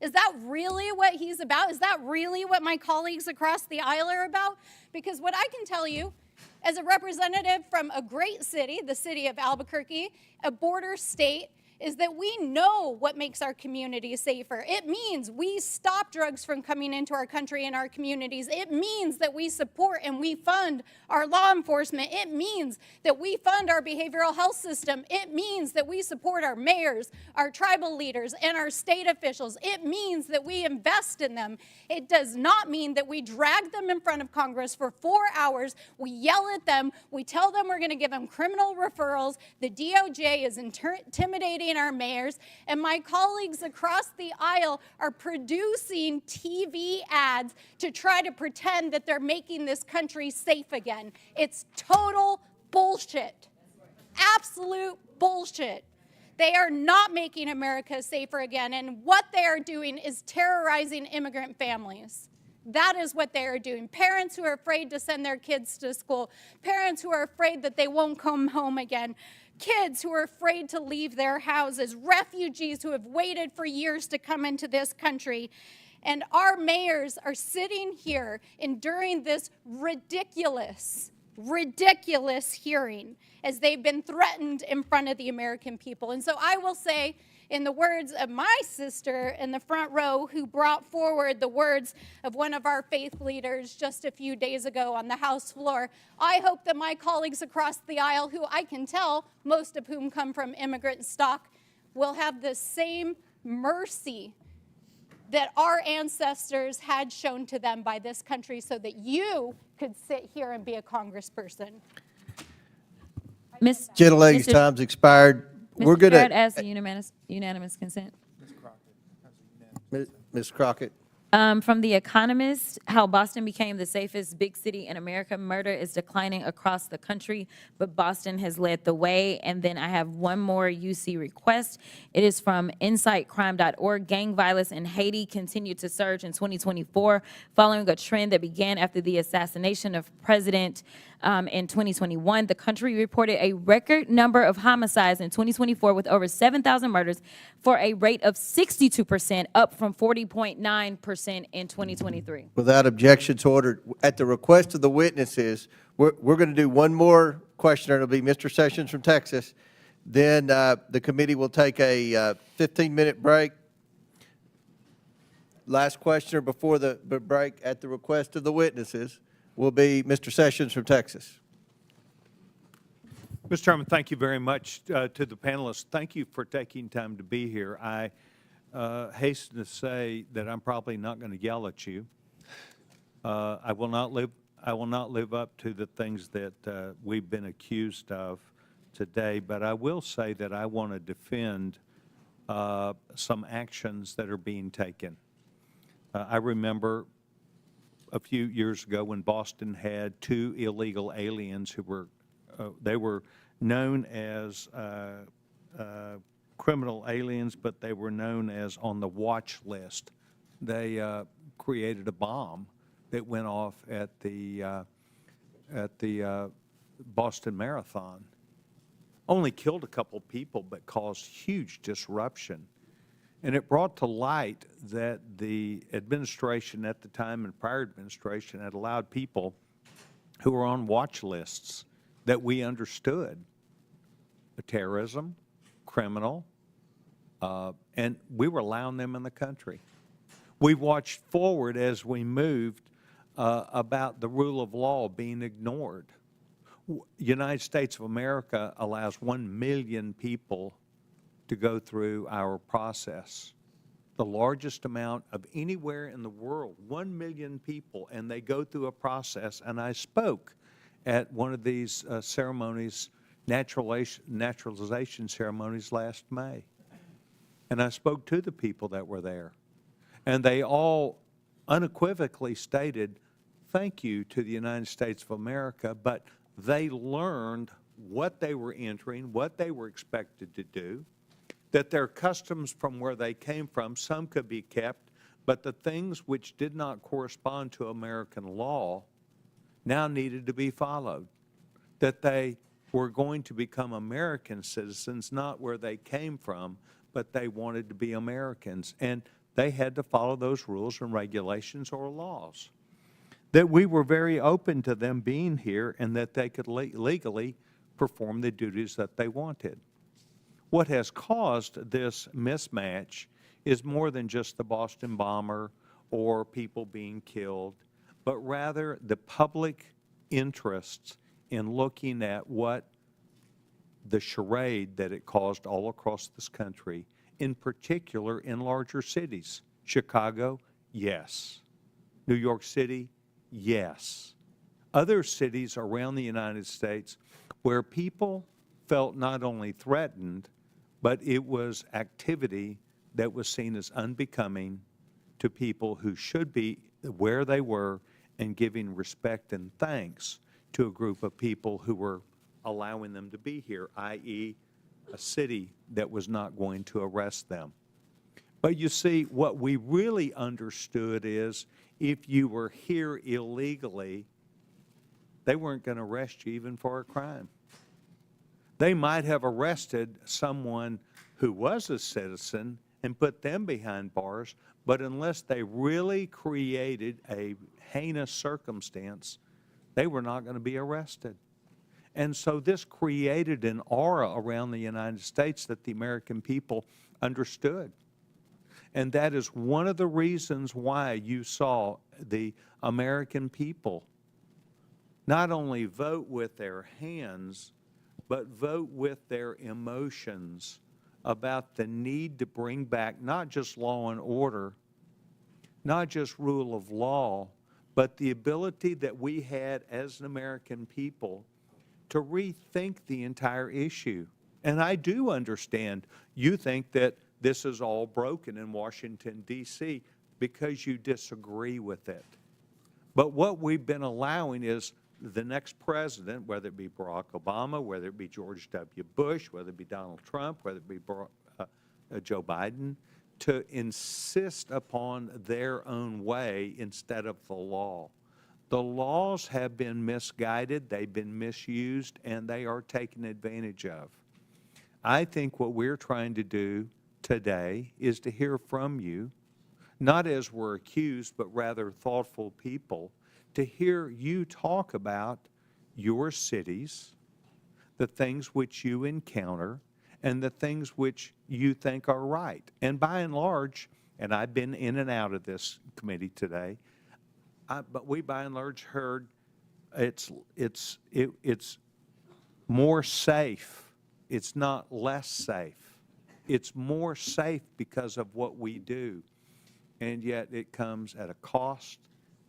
Is that really what he's about? Is that really what my colleagues across the aisle are about? Because what I can tell you, as a representative from a great city, the city of Albuquerque, a border state, is that we know what makes our communities safer. It means we stop drugs from coming into our country and our communities. It means that we support and we fund our law enforcement. It means that we fund our behavioral health system. It means that we support our mayors, our tribal leaders, and our state officials. It means that we invest in them. It does not mean that we drag them in front of Congress for 4 hours. We yell at them. We tell them we're going to give them criminal referrals. The DOJ is intimidating our mayors, and my colleagues across the aisle are producing TV ads to try to pretend that they're making this country safe again. It's total bullshit. Absolute bullshit. They are not making America safer again, and what they are doing is terrorizing immigrant families. That is what they are doing. Parents who are afraid to send their kids to school, parents who are afraid that they won't come home again, kids who are afraid to leave their houses, refugees who have waited for years to come into this country. And our mayors are sitting here enduring this ridiculous hearing as they've been threatened in front of the American people. And so I will say, in the words of my sister in the front row who brought forward the words of one of our faith leaders just a few days ago on the House floor, I hope that my colleagues across the aisle, who I can tell, most of whom come from immigrant stock, will have the same mercy that our ancestors had shown to them by this country so that you could sit here and be a congressperson. Gentlelady's time's expired. We're good Chair, I'd at, ask the unanimous consent. Ms. Crockett. From The Economist, how Boston became the safest big city in America. Murder is declining across the country, but Boston has led the way. And then I have one more UC request. It is from insightcrime.org. Gang violence in Haiti continued to surge in 2024, following a trend that began after the assassination of President in 2021. The country reported a record number of homicides in 2024 with over 7,000 murders for a rate of 62%, up from 40.9% in 2023. Without objections ordered, at the request of the witnesses, we're going to do one more questioner. It'll be Mr. Sessions from Texas. Then the committee will take a 15-minute break. Last questioner before the break, at the request of the witnesses, will be Mr. Sessions from Texas. Mr. Chairman, thank you very much to the panelists. Thank you for taking time to be here. I hasten to say that I'm probably not going to yell at you. I will not live up to the things that we've been accused of today, but I will say that I want to defend some actions that are being taken. I remember a few years ago when Boston had 2 illegal aliens who were, they were known as criminal aliens, but they were known as on the watch list. They created a bomb that went off at the Boston Marathon. Only killed a couple people, but caused huge disruption. And it brought to light that the administration at the time and prior administration had allowed people who were on watch lists that we understood, terrorism, criminal, and we were allowing them in the country. We watched forward as we moved about the rule of law being ignored. United States of America allows 1 million people to go through our process, the largest amount of anywhere in the world, 1 million people, and they go through a process. And I spoke at one of these ceremonies, naturalization ceremonies last May. And I spoke to the people that were there. And they all unequivocally stated, thank you to the United States of America, but they learned what they were entering, what they were expected to do, that their customs from where they came from, some could be kept, but the things which did not correspond to American law now needed to be followed, that they were going to become American citizens, not where they came from, but they wanted to be Americans, and they had to follow those rules and regulations or laws. That we were very open to them being here and that they could legally perform the duties that they wanted. What has caused this mismatch is more than just the Boston bomber or people being killed, but rather the public interests in looking at what the charade that it caused all across this country, in particular in larger cities. Chicago, yes. New York City, yes. Other cities around the United States where people felt not only threatened, but it was activity that was seen as unbecoming to people who should be where they were and giving respect and thanks to a group of people who were allowing them to be here, i.e., a city that was not going to arrest them. But you see, what we really understood is if you were here illegally, they weren't going to arrest you even for a crime. They might have arrested someone who was a citizen and put them behind bars, but unless they really created a heinous circumstance, they were not going to be arrested. And so this created an aura around the United States that the American people understood. And that is one of the reasons why you saw the American people not only vote with their hands, but vote with their emotions about the need to bring back not just law and order, not just rule of law, but the ability that we had as an American people to rethink the entire issue. And I do understand you think that this is all broken in Washington, D.C. because you disagree with it. But what we've been allowing is the next president, whether it be Barack Obama, whether it be George W. Bush, whether it be Donald Trump, whether it be Joe Biden, to insist upon their own way instead of the law. The laws have been misguided, they've been misused, and they are taken advantage of. I think what we're trying to do today is to hear from you, not as we're accused, but rather thoughtful people, to hear you talk about your cities, the things which you encounter, and the things which you think are right. And by and large, and I've been in and out of this committee today, but we by and large heard it's more safe. It's not less safe. It's more safe because of what we do. And yet it comes at a cost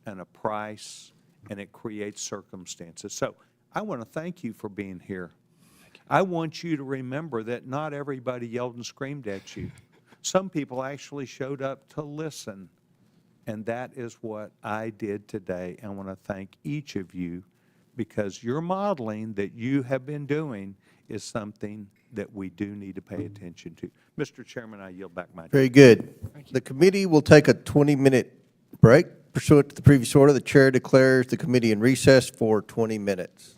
and a price, and it creates circumstances. So I want to thank you for being here. I want you to remember that not everybody yelled and screamed at you. Some people actually showed up to listen, and that is what I did today. I want to thank each of you because your modeling that you have been doing is something that we do need to pay attention to. Mr. Chairman, I yield back my time. Very good. The committee will take a 20-minute break. Pursuant to the previous order, the chair declares the committee in recess for 20 minutes.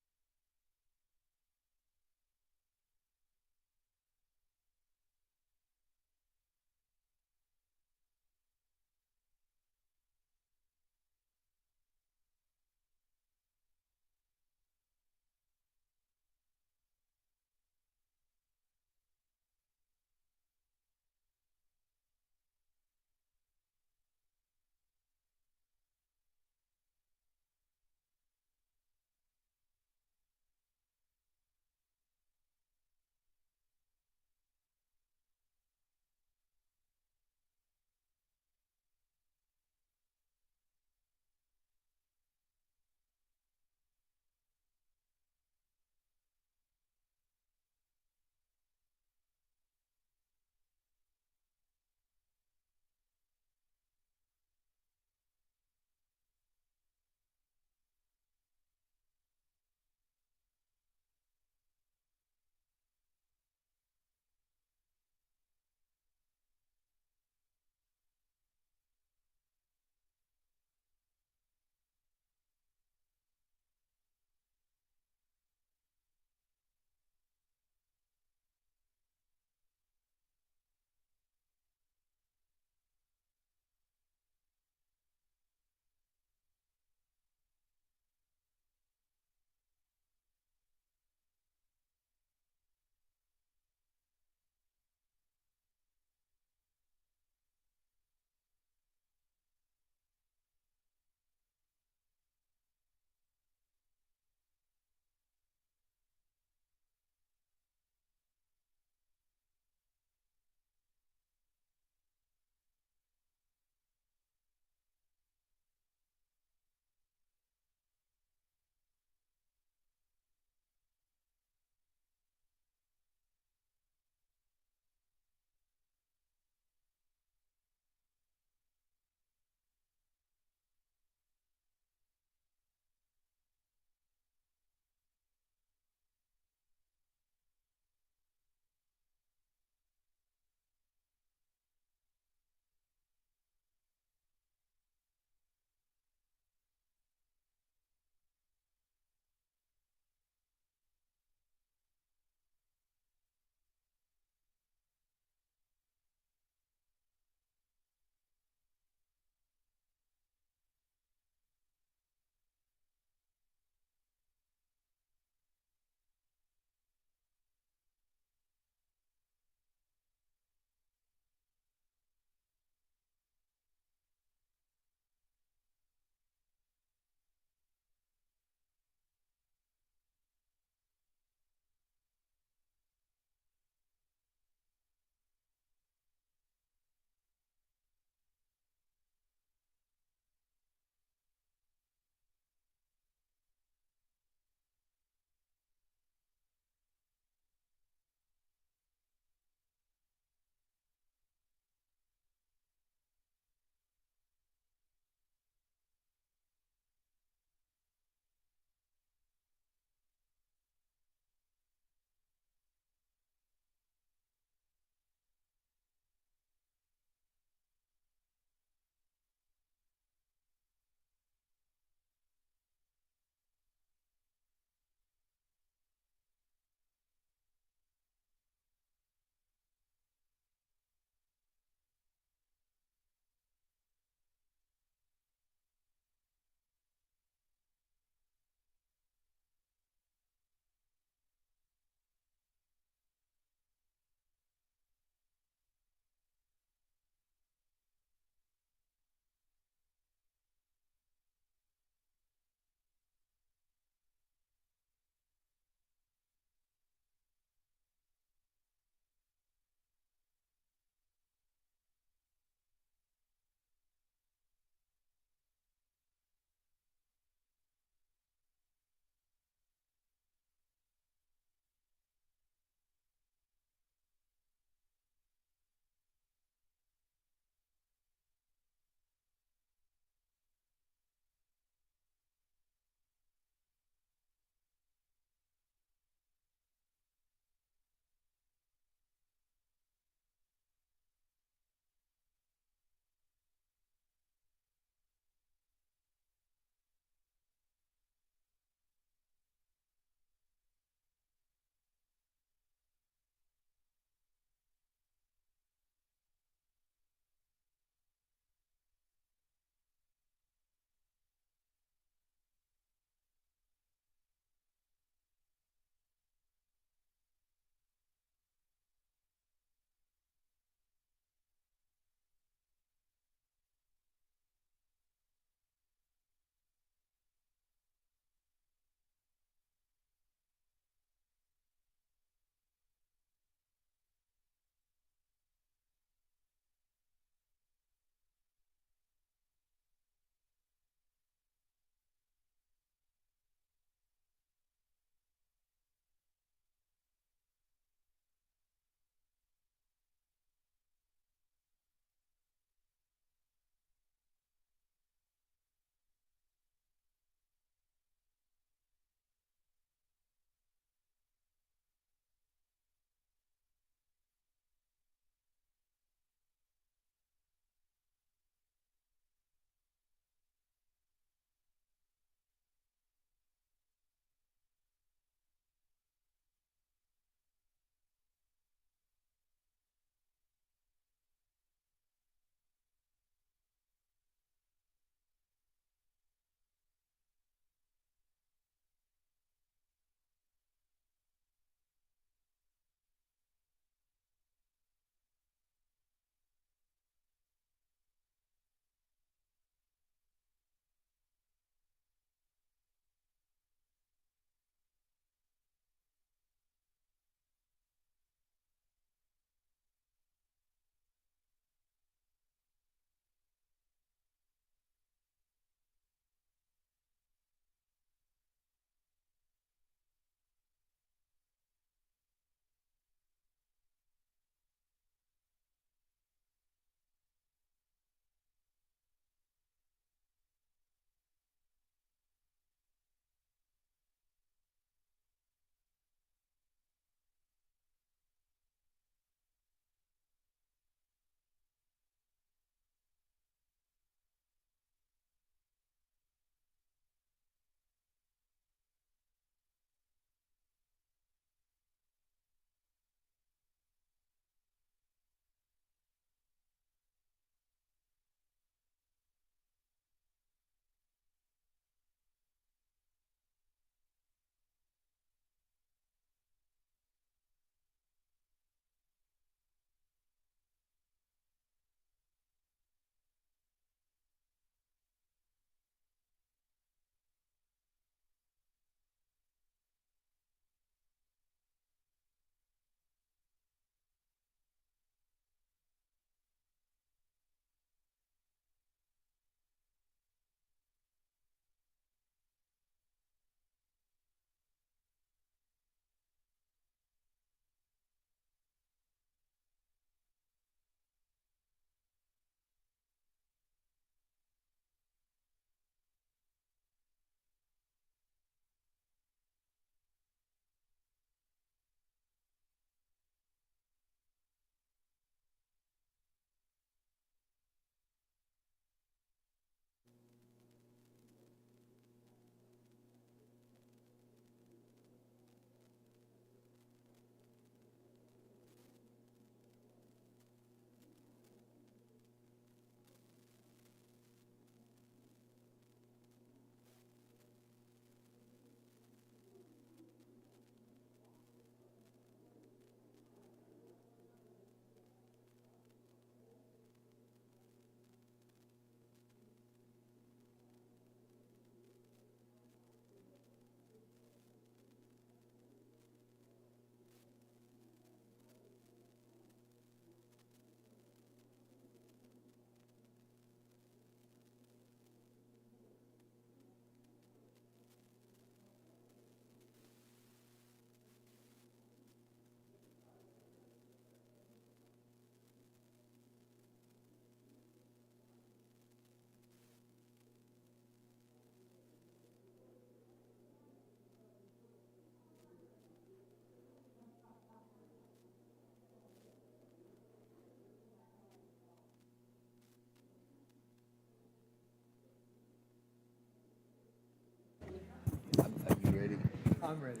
I'm ready.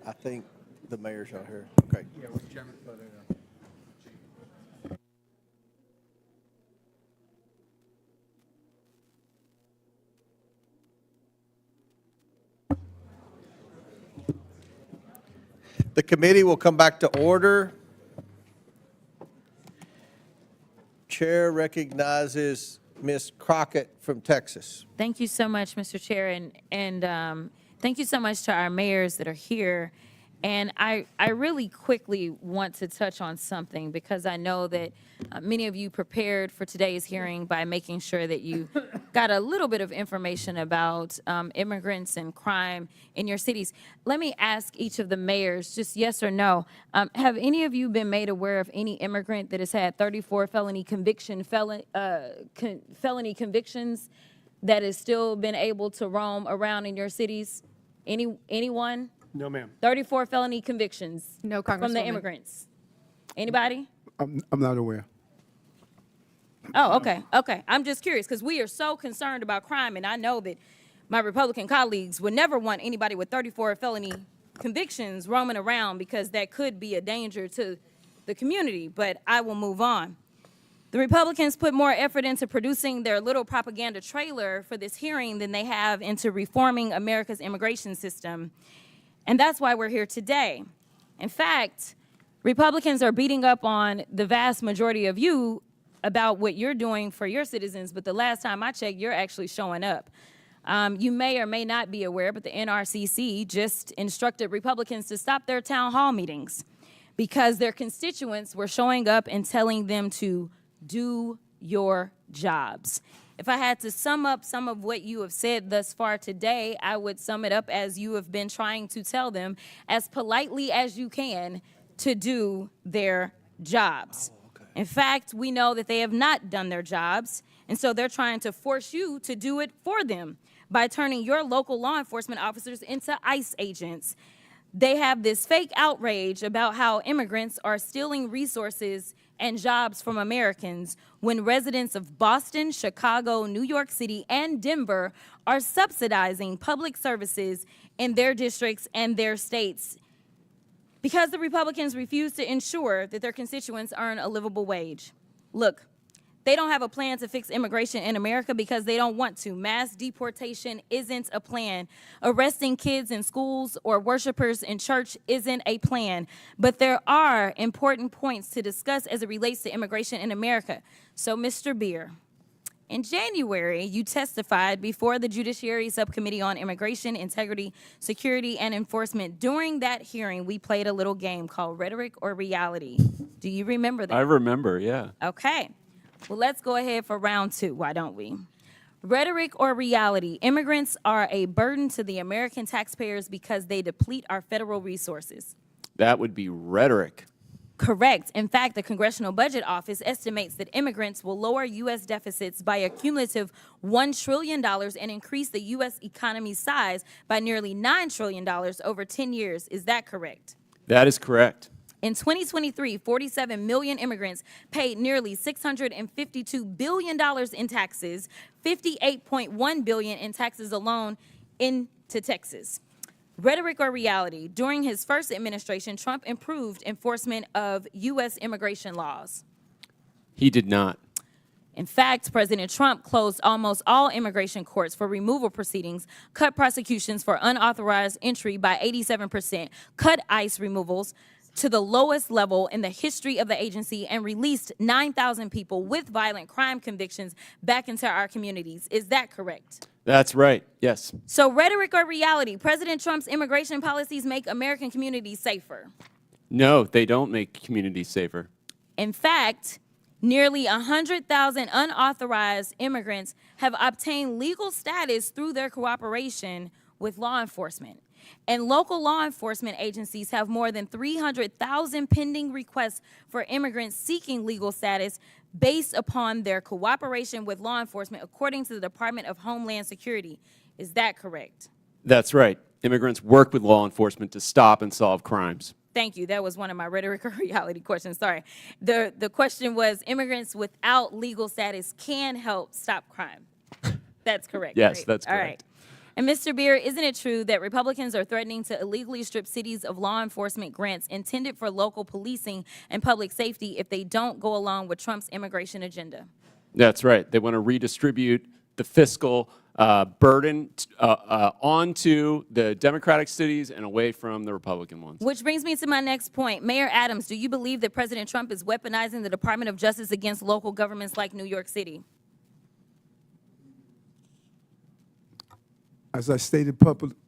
I think the mayor's out here. Okay. Yeah, with Chairman Pereira. The committee will come back to order. Chair recognizes Ms. Crockett from Texas. Thank you so much, Mr. Chair, and thank you so much to our mayors that are here. And I really quickly want to touch on something because I know that many of you prepared for today's hearing by making sure that you got a little bit of information about immigrants and crime in your cities. Let me ask each of the mayors, just yes or no, have any of you been made aware of any immigrant that has had 34 felony convictions that has still been able to roam around in your cities? Anyone? No, ma'am. 34 felony convictions. No, from the Congresswoman. immigrants. Anybody? I'm not aware. Oh, okay, okay. I'm just curious because we are so concerned about crime, and I know that my Republican colleagues would never want anybody with 34 felony convictions roaming around because that could be a danger to the community, but I will move on. The Republicans put more effort into producing their little propaganda trailer for this hearing than they have into reforming America's immigration system. And that's why we're here today. In fact, Republicans are beating up on the vast majority of you about what you're doing for your citizens, but the last time I checked, you're actually showing up. You may or may not be aware, but the NRCC just instructed Republicans to stop their town hall meetings because their constituents were showing up and telling them to do your jobs. If I had to sum up some of what you have said thus far today, I would sum it up as you have been trying to tell them as politely as you can to do their jobs. In fact, we know that they have not done their jobs, and so they're trying to force you to do it for them by turning your local law enforcement officers into ICE agents. They have this fake outrage about how immigrants are stealing resources and jobs from Americans when residents of Boston, Chicago, New York City, and Denver are subsidizing public services in their districts and their states because the Republicans refuse to ensure that their constituents earn a livable wage. Look, they don't have a plan to fix immigration in America because they don't want to. Mass deportation isn't a plan. Arresting kids in schools or worshipers in church isn't a plan. But there are important points to discuss as it relates to immigration in America. So, Mr. Beer, in January, you testified before the Judiciary Subcommittee on Immigration, Integrity, Security, and Enforcement. During that hearing, we played a little game called Rhetoric or Reality. Do you remember that? I remember, yeah. Okay. Well, let's go ahead for round two, why don't we? Rhetoric or reality? Immigrants are a burden to the American taxpayers because they deplete our federal resources. That would be rhetoric. Correct. In fact, the Congressional Budget Office estimates that immigrants will lower U.S. deficits by a cumulative $1 trillion and increase the U.S. economy's size by nearly $9 trillion over 10 years. Is that correct? That is correct. In 2023, 47 million immigrants paid nearly $652 billion in taxes, $58.1 billion in taxes alone into Texas. Rhetoric or reality? During his first administration, Trump improved enforcement of U.S. immigration laws. He did not. In fact, President Trump closed almost all immigration courts for removal proceedings, cut prosecutions for unauthorized entry by 87%, cut ICE removals to the lowest level in the history of the agency, and released 9,000 people with violent crime convictions back into our communities. Is that correct? That's right, yes. So rhetoric or reality? President Trump's immigration policies make American communities safer. No, they don't make communities safer. In fact, nearly 100,000 unauthorized immigrants have obtained legal status through their cooperation with law enforcement. And local law enforcement agencies have more than 300,000 pending requests for immigrants seeking legal status based upon their cooperation with law enforcement, according to the Department of Homeland Security. Is that correct? That's right. Immigrants work with law enforcement to stop and solve crimes. Thank you. That was one of my rhetoric or reality questions. Sorry. The question was immigrants without legal status can help stop crime. That's correct. Yes, right? that's correct. All right. And Mr. Beer, isn't it true that Republicans are threatening to illegally strip cities of law enforcement grants intended for local policing and public safety if they don't go along with Trump's immigration agenda? That's right. They want to redistribute the fiscal burden onto the Democratic cities and away from the Republican ones. Which brings me to my next point. Mayor Adams, do you believe that President Trump is weaponizing the Department of Justice against local governments like New York City? As I stated publicly,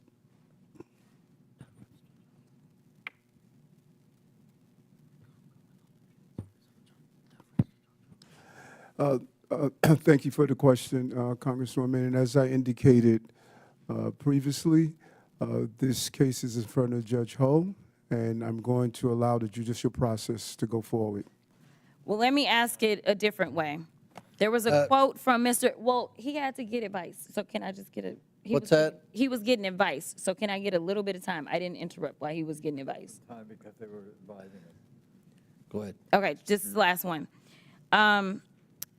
thank you for the question, Congresswoman. And as I indicated previously, this case is in front of Judge Ho, and I'm going to allow the judicial process to go forward. Well, let me ask it a different way. There was a quote from Mr. Well, he had to get advice, so can I just get a... What's that? He was getting advice, so can I get a little bit of time? I didn't interrupt while he was getting advice. Because they were advising him. Go ahead. Okay, this is the last one.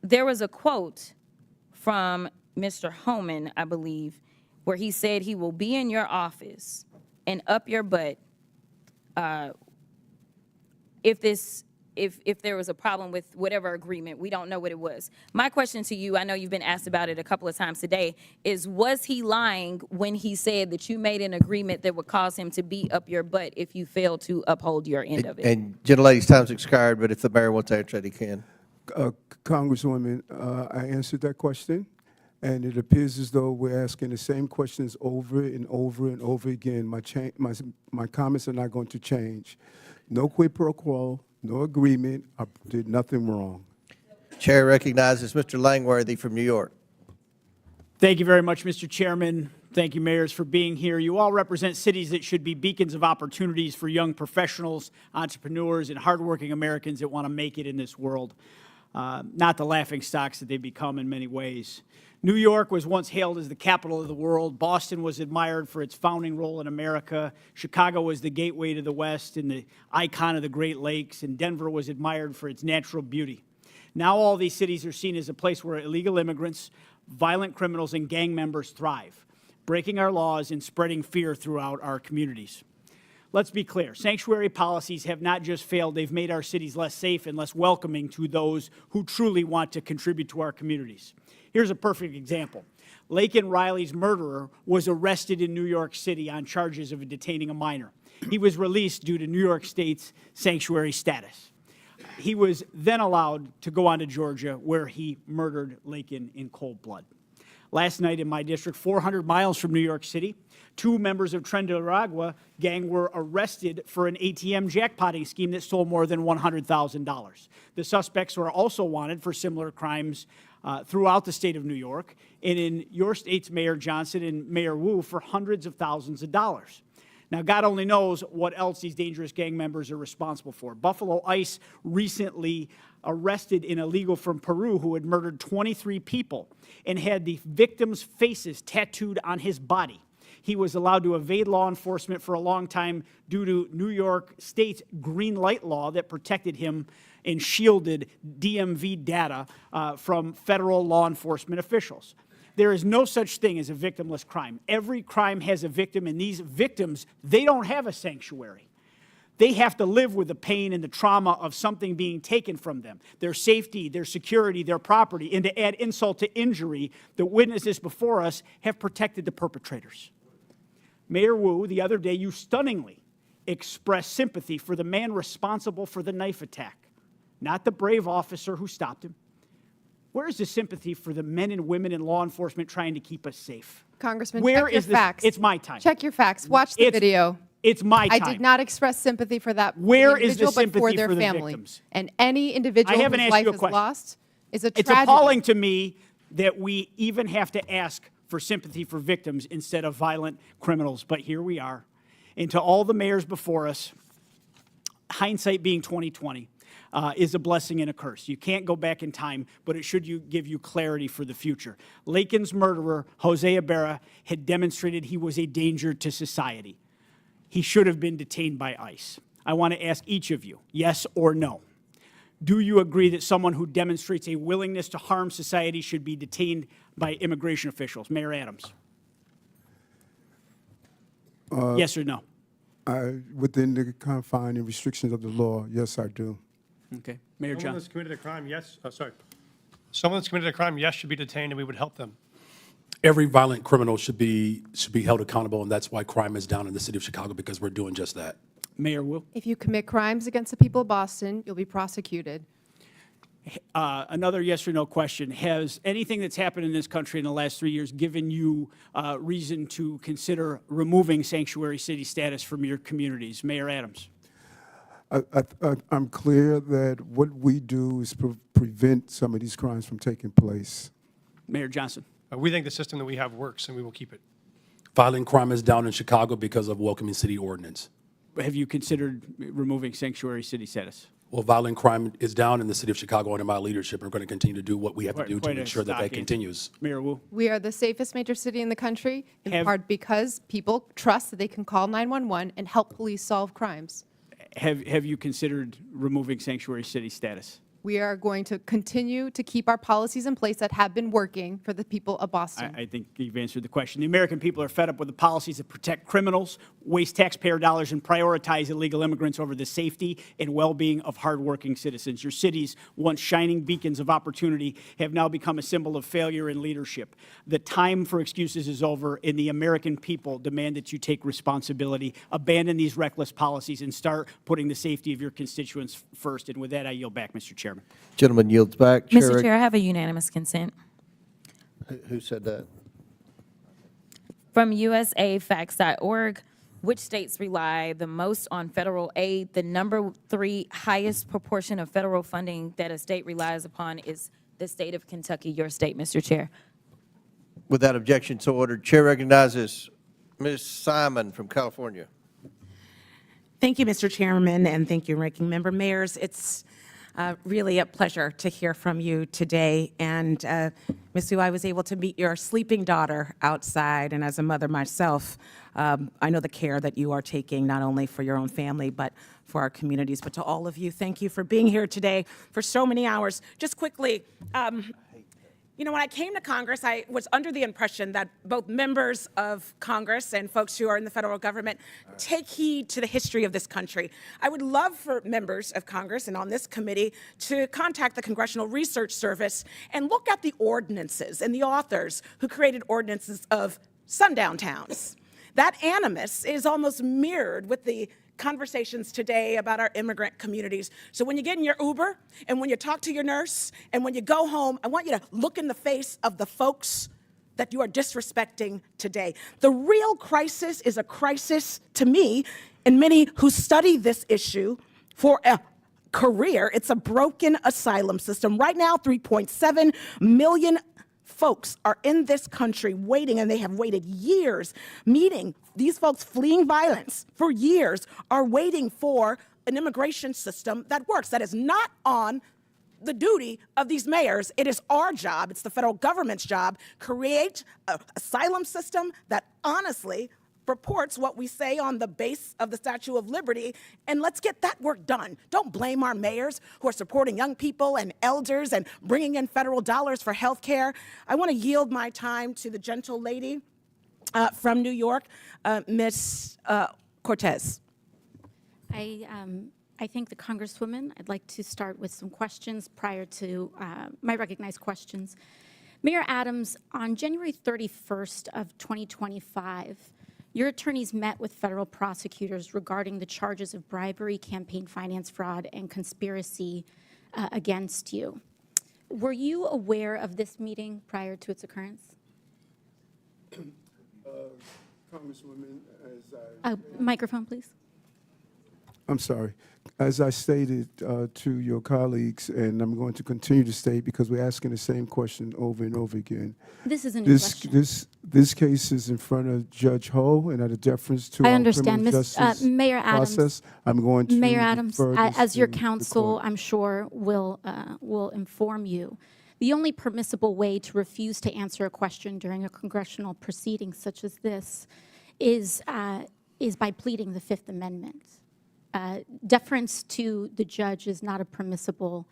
There was a quote from Mr. Homan, I believe, where he said he will be in your office and up your butt if there was a problem with whatever agreement. We don't know what it was. My question to you, I know you've been asked about it a couple of times today, is was he lying when he said that you made an agreement that would cause him to be up your butt if you failed to uphold your end of it? And gentlelady's time's expired, but if the mayor wants to answer it, he can. Congresswoman, I answered that question, and it appears as though we're asking the same questions over and over and over again. My comments are not going to change. No quid pro quo, no agreement. I did nothing wrong. Chair recognizes Mr. Langworthy from New York. Thank you very much, Mr. Chairman. Thank you, mayors, for being here. You all represent cities that should be beacons of opportunities for young professionals, entrepreneurs, and hardworking Americans that want to make it in this world. Not the laughing stocks that they've become in many ways. New York was once hailed as the capital of the world. Boston was admired for its founding role in America. Chicago was the gateway to the West and the icon of the Great Lakes. And Denver was admired for its natural beauty. Now all these cities are seen as a place where illegal immigrants, violent criminals, and gang members thrive, breaking our laws and spreading fear throughout our communities. Let's be clear. Sanctuary policies have not just failed, they've made our cities less safe and less welcoming to those who truly want to contribute to our communities. Here's a perfect example. Laken Riley's murderer was arrested in New York City on charges of detaining a minor. He was released due to New York State's sanctuary status. He was then allowed to go on to Georgia, where he murdered Laken in cold blood. Last night in my district, 400 miles from New York City, 2 members of Tren de Aragua gang were arrested for an ATM jackpotting scheme that stole more than $100,000. The suspects were also wanted for similar crimes throughout the state of New York, and in your state's Mayor Johnson and Mayor Wu for hundreds of thousands of dollars. Now, God only knows what else these dangerous gang members are responsible for. Buffalo ICE recently arrested an illegal from Peru who had murdered 23 people and had the victims' faces tattooed on his body. He was allowed to evade law enforcement for a long time due to New York State's green light law that protected him and shielded DMV data from federal law enforcement officials. There is no such thing as a victimless crime. Every crime has a victim, and these victims, they don't have a sanctuary. They have to live with the pain and the trauma of something being taken from them, their safety, their security, their property, and to add insult to injury, the witnesses before us have protected the perpetrators. Mayor Wu, the other day, you stunningly expressed sympathy for the man responsible for the knife attack, not the brave officer who stopped him. Where is the sympathy for the men and women in law enforcement trying to keep us safe? Congressman, Where check your is this? facts. It's my time. Check your facts. Watch the video. It's my time. I did not express sympathy for that Where is the individual, but sympathy for their for the family. victims? And any individual I haven't whose asked life you a is question. lost is a It's tragedy. appalling to me that we even have to ask for sympathy for victims instead of violent criminals, but here we are. And to all the mayors before us, hindsight being 20/20, is a blessing and a curse. You can't go back in time, but it should give you clarity for the future. Laken's murderer, Jose Ibarra, had demonstrated he was a danger to society. He should have been detained by ICE. I want to ask each of you, yes or no. Do you agree that someone who demonstrates a willingness to harm society should be detained by immigration officials? Mayor Adams. Yes or no? Within the confine and restrictions of the law, yes, I do. Okay. Mayor Someone Johnson. that's committed a crime, yes, Someone that's committed a crime, yes, should be detained, and we would help them. Every violent criminal should be held accountable, and that's why crime is down in the city of Chicago, because we're doing just that. Mayor Wu. If you commit crimes against the people of Boston, you'll be prosecuted. Another yes or no question. Has anything that's happened in this country in the last 3 years given you reason to consider removing sanctuary city status from your communities? Mayor Adams. I'm clear that what we do is prevent some of these crimes from taking place. Mayor Johnson. We think the system that we have works, and we will keep it. Violent crime is down in Chicago because of welcoming city ordinance. Have you considered removing sanctuary city status? Well, violent crime is down in the city of Chicago under my leadership, and we're going to continue to do what we have to do to Quite a ensure that stock that continues. Mayor Wu. We are the safest major city in the country, in part because people trust that they can call 911 and help police solve crimes. Have you considered removing sanctuary city status? We are going to continue to keep our policies in place that have been working for the people of Boston. I think you've answered the question. The American people are fed up with the policies that protect criminals, waste taxpayer dollars, and prioritize illegal immigrants over the safety and well-being of hardworking citizens. Your cities, once shining beacons of opportunity, have now become a symbol of failure in leadership. The time for excuses is over, and the American people demand that you take responsibility, abandon these reckless policies, and start putting the safety of your constituents first. And with that, I yield back, Mr. Chairman. Gentleman yields back. Mr. Chair, I have a unanimous consent. Who said that? From usafacts.org, which states rely the most on federal aid? The number 3 highest proportion of federal funding that a state relies upon is the state of Kentucky, your state, Mr. Chair. Without objection, so ordered. Chair recognizes Ms. Simon from California. Thank you, Mr. Chairman, and thank you, Ranking Member Mayors. It's really a pleasure to hear from you today. And Ms. Wu, I was able to meet your sleeping daughter outside, and as a mother myself, I know the care that you are taking, not only for your own family, but for our communities. But to all of you, thank you for being here today for so many hours. Just quickly, you know, when I came to Congress, I was under the impression that both members of Congress and folks who are in the federal government take heed to the history of this country. I would love for members of Congress and on this committee to contact the Congressional Research Service and look at the ordinances and the authors who created ordinances of sundown towns. That animus is almost mirrored with the conversations today about our immigrant communities. So when you get in your Uber and when you talk to your nurse and when you go home, I want you to look in the face of the folks that you are disrespecting today. The real crisis is a crisis to me and many who study this issue for a career. It's a broken asylum system. Right now, 3.7 million folks are in this country waiting, and they have waited years, meaning these folks fleeing violence for years are waiting for an immigration system that works. That is not on the duty of these mayors. It is our job, it's the federal government's job, create an asylum system that honestly purports what we say on the base of the Statue of Liberty, and let's get that work done. Don't blame our mayors who are supporting young people and elders and bringing in federal dollars for health care. I want to yield my time to the gentle lady from New York, Ms. Cortez. I thank the Congresswoman. I'd like to start with some questions prior to my recognized questions. Mayor Adams, on January 31st of 2025, your attorneys met with federal prosecutors regarding the charges of bribery, campaign finance fraud, and conspiracy against you. Were you aware of this meeting prior to its occurrence? Congresswoman, as Microphone, please. I'm sorry. As I stated to your colleagues, and I'm going to continue to state because we're asking the same question over and over again. This is a new question. This case is in front of Judge Ho, and out of deference to I our understand, criminal justice Mayor Adams. process, I'm going to Mayor Adams, refer this as your to the counsel, court. I'm sure will inform you. The only permissible way to refuse to answer a question during a congressional proceeding such as this is by pleading the Fifth Amendment. Deference to the judge is not a permissible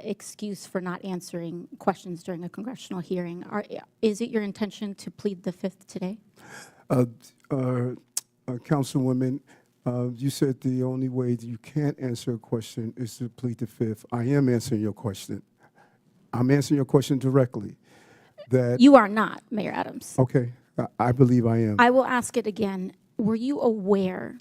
excuse for not answering questions during a congressional hearing. Is it your intention to plead the Fifth today? Councilwoman, you said the only way that you can't answer a question is to plead the fifth. I am answering your question. I'm answering your question directly. That You are not, Mayor Adams. Okay, I believe I am. I will ask it again. Were you aware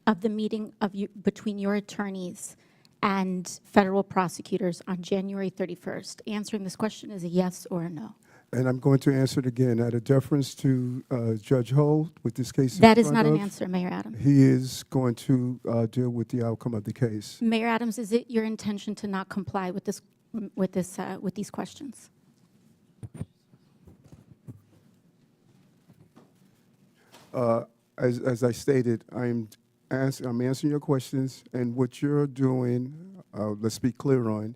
of the meeting between your attorneys and federal prosecutors on January 31st? Answering this question is a yes or a no. And I'm going to answer it again. Out of deference to Judge Holt with this case. That is not an answer, Mayor Adams. He is going to deal with the outcome of the case. Mayor Adams, is it your intention to not comply with these questions? As I stated, I'm answering your questions, and what you're doing, let's be clear on,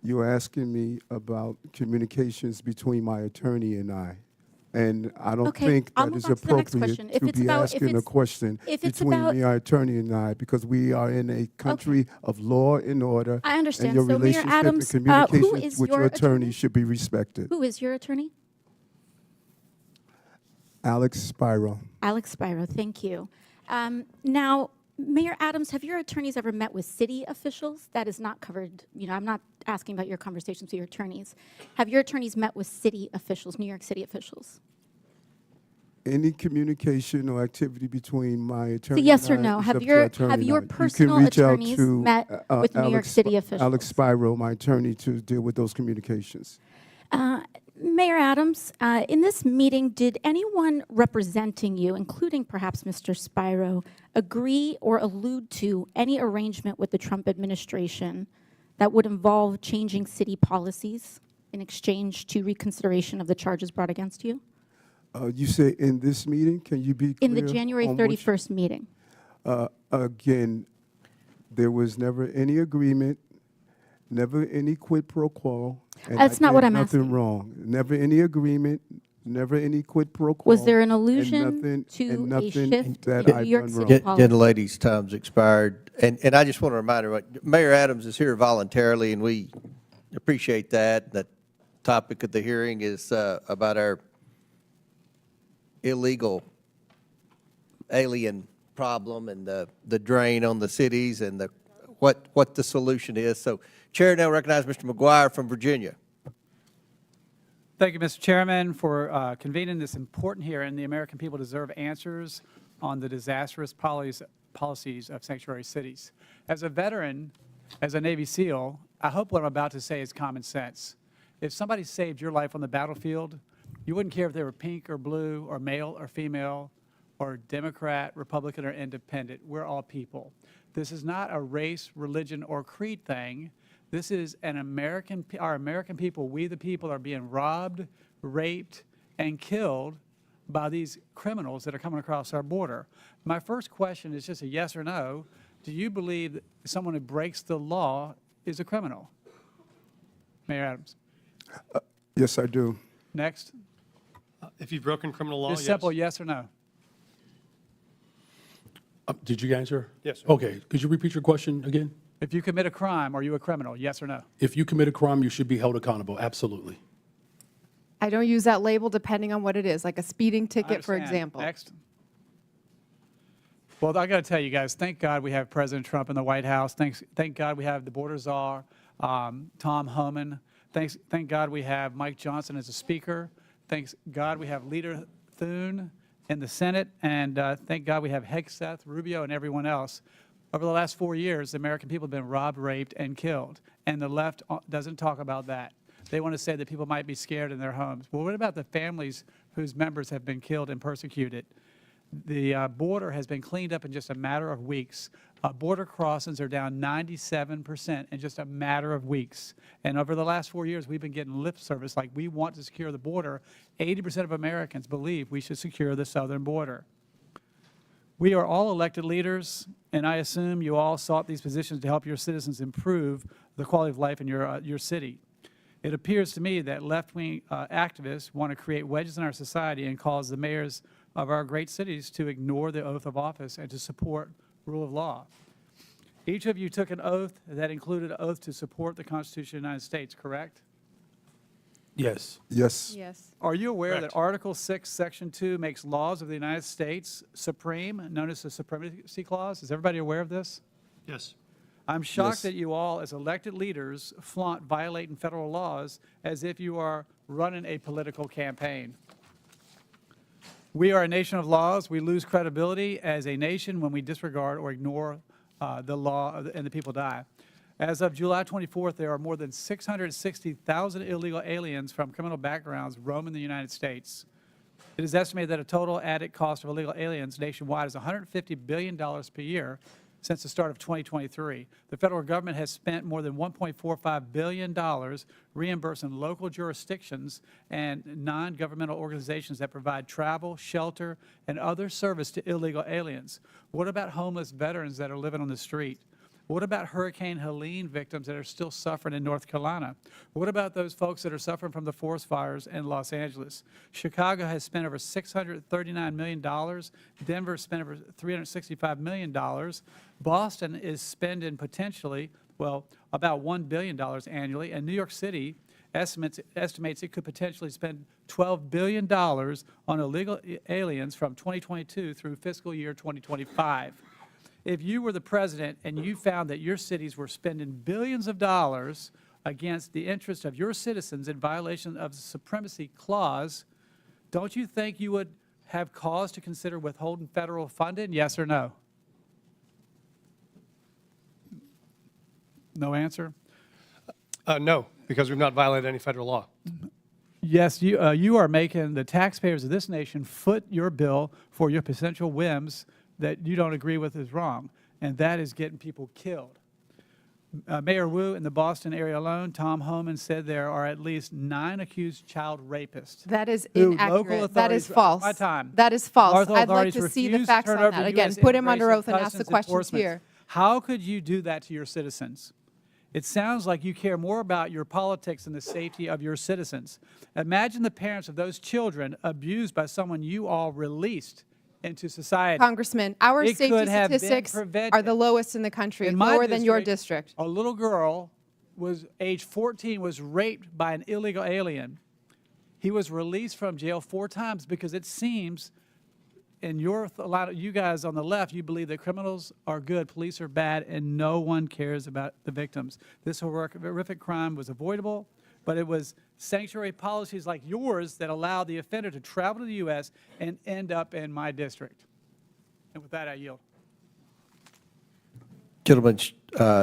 you're asking me about communications between my attorney and I. And I don't think I'll that move is on to the next appropriate question. If to it's be about- if asking a it's- question if it's between about- my attorney and I, because we are in a country of law and order. I understand. And your So, Mayor relationship Adams, and who communications is with your your attorney should be respected. Who is your attorney? Alex Spiro. Alex Spiro, thank you. Now, Mayor Adams, have your attorneys ever met with city officials? That is not covered. I'm not asking about your conversations with your attorneys. Have your attorneys met with city officials, New York City officials? Any communication or activity between my attorney yes or and I no? is Have up to your- our attorney have and your I. You can personal reach out attorneys to, met with New York City officials? Alex Spiro, my attorney, to deal with those communications. Mayor Adams, in this meeting, did anyone representing you, including perhaps Mr. Spiro, agree or allude to any arrangement with the Trump administration that would involve changing city policies in exchange to reconsideration of the charges brought against you? You say in this meeting? Can you be clear? In the January on which- 31st meeting? Again, there was never any agreement, never any quid pro quo. And That's I not what did I'm nothing asking. wrong. Never any agreement, never any quid pro quo. Was there an and allusion nothing- to and a nothing shift that in I've New York done City wrong. policy? Gentlelady's time's expired. And I just want to remind everybody, Mayor Adams is here voluntarily, and we appreciate that. The topic of the hearing is about our illegal alien problem and the drain on the cities and what the solution is. So Chair now recognizes Mr. McGuire from Virginia. Thank you, Mr. Chairman, for convening this important hearing. The American people deserve answers on the disastrous policies of sanctuary cities. As a veteran, as a Navy SEAL, I hope what I'm about to say is common sense. If somebody saved your life on the battlefield, you wouldn't care if they were pink or blue or male or female or Democrat, Republican, or independent. We're all people. This is not a race, religion, or creed thing. This is our American people, we the people, are being robbed, raped, and killed by these criminals that are coming across our border. My first question is just a yes or no. Do you believe that someone who breaks the law is a criminal? Mayor Adams. Yes, I do. Next. If you've broken criminal law, Just yes. simple yes or no. Did you answer? Yes, sir. Okay, could you repeat your question again? If you commit a crime, are you a criminal? Yes or no? If you commit a crime, you should be held accountable, absolutely. I don't use that label depending on what it is, like a speeding ticket, for Understand. example. Next. Well, I got to tell you guys, thank God we have President Trump in the White House. Thank God we have the border czar, Tom Homan. Thank God we have Mike Johnson as a speaker. Thank God we have Leader Thune in the Senate. And thank God we have Hegseth, Rubio, and everyone else. Over the last 4 years, the American people have been robbed, raped, and killed. And the left doesn't talk about that. They want to say that people might be scared in their homes. Well, what about the families whose members have been killed and persecuted? The border has been cleaned up in just a matter of weeks. Border crossings are down 97% in just a matter of weeks. And over the last 4 years, we've been getting lip service like we want to secure the border. 80% of Americans believe we should secure the southern border. We are all elected leaders, and I assume you all sought these positions to help your citizens improve the quality of life in your city. It appears to me that left-wing activists want to create wedges in our society and cause the mayors of our great cities to ignore the oath of office and to support rule of law. Each of you took an oath that included an oath to support the Constitution of the United States, correct? Yes. Yes. Yes. Are you aware Correct. that Article 6, Section 2 makes laws of the United States supreme, known as the Supremacy Clause? Is everybody aware of this? Yes. I'm shocked Yes. that you all, as elected leaders, flaunt violating federal laws as if you are running a political campaign. We are a nation of laws. We lose credibility as a nation when we disregard or ignore the law and the people die. As of July 24th, there are more than 660,000 illegal aliens from criminal backgrounds roaming the United States. It is estimated that a total added cost of illegal aliens nationwide is $150 billion per year since the start of 2023. The federal government has spent more than $1.45 billion reimbursing local jurisdictions and non-governmental organizations that provide travel, shelter, and other service to illegal aliens. What about homeless veterans that are living on the street? What about Hurricane Helene victims that are still suffering in North Carolina? What about those folks that are suffering from the forest fires in Los Angeles? Chicago has spent over $639 million. Denver spent over $365 million. Boston is spending potentially, well, about $1 billion annually. And New York City estimates it could potentially spend $12 billion on illegal aliens from 2022 through fiscal year 2025. If you were the president and you found that your cities were spending billions of dollars against the interest of your citizens in violation of the Supremacy Clause, don't you think you would have cause to consider withholding federal funding? Yes or no? No answer? No, because we've not violated any federal law. Yes, you are making the taxpayers of this nation foot your bill for your potential whims that you don't agree with is wrong, and that is getting people killed. Mayor Wu, in the Boston area alone, Tom Homan said there are at least 9 accused child rapists. That is who inaccurate. local That is authorities- false. My time. That is false. Local I'd like authorities to see the refuse facts turn on over that. Again, US put him under Immigration oath and ask the Customs questions enforcement. here. How could you do that to your citizens? It sounds like you care more about your politics than the safety of your citizens. Imagine the parents of those children abused by someone you all released into society. Congressman, our It safety could have been statistics prevented. are the lowest in the country, In my lower than your district. A little girl was age 14, was raped by an illegal alien. He was released from jail 4 times because it seems, in a lot of you guys on the left, you believe that criminals are good, police are bad, and no one cares about the victims. This horrific crime was avoidable, but it was sanctuary policies like yours that allowed the offender to travel to the U.S. and end up in my district. And with that, I yield. Gentlemen,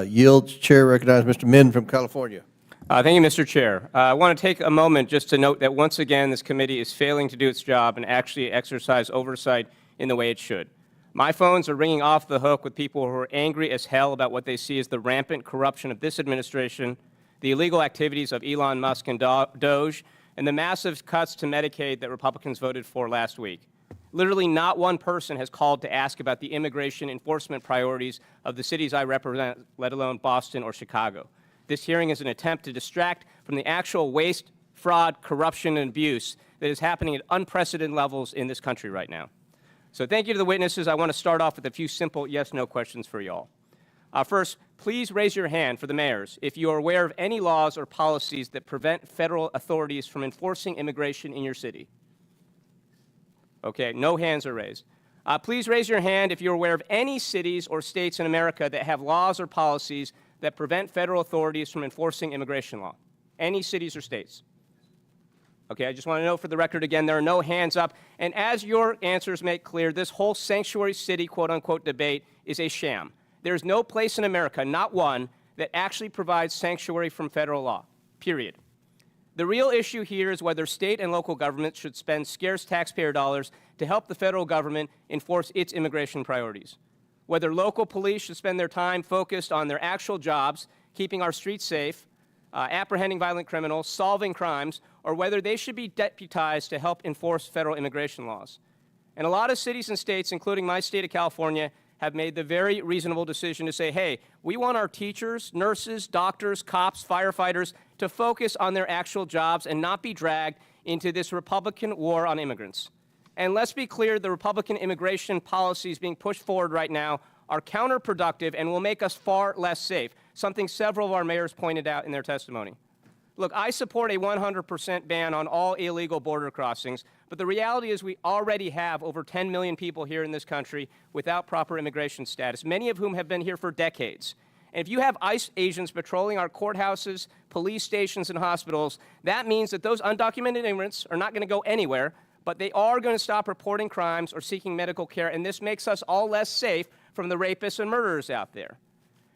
yield. Chair recognizes Mr. Min from California. Thank you, Mr. Chair. I want to take a moment just to note that once again, this committee is failing to do its job and actually exercise oversight in the way it should. My phones are ringing off the hook with people who are angry as hell about what they see as the rampant corruption of this administration, the illegal activities of Elon Musk and Doge, and the massive cuts to Medicaid that Republicans voted for last week. Literally not one person has called to ask about the immigration enforcement priorities of the cities I represent, let alone Boston or Chicago. This hearing is an attempt to distract from the actual waste, fraud, corruption, and abuse that is happening at unprecedented levels in this country right now. So thank you to the witnesses. I want to start off with a few simple yes-no questions for you all. First, please raise your hand for the mayors if you are aware of any laws or policies that prevent federal authorities from enforcing immigration in your city. Okay, no hands are raised. Please raise your hand if you're aware of any cities or states in America that have laws or policies that prevent federal authorities from enforcing immigration law. Any cities or states. Okay, I just want to know for the record again, there are no hands up. And as your answers make clear, this whole sanctuary city, quote unquote, debate is a sham. There is no place in America, not one, that actually provides sanctuary from federal law, period. The real issue here is whether state and local governments should spend scarce taxpayer dollars to help the federal government enforce its immigration priorities. Whether local police should spend their time focused on their actual jobs, keeping our streets safe, apprehending violent criminals, solving crimes, or whether they should be deputized to help enforce federal immigration laws. And a lot of cities and states, including my state of California, have made the very reasonable decision to say, hey, we want our teachers, nurses, doctors, cops, firefighters to focus on their actual jobs and not be dragged into this Republican war on immigrants. And let's be clear, the Republican immigration policies being pushed forward right now are counterproductive and will make us far less safe, something several of our mayors pointed out in their testimony. Look, I support a 100% ban on all illegal border crossings, but the reality is we already have over 10 million people here in this country without proper immigration status, many of whom have been here for decades. And if you have ICE agents patrolling our courthouses, police stations, and hospitals, that means that those undocumented immigrants are not going to go anywhere, but they are going to stop reporting crimes or seeking medical care, and this makes us all less safe from the rapists and murderers out there.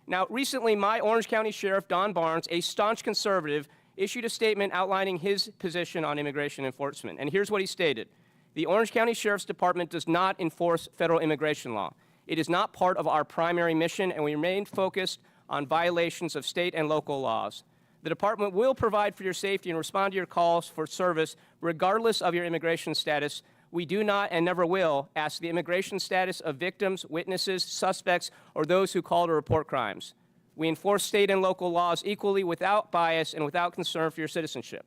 Now, recently, my Orange County Sheriff, Don Barnes, a staunch conservative, issued a statement outlining his position on immigration enforcement. And here's what he stated. The Orange County Sheriff's Department does not enforce federal immigration law. It is not part of our primary mission, and we remain focused on violations of state and local laws. The department will provide for your safety and respond to your calls for service regardless of your immigration status. We do not and never will ask the immigration status of victims, witnesses, suspects, or those who call to report crimes. We enforce state and local laws equally without bias and without concern for your citizenship.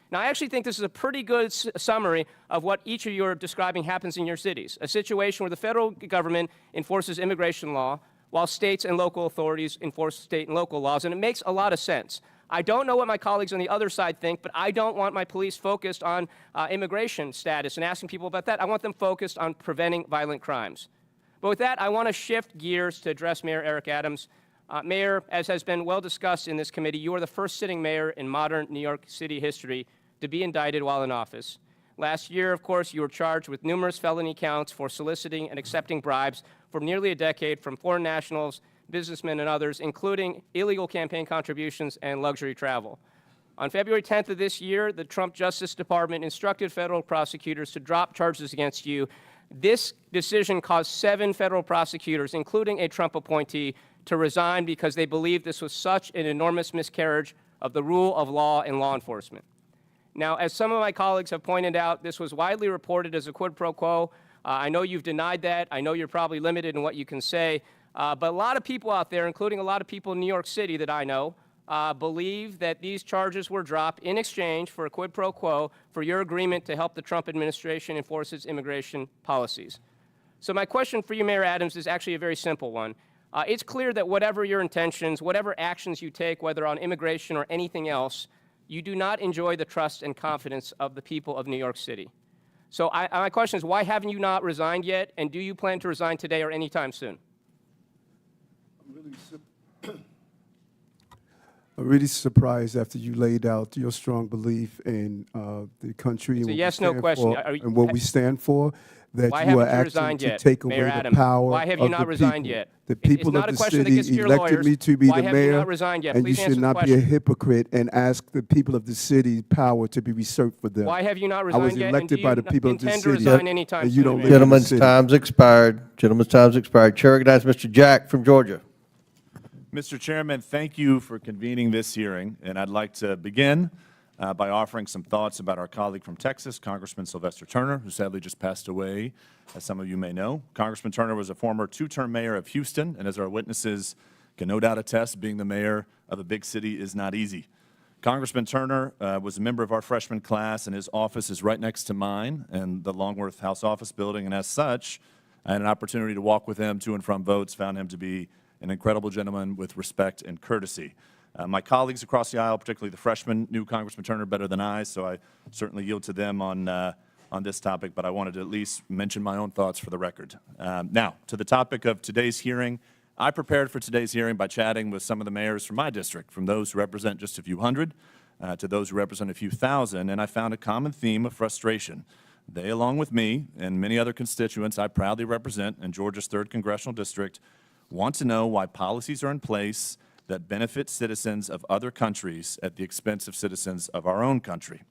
Now, I actually think this is a pretty good summary of what each of you are describing happens in your cities, a situation where the federal government enforces immigration law while states and local authorities enforce state and local laws, and it makes a lot of sense. I don't know what my colleagues on the other side think, but I don't want my police focused on immigration status and asking people about that. I want them focused on preventing violent crimes. But with that, I want to shift gears to address Mayor Eric Adams. Mayor, as has been well discussed in this committee, you are the first sitting mayor in modern New York City history to be indicted while in office. Last year, of course, you were charged with numerous felony counts for soliciting and accepting bribes for nearly a decade from foreign nationals, businessmen, and others, including illegal campaign contributions and luxury travel. On February 10th of this year, the Trump Justice Department instructed federal prosecutors to drop charges against you. This decision caused 7 federal prosecutors, including a Trump appointee, to resign because they believed this was such an enormous miscarriage of the rule of law in law enforcement. Now, as some of my colleagues have pointed out, this was widely reported as a quid pro quo. I know you've denied that. I know you're probably limited in what you can say. But a lot of people out there, including a lot of people in New York City that I know, believe that these charges were dropped in exchange for a quid pro quo for your agreement to help the Trump administration enforce its immigration policies. So my question for you, Mayor Adams, is actually a very simple one. It's clear that whatever your intentions, whatever actions you take, whether on immigration or anything else, you do not enjoy the trust and confidence of the people of New York City. So my question is, why haven't you not resigned yet, and do you plan to resign today or anytime soon? I'm really surprised after you laid out your strong belief in the country It's and a yes/no question. and what we stand for, that Why you are haven't you acting resigned to yet, take away Mayor the Adams? power Why have you of not the resigned people. yet? The It's people not of a the question that city gets to your elected lawyers. me to be Why the have you mayor, not resigned yet? and Please you answer should the not be a question. hypocrite and ask the people of the city power to be usurped for them. Why have you not I resigned was yet, and elected do by you the people of the intend to city, resign anytime and you soon, don't Mayor? live in the Gentleman's city. time's expired. Gentleman's time's expired. Chair recognizes Mr. Jack from Georgia. Mr. Chairman, thank you for convening this hearing, and I'd like to begin by offering some thoughts about our colleague from Texas, Congressman Sylvester Turner, who sadly just passed away, as some of you may know. Congressman Turner was a former 2-term mayor of Houston, and as our witnesses can no doubt attest, being the mayor of a big city is not easy. Congressman Turner was a member of our freshman class, and his office is right next to mine in the Longworth House Office Building, and as such, I had an opportunity to walk with him to and from votes, found him to be an incredible gentleman with respect and courtesy. My colleagues across the aisle, particularly the freshmen, knew Congressman Turner better than I, so I certainly yield to them on this topic, but I wanted to at least mention my own thoughts for the record. Now, to the topic of today's hearing, I prepared for today's hearing by chatting with some of the mayors from my district, from those who represent just a few hundred to those who represent a few thousand, and I found a common theme of frustration. They, along with me and many other constituents I proudly represent in Georgia's 3rd Congressional District, want to know why policies are in place that benefit citizens of other countries at the expense of citizens of our own country.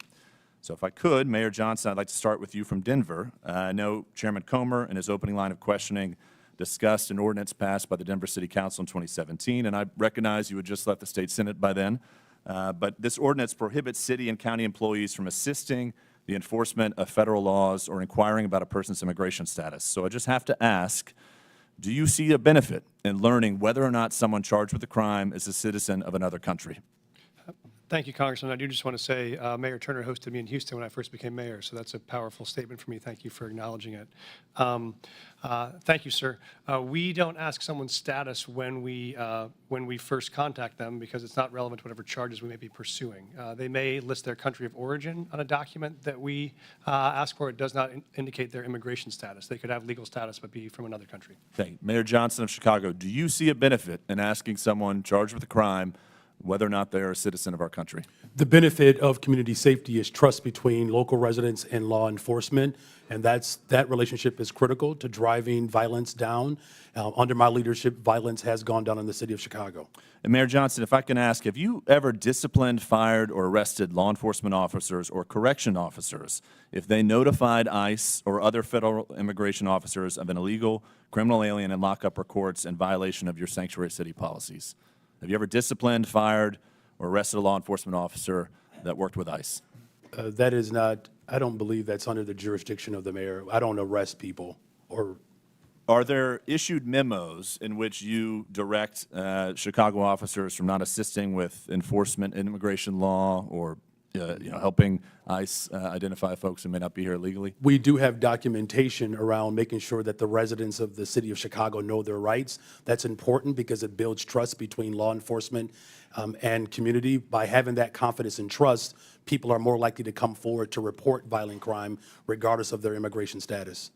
So if I could, Mayor Johnson, I'd like to start with you from Denver. I know Chairman Comer, in his opening line of questioning, discussed an ordinance passed by the Denver City Council in 2017, and I recognize you had just left the state Senate by then. But this ordinance prohibits city and county employees from assisting the enforcement of federal laws or inquiring about a person's immigration status. So I just have to ask, do you see a benefit in learning whether or not someone charged with a crime is a citizen of another country? Thank you, Congressman. I do just want to say Mayor Turner hosted me in Houston when I first became mayor, so that's a powerful statement for me. Thank you for acknowledging it. Thank you, sir. We don't ask someone's status when we first contact them because it's not relevant to whatever charges we may be pursuing. They may list their country of origin on a document that we ask for. It does not indicate their immigration status. They could have legal status but be from another country. Thank you. Mayor Johnson of Chicago, do you see a benefit in asking someone charged with a crime whether or not they are a citizen of our country? The benefit of community safety is trust between local residents and law enforcement, and that relationship is critical to driving violence down. Under my leadership, violence has gone down in the city of Chicago. And Mayor Johnson, if I can ask, have you ever disciplined, fired, or arrested law enforcement officers or correction officers if they notified ICE or other federal immigration officers of an illegal criminal alien in lockup or courts in violation of your sanctuary city policies? Have you ever disciplined, fired, or arrested a law enforcement officer that worked with ICE? That is not, I don't believe that's under the jurisdiction of the mayor. I don't arrest people or. Are there issued memos in which you direct Chicago officers from not assisting with enforcement in immigration law or helping ICE identify folks who may not be here legally? We do have documentation around making sure that the residents of the city of Chicago know their rights. That's important because it builds trust between law enforcement and community. By having that confidence and trust, people are more likely to come forward to report violent crime regardless of their immigration status.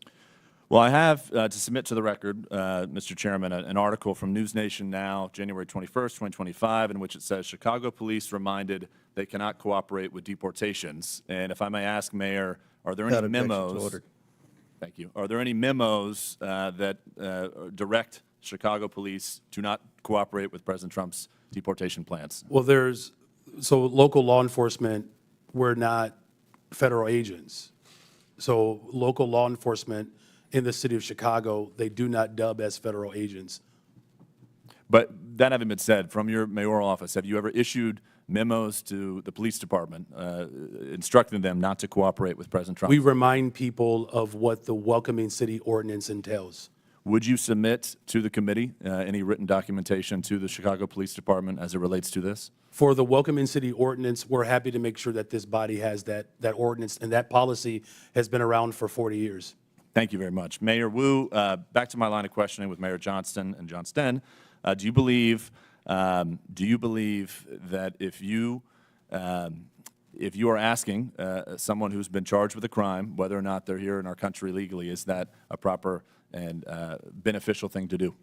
Well, I have to submit to the record, Mr. Chairman, an article from News Nation Now, January 21st, 2025, in which it says Chicago police reminded they cannot cooperate with deportations. And if I may ask, Mayor, are there any memos? Thank you. Are there any memos that direct Chicago police to not cooperate with President Trump's deportation plans? Well, so local law enforcement, we're not federal agents. So local law enforcement in the city of Chicago, they do not dub as federal agents. But that having been said, from your mayoral office, have you ever issued memos to the police department instructing them not to cooperate with President Trump? We remind people of what the Welcoming City Ordinance entails. Would you submit to the committee any written documentation to the Chicago Police Department as it relates to this? For the Welcoming City Ordinance, we're happy to make sure that this body has that ordinance, and that policy has been around for 40 years. Thank you very much. Mayor Wu, back to my line of questioning with Mayor Johnston and Johnston. Do you believe that if you are asking someone who's been charged with a crime, whether or not they're here in our country legally, is that a proper and beneficial thing to do?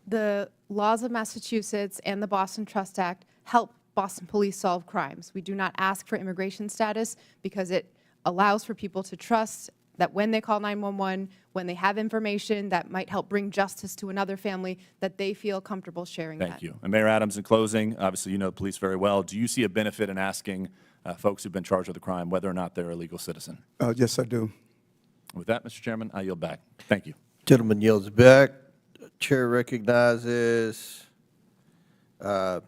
The laws of Massachusetts and the Boston Trust Act help Boston police solve crimes. We do not ask for immigration status because it allows for people to trust that when they call 911, when they have information that might help bring justice to another family, that they feel comfortable sharing that. Thank you. And Mayor Adams, in closing, obviously you know the police very well. Do you see a benefit in asking folks who've been charged with a crime whether or not they're a legal citizen? Yes, I do. With that, Mr. Chairman, I yield back. Thank you. Gentleman yields back. Chair recognizes Ms.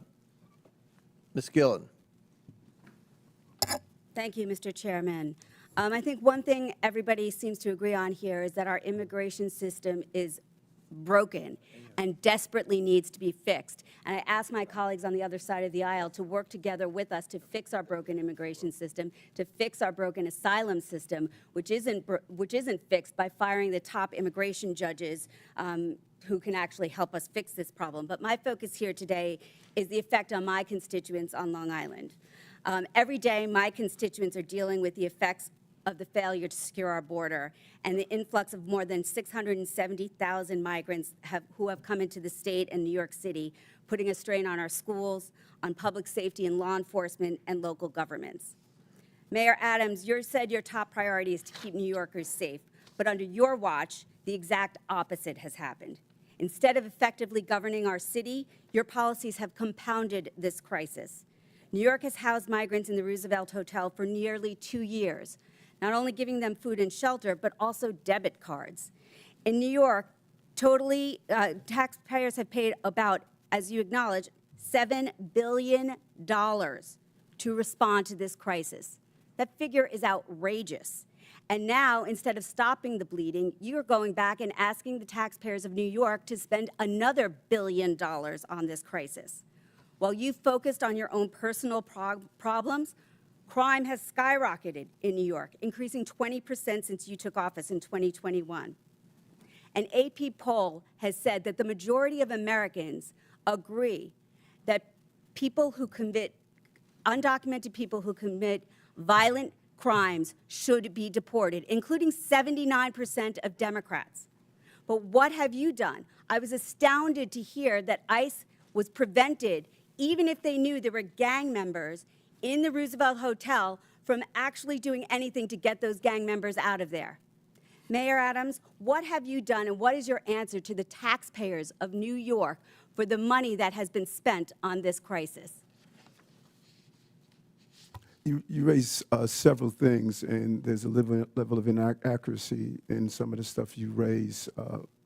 Gillen. Thank you, Mr. Chairman. I think one thing everybody seems to agree on here is that our immigration system is broken and desperately needs to be fixed. And I ask my colleagues on the other side of the aisle to work together with us to fix our broken immigration system, to fix our broken asylum system, which isn't fixed by firing the top immigration judges who can actually help us fix this problem. But my focus here today is the effect on my constituents on Long Island. Every day, my constituents are dealing with the effects of the failure to secure our border and the influx of more than 670,000 migrants who have come into the state and New York City, putting a strain on our schools, on public safety and law enforcement, and local governments. Mayor Adams, you said your top priority is to keep New Yorkers safe, but under your watch, the exact opposite has happened. Instead of effectively governing our city, your policies have compounded this crisis. New York has housed migrants in the Roosevelt Hotel for nearly 2 years, not only giving them food and shelter, but also debit cards. In New York, taxpayers have paid about, as you acknowledge, $7 billion to respond to this crisis. That figure is outrageous. And now, instead of stopping the bleeding, you're going back and asking the taxpayers of New York to spend another $1 billion on this crisis. While you focused on your own personal problems, crime has skyrocketed in New York, increasing 20% since you took office in 2021. An AP poll has said that the majority of Americans agree that undocumented people who commit violent crimes should be deported, including 79% of Democrats. But what have you done? I was astounded to hear that ICE was prevented, even if they knew there were gang members in the Roosevelt Hotel, from actually doing anything to get those gang members out of there. Mayor Adams, what have you done and what is your answer to the taxpayers of New York for the money that has been spent on this crisis? You raise several things, and there's a level of inaccuracy in some of the stuff you raise.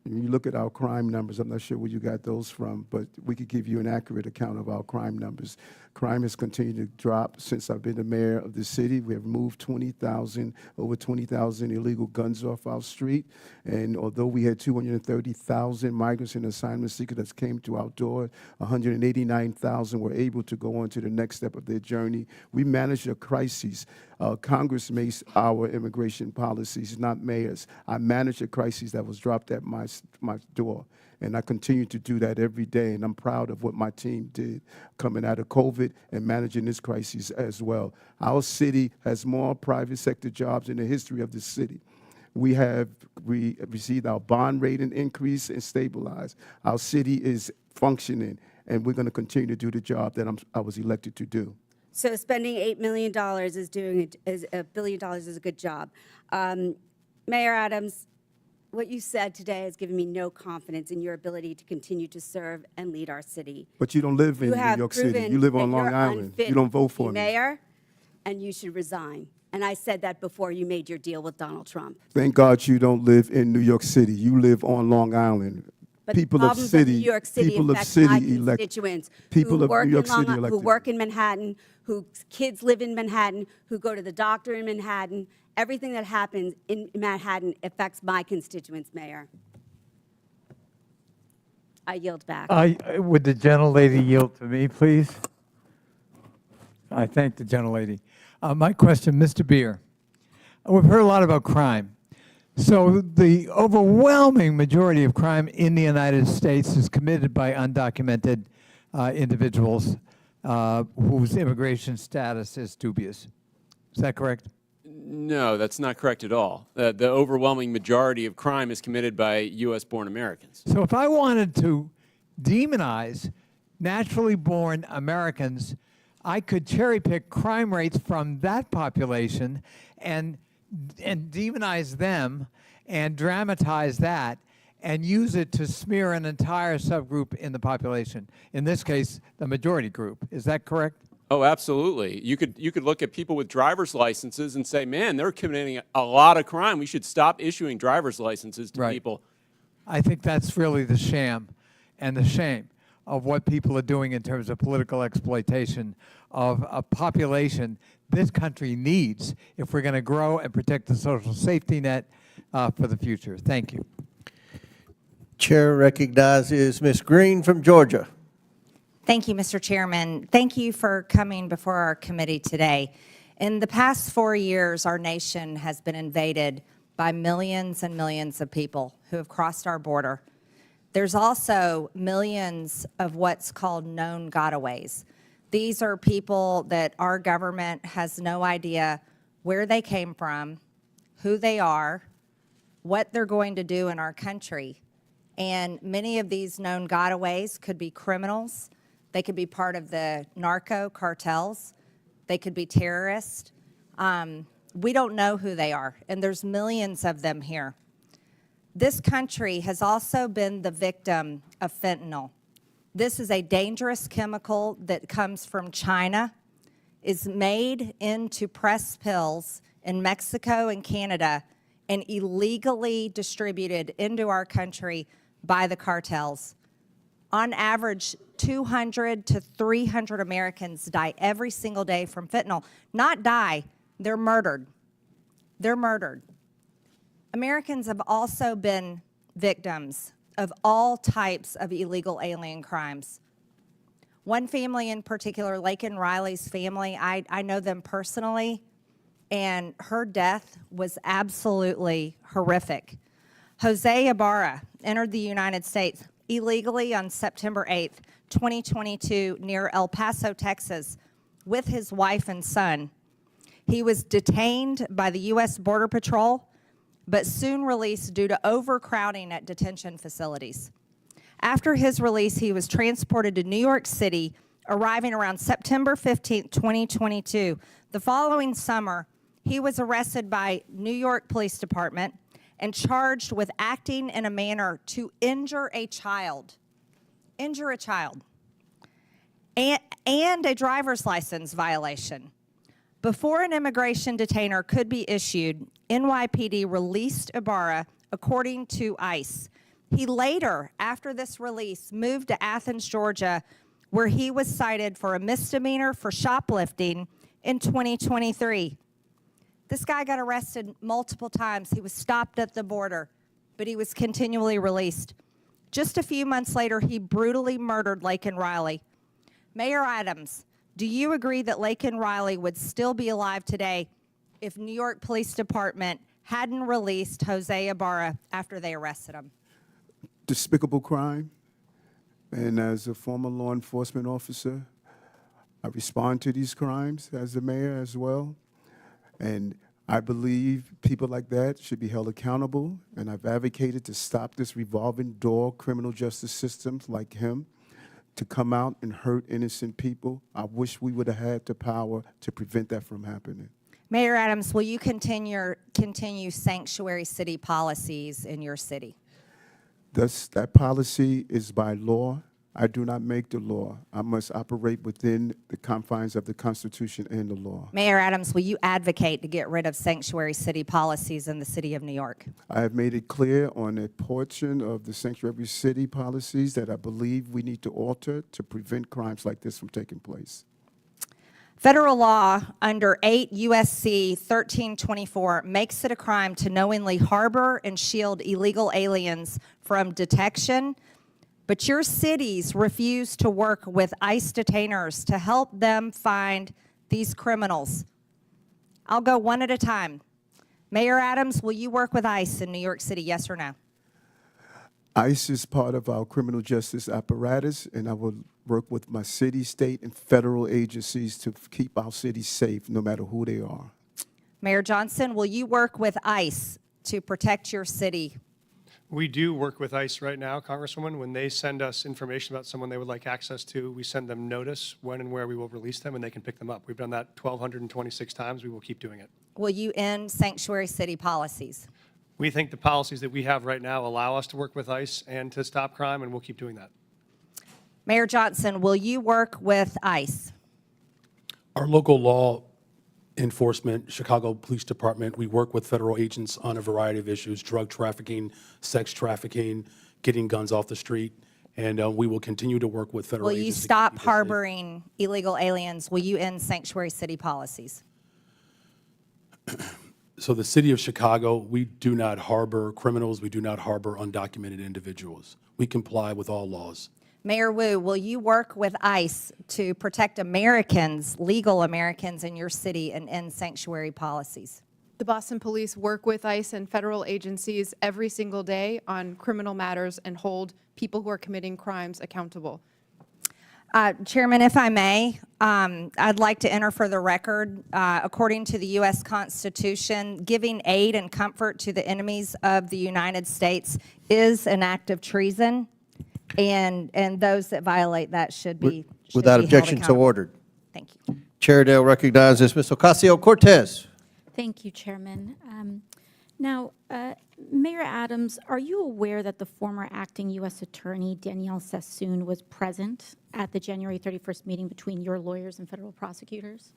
When you look at our crime numbers, I'm not sure where you got those from, but we could give you an accurate account of our crime numbers. Crime has continued to drop since I've been the mayor of the city. We have moved over 20,000 illegal guns off our street. And although we had 230,000 migrants and asylum seekers that came to our door, 189,000 were able to go on to the next step of their journey. We managed a crisis. Congress makes our immigration policies, not mayors. I managed a crisis that was dropped at my door. And I continue to do that every day, and I'm proud of what my team did coming out of COVID and managing this crisis as well. Our city has more private sector jobs in the history of the city. We received our bond rating increase and stabilized. Our city is functioning, and we're going to continue to do the job that I was elected to do. So spending $8 million is $1 billion is a good job. Mayor Adams, what you said today has given me no confidence in your ability to continue to serve and lead our city. But you don't live in New York City. You live on Long Island. You don't vote for me. Mayor, and you should resign. And I said that before you made your deal with Donald Trump. Thank God you don't live in New York City. You live on Long Island. But people the of problems city, New York City people of affect city my elect constituents people who of work New York in Long City Island, who elected. work in Manhattan, whose kids live in Manhattan, who go to the doctor in Manhattan. Everything that happens in Manhattan affects my constituents, Mayor. I yield back. Would the gentlelady yield to me, please? I thank the gentlelady. My question, Mr. Beer. We've heard a lot about crime. So the overwhelming majority of crime in the United States is committed by undocumented individuals whose immigration status is dubious. Is that correct? No, that's not correct at all. The overwhelming majority of crime is committed by U.S.-born Americans. So if I wanted to demonize naturally born Americans, I could cherry pick crime rates from that population and demonize them and dramatize that and use it to smear an entire subgroup in the population. In this case, the majority group. Is that correct? Oh, absolutely. You could look at people with driver's licenses and say, man, they're committing a lot of crime. We should stop issuing driver's licenses to people. I think that's really the sham and the shame of what people are doing in terms of political exploitation of a population this country needs if we're going to grow and protect the social safety net for the future. Thank you. Chair recognizes Ms. Green from Georgia. Thank you, Mr. Chairman. Thank you for coming before our committee today. In the past 4 years, our nation has been invaded by millions and millions of people who have crossed our border. There's also millions of what's called known gotaways. These are people that our government has no idea where they came from, who they are, what they're going to do in our country. And many of these known gotaways could be criminals. They could be part of the narco cartels. They could be terrorists. We don't know who they are, and there's millions of them here. This country has also been the victim of fentanyl. This is a dangerous chemical that comes from China, is made into pressed pills in Mexico and Canada, and illegally distributed into our country by the cartels. On average, 200 to 300 Americans die every single day from fentanyl. Not die, they're murdered. They're murdered. Americans have also been victims of all types of illegal alien crimes. One family in particular, Laken Riley's family, I know them personally, and her death was absolutely horrific. Jose Ibarra entered the United States illegally on September 8th, 2022, near El Paso, Texas, with his wife and son. He was detained by the U.S. Border Patrol, but soon released due to overcrowding at detention facilities. After his release, he was transported to New York City, arriving around September 15, 2022. The following summer, he was arrested by New York Police Department and charged with acting in a manner to injure a child. Injure a child. And a driver's license violation. Before an immigration detainer could be issued, NYPD released Ibarra according to ICE. He later, after this release, moved to Athens, Georgia, where he was cited for a misdemeanor for shoplifting in 2023. This guy got arrested multiple times. He was stopped at the border, but he was continually released. Just a few months later, he brutally murdered Laken Riley. Mayor Adams, do you agree that Laken Riley would still be alive today if New York Police Department hadn't released Jose Ibarra after they arrested him? Despicable crime. And as a former law enforcement officer, I respond to these crimes as the mayor as well. And I believe people like that should be held accountable. And I've advocated to stop this revolving door criminal justice systems like him to come out and hurt innocent people. I wish we would have had the power to prevent that from happening. Mayor Adams, will you continue sanctuary city policies in your city? That policy is by law. I do not make the law. I must operate within the confines of the Constitution and the law. Mayor Adams, will you advocate to get rid of sanctuary city policies in the city of New York? I have made it clear on a portion of the sanctuary city policies that I believe we need to alter to prevent crimes like this from taking place. Federal law under 8 U.S.C. 1324 makes it a crime to knowingly harbor and shield illegal aliens from detection, but your cities refuse to work with ICE detainers to help them find these criminals. I'll go one at a time. Mayor Adams, will you work with ICE in New York City, yes or no? ICE is part of our criminal justice apparatus, and I will work with my city, state, and federal agencies to keep our cities safe, no matter who they are. Mayor Johnson, will you work with ICE to protect your city? We do work with ICE right now, Congresswoman. When they send us information about someone they would like access to, we send them notice when and where we will release them, and they can pick them up. We've done that 1,226 times. We will keep doing it. Will you end sanctuary city policies? We think the policies that we have right now allow us to work with ICE and to stop crime, and we'll keep doing that. Mayor Johnson, will you work with ICE? Our local law enforcement, Chicago Police Department, we work with federal agents on a variety of issues, drug trafficking, sex trafficking, getting guns off the street, and we will continue to work with federal agents. Will you stop harboring illegal aliens? Will you end sanctuary city policies? So the city of Chicago, we do not harbor criminals. We do not harbor undocumented individuals. We comply with all laws. Mayor Wu, will you work with ICE to protect Americans, legal Americans in your city, and end sanctuary policies? The Boston Police work with ICE and federal agencies every single day on criminal matters and hold people who are committing crimes accountable. Chairman, if I may, I'd like to enter for the record, according to the U.S. Constitution, giving aid and comfort to the enemies of the United States is an act of treason, and those that violate that should be Without be objection, held so accountable. ordered. Thank you. Chair Dale recognizes Ms. Ocasio-Cortez. Thank you, Chairman. Now, Mayor Adams, are you aware that the former acting U.S. Attorney Danielle Sassoon was present at the January 31st meeting between your lawyers and federal prosecutors?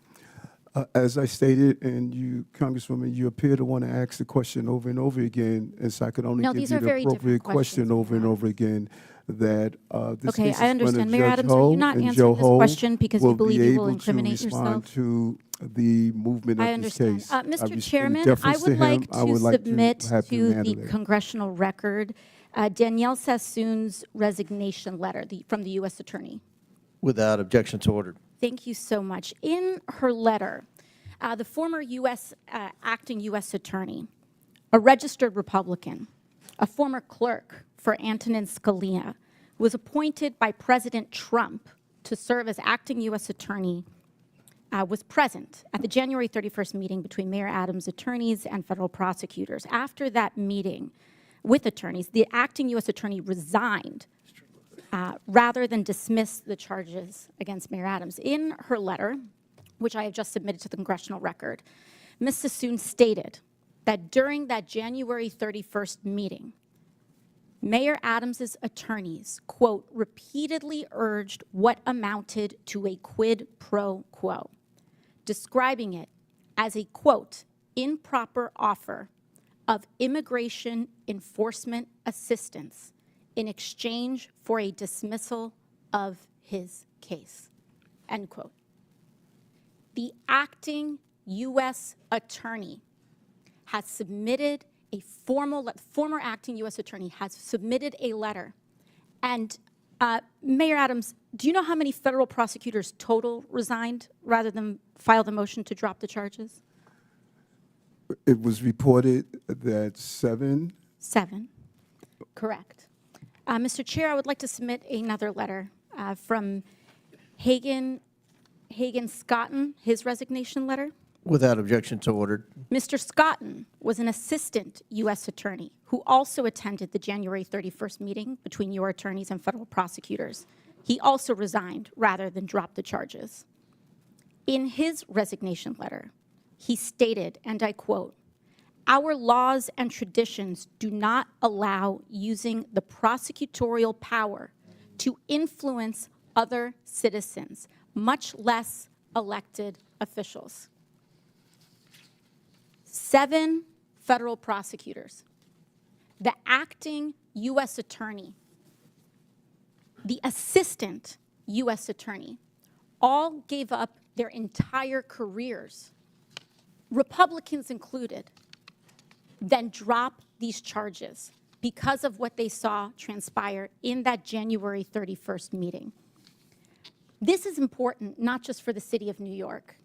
As I stated, and you, Congresswoman, you appear to want to ask the question over and over again, and so I could only No, give these you are the very different appropriate question questions, over and over again. That this Okay, case is I understand. under Mayor Judge Adams, are you Ho, not and answering Joe this Ho question because you will believe be you will able incriminate to respond yourself? to the movement I of this understand. case. Mr. Chairman, I would like to submit to the congressional record Danielle Sassoon's resignation letter from the U.S. Attorney. Without objection, so ordered. Thank you so much. In her letter, the former acting U.S. attorney, a registered Republican, a former clerk for Antonin Scalia, was appointed by President Trump to serve as acting U.S. attorney, was present at the January 31st meeting between Mayor Adams' attorneys and federal prosecutors. After that meeting with attorneys, the acting U.S. attorney resigned rather than dismiss the charges against Mayor Adams. In her letter, which I have just submitted to the congressional record, Ms. Sassoon stated that during that January 31st meeting, Mayor Adams's attorneys, quote, repeatedly urged what amounted to a quid pro quo, describing it as a, quote, improper offer of immigration enforcement assistance in exchange for a dismissal of his case, end quote. The acting U.S. attorney has submitted a former acting U.S. attorney has submitted a letter. And Mayor Adams, do you know how many federal prosecutors total resigned rather than file the motion to drop the charges? It was reported that 7. 7, correct. Mr. Chair, I would like to submit another letter from Hagan Scotton, his resignation letter. Without objection, so ordered. Mr. Scotton was an assistant U.S. attorney who also attended the January 31st meeting between your attorneys and federal prosecutors. He also resigned rather than drop the charges. In his resignation letter, he stated, and I quote, "Our laws and traditions do not allow using the prosecutorial power to influence other citizens, much less elected officials." 7 federal prosecutors, the acting U.S. attorney, the assistant U.S. attorney, all gave up their entire careers, Republicans included, then drop these charges because of what they saw transpire in that January 31st meeting. This is important not just for the city of New York,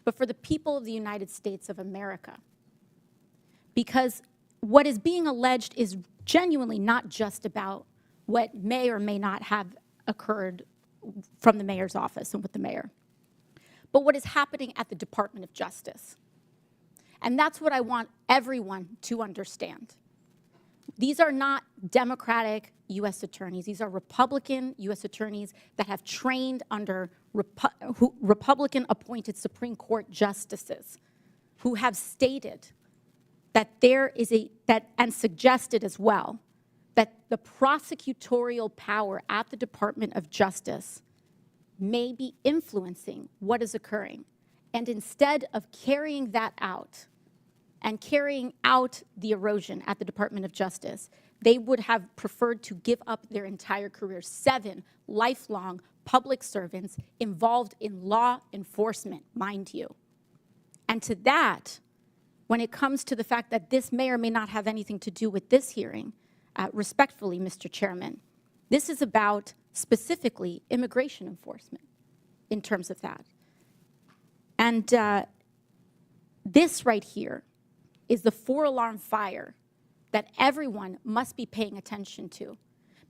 but for the people of the United States of America. Because what is being alleged is genuinely not just about what may or may not have occurred from the mayor's office and with the mayor, but what is happening at the Department of Justice. And that's what I want everyone to understand. These are not Democratic U.S. attorneys. These are Republican U.S. attorneys that have trained under Republican-appointed Supreme Court justices who have stated that there is and suggested as well, that the prosecutorial power at the Department of Justice may be influencing what is occurring. And instead of carrying that out and carrying out the erosion at the Department of Justice, they would have preferred to give up their entire careers. 7 lifelong public servants involved in law enforcement, mind you. And to that, when it comes to the fact that this may or may not have anything to do with this hearing, respectfully, Mr. Chairman, this is about specifically immigration enforcement in terms of that. And this right here is the 4-alarm fire that everyone must be paying attention to.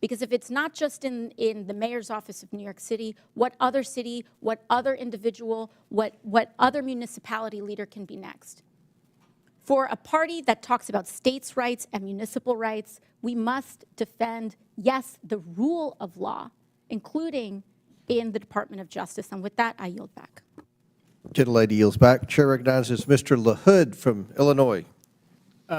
Because if it's not just in the mayor's office of New York City, what other city, what other individual, what other municipality leader can be next? For a party that talks about states' rights and municipal rights, we must defend, yes, the rule of law, including in the Department of Justice. And with that, I yield back. Gentlelady yields back. Chair recognizes Mr. LaHood from Illinois.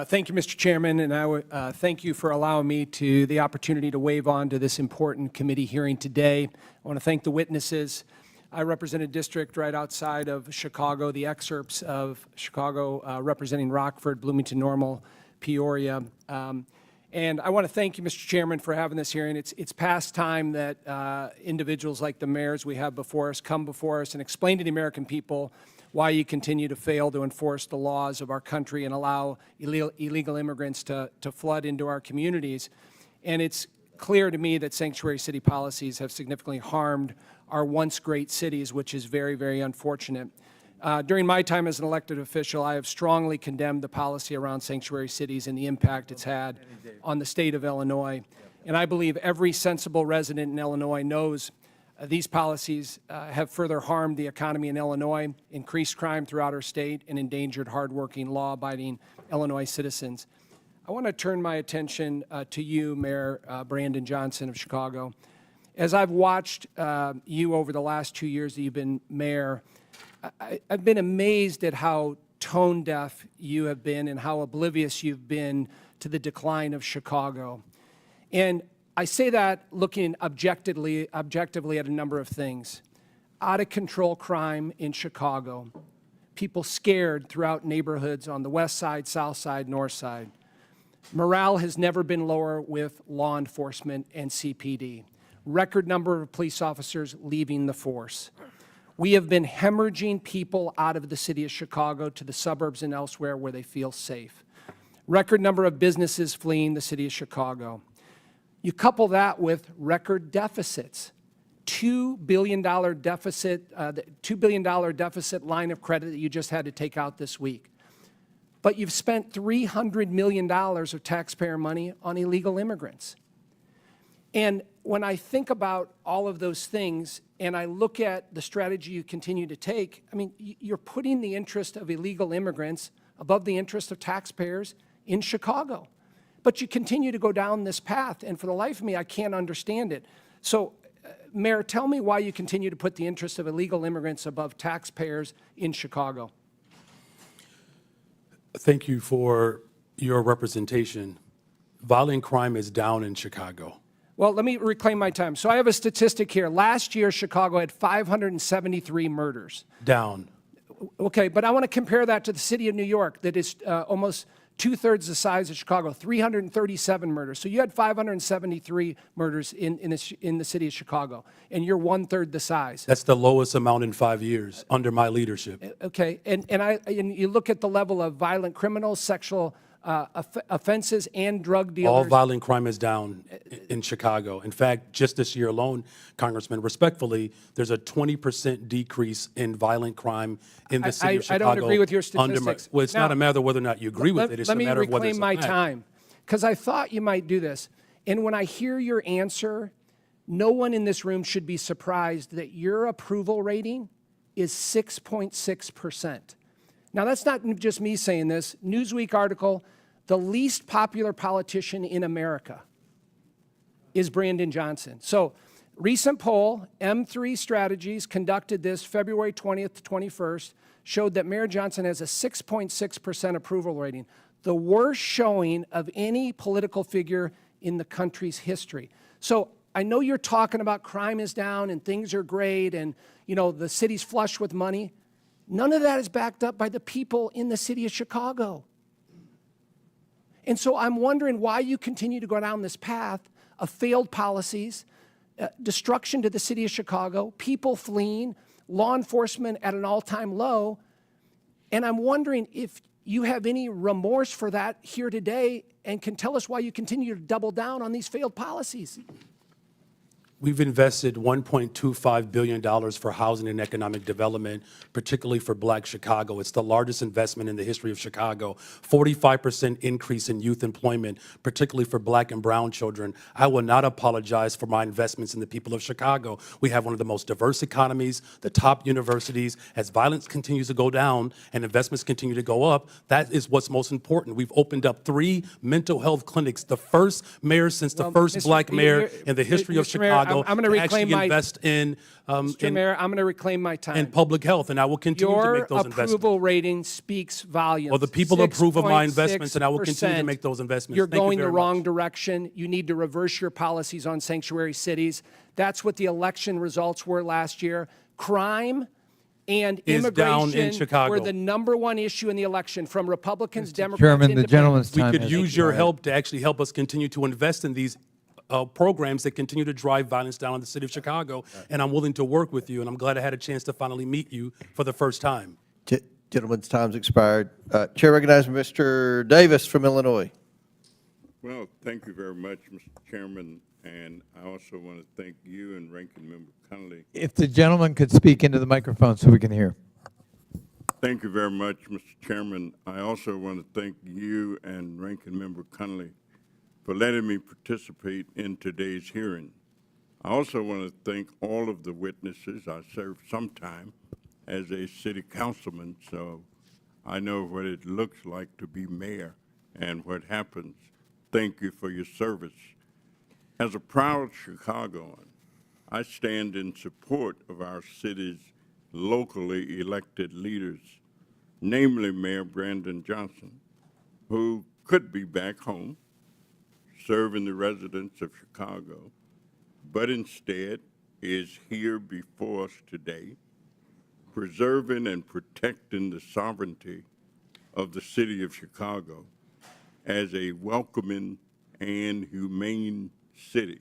Thank you, Mr. Chairman, and I thank you for allowing me the opportunity to wave on to this important committee hearing today. I want to thank the witnesses. I represent a district right outside of Chicago, the excerpts of Chicago representing Rockford, Bloomington Normal, Peoria. And I want to thank you, Mr. Chairman, for having this hearing. It's past time that individuals like the mayors we have before us come before us and explain to the American people why you continue to fail to enforce the laws of our country and allow illegal immigrants to flood into our communities. And it's clear to me that sanctuary city policies have significantly harmed our once great cities, which is very, very unfortunate. During my time as an elected official, I have strongly condemned the policy around sanctuary cities and the impact it's had on the state of Illinois. And I believe every sensible resident in Illinois knows these policies have further harmed the economy in Illinois, increased crime throughout our state, and endangered hardworking, law-abiding Illinois citizens. I want to turn my attention to you, Mayor Brandon Johnson of Chicago. As I've watched you over the last 2 years that you've been mayor, I've been amazed at how tone deaf you have been and how oblivious you've been to the decline of Chicago. And I say that looking objectively at a number of things. Out of control crime in Chicago, people scared throughout neighborhoods on the west side, south side, north side. Morale has never been lower with law enforcement and CPD. Record number of police officers leaving the force. We have been hemorrhaging people out of the city of Chicago to the suburbs and elsewhere where they feel safe. Record number of businesses fleeing the city of Chicago. You couple that with record deficits. $2 billion deficit, the $2 billion deficit line of credit that you just had to take out this week. But you've spent $300 million of taxpayer money on illegal immigrants. And when I think about all of those things and I look at the strategy you continue to take, I mean, you're putting the interest of illegal immigrants above the interest of taxpayers in Chicago. But you continue to go down this path, and for the life of me, I can't understand it. So, Mayor, tell me why you continue to put the interest of illegal immigrants above taxpayers in Chicago. Thank you for your representation. Violent crime is down in Chicago. Well, let me reclaim my time. So I have a statistic here. Last year, Chicago had 573 murders. Down. Okay, but I want to compare that to the city of New York that is almost two-thirds the size of Chicago, 337 murders. So you had 573 murders in the city of Chicago, and you're one-third the size. That's the lowest amount in 5 years under my leadership. Okay, and you look at the level of violent criminals, sexual offenses, and drug dealers. All violent crime is down in Chicago. In fact, just this year alone, Congressman, respectfully, there's a 20% decrease in violent crime in the city of Chicago. I don't agree with your statistics. Well, it's not a matter of whether or not you agree with it. It's a matter of whether it's a fact. Let me reclaim my time, because I thought you might do this. And when I hear your answer, no one in this room should be surprised that your approval rating is 6.6%. Now, that's not just me saying this. Newsweek article, the least popular politician in America is Brandon Johnson. So, recent poll, M3 Strategies conducted this February 20th to 21st, showed that Mayor Johnson has a 6.6% approval rating, the worst showing of any political figure in the country's history. So, I know you're talking about crime is down and things are great and, you know, the city's flush with money. None of that is backed up by the people in the city of Chicago. And so I'm wondering why you continue to go down this path of failed policies, destruction to the city of Chicago, people fleeing, law enforcement at an all-time low. And I'm wondering if you have any remorse for that here today and can tell us why you continue to double down on these failed policies. We've invested $1.25 billion for housing and economic development, particularly for Black Chicago. It's the largest investment in the history of Chicago. 45% increase in youth employment, particularly for Black and brown children. I will not apologize for my investments in the people of Chicago. We have one of the most diverse economies, the top universities. As violence continues to go down and investments continue to go up, that is what's most important. We've opened up 3 mental health clinics, the first mayor since the first Black mayor in the history of Chicago. I'm going to reclaim my invest in Mayor, I'm going to reclaim my time. in public health, and I will continue to make those Your investments. approval rating speaks volumes. Well, the people approve of my investments, and I will continue to make those investments. You're Thank you going the very wrong much. direction. You need to reverse your policies on sanctuary cities. That's what the election results were last year. Crime and Is down in immigration Chicago. were the #1 issue in the election from Republicans, Democrats, Chairman, the Independents. gentleman's We time could has use your expired. help to actually help us continue to invest in these programs that continue to drive violence down in the city of Chicago, and I'm willing to work with you, and I'm glad I had a chance to finally meet you for the first time. Gentleman's time's expired. Chair recognizes Mr. Davis from Illinois. Well, thank you very much, Mr. Chairman. And I also want to thank you and Ranking Member Connolly. If the gentleman could speak into the microphone so we can hear. Thank you very much, Mr. Chairman. I also want to thank you and Ranking Member Connolly for letting me participate in today's hearing. I also want to thank all of the witnesses. I served some time as a city councilman, so I know what it looks like to be mayor and what happens. Thank you for your service. As a proud Chicagoan, I stand in support of our city's locally elected leaders, namely Mayor Brandon Johnson, who could be back home serving the residents of Chicago, but instead is here before us today, preserving and protecting the sovereignty of the city of Chicago as a welcoming and humane city.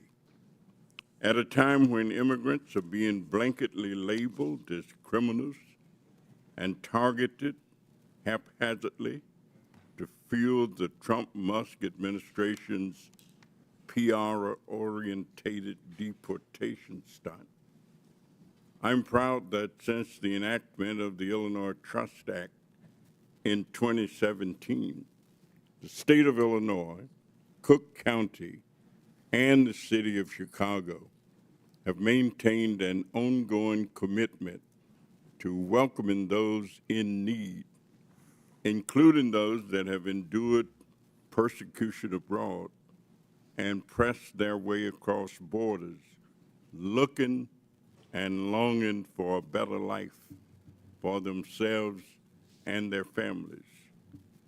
At a time when immigrants are being blanketly labeled as criminals and targeted haphazardly to fuel the Trump-Musk administration's PR-orientated deportation stunt, I'm proud that since the enactment of the Illinois Trust Act in 2017, the state of Illinois, Cook County, and the city of Chicago have maintained an ongoing commitment to welcoming those in need, including those that have endured persecution abroad and pressed their way across borders, looking and longing for a better life for themselves and their families.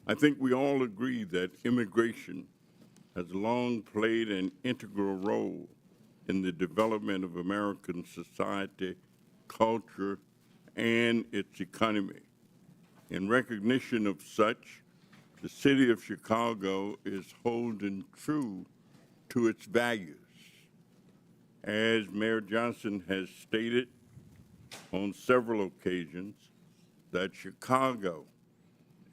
I think we all agree that immigration has long played an integral role in the development of American society, culture, and its economy. In recognition of such, the city of Chicago is holding true to its values. As Mayor Johnson has stated on several occasions, that Chicago,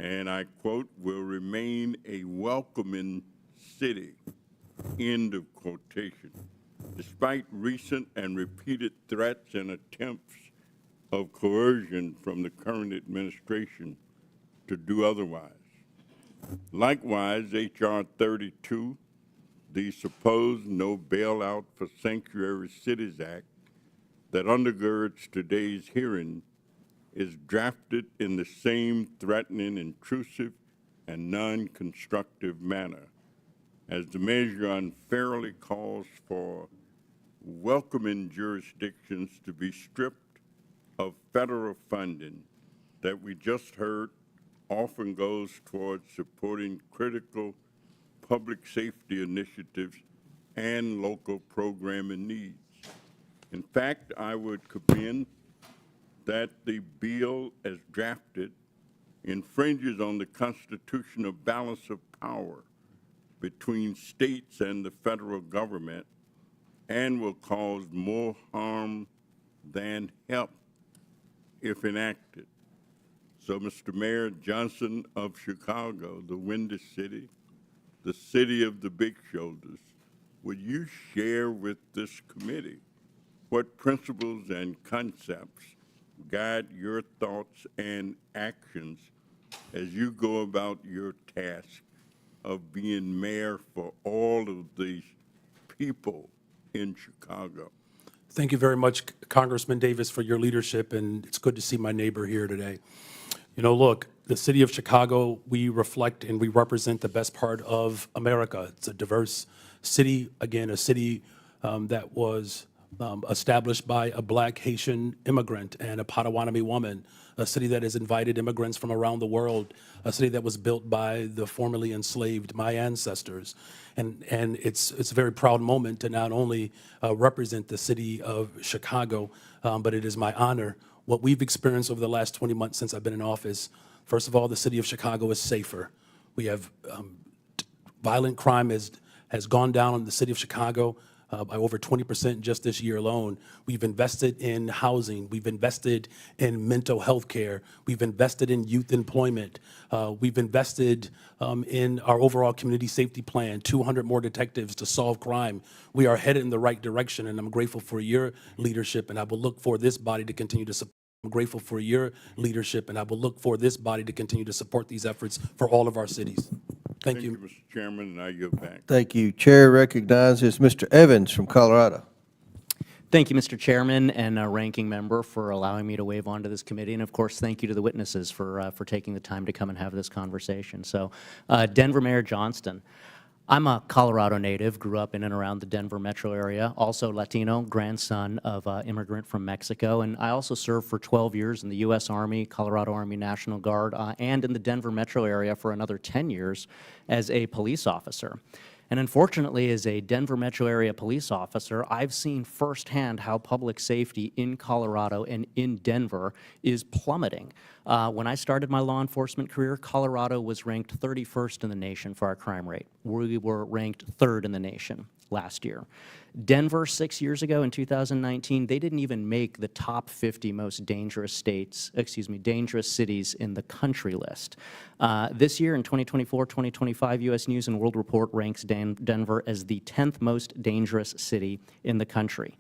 and I quote, will remain a welcoming city, end of quotation, despite recent and repeated threats and attempts of coercion from the current administration to do otherwise. Likewise, H.R. 32, the supposed No Bailout for Sanctuary Cities Act that undergirds today's hearing, is drafted in the same threatening, intrusive, and non-constructive manner, as the measure unfairly calls for welcoming jurisdictions to be stripped of federal funding that we just heard often goes towards supporting critical public safety initiatives and local programming needs. In fact, I would commend that the bill as drafted infringes on the constitutional balance of power between states and the federal government and will cause more harm than help if enacted. So, Mr. Mayor Johnson of Chicago, the Windy City, the city of the big shoulders, would you share with this committee what principles and concepts guide your thoughts and actions as you go about your task of being mayor for all of these people in Chicago? Thank you very much, Congressman Davis, for your leadership, and it's good to see my neighbor here today. You know, look, the city of Chicago, we reflect and we represent the best part of America. It's a diverse city, again, a city that was established by a Black Haitian immigrant and a Potawatomi woman, a city that has invited immigrants from around the world, a city that was built by the formerly enslaved, my ancestors. And it's a very proud moment to not only represent the city of Chicago, but it is my honor. What we've experienced over the last 20 months since I've been in office, first of all, the city of Chicago is safer. We have violent crime has gone down in the city of Chicago. by over 20% just this year alone. We've invested in housing. We've invested in mental health care. We've invested in youth employment. We've invested in our overall community safety plan, 200 more detectives to solve crime. We are headed in the right direction, and I'm grateful for your leadership, and I will look for this body to continue to support. I'm grateful for your leadership, and I will look for this body to continue to support these efforts for all of our cities. Thank you. Mr. Chairman, and I yield back. Thank you. Chair recognizes Mr. Evans from Colorado. Thank you, Mr. Chairman and Ranking Member, for allowing me to wave onto this committee. And of course, thank you to the witnesses for taking the time to come and have this conversation. So, Denver Mayor Johnston. I'm a Colorado native, grew up in and around the Denver metro area, also Latino, grandson of an immigrant from Mexico, and I also served for 12 years in the U.S. Army, Colorado Army National Guard, and in the Denver metro area for another 10 years as a police officer. And unfortunately, as a Denver metro area police officer, I've seen firsthand how public safety in Colorado and in Denver is plummeting. When I started my law enforcement career, Colorado was ranked 31st in the nation for our crime rate. We were ranked 3rd in the nation last year. Denver, 6 years ago in 2019, they didn't even make the top 50 most dangerous dangerous cities in the country list. This year in 2024-2025, U.S. News and World Report ranks Denver as the 10th most dangerous city in the country.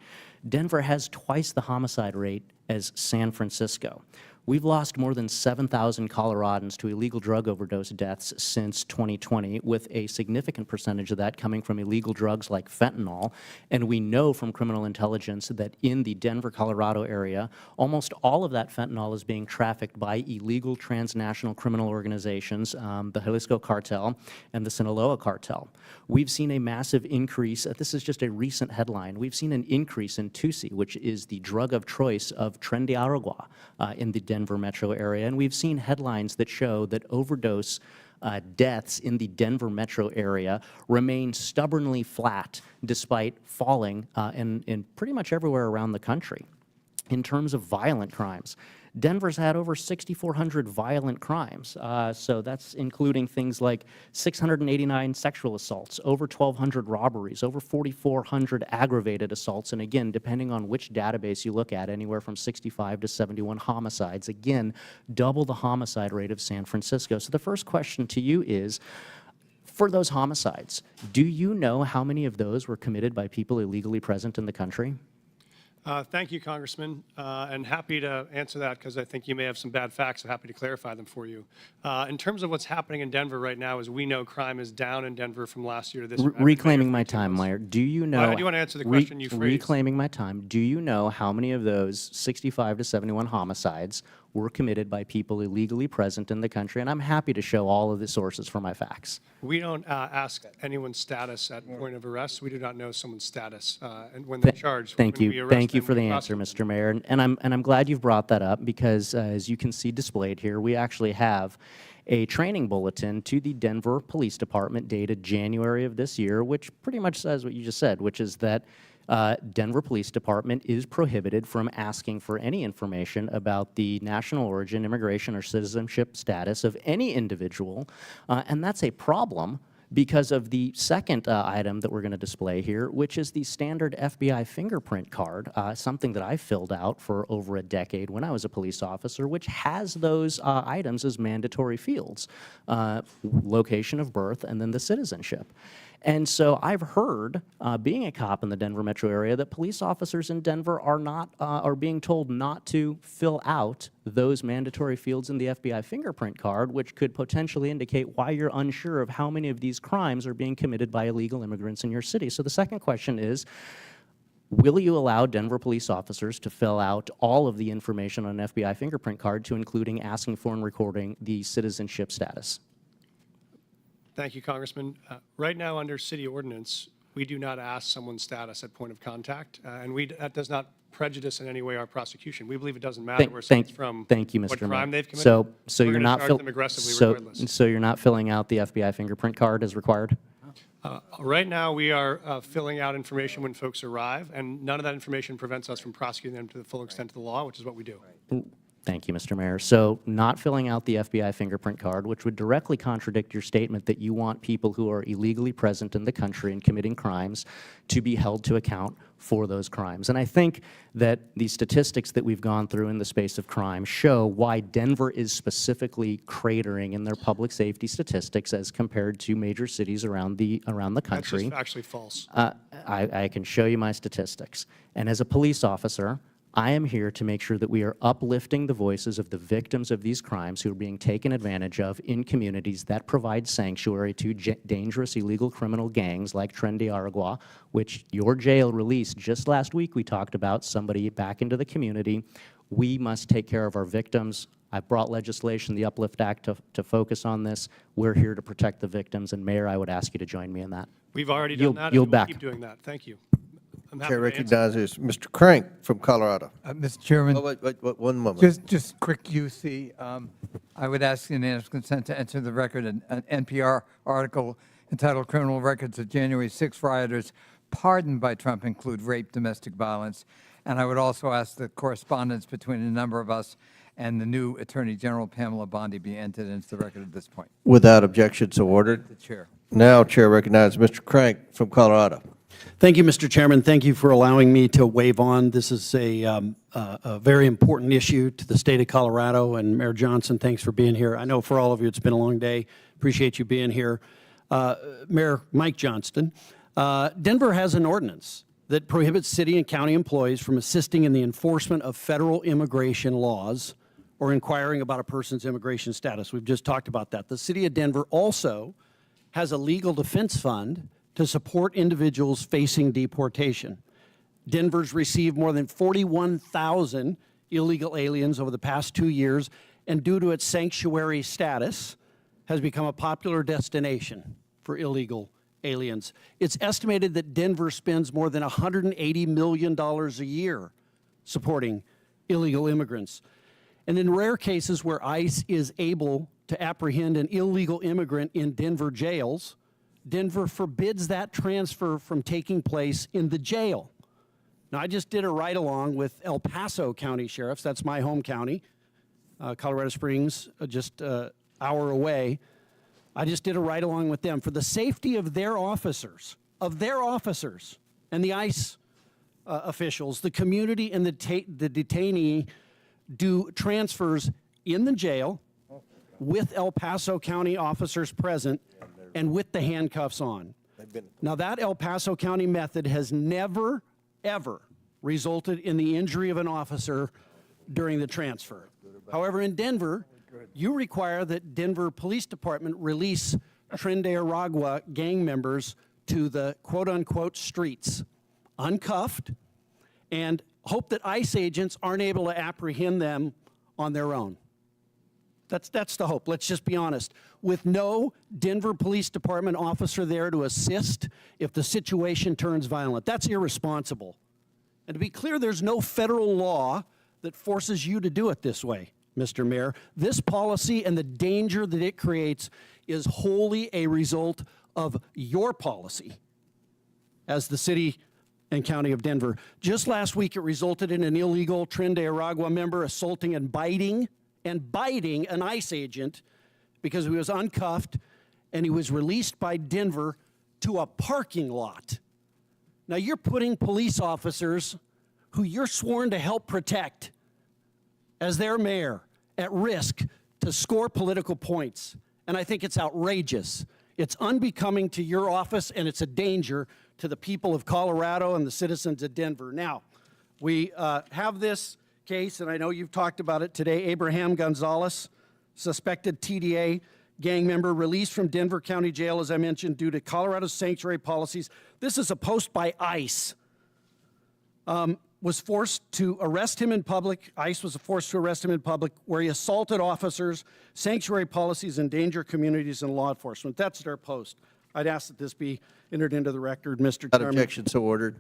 Denver has twice the homicide rate as San Francisco. We've lost more than 7,000 Coloradans to illegal drug overdose deaths since 2020, with a significant percentage of that coming from illegal drugs like fentanyl. And we know from criminal intelligence that in the Denver, Colorado area, almost all of that fentanyl is being trafficked by illegal transnational criminal organizations, the Jalisco Cartel and the Sinaloa Cartel. We've seen a massive increase. This is just a recent headline. We've seen an increase in Tusi, which is the drug of choice of Tren de Aragua in the Denver metro area, and we've seen headlines that show that overdose deaths in the Denver metro area remain stubbornly flat despite falling in pretty much everywhere around the country. In terms of violent crimes, Denver's had over 6,400 violent crimes, so that's including things like 689 sexual assaults, over 1,200 robberies, over 4,400 aggravated assaults, and again, depending on which database you look at, anywhere from 65 to 71 homicides. Again, double the homicide rate of San Francisco. So the first question to you is, for those homicides, do you know how many of those were committed by people illegally present in the country? Thank you, Congressman, and happy to answer that because I think you may have some bad facts. I'm happy to clarify them for you. In terms of what's happening in Denver right now, as we know, crime is down in Denver from last year to this year. Reclaiming my time, Meyer. Do you know? I do want to answer the question you phrased. Reclaiming my time. Do you know how many of those 65 to 71 homicides were committed by people illegally present in the country? And I'm happy to show all of the sources for my facts. We don't ask anyone's status at point of arrest. We do not know someone's status and when they're charged. Thank you. Thank you for the answer, Mr. Mayor. And I'm glad you've brought that up because, as you can see displayed here, we actually have a training bulletin to the Denver Police Department dated January of this year, which pretty much says what you just said, which is that Denver Police Department is prohibited from asking for any information about the national origin, immigration, or citizenship status of any individual, and that's a problem because of the second item that we're going to display here, which is the standard FBI fingerprint card, something that I filled out for over a decade when I was a police officer, which has those items as mandatory fields, location of birth and then the citizenship. And so I've heard, being a cop in the Denver metro area, that police officers in Denver are being told not to fill out those mandatory fields in the FBI fingerprint card, which could potentially indicate why you're unsure of how many of these crimes are being committed by illegal immigrants in your city. So the second question is, will you allow Denver police officers to fill out all of the information on an FBI fingerprint card, to including asking for and recording the citizenship status? Thank you, Congressman. Right now, under city ordinance, we do not ask someone's status at point of contact, and that does not prejudice in any way our prosecution. We believe it doesn't matter where someone's from, thank you, Mr. what Mayor. crime they've committed. So you're not so you're not filling out the FBI fingerprint card as required? Right now, we are filling out information when folks arrive, and none of that information prevents us from prosecuting them to the full extent of the law, which is what we do. Thank you, Mr. Mayor. So not filling out the FBI fingerprint card, which would directly contradict your statement that you want people who are illegally present in the country and committing crimes to be held to account for those crimes. And I think that the statistics that we've gone through in the space of crime show why Denver is specifically cratering in their public safety statistics as compared to major cities around the country. That's just factually false. I can show you my statistics. And as a police officer, I am here to make sure that we are uplifting the voices of the victims of these crimes who are being taken advantage of in communities that provide sanctuary to dangerous illegal criminal gangs like Tren de Aragua, which your jail released just last week. We talked about somebody back into the community. We must take care of our victims. I've brought legislation, the Uplift Act, to focus on this. We're here to protect the victims, and Mayor, I would ask you to join me in that. We've already done that, and Yield we'll back. keep doing that. Thank you. I'm happy Chair to answer. recognizes Mr. Crank from Colorado. Mr. Chairman. Oh, wait, one moment. Just quick UC. I would ask unanimous consent to enter the record an NPR article entitled Criminal Records of January 6 Rioters Pardoned by Trump Include Rape, Domestic Violence. And I would also ask the correspondence between a number of us and the new Attorney General, Pamela Bondi, be entered into the record at this point. Without objection, so ordered. The Chair. Now, Chair recognizes Mr. Crank from Colorado. Thank you, Mr. Chairman. Thank you for allowing me to wave on. This is a very important issue to the state of Colorado. And Mayor Johnson, thanks for being here. I know for all of you it's been a long day. Appreciate you being here. Mayor Mike Johnston, Denver has an ordinance that prohibits city and county employees from assisting in the enforcement of federal immigration laws or inquiring about a person's immigration status. We've just talked about that. The city of Denver also has a legal defense fund to support individuals facing deportation. Denver's received more than 41,000 illegal aliens over the past 2 years, and due to its sanctuary status, has become a popular destination for illegal aliens. It's estimated that Denver spends more than $180 million a year supporting illegal immigrants. And in rare cases where ICE is able to apprehend an illegal immigrant in Denver jails, Denver forbids that transfer from taking place in the jail. Now, I just did a ride-along with El Paso County Sheriffs. That's my home county. Colorado Springs, just an hour away. I just did a ride-along with them for the safety of their officers, and the ICE officials. The community and the detainee do transfers in the jail with El Paso County officers present and with the handcuffs on. Now, that El Paso County method has never, ever resulted in the injury of an officer during the transfer. However, in Denver, you require that Denver Police Department release Tren de Aragua gang members to the quote-unquote streets, uncuffed, and hope that ICE agents aren't able to apprehend them on their own. That's the hope. Let's just be honest. With no Denver Police Department officer there to assist if the situation turns violent, that's irresponsible. And to be clear, there's no federal law that forces you to do it this way, Mr. Mayor. This policy and the danger that it creates is wholly a result of your policy as the city and county of Denver. Just last week, it resulted in an illegal Tren de Aragua member assaulting and biting an ICE agent because he was uncuffed and he was released by Denver to a parking lot. Now, you're putting police officers who you're sworn to help protect as their mayor at risk to score political points. And I think it's outrageous. It's unbecoming to your office, and it's a danger to the people of Colorado and the citizens of Denver. Now, we have this case, and I know you've talked about it today. Abraham Gonzalez, suspected TDA gang member, released from Denver County Jail, as I mentioned, due to Colorado's sanctuary policies. This is a post by ICE. Was forced to arrest him in public. ICE was forced to arrest him in public where he assaulted officers, sanctuary policies, endanger communities, and law enforcement. That's their post. I'd ask that this be entered into the record, Mr. Chairman. Objection, so ordered.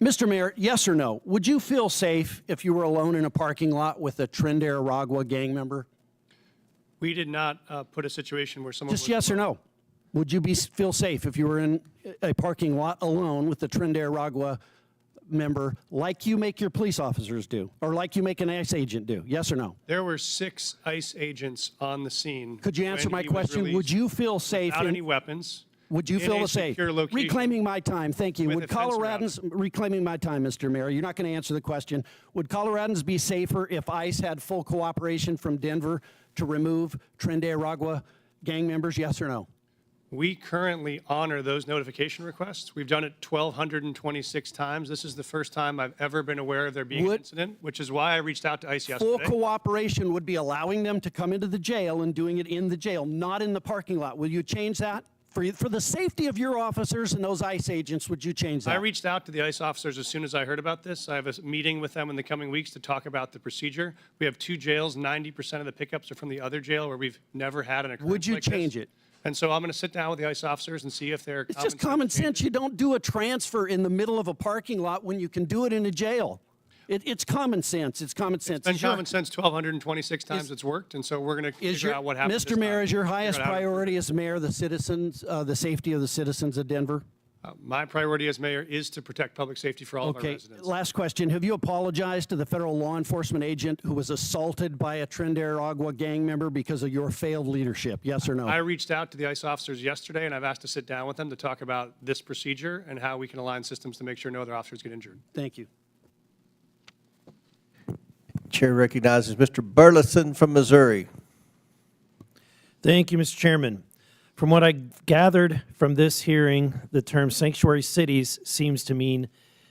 Mr. Mayor, yes or no? Would you feel safe if you were alone in a parking lot with a Tren de Aragua gang member? We did not put a situation where someone Just was yes or no? Would you feel safe if you were in a parking lot alone with the Tren de Aragua member like you make your police officers do, or like you make an ICE agent do? Yes or no? There were 6 ICE agents on the scene. Could you answer when my he was question? Would released you feel safe without in- any weapons? Would you in feel a safe? secure location Reclaiming my time, thank you. with Would a fence around Coloradans, reclaiming my time, Mr. Mayor, you're not going to answer the question. Would Coloradans be safer if ICE had full cooperation from Denver to remove Tren de Aragua gang members, yes or no? We currently honor those notification requests. We've done it 1,226 times. This is the first time I've ever been aware of there being an incident, which is why I reached out to ICE Full yesterday. cooperation would be allowing them to come into the jail and doing it in the jail, not in the parking lot. Will you change that? For the safety of your officers and those ICE agents, would you change that? I reached out to the ICE officers as soon as I heard about this. I have a meeting with them in the coming weeks to talk about the procedure. We have 2 jails. 90% of the pickups are from the other jail where we've never had an occurrence Would you like this. change it? And so I'm going to sit down with the ICE officers and see if they're It's just common sense. You don't do a transfer in the middle of a parking lot when you can do it in a jail. It's common sense. It's common sense. It's been Is your- common sense 1,226 times it's worked, and so we're going to Is figure your, out what happens. Mr. Mayor, is your highest priority as mayor the citizens, the safety of the citizens of Denver? My priority as mayor is to protect public safety for all of our Okay, residents. last question. Have you apologized to the federal law enforcement agent who was assaulted by a Tren de Aragua gang member because of your failed leadership? Yes or no? I reached out to the ICE officers yesterday, and I've asked to sit down with them to talk about this procedure and how we can align systems to make sure no other officers get injured. Thank you. Chair recognizes Mr. Burleson from Missouri. Thank you, Mr. Chairman. From what I gathered from this hearing, the term sanctuary cities seems to mean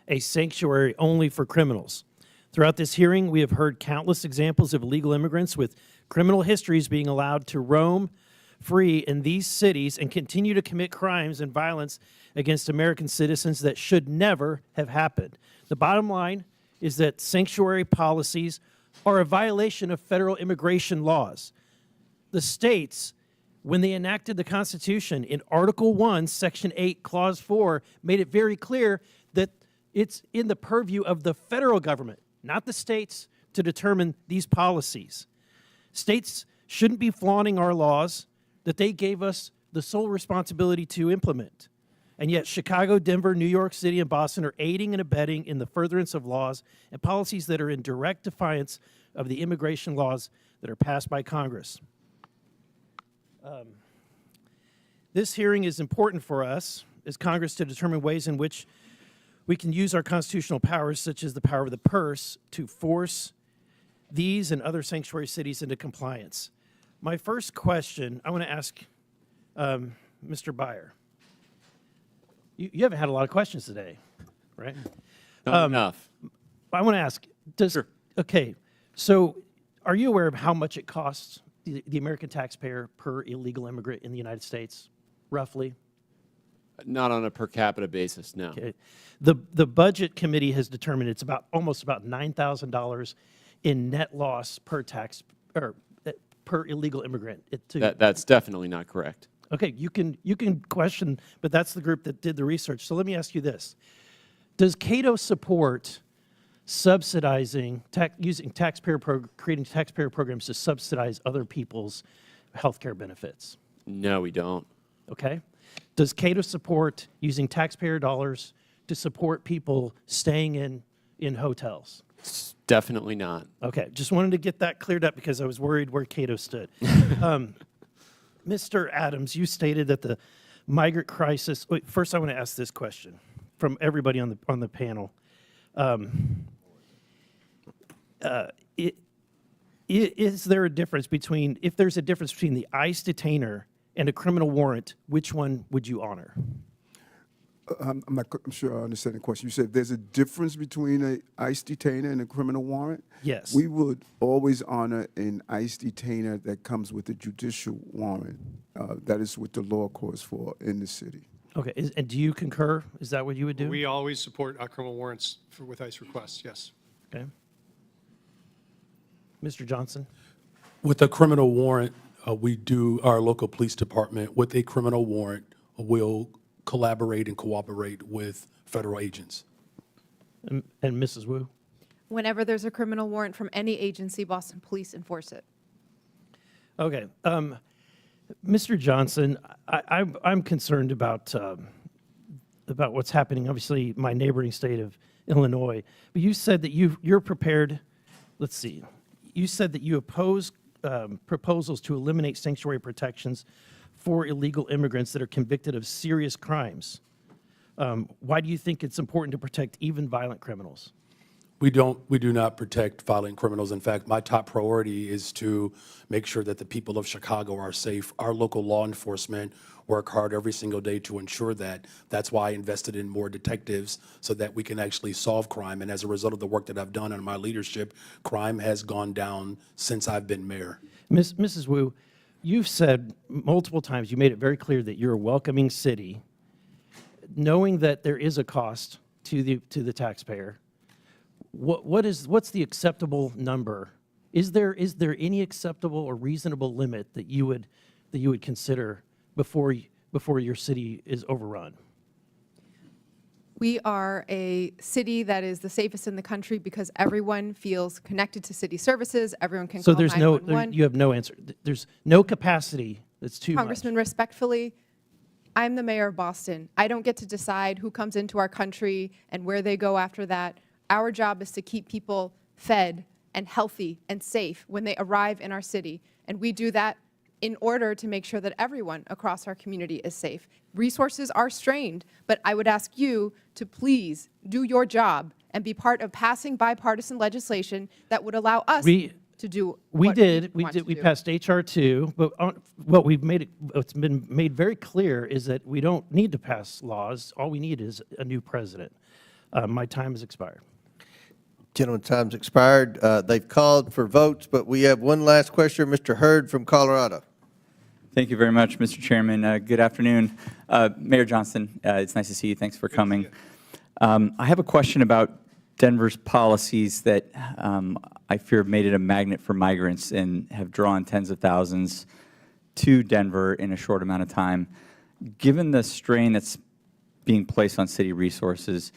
a sanctuary only for criminals. Throughout this hearing, we have heard countless examples of illegal immigrants with criminal histories being allowed to roam free in these cities and continue to commit crimes and violence against American citizens that should never have happened. The bottom line is that sanctuary policies are a violation of federal immigration laws. The states, when they enacted the Constitution in Article 1, Section 8, Clause 4, made it very clear that it's in the purview of the federal government, not the states, to determine these policies. States shouldn't be flaunting our laws that they gave us the sole responsibility to implement. And yet Chicago, Denver, New York City, and Boston are aiding and abetting in the furtherance of laws and policies that are in direct defiance of the immigration laws that are passed by Congress. This hearing is important for us as Congress to determine ways in which we can use our constitutional powers, such as the power of the purse, to force these and other sanctuary cities into compliance. My first question, I want to ask Mr. Byer. You haven't had a lot of questions today, right? Not enough. I want to ask, okay, so are you aware of how much it costs the American taxpayer per illegal immigrant in the United States, roughly? Not on a per capita basis, no. Okay. The Budget Committee has determined it's almost about $9,000 in net loss per per illegal immigrant. That's definitely not correct. Okay, you can question, but that's the group that did the research. So let me ask you this. Does Cato support subsidizing, creating taxpayer programs to subsidize other people's health care benefits? No, we don't. Okay. Does Cato support using taxpayer dollars to support people staying in hotels? Definitely not. Okay, just wanted to get that cleared up because I was worried where Cato stood. Mr. Adams, you stated that the migrant crisis. Wait, first I want to ask this question from everybody on the panel. Is there a difference between, if there's a difference between the ICE detainer and a criminal warrant, which one would you honor? I'm sure I understand the question. You said there's a difference between an ICE detainer and a criminal warrant? Yes. We would always honor an ICE detainer that comes with a judicial warrant. That is what the law calls for in the city. Okay, and do you concur? Is that what you would do? We always support our criminal warrants with ICE requests, yes. Okay. Mr. Johnson? With a criminal warrant, our local police department, with a criminal warrant, will collaborate and cooperate with federal agents. And Mrs. Wu? Whenever there's a criminal warrant from any agency, Boston Police enforce it. Okay. Mr. Johnson, I'm concerned about what's happening. Obviously, my neighboring state of Illinois. But you said that you're prepared, let's see, you said that you oppose proposals to eliminate sanctuary protections for illegal immigrants that are convicted of serious crimes. Why do you think it's important to protect even violent criminals? We do not protect violent criminals. In fact, my top priority is to make sure that the people of Chicago are safe. Our local law enforcement work hard every single day to ensure that. That's why I invested in more detectives so that we can actually solve crime. And as a result of the work that I've done under my leadership, crime has gone down since I've been mayor. Mrs. Wu, you've said multiple times, you made it very clear that you're a welcoming city, knowing that there is a cost to the taxpayer. What's the acceptable number? Is there any acceptable or reasonable limit that you would consider before your city is overrun? We are a city that is the safest in the country because everyone feels connected to city services. Everyone can So call there's 911. you have no answer. There's no capacity. That's too much. Congressman, respectfully, I'm the mayor of Boston. I don't get to decide who comes into our country and where they go after that. Our job is to keep people fed and healthy and safe when they arrive in our city. And we do that in order to make sure that everyone across our community is safe. Resources are strained, but I would ask you to please do your job and be part of passing bipartisan legislation that would allow us to do what we passed H.R. 2, but what's been made very clear is that we don't need to pass laws. All we need is a new president. My time has expired. Gentleman's time's expired. They've called for votes, but we have one last question. Mr. Hurd from Colorado. Thank you very much, Mr. Chairman. Good afternoon. Mayor Johnston, it's nice to see you. Thanks for coming. I have a question about Denver's policies that I fear have made it a magnet for migrants and have drawn tens of thousands to Denver in a short amount of time. Given the strain that's being placed on city resources,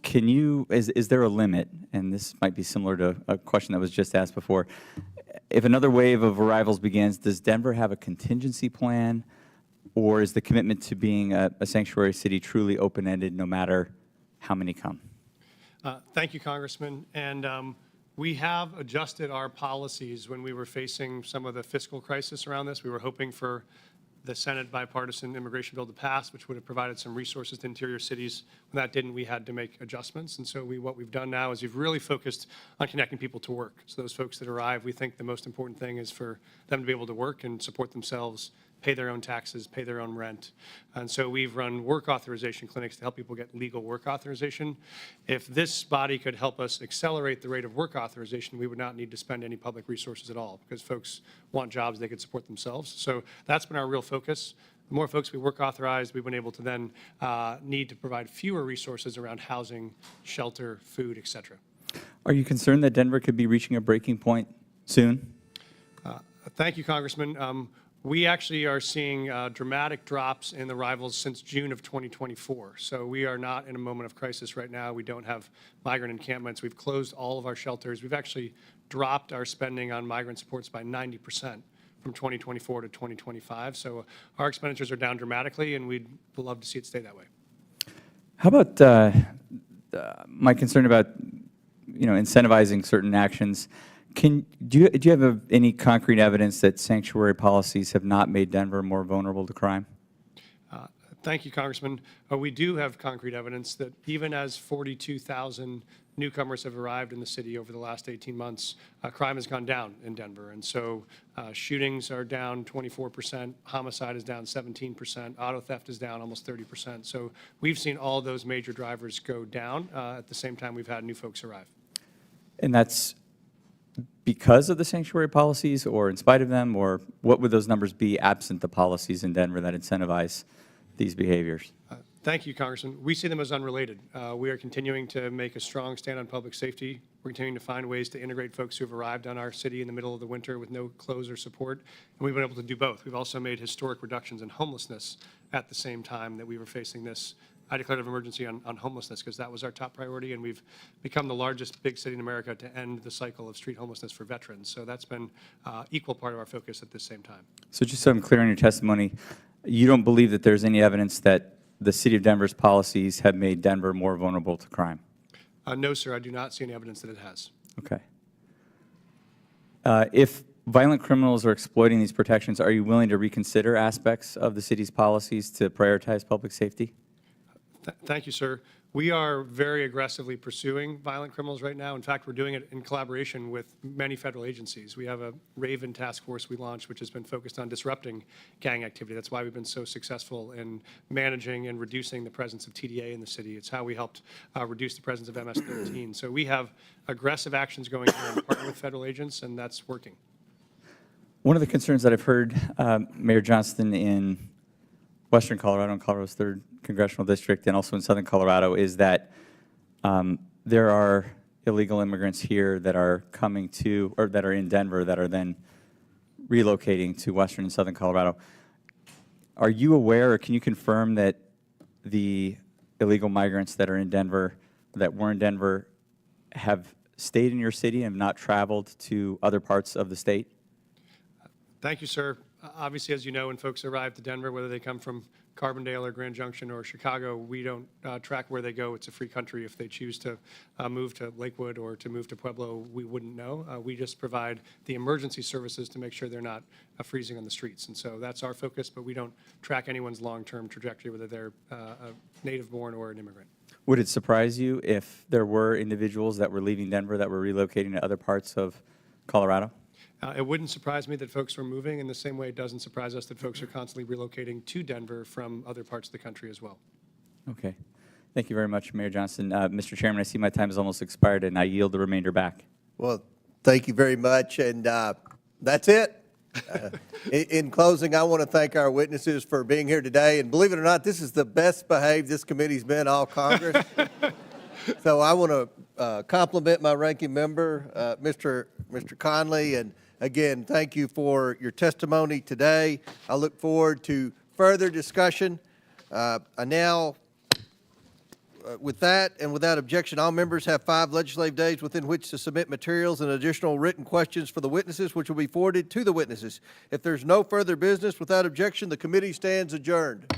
is there a limit, and this might be similar to a question that was just asked before, if another wave of arrivals begins, does Denver have a contingency plan, or is the commitment to being a sanctuary city truly open-ended no matter how many come? Thank you, Congressman. And we have adjusted our policies when we were facing some of the fiscal crisis around this. We were hoping for the Senate bipartisan immigration bill to pass, which would have provided some resources to interior cities. When that didn't, we had to make adjustments. And so what we've done now is we've really focused on connecting people to work. So those folks that arrive, we think the most important thing is for them to be able to work and support themselves, pay their own taxes, pay their own rent. And so we've run work authorization clinics to help people get legal work authorization. If this body could help us accelerate the rate of work authorization, we would not need to spend any public resources at all because folks want jobs they could support themselves. So that's been our real focus. The more folks we work authorized, we've been able to then need to provide fewer resources around housing, shelter, food, et cetera. Are you concerned that Denver could be reaching a breaking point soon? Thank you, Congressman. We actually are seeing dramatic drops in arrivals since June of 2024. So we are not in a moment of crisis right now. We don't have migrant encampments. We've closed all of our shelters. We've actually dropped our spending on migrant supports by 90% from 2024 to 2025. So our expenditures are down dramatically, and we'd love to see it stay that way. How about my concern about incentivizing certain actions? Do you have any concrete evidence that sanctuary policies have not made Denver more vulnerable to crime? Thank you, Congressman. We do have concrete evidence that even as 42,000 newcomers have arrived in the city over the last 18 months, crime has gone down in Denver. And so shootings are down 24%, homicide is down 17%, auto theft is down almost 30%. So we've seen all those major drivers go down. At the same time, we've had new folks arrive. And that's because of the sanctuary policies or in spite of them, or what would those numbers be absent the policies in Denver that incentivize these behaviors? Thank you, Congressman. We see them as unrelated. We are continuing to make a strong stand on public safety. We're continuing to find ways to integrate folks who have arrived on our city in the middle of the winter with no clothes or support, and we've been able to do both. We've also made historic reductions in homelessness at the same time that we were facing this. I declared an emergency on homelessness because that was our top priority, and we've become the largest big city in America to end the cycle of street homelessness for veterans. So that's been equal part of our focus at the same time. So just so I'm clear on your testimony, you don't believe that there's any evidence that the city of Denver's policies have made Denver more vulnerable to crime? No, sir, I do not see any evidence that it has. Okay. If violent criminals are exploiting these protections, are you willing to reconsider aspects of the city's policies to prioritize public safety? Thank you, sir. We are very aggressively pursuing violent criminals right now. In fact, we're doing it in collaboration with many federal agencies. We have a Raven task force we launched, which has been focused on disrupting gang activity. That's why we've been so successful in managing and reducing the presence of TDA in the city. It's how we helped reduce the presence of MS-13. So we have aggressive actions going on in partner with federal agents, and that's working. One of the concerns that I've heard, Mayor Johnston, in Western Colorado and Colorado's 3rd Congressional District and also in Southern Colorado is that there are illegal immigrants here that are coming to, or that are in Denver that are then relocating to Western and Southern Colorado. Are you aware, or can you confirm that the illegal migrants that are in Denver, that were in Denver, have stayed in your city and have not traveled to other parts of the state? Thank you, sir. Obviously, as you know, when folks arrive to Denver, whether they come from Carbondale or Grand Junction or Chicago, we don't track where they go. It's a free country. If they choose to move to Lakewood or to move to Pueblo, we wouldn't know. We just provide the emergency services to make sure they're not freezing on the streets. And so that's our focus, but we don't track anyone's long-term trajectory, whether they're a native-born or an immigrant. Would it surprise you if there were individuals that were leaving Denver that were relocating to other parts of Colorado? It wouldn't surprise me that folks were moving in the same way it doesn't surprise us that folks are constantly relocating to Denver from other parts of the country as well. Okay. Thank you very much, Mayor Johnston. Mr. Chairman, I see my time has almost expired, and I yield the remainder back. Well, thank you very much, and that's it. In closing, I want to thank our witnesses for being here today, and believe it or not, this is the best behaved this committee's been all Congress. So I want to compliment my ranking member, Mr. Conley, and again, thank you for your testimony today. I look forward to further discussion. With that and without objection, all members have 5 legislative days within which to submit materials and additional written questions for the witnesses, which will be forwarded to the witnesses. If there's no further business, without objection, the committee stands adjourned.